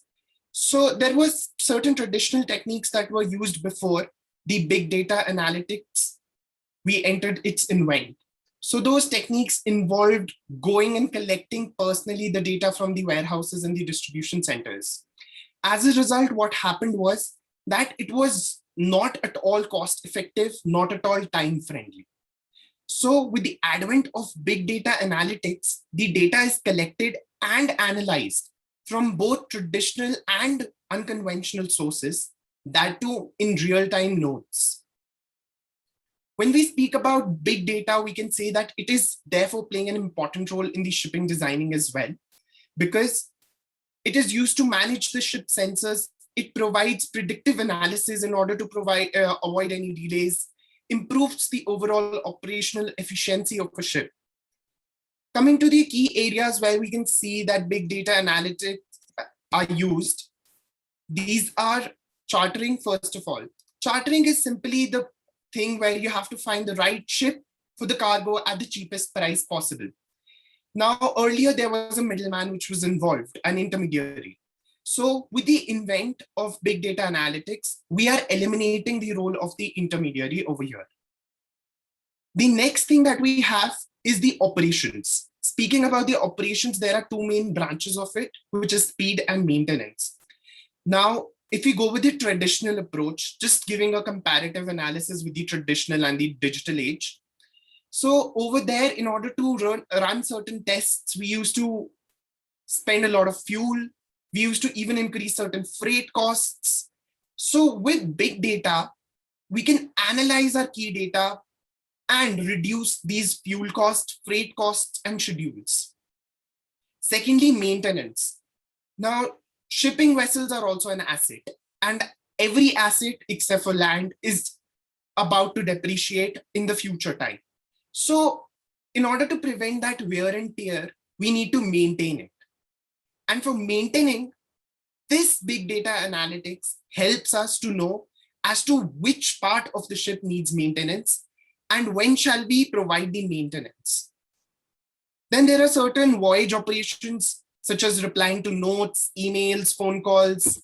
so there was certain traditional techniques that were used before the big data analytics we entered its invent. So those techniques involved going and collecting personally the data from the warehouses and the distribution centers. As a result, what happened was that it was not at all cost effective, not at all time friendly. So with the advent of big data analytics, the data is collected and analyzed from both traditional and unconventional sources, that too in real-time nodes. When we speak about big data, we can say that it is therefore playing an important role in the shipping designing as well, because it is used to manage the ship sensors. It provides predictive analysis in order to avoid any delays, improves the overall operational efficiency of a ship. Coming to the key areas where we can see that big data analytics are used, these are chartering, first of all. Chartering is simply the thing where you have to find the right ship for the cargo at the cheapest price possible. Now, earlier there was a middleman which was involved, an intermediary. So with the invent of big data analytics, we are eliminating the role of the intermediary over here. The next thing that we have is the operations. Speaking about the operations, there are two main branches of it, which is speed and maintenance. Now, if we go with the traditional approach, just giving a comparative analysis with the traditional and the digital age. So over there, in order to run certain tests, we used to spend a lot of fuel. We used to even increase certain freight costs. So with big data, we can analyze our key data and reduce these fuel costs, freight costs, and schedules. Secondly, maintenance. Now, shipping vessels are also an asset, and every asset except for land is about to depreciate in the future time. So in order to prevent that wear and tear, we need to maintain it. And for maintaining, this big data analytics helps us to know as to which part of the ship needs maintenance and when shall we provide the maintenance. Then there are certain voyage operations such as replying to notes, emails, phone calls.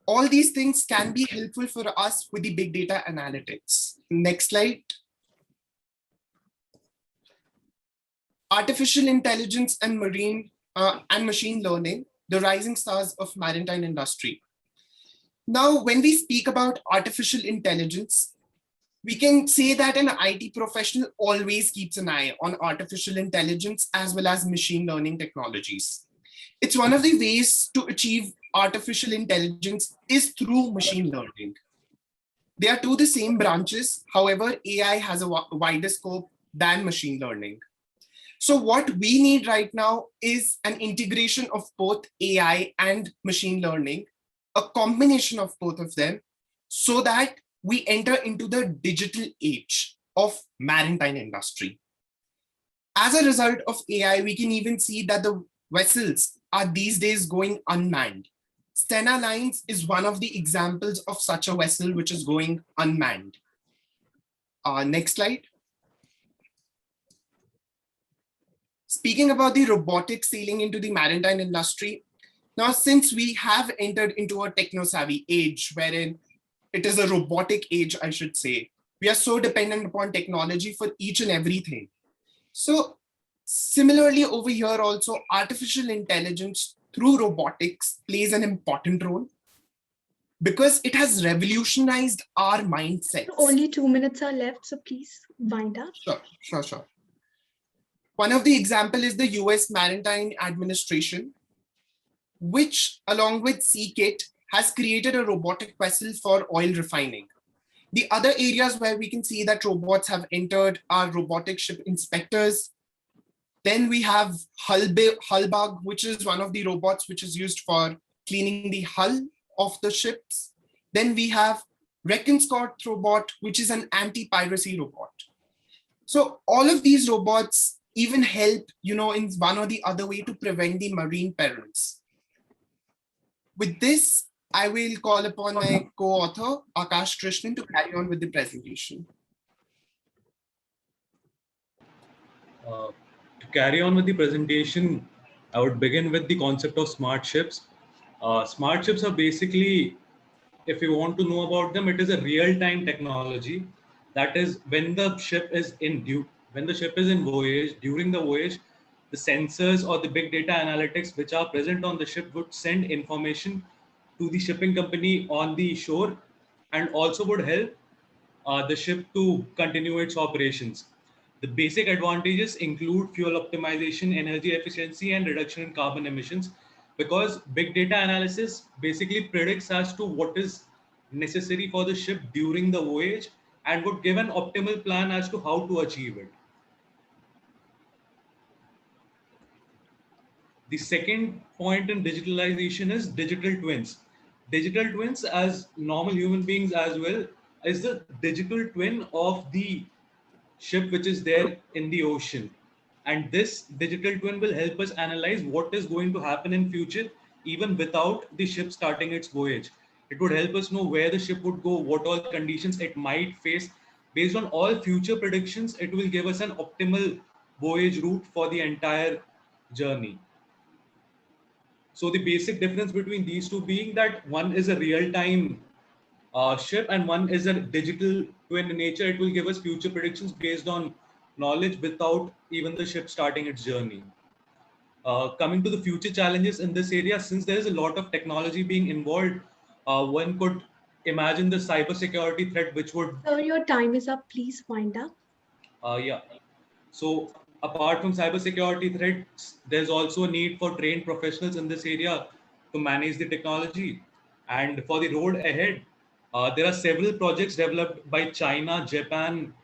All these things can be helpful for us with the big data analytics. Next slide. Artificial intelligence and machine learning, the rising stars of maritime industry. Now, when we speak about artificial intelligence, we can say that an IT professional always keeps an eye on artificial intelligence as well as machine learning technologies. It's one of the ways to achieve artificial intelligence is through machine learning. They are two the same branches. However, AI has a wider scope than machine learning. So what we need right now is an integration of both AI and machine learning, a combination of both of them, so that we enter into the digital age of maritime industry. As a result of AI, we can even see that the vessels are these days going unmanned. Stena Lines is one of the examples of such a vessel which is going unmanned. Next slide. Speaking about the robotic sailing into the maritime industry, now since we have entered into a techno-savvy age wherein it is a robotic age, I should say, we are so dependent upon technology for each and everything. So similarly over here also, artificial intelligence through robotics plays an important role because it has revolutionized our mindsets. Only 2 minutes are left, so please wind up. Sure. One of the example is the US Maritime Administration, which along with CKIT has created a robotic vessel for oil refining. The other areas where we can see that robots have entered are robotic ship inspectors. Then we have Hullbug, which is one of the robots which is used for cleaning the hull of the ships. Then we have Reconscott robot, which is an anti-piracy robot. So all of these robots even help, in one or the other way to prevent the marine perils. With this, I will call upon my co-author, Akash Krishnan, to carry on with the presentation. To carry on with the presentation, I would begin with the concept of smart ships. Smart ships are basically, if you want to know about them, it is a real-time technology. That is, when the ship is in voyage, during the voyage, the sensors or the big data analytics which are present on the ship would send information to the shipping company on the shore, and also would help the ship to continue its operations. The basic advantages include fuel optimization, energy efficiency, and reduction in carbon emissions, because big data analysis basically predicts as to what is necessary for the ship during the voyage and would give an optimal plan as to how to achieve it. The second point in digitalization is digital twins. Digital twins, as normal human beings as well, is the digital twin of the ship which is there in the ocean. And this digital twin will help us analyze what is going to happen in future, even without the ship starting its voyage. It would help us know where the ship would go, what all conditions it might face. Based on all future predictions, it will give us an optimal voyage route for the entire journey. So the basic difference between these two being that one is a real-time ship and one is a digital twin in nature. It will give us future predictions based on knowledge without even the ship starting its journey. Coming to the future challenges in this area, since there is a lot of technology being involved, one could imagine the cybersecurity threat which would... Sir, your time is up. Please wind up. Yeah. So apart from cybersecurity threats, there's also a need for trained professionals in this area to manage the technology. And for the road ahead, there are several projects developed by China, Japan,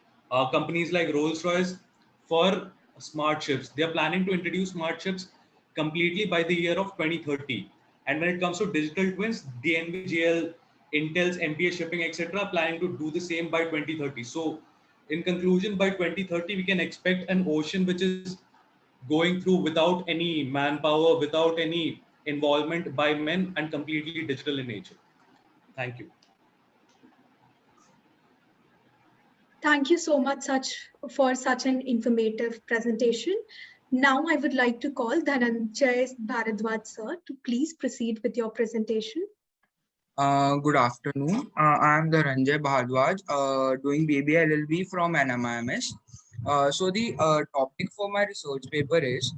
companies like Rolls-Royce for smart ships. They are planning to introduce smart ships completely by the year of 2030. And when it comes to digital twins, DNV, Intel's MPA Shipping, etc., planning to do the same by 2030. So in conclusion, by 2030, we can expect an ocean which is going through without any manpower, without any involvement by men, and completely digital in nature. Thank you. Thank you so much for such an informative presentation. Now I would like to call Dhananjay Bharadwaj sir to please proceed with your presentation. Good afternoon. I am Dhananjay Bharadwaj, doing BBA LLB from NMIMS. So the topic for my research paper is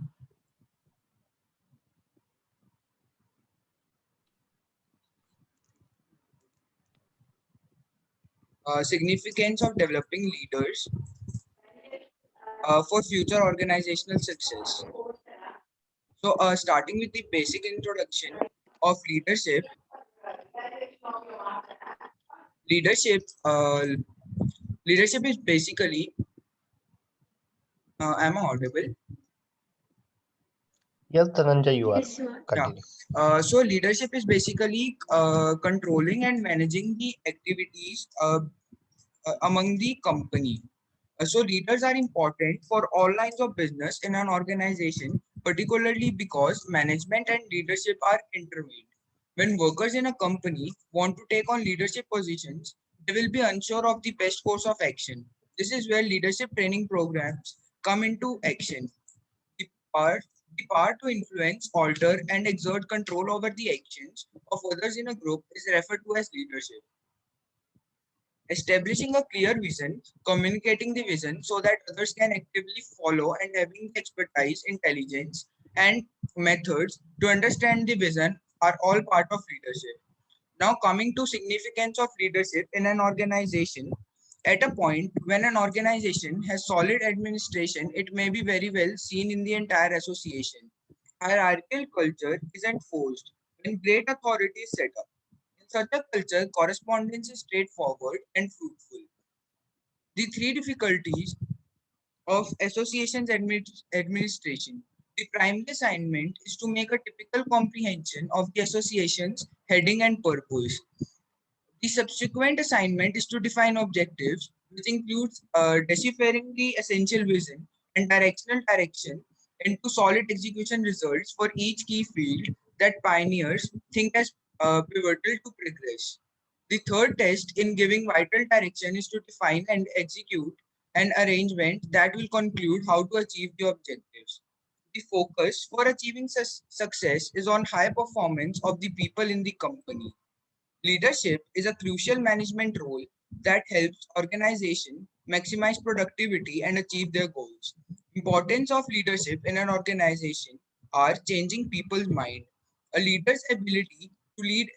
significance of developing leaders for future organizational success. So starting with the basic introduction of leadership. Leadership is basically, am I audible? Yes, Dhananjay, you are. Yes, you are. Continue. So leadership is basically controlling and managing the activities among the company. So leaders are important for all lines of business in an organization, particularly because management and leadership are intertwined. When workers in a company want to take on leadership positions, they will be unsure of the best course of action. This is where leadership training programs come into action. The power to influence, alter, and exert control over the actions of others in a group is referred to as leadership. Establishing a clear vision, communicating the vision so that others can actively follow, and having expertise, intelligence, and methods to understand the vision are all part of leadership. Now coming to significance of leadership in an organization, At a point when an organization has solid administration, it may be very well seen in the entire association. Hierarchical culture isn't forced when great authority is set up. In such a culture, correspondence is straightforward and fruitful. The three difficulties of associations administration. The primary assignment is to make a typical comprehension of the association's heading and purpose. The subsequent assignment is to define objectives, which includes deciphering the essential vision and directional direction into solid execution results for each key field that pioneers think as pivotal to progress. The third test in giving vital direction is to define and execute an arrangement that will conclude how to achieve the objectives. The focus for achieving success is on high performance of the people in the company. Leadership is a crucial management role that helps organization maximize productivity and achieve their goals. Importance of leadership in an organization are changing people's mind. A leader's ability to lead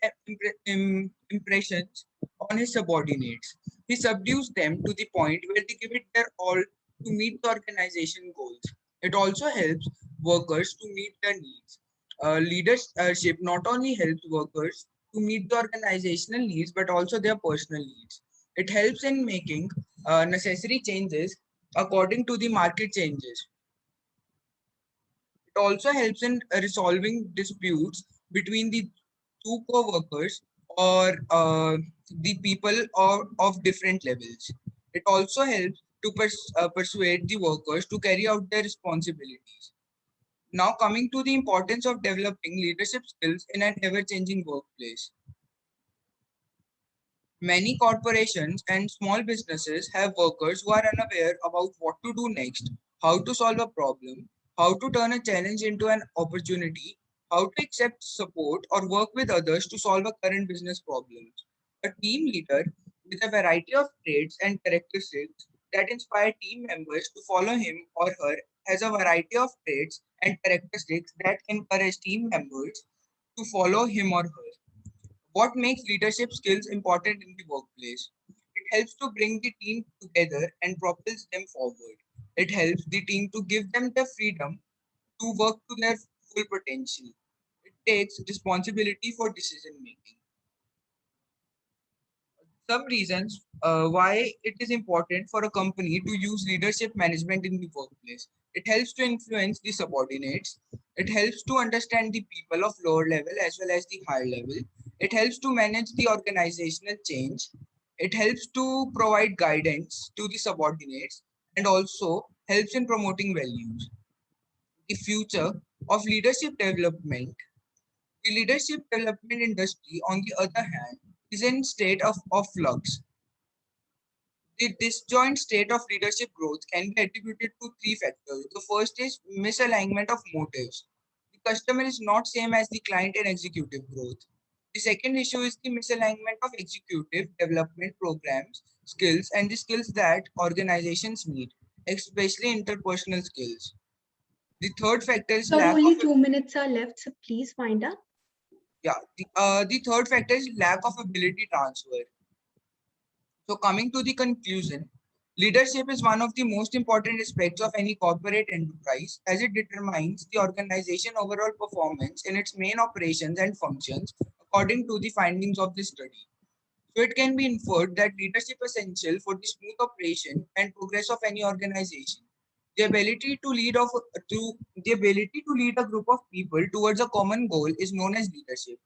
impressions on his subordinates. He subdues them to the point where they give it their all to meet the organization goals. It also helps workers to meet their needs. Leadership not only helps workers to meet the organizational needs, but also their personal needs. It helps in making necessary changes according to the market changes. It also helps in resolving disputes between the two co-workers or the people of different levels. It also helps to persuade the workers to carry out their responsibilities. Now coming to the importance of developing leadership skills in an ever-changing workplace. Many corporations and small businesses have workers who are unaware about what to do next, how to solve a problem, how to turn a challenge into an opportunity, how to accept support or work with others to solve a current business problem. A team leader with a variety of traits and characteristics that inspire team members to follow him or her has a variety of traits and characteristics that encourage team members to follow him or her. What makes leadership skills important in the workplace? It helps to bring the team together and propels them forward. It helps the team to give them the freedom to work to their full potential. It takes responsibility for decision making. Some reasons why it is important for a company to use leadership management in the workplace. It helps to influence the subordinates. It helps to understand the people of lower level as well as the higher level. It helps to manage the organizational change. It helps to provide guidance to the subordinates and also helps in promoting values. The future of leadership development. The leadership development industry, on the other hand, is in state of flux. The disjoint state of leadership growth can be attributed to three factors. The first is misalignment of motives. The customer is not same as the client in executive growth. The second issue is the misalignment of executive development programs, skills, and the skills that organizations need, especially interpersonal skills. The third factor is So lack only of 2 minutes are left, so please wind up. the third factor is lack of ability transfer. So coming to the conclusion, leadership is one of the most important aspects of any corporate enterprise as it determines the organization overall performance in its main operations and functions according to the findings of the study. So it can be inferred that leadership is essential for the smooth operation and progress of any organization. The ability to lead a group of people towards a common goal is known as leadership.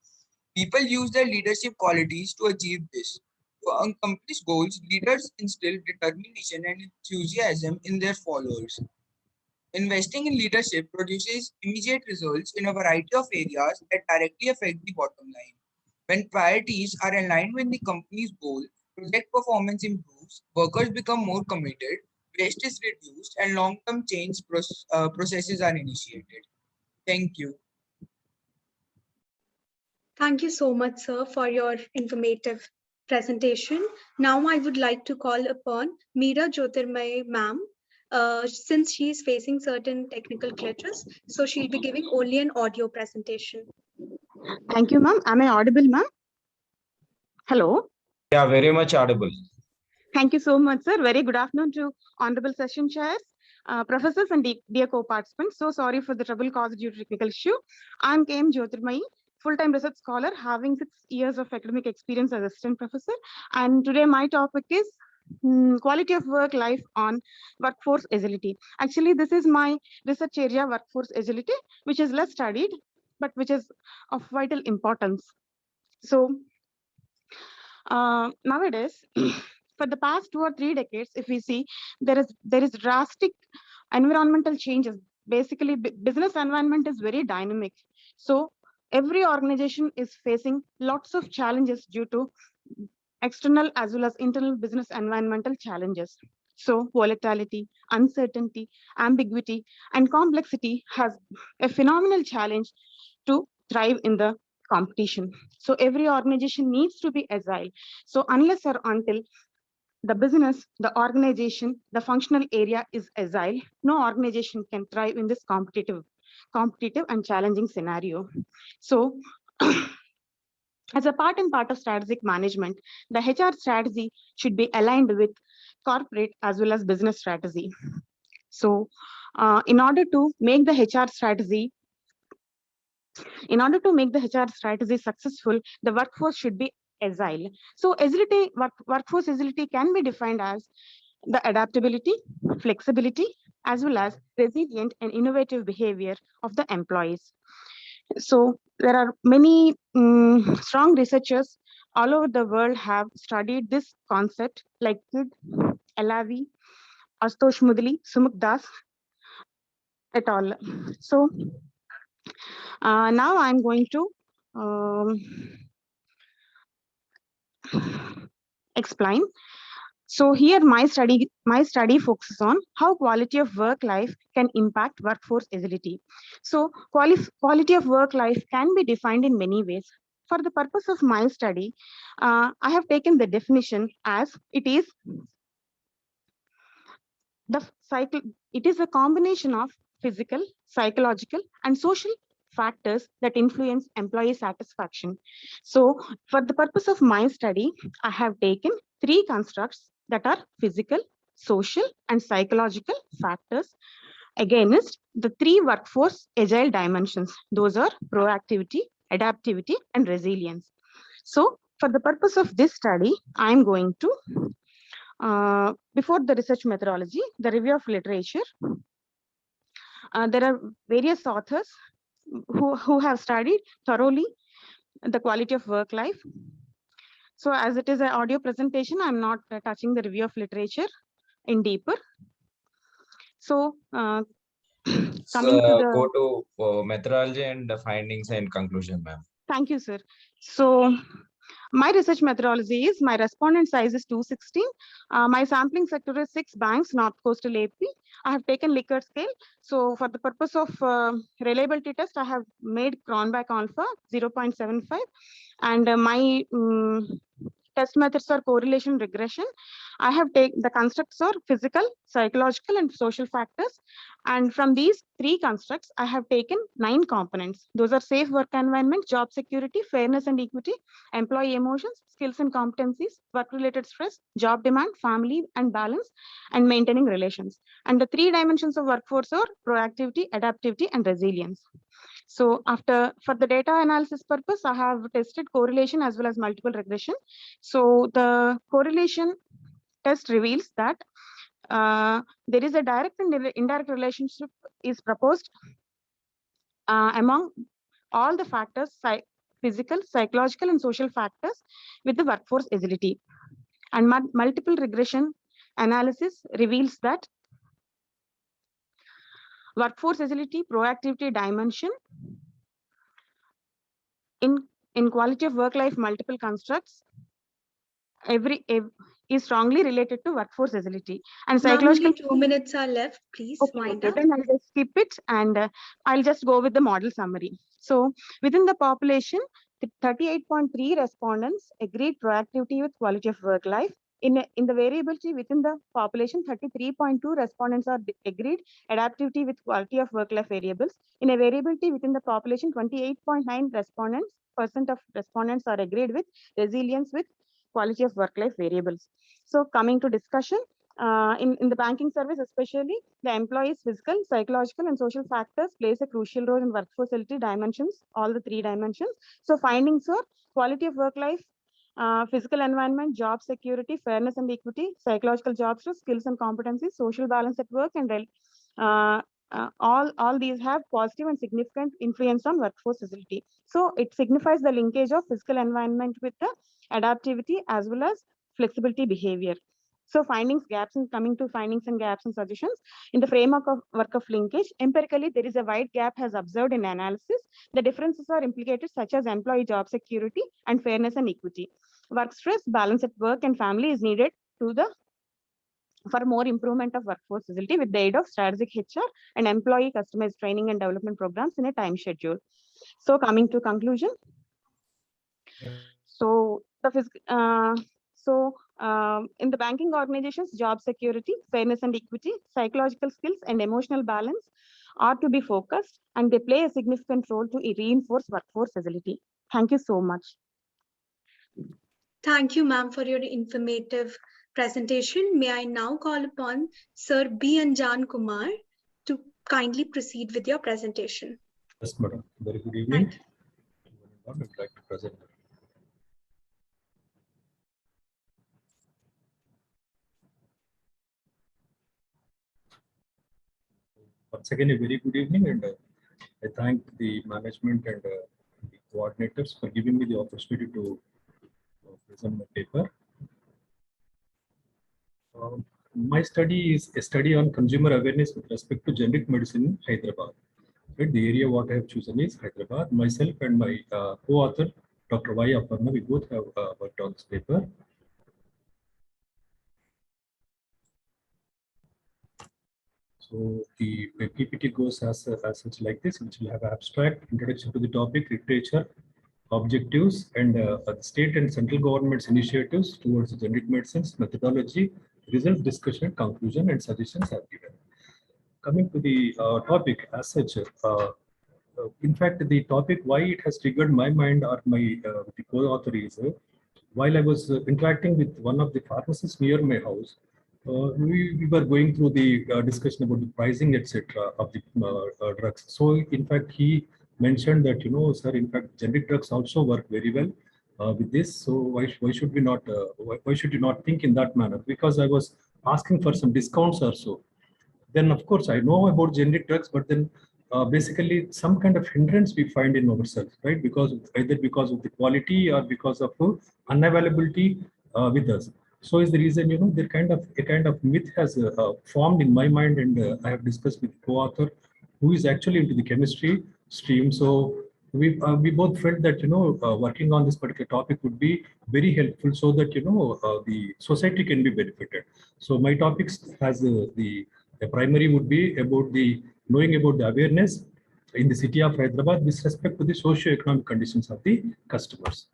People use their leadership qualities to achieve this. To accomplish goals, leaders instill determination and enthusiasm in their followers. Investing in leadership produces immediate results in a variety of areas that directly affect the bottom line. When priorities are aligned with the company's goal, project performance improves, workers become more committed, waste is reduced, and long-term change processes are initiated. Thank you. Thank you so much, sir, for your informative presentation. Now I would like to call upon Meera Jyotirmay ma'am, since she is facing certain technical glitches, so she'll be giving only an audio presentation. Thank you, ma'am. Am I audible, ma'am? Hello. Yeah, very much audible. Thank you so much, sir. Very good afternoon to honorable session chairs, professors and dear co-participants. So sorry for the trouble caused due to technical issue. I'm KM Jyotirmayi, full-time research scholar having 6 years of academic experience as assistant professor. And today my topic is quality of work life on workforce agility. Actually, this is my research area, workforce agility, which is less studied, but which is of vital importance. So nowadays, for the past 2 or 3 decades, if we see, there is drastic environmental changes. Basically, business environment is very dynamic. So every organization is facing lots of challenges due to external as well as internal business environmental challenges. So volatility, uncertainty, ambiguity, and complexity has a phenomenal challenge to thrive in the competition. So every organization needs to be agile. So unless or until the business, the organization, the functional area is agile, no organization can thrive in this competitive and challenging scenario. So as a part and part of strategic management, the HR strategy should be aligned with corporate as well as business strategy. So in order to make the HR strategy successful, the workforce should be agile. So agility, workforce agility can be defined as the adaptability, flexibility, as well as resilient and innovative behavior of the employees. So there are many strong researchers all over the world have studied this concept, like Kidd, Alavi, Astosh Mudli, Sumuk Das, et al. So now I'm going to explain. So here my study focuses on how quality of work life can impact workforce agility. So quality of work life can be defined in many ways. For the purpose of my study, I have taken the definition as it is the cycle. It is a combination of physical, psychological, and social factors that influence employee satisfaction. So for the purpose of my study, I have taken 3 constructs that are physical, social, and psychological factors against the 3 workforce agile dimensions. Those are proactivity, adaptivity, and resilience. So for the purpose of this study, I'm going to before the research methodology, the review of literature. There are various authors who have studied thoroughly the quality of work life. So as it is an audio presentation, I'm not touching the review of literature in deeper. So coming to the go to methodology and the findings and conclusion, ma'am. Thank you, sir. So my research methodology is my respondent size is 216. My sampling sector is 6 banks, North Coastal AP. I have taken Likert scale. So for the purpose of reliability test, I have made Cronbach alpha 0.75. And my test methods are correlation regression. I have taken the constructs are physical, psychological, and social factors. And from these 3 constructs, I have taken 9 components. Those are safe work environment, job security, fairness and equity, employee emotions, skills and competencies, work-related stress, job demand, family and balance, and maintaining relations. And the 3 dimensions of workforce are proactivity, adaptivity, and resilience. So for the data analysis purpose, I have tested correlation as well as multiple regression. So the correlation test reveals that there is a direct and indirect relationship is proposed among all the factors, physical, psychological, and social factors with the workforce agility. And multiple regression analysis reveals that workforce agility, proactivity dimension in quality of work life multiple constructs is strongly related to workforce agility and psychological. Ma'am, only 2 minutes are left. Please wind up. Then I'll just skip it and I'll just go with the model summary. So within the population, 38.3 respondents agreed proactivity with quality of work life. In the variability within the population, 33.2 respondents are agreed adaptivity with quality of work life variables. In a variability within the population, 28.9% of respondents are agreed with resilience with quality of work-life variables. So coming to discussion, in the banking service, especially the employee's physical, psychological, and social factors plays a crucial role in workforce facility dimensions, all the 3 dimensions. So findings are quality of work life, physical environment, job security, fairness and equity, psychological job stress, skills and competencies, social balance at work, and all these have positive and significant influence on workforce facility. So it signifies the linkage of physical environment with the adaptivity as well as flexibility behavior. So findings, gaps, and coming to findings and gaps and suggestions. In the framework of work of linkage, empirically, there is a wide gap has observed in analysis. The differences are implicated such as employee job security and fairness and equity. Work stress, balance at work and family is needed for more improvement of workforce facility with the aid of strategic HR and employee customized training and development programs in a time schedule. So coming to conclusion. So in the banking organizations, job security, fairness and equity, psychological skills and emotional balance are to be focused, and they play a significant role to reinforce workforce facility. Thank you so much. Thank you, ma'am, for your informative presentation. May I now call upon Sir B. Anjan Kumar to kindly proceed with your presentation. Yes, madam. Very good evening. I would like to present. Once again, a very good evening, and I thank the management and the coordinators for giving me the opportunity to present my paper. My study is a study on consumer awareness with respect to generic medicine in Hyderabad. Right, the area what I have chosen is Hyderabad. Myself and my co-author, Dr. Y. Aparna, we both have worked on this paper. So the PPT goes as such like this, which will have abstract, introduction to the topic, literature, objectives, and the state and central government's initiatives towards generic medicines, methodology, results, discussion, conclusion, and suggestions are given. Coming to the topic as such, in fact, the topic why it has triggered my mind or my the co-author is while I was interacting with one of the pharmacists near my house, we were going through the discussion about the pricing, etc., of the drugs. So, in fact, he mentioned that, sir, in fact, generic drugs also work very well with this. So, why should we not? Why should you not think in that manner? Because I was asking for some discounts or so. Then, of course, I know about generic drugs, but then basically some kind of hindrance we find in ourselves, right? Either because of the quality or because of unavailability with us. So is the reason, there a kind of myth has formed in my mind, and I have discussed with co-author who is actually into the chemistry stream. So we both felt that working on this particular topic would be very helpful, so that the society can be benefited. So my topics has the primary would be about the knowing about the awareness in the city of Hyderabad with respect to the socio-economic conditions of the customers.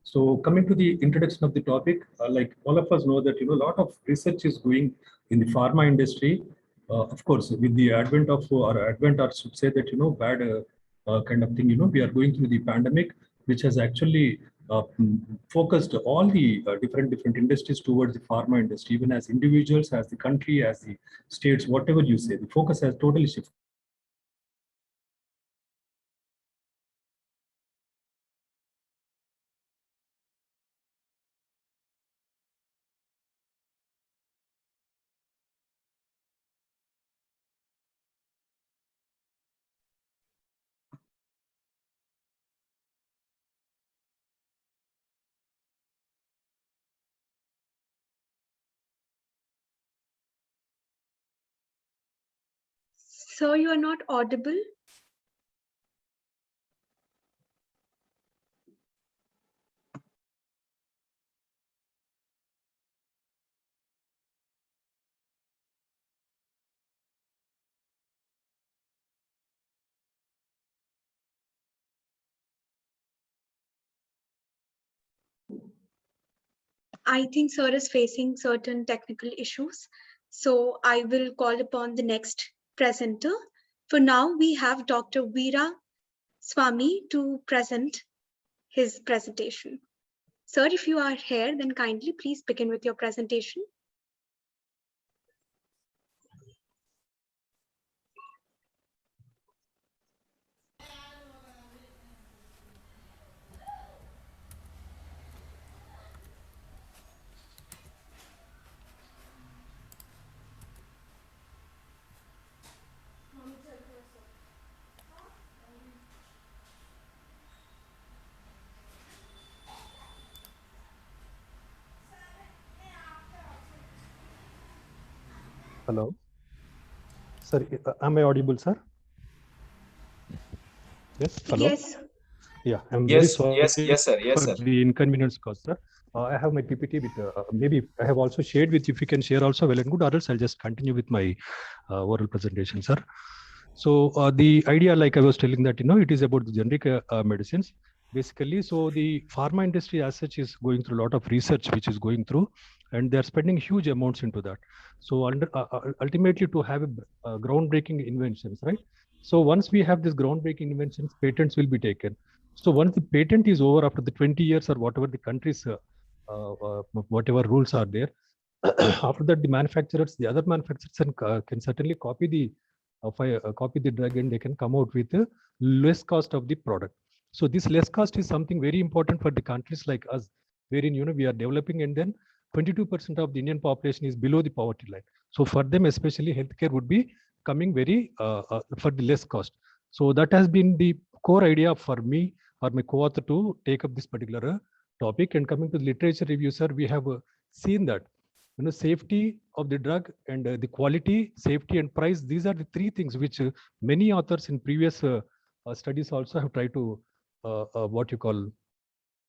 So coming to the introduction of the topic, like all of us know that a lot of research is going in the pharma industry. Of course, with the advent of or should say that bad kind of thing. We are going through the pandemic, which has actually focused all the different industries towards the pharma industry, even as individuals, as the country, as the states, whatever you say, the focus has totally shifted. Sir, you are not audible. I think sir is facing certain technical issues. So I will call upon the next presenter. For now, we have Dr. Veera Swami to present his presentation. Sir, if you are here, then kindly please begin with your presentation. Hello. Sir, am I audible, sir? Yes. Hello. Yes. Yeah, I'm very Yes, sorry yes, sir. Yes, for sir. the inconvenience caused, sir. I have my PPT with, maybe I have also shared with you. If you can share also, well and good, or else I'll just continue with my oral presentation, sir. So the idea, like I was telling that, it is about the generic medicines, basically. So the pharma industry as such is going through a lot of research, which is going through, and they're spending huge amounts into that. So ultimately to have a groundbreaking inventions, right? So once we have this groundbreaking inventions, patents will be taken. So once the patent is over after the 20 years or whatever the countries, whatever rules are there, after that the manufacturers, the other manufacturers can certainly copy the drug, and they can come out with a less cost of the product. So this less cost is something very important for the countries like us, wherein we are developing, and then 22% of the Indian population is below the poverty line. So for them, especially, healthcare would be coming very for the less cost. So that has been the core idea for me or my co-author to take up this particular topic. And coming to the literature review, sir, we have seen that safety of the drug and the quality, safety, and price. These are the three things which many authors in previous studies also have tried to what you call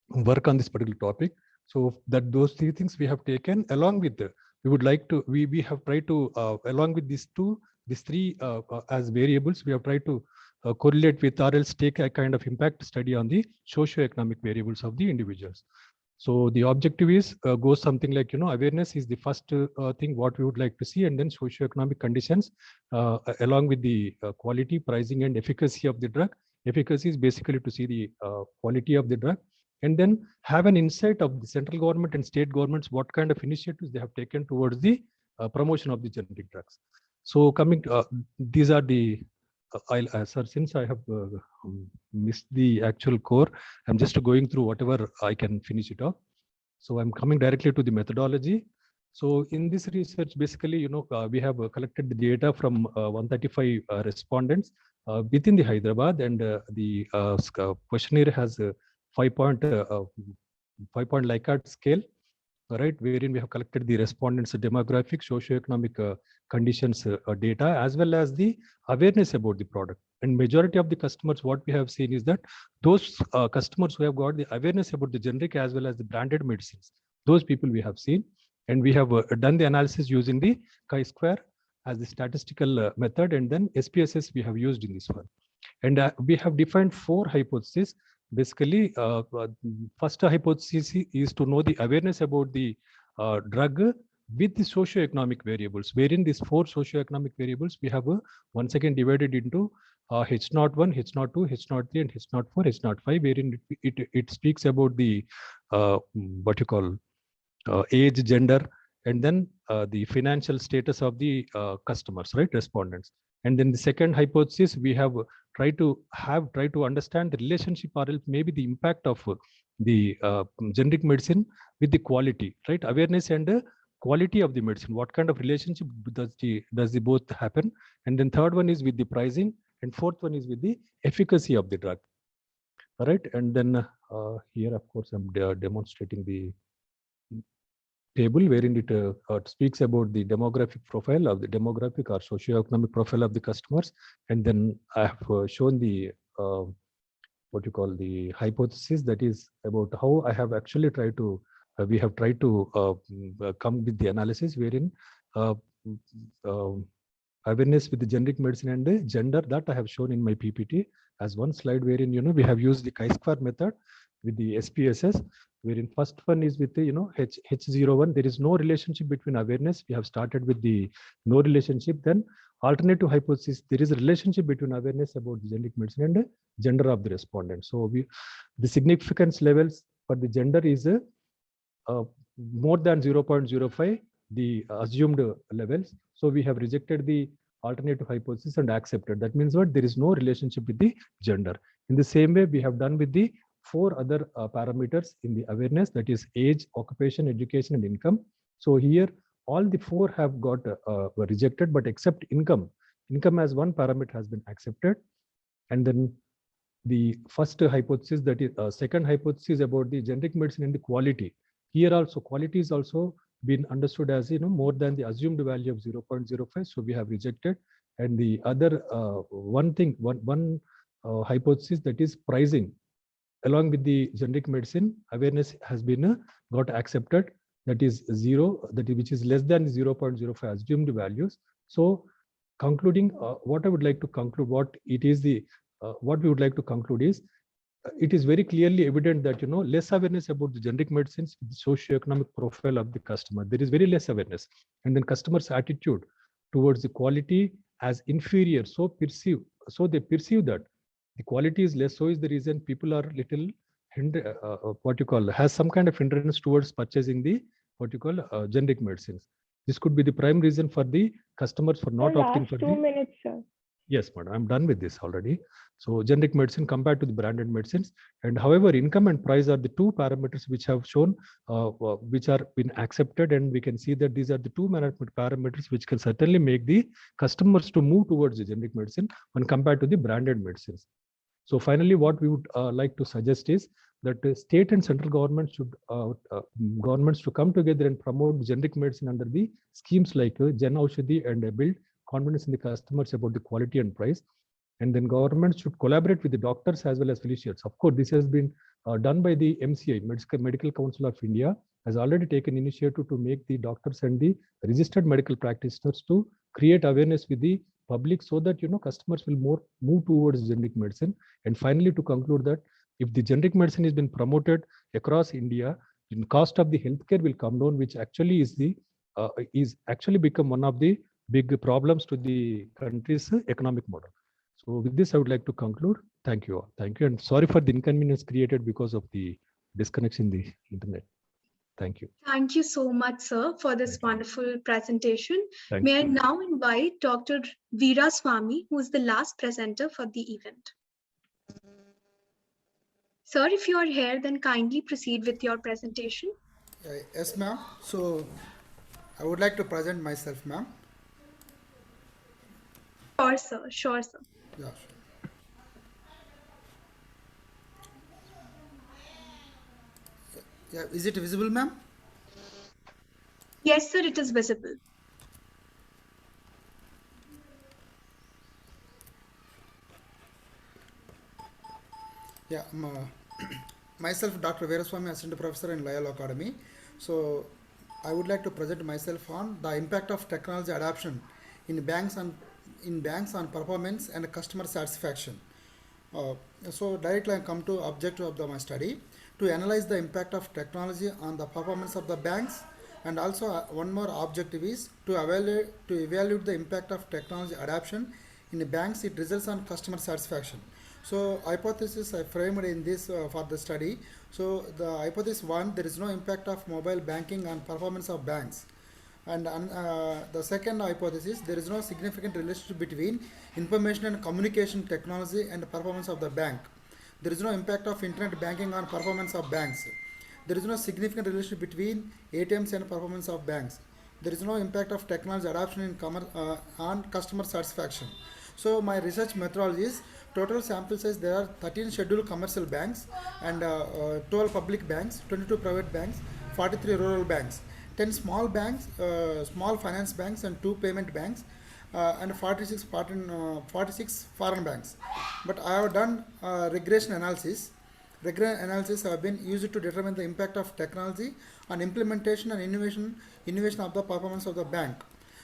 work on this particular topic. So that those three things we have taken along with we would like to we have tried to along with these three as variables, we have tried to correlate with or else take a kind of impact study on the socio-economic variables of the individuals. So the objective is goes something like, awareness is the first thing what we would like to see, and then socio-economic conditions along with the quality, pricing, and efficacy of the drug. Efficacy is basically to see the quality of the drug, and then have an insight of the central government and state governments, what kind of initiatives they have taken towards the promotion of the generic drugs. So coming to, these are the sir, since I have missed the actual core, I'm just going through whatever I can finish it off. So I'm coming directly to the methodology. So in this research, basically, we have collected the data from 135 respondents within the Hyderabad, and the questionnaire has a 5-point Likert scale, right, wherein we have collected the respondents' demographic, socioeconomic conditions data, as well as the awareness about the product. And majority of the customers, what we have seen is that those customers who have got the awareness about the generic as well as the branded medicines, those people we have seen. And we have done the analysis using the chi-square as the statistical method, and then SPSS we have used in this one. And we have defined 4 hypotheses. Basically, first hypothesis is to know the awareness about the drug with the socio-economic variables, wherein these 4 socio-economic variables we have once again divided into H01, H02, H03, and H04, H05, wherein it speaks about the what you call age, gender, and then the financial status of the customers, right, respondents. And then the second hypothesis, we have tried to understand the relationship, or maybe the impact of the generic medicine with the quality, right, awareness and quality of the medicine. What kind of relationship does the both happen? And then third one is with the pricing, and fourth one is with the efficacy of the drug. All right, and then here, of course, I'm demonstrating the table wherein it speaks about the demographic profile of the demographic or socioeconomic profile of the customers. And then I have shown the what you call the hypothesis, that is about how I have actually tried to we have tried to come with the analysis wherein awareness with the generic medicine and the gender, that I have shown in my PPT as one slide, wherein we have used the chi-square method with the SPSS, wherein first one is with the H01. There is no relationship between awareness. We have started with the no relationship. Then alternative hypothesis, there is a relationship between awareness about the generic medicine and the gender of the respondent. So the significance levels for the gender is more than 0.05, the assumed levels. So we have rejected the alternative hypothesis and accepted. That means what? There is no relationship with the gender. In the same way, we have done with the 4 other parameters in the awareness, that is age, occupation, education, and income. So here, all the 4 have got were rejected, but except income. Income as one parameter has been accepted. And then the first hypothesis, that is second hypothesis about the generic medicine and the quality. Here also quality is also been understood as more than the assumed value of 0.05. So we have rejected. And the other one hypothesis, that is pricing, along with the generic medicine, awareness has been got accepted. That is 0, which is less than 0.05 assumed values. So concluding, what I would like to conclude, what we would like to conclude is, it is very clearly evident that less awareness about the generic medicines, the socioeconomic profile of the customer. There is very less awareness, and then customers' attitude towards the quality as inferior. So they perceive that the quality is less. So is the reason people are little has some kind of hindrance towards purchasing the generic medicines. This could be the prime reason for the customers for not opting for 2 minutes, sir. Yes, madam, I'm done with this already. So generic medicine compared to the branded medicines, and however, income and price are the 2 parameters which have shown, which are been accepted, and we can see that these are the 2 parameters which can certainly make the customers to move towards the generic medicine when compared to the branded medicines. So finally, what we would like to suggest is that state and central government should governments to come together and promote generic medicine under the schemes like Jan Aushadhi, and build confidence in the customers about the quality and price. And then governments should collaborate with the doctors as well as physicians. Of course, this has been done by the MCI, Medical Council of India, has already taken initiative to make the doctors and the registered medical practitioners to create awareness with the public, so that customers will move towards generic medicine. And finally, to conclude that if the generic medicine has been promoted across India, the cost of the healthcare will come down, which actually is actually become one of the big problems to the country's economic model. So with this, I would like to conclude. Thank you all. Thank you. And sorry for the inconvenience created because of the disconnection in the internet. Thank you. Thank you so much, sir, for this wonderful presentation. Thank May I you. now invite Dr. Veera Swami, who is the last presenter for the event. Sir, if you are here, then kindly proceed with your presentation. Yes, ma'am. So I would like to present myself, ma'am. Sure, sir. Sure, sir. Yeah, sure. Yeah, is it visible, ma'am? Yes, sir, it is visible. Yeah, myself, Dr. Veera Swami, Assistant Professor in Loyola Academy. So I would like to present myself on the impact of technology adoption in banks on performance and customer satisfaction. So directly I come to objective of my study, to analyze the impact of technology on the performance of the banks, and also one more objective is to evaluate the impact of technology adoption in the banks. It results on customer satisfaction. So hypothesis I framed in this for the study. So the hypothesis 1, there is no impact of mobile banking on performance of banks. And the second hypothesis, there is no significant relationship between information and communication technology and the performance of the bank. There is no impact of internet banking on performance of banks. There is no significant relationship between ATMs and performance of banks. There is no impact of technology adoption on customer satisfaction. So my research methodology is total sample size. There are 13 scheduled commercial banks and 12 public banks, 22 private banks, 43 rural banks, 10 small banks, small finance banks, and 2 payment banks, and 46 foreign banks. But I have done regression analysis. Regression analysis have been used to determine the impact of technology on implementation and innovation of the performance of the bank.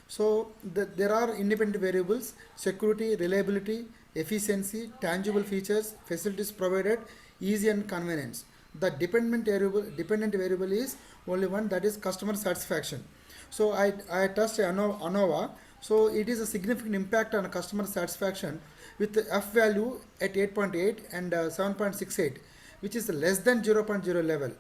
So there are independent variables: security, reliability, efficiency, tangible features, facilities provided, ease and convenience. The dependent variable is only one, that is customer satisfaction. So I touched ANOVA. So it is a significant impact on customer satisfaction with the F value at 8.8 and 7.68. which is less than 0.0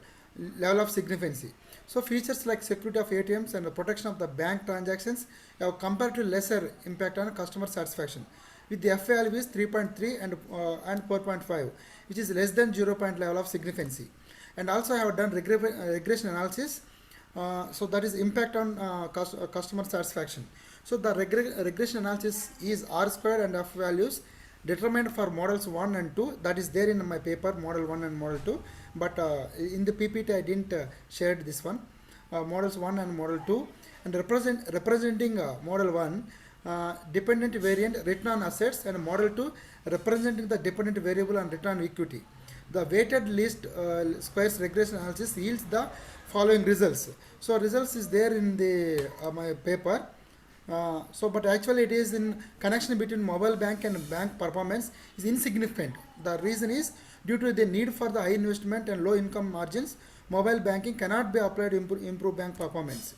level of significancy. So features like security of ATMs and the protection of the bank transactions have comparatively lesser impact on customer satisfaction, with the FA value is 3.3 and 4.5, which is less than 0 point level of significancy. And also I have done regression analysis. So that is impact on customer satisfaction. So the regression analysis is R squared and F values determined for models 1 and 2. That is there in my paper, model 1 and model 2. But in the PPT I didn't share this one. Models 1 and model 2. And representing model 1, dependent variant return on assets, and model 2 representing the dependent variable and return on equity. The weighted least squares regression analysis yields the following results. So results is there in the my paper. But actually it is in connection between mobile bank and bank performance is insignificant. The reason is due to the need for the high investment and low income margins, mobile banking cannot be applied to improve bank performance.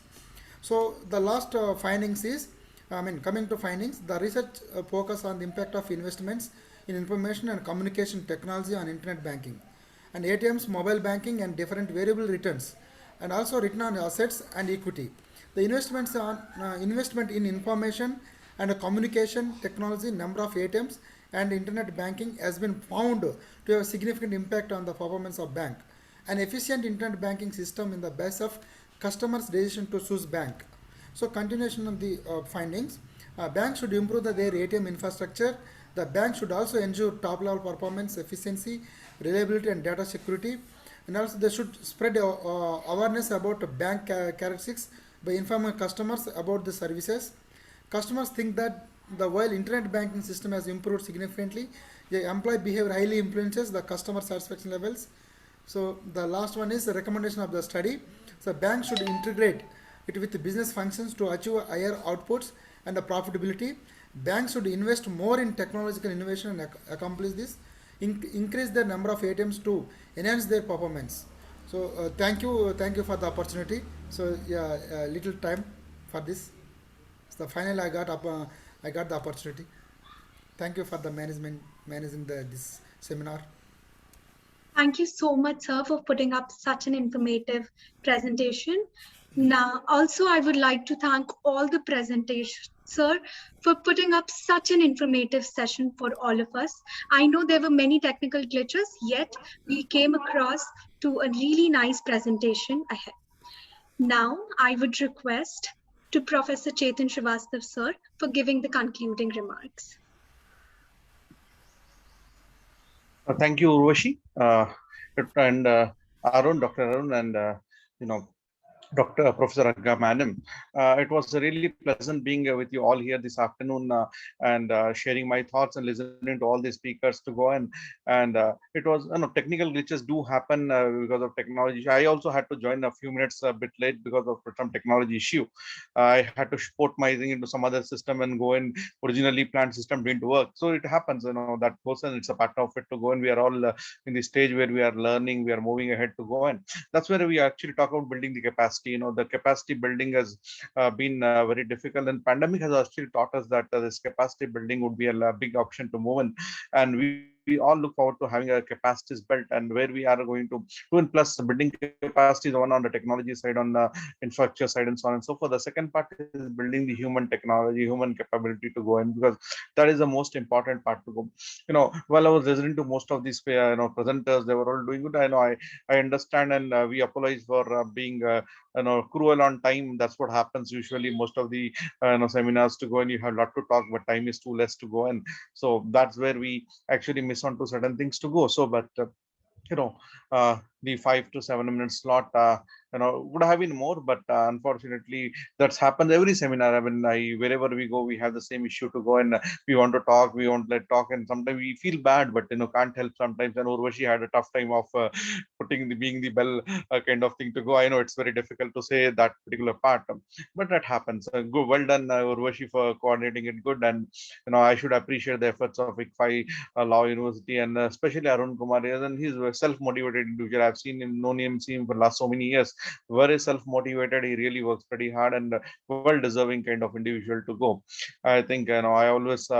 So the last findings is, coming to findings, the research focus on the impact of investments in information and communication technology on internet banking and ATMs, mobile banking, and different variable returns, and also return on assets and equity. The investments on investment in information and communication technology, number of ATMs, and internet banking has been found to have a significant impact on the performance of bank. An efficient internet banking system in the base of customers' decision to choose bank. So continuation of the findings, banks should improve their ATM infrastructure. The bank should also ensure top level performance, efficiency, reliability, and data security. And also they should spread awareness about bank characteristics by informing customers about the services. Customers think that while internet banking system has improved significantly, the employee behavior highly influences the customer satisfaction levels. So the last one is the recommendation of the study. So banks should integrate it with the business functions to achieve higher outputs and the profitability. Banks should invest more in technological innovation and accomplish this. Increase the number of ATMs to enhance their performance. So thank you for the opportunity. So yeah, little time for this. So finally I got the opportunity. Thank you for the managing this seminar. Thank you so much, sir, for putting up such an informative presentation. Now, also, I would like to thank all the presenters, sir, for putting up such an informative session for all of us. I know there were many technical glitches, yet we came across to a really nice presentation ahead. Now, I would request to Professor Chetan Srivastav, sir, for giving the concluding remarks. Thank you, Urvashi, and Arun, Dr. Arun, and Dr. Professor Agga Madam. It was really pleasant being with you all here this afternoon and sharing my thoughts and listening to all the speakers to go and it was, technical glitches do happen because of technology. I also had to join a few minutes a bit late because of some technology issue. I had to port my thing into some other system and go in. Originally planned system didn't work. So it happens, that person, it's a part of it to go, and we are all in the stage where we are learning, we are moving ahead to go, and that's where we actually talk about building the capacity. The capacity building has been very difficult, and pandemic has actually taught us that this capacity building would be a big option to move in, and we all look forward to having a capacities built, and where we are going to do, and plus building capacity is one on the technology side, on the infrastructure side, and so on and so forth. The second part is building the human technology, human capability to go in, because that is the most important part to go. While I was listening to most of these presenters, they were all doing good. I know I understand, and we apologize for being cruel on time. That's what happens usually most of the seminars to go, and you have a lot to talk, but time is too less to go, and so that's where we actually miss on to certain things to go. So but the 5 to 7 minute slot would have been more, but unfortunately that's happened every seminar. I mean, wherever we go, we have the same issue to go, and we want to talk, we won't let talk, and sometimes we feel bad, but can't help sometimes. And Urvashi had a tough time of being the bell kind of thing to go. I know it's very difficult to say that particular part, but that happens. Good, well done, Urvashi, for coordinating it good, and I should appreciate the efforts of ICFAI Law University, and especially Arun Kumar, and he's a self-motivated individual. I've seen him, known him, seen him for the last so many years. Very self-motivated. He really works pretty hard, and well-deserving kind of individual to go. I think I always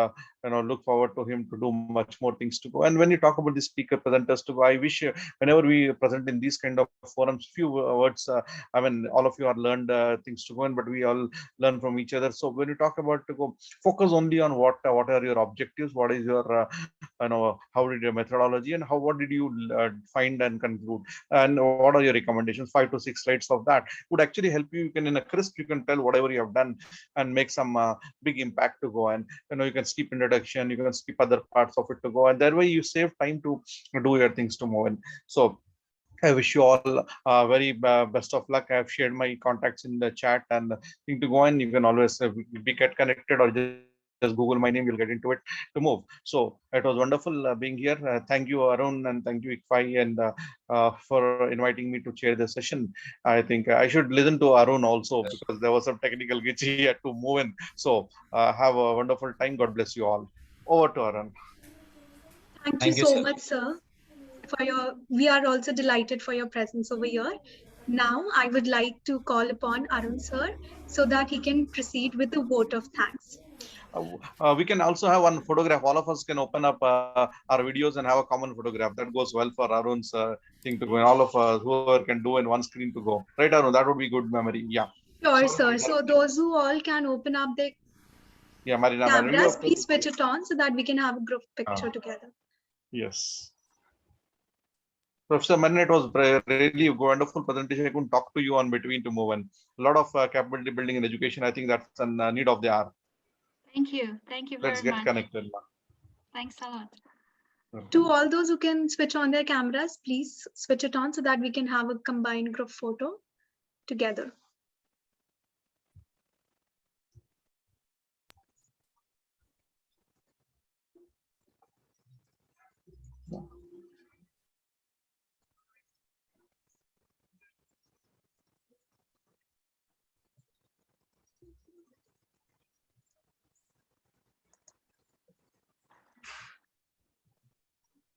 look forward to him to do much more things to go. And when you talk about the speaker presenters to go, I wish whenever we present in these kind of forums, few words. I mean, all of you are learned things to go in, but we all learn from each other. So when you talk about to go, focus only on what are your objectives, what is your how did your methodology, and what did you find and conclude, and what are your recommendations. 5 to 6 slides of that would actually help you. You can in a crisp, you can tell whatever you have done and make some big impact to go. And you can skip introduction, you can skip other parts of it to go, and that way you save time to do your things to move in. So I wish you all very best of luck. I have shared my contacts in the chat and thing to go, and you can always get connected or just Google my name, you'll get into it to move. So it was wonderful being here. Thank you, Arun, and thank you, ICFAI, and for inviting me to chair the session. I think I should listen to Arun also because there was some technical glitch he had to move in. So have a wonderful time. God bless you all. Over to Arun. Thank you so much, sir. We are also delighted for your presence over here. Now, I would like to call upon Arun sir so that he can proceed with the vote of thanks. We can also have one photograph. All of us can open up our videos and have a common photograph. That goes well for Arun's thing to go. And all of us, whoever can do in one screen to go. Right, Arun? That would be good memory. Yeah. Sure, sir. So those who all can open up their Marina, cameras, please switch it on so that we can have a group picture together. Yes. Professor Marina, it was really wonderful presentation. I couldn't talk to you on between to move in. A lot of capability building in education. I think that's a need of the hour. Thank you. Thank you very much. Let's get connected. Thanks a lot. To all those who can switch on their cameras, please switch it on so that we can have a combined group photo together.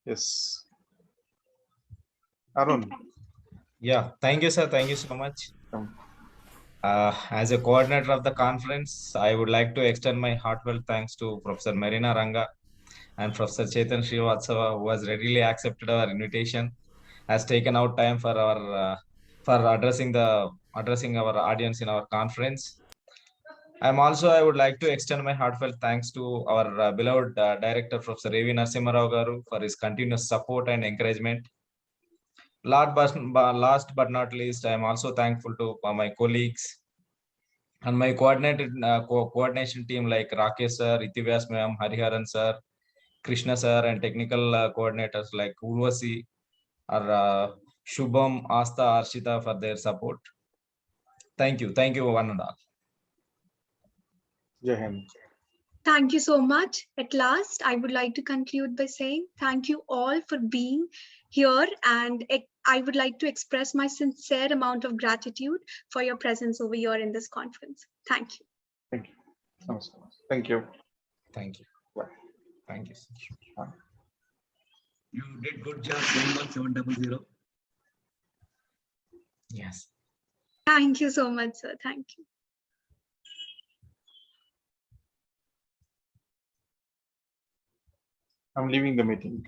Yes. Arun. Yeah, thank you, sir. Thank you so much. As a coordinator of the conference, I would like to extend my heartfelt thanks to Professor Marina Ranga and Professor Chetan Srivastava, who has readily accepted our invitation, has taken out time for our for addressing our audience in our conference. I would like to extend my heartfelt thanks to our beloved director, Professor Ravi Narasimharao Garu, for his continuous support and encouragement. Last but not least, I am also thankful to my colleagues and my coordination team like Rakesh sir, Itivyas ma'am, Hariharan sir, Krishna sir, and technical coordinators like Urvasi or Shubham, Asta, Arshita for their support. Thank you one and all. Jai Hind. Thank you so much. At last, I would like to conclude by saying thank you all for being here, and I would like to express my sincere amount of gratitude for your presence over here in this conference. Thank you. Thank you. Thank you. Thank you. Thank you. You did good job. 71700. Yes. Thank you so much, sir. Thank you. I'm leaving the meeting.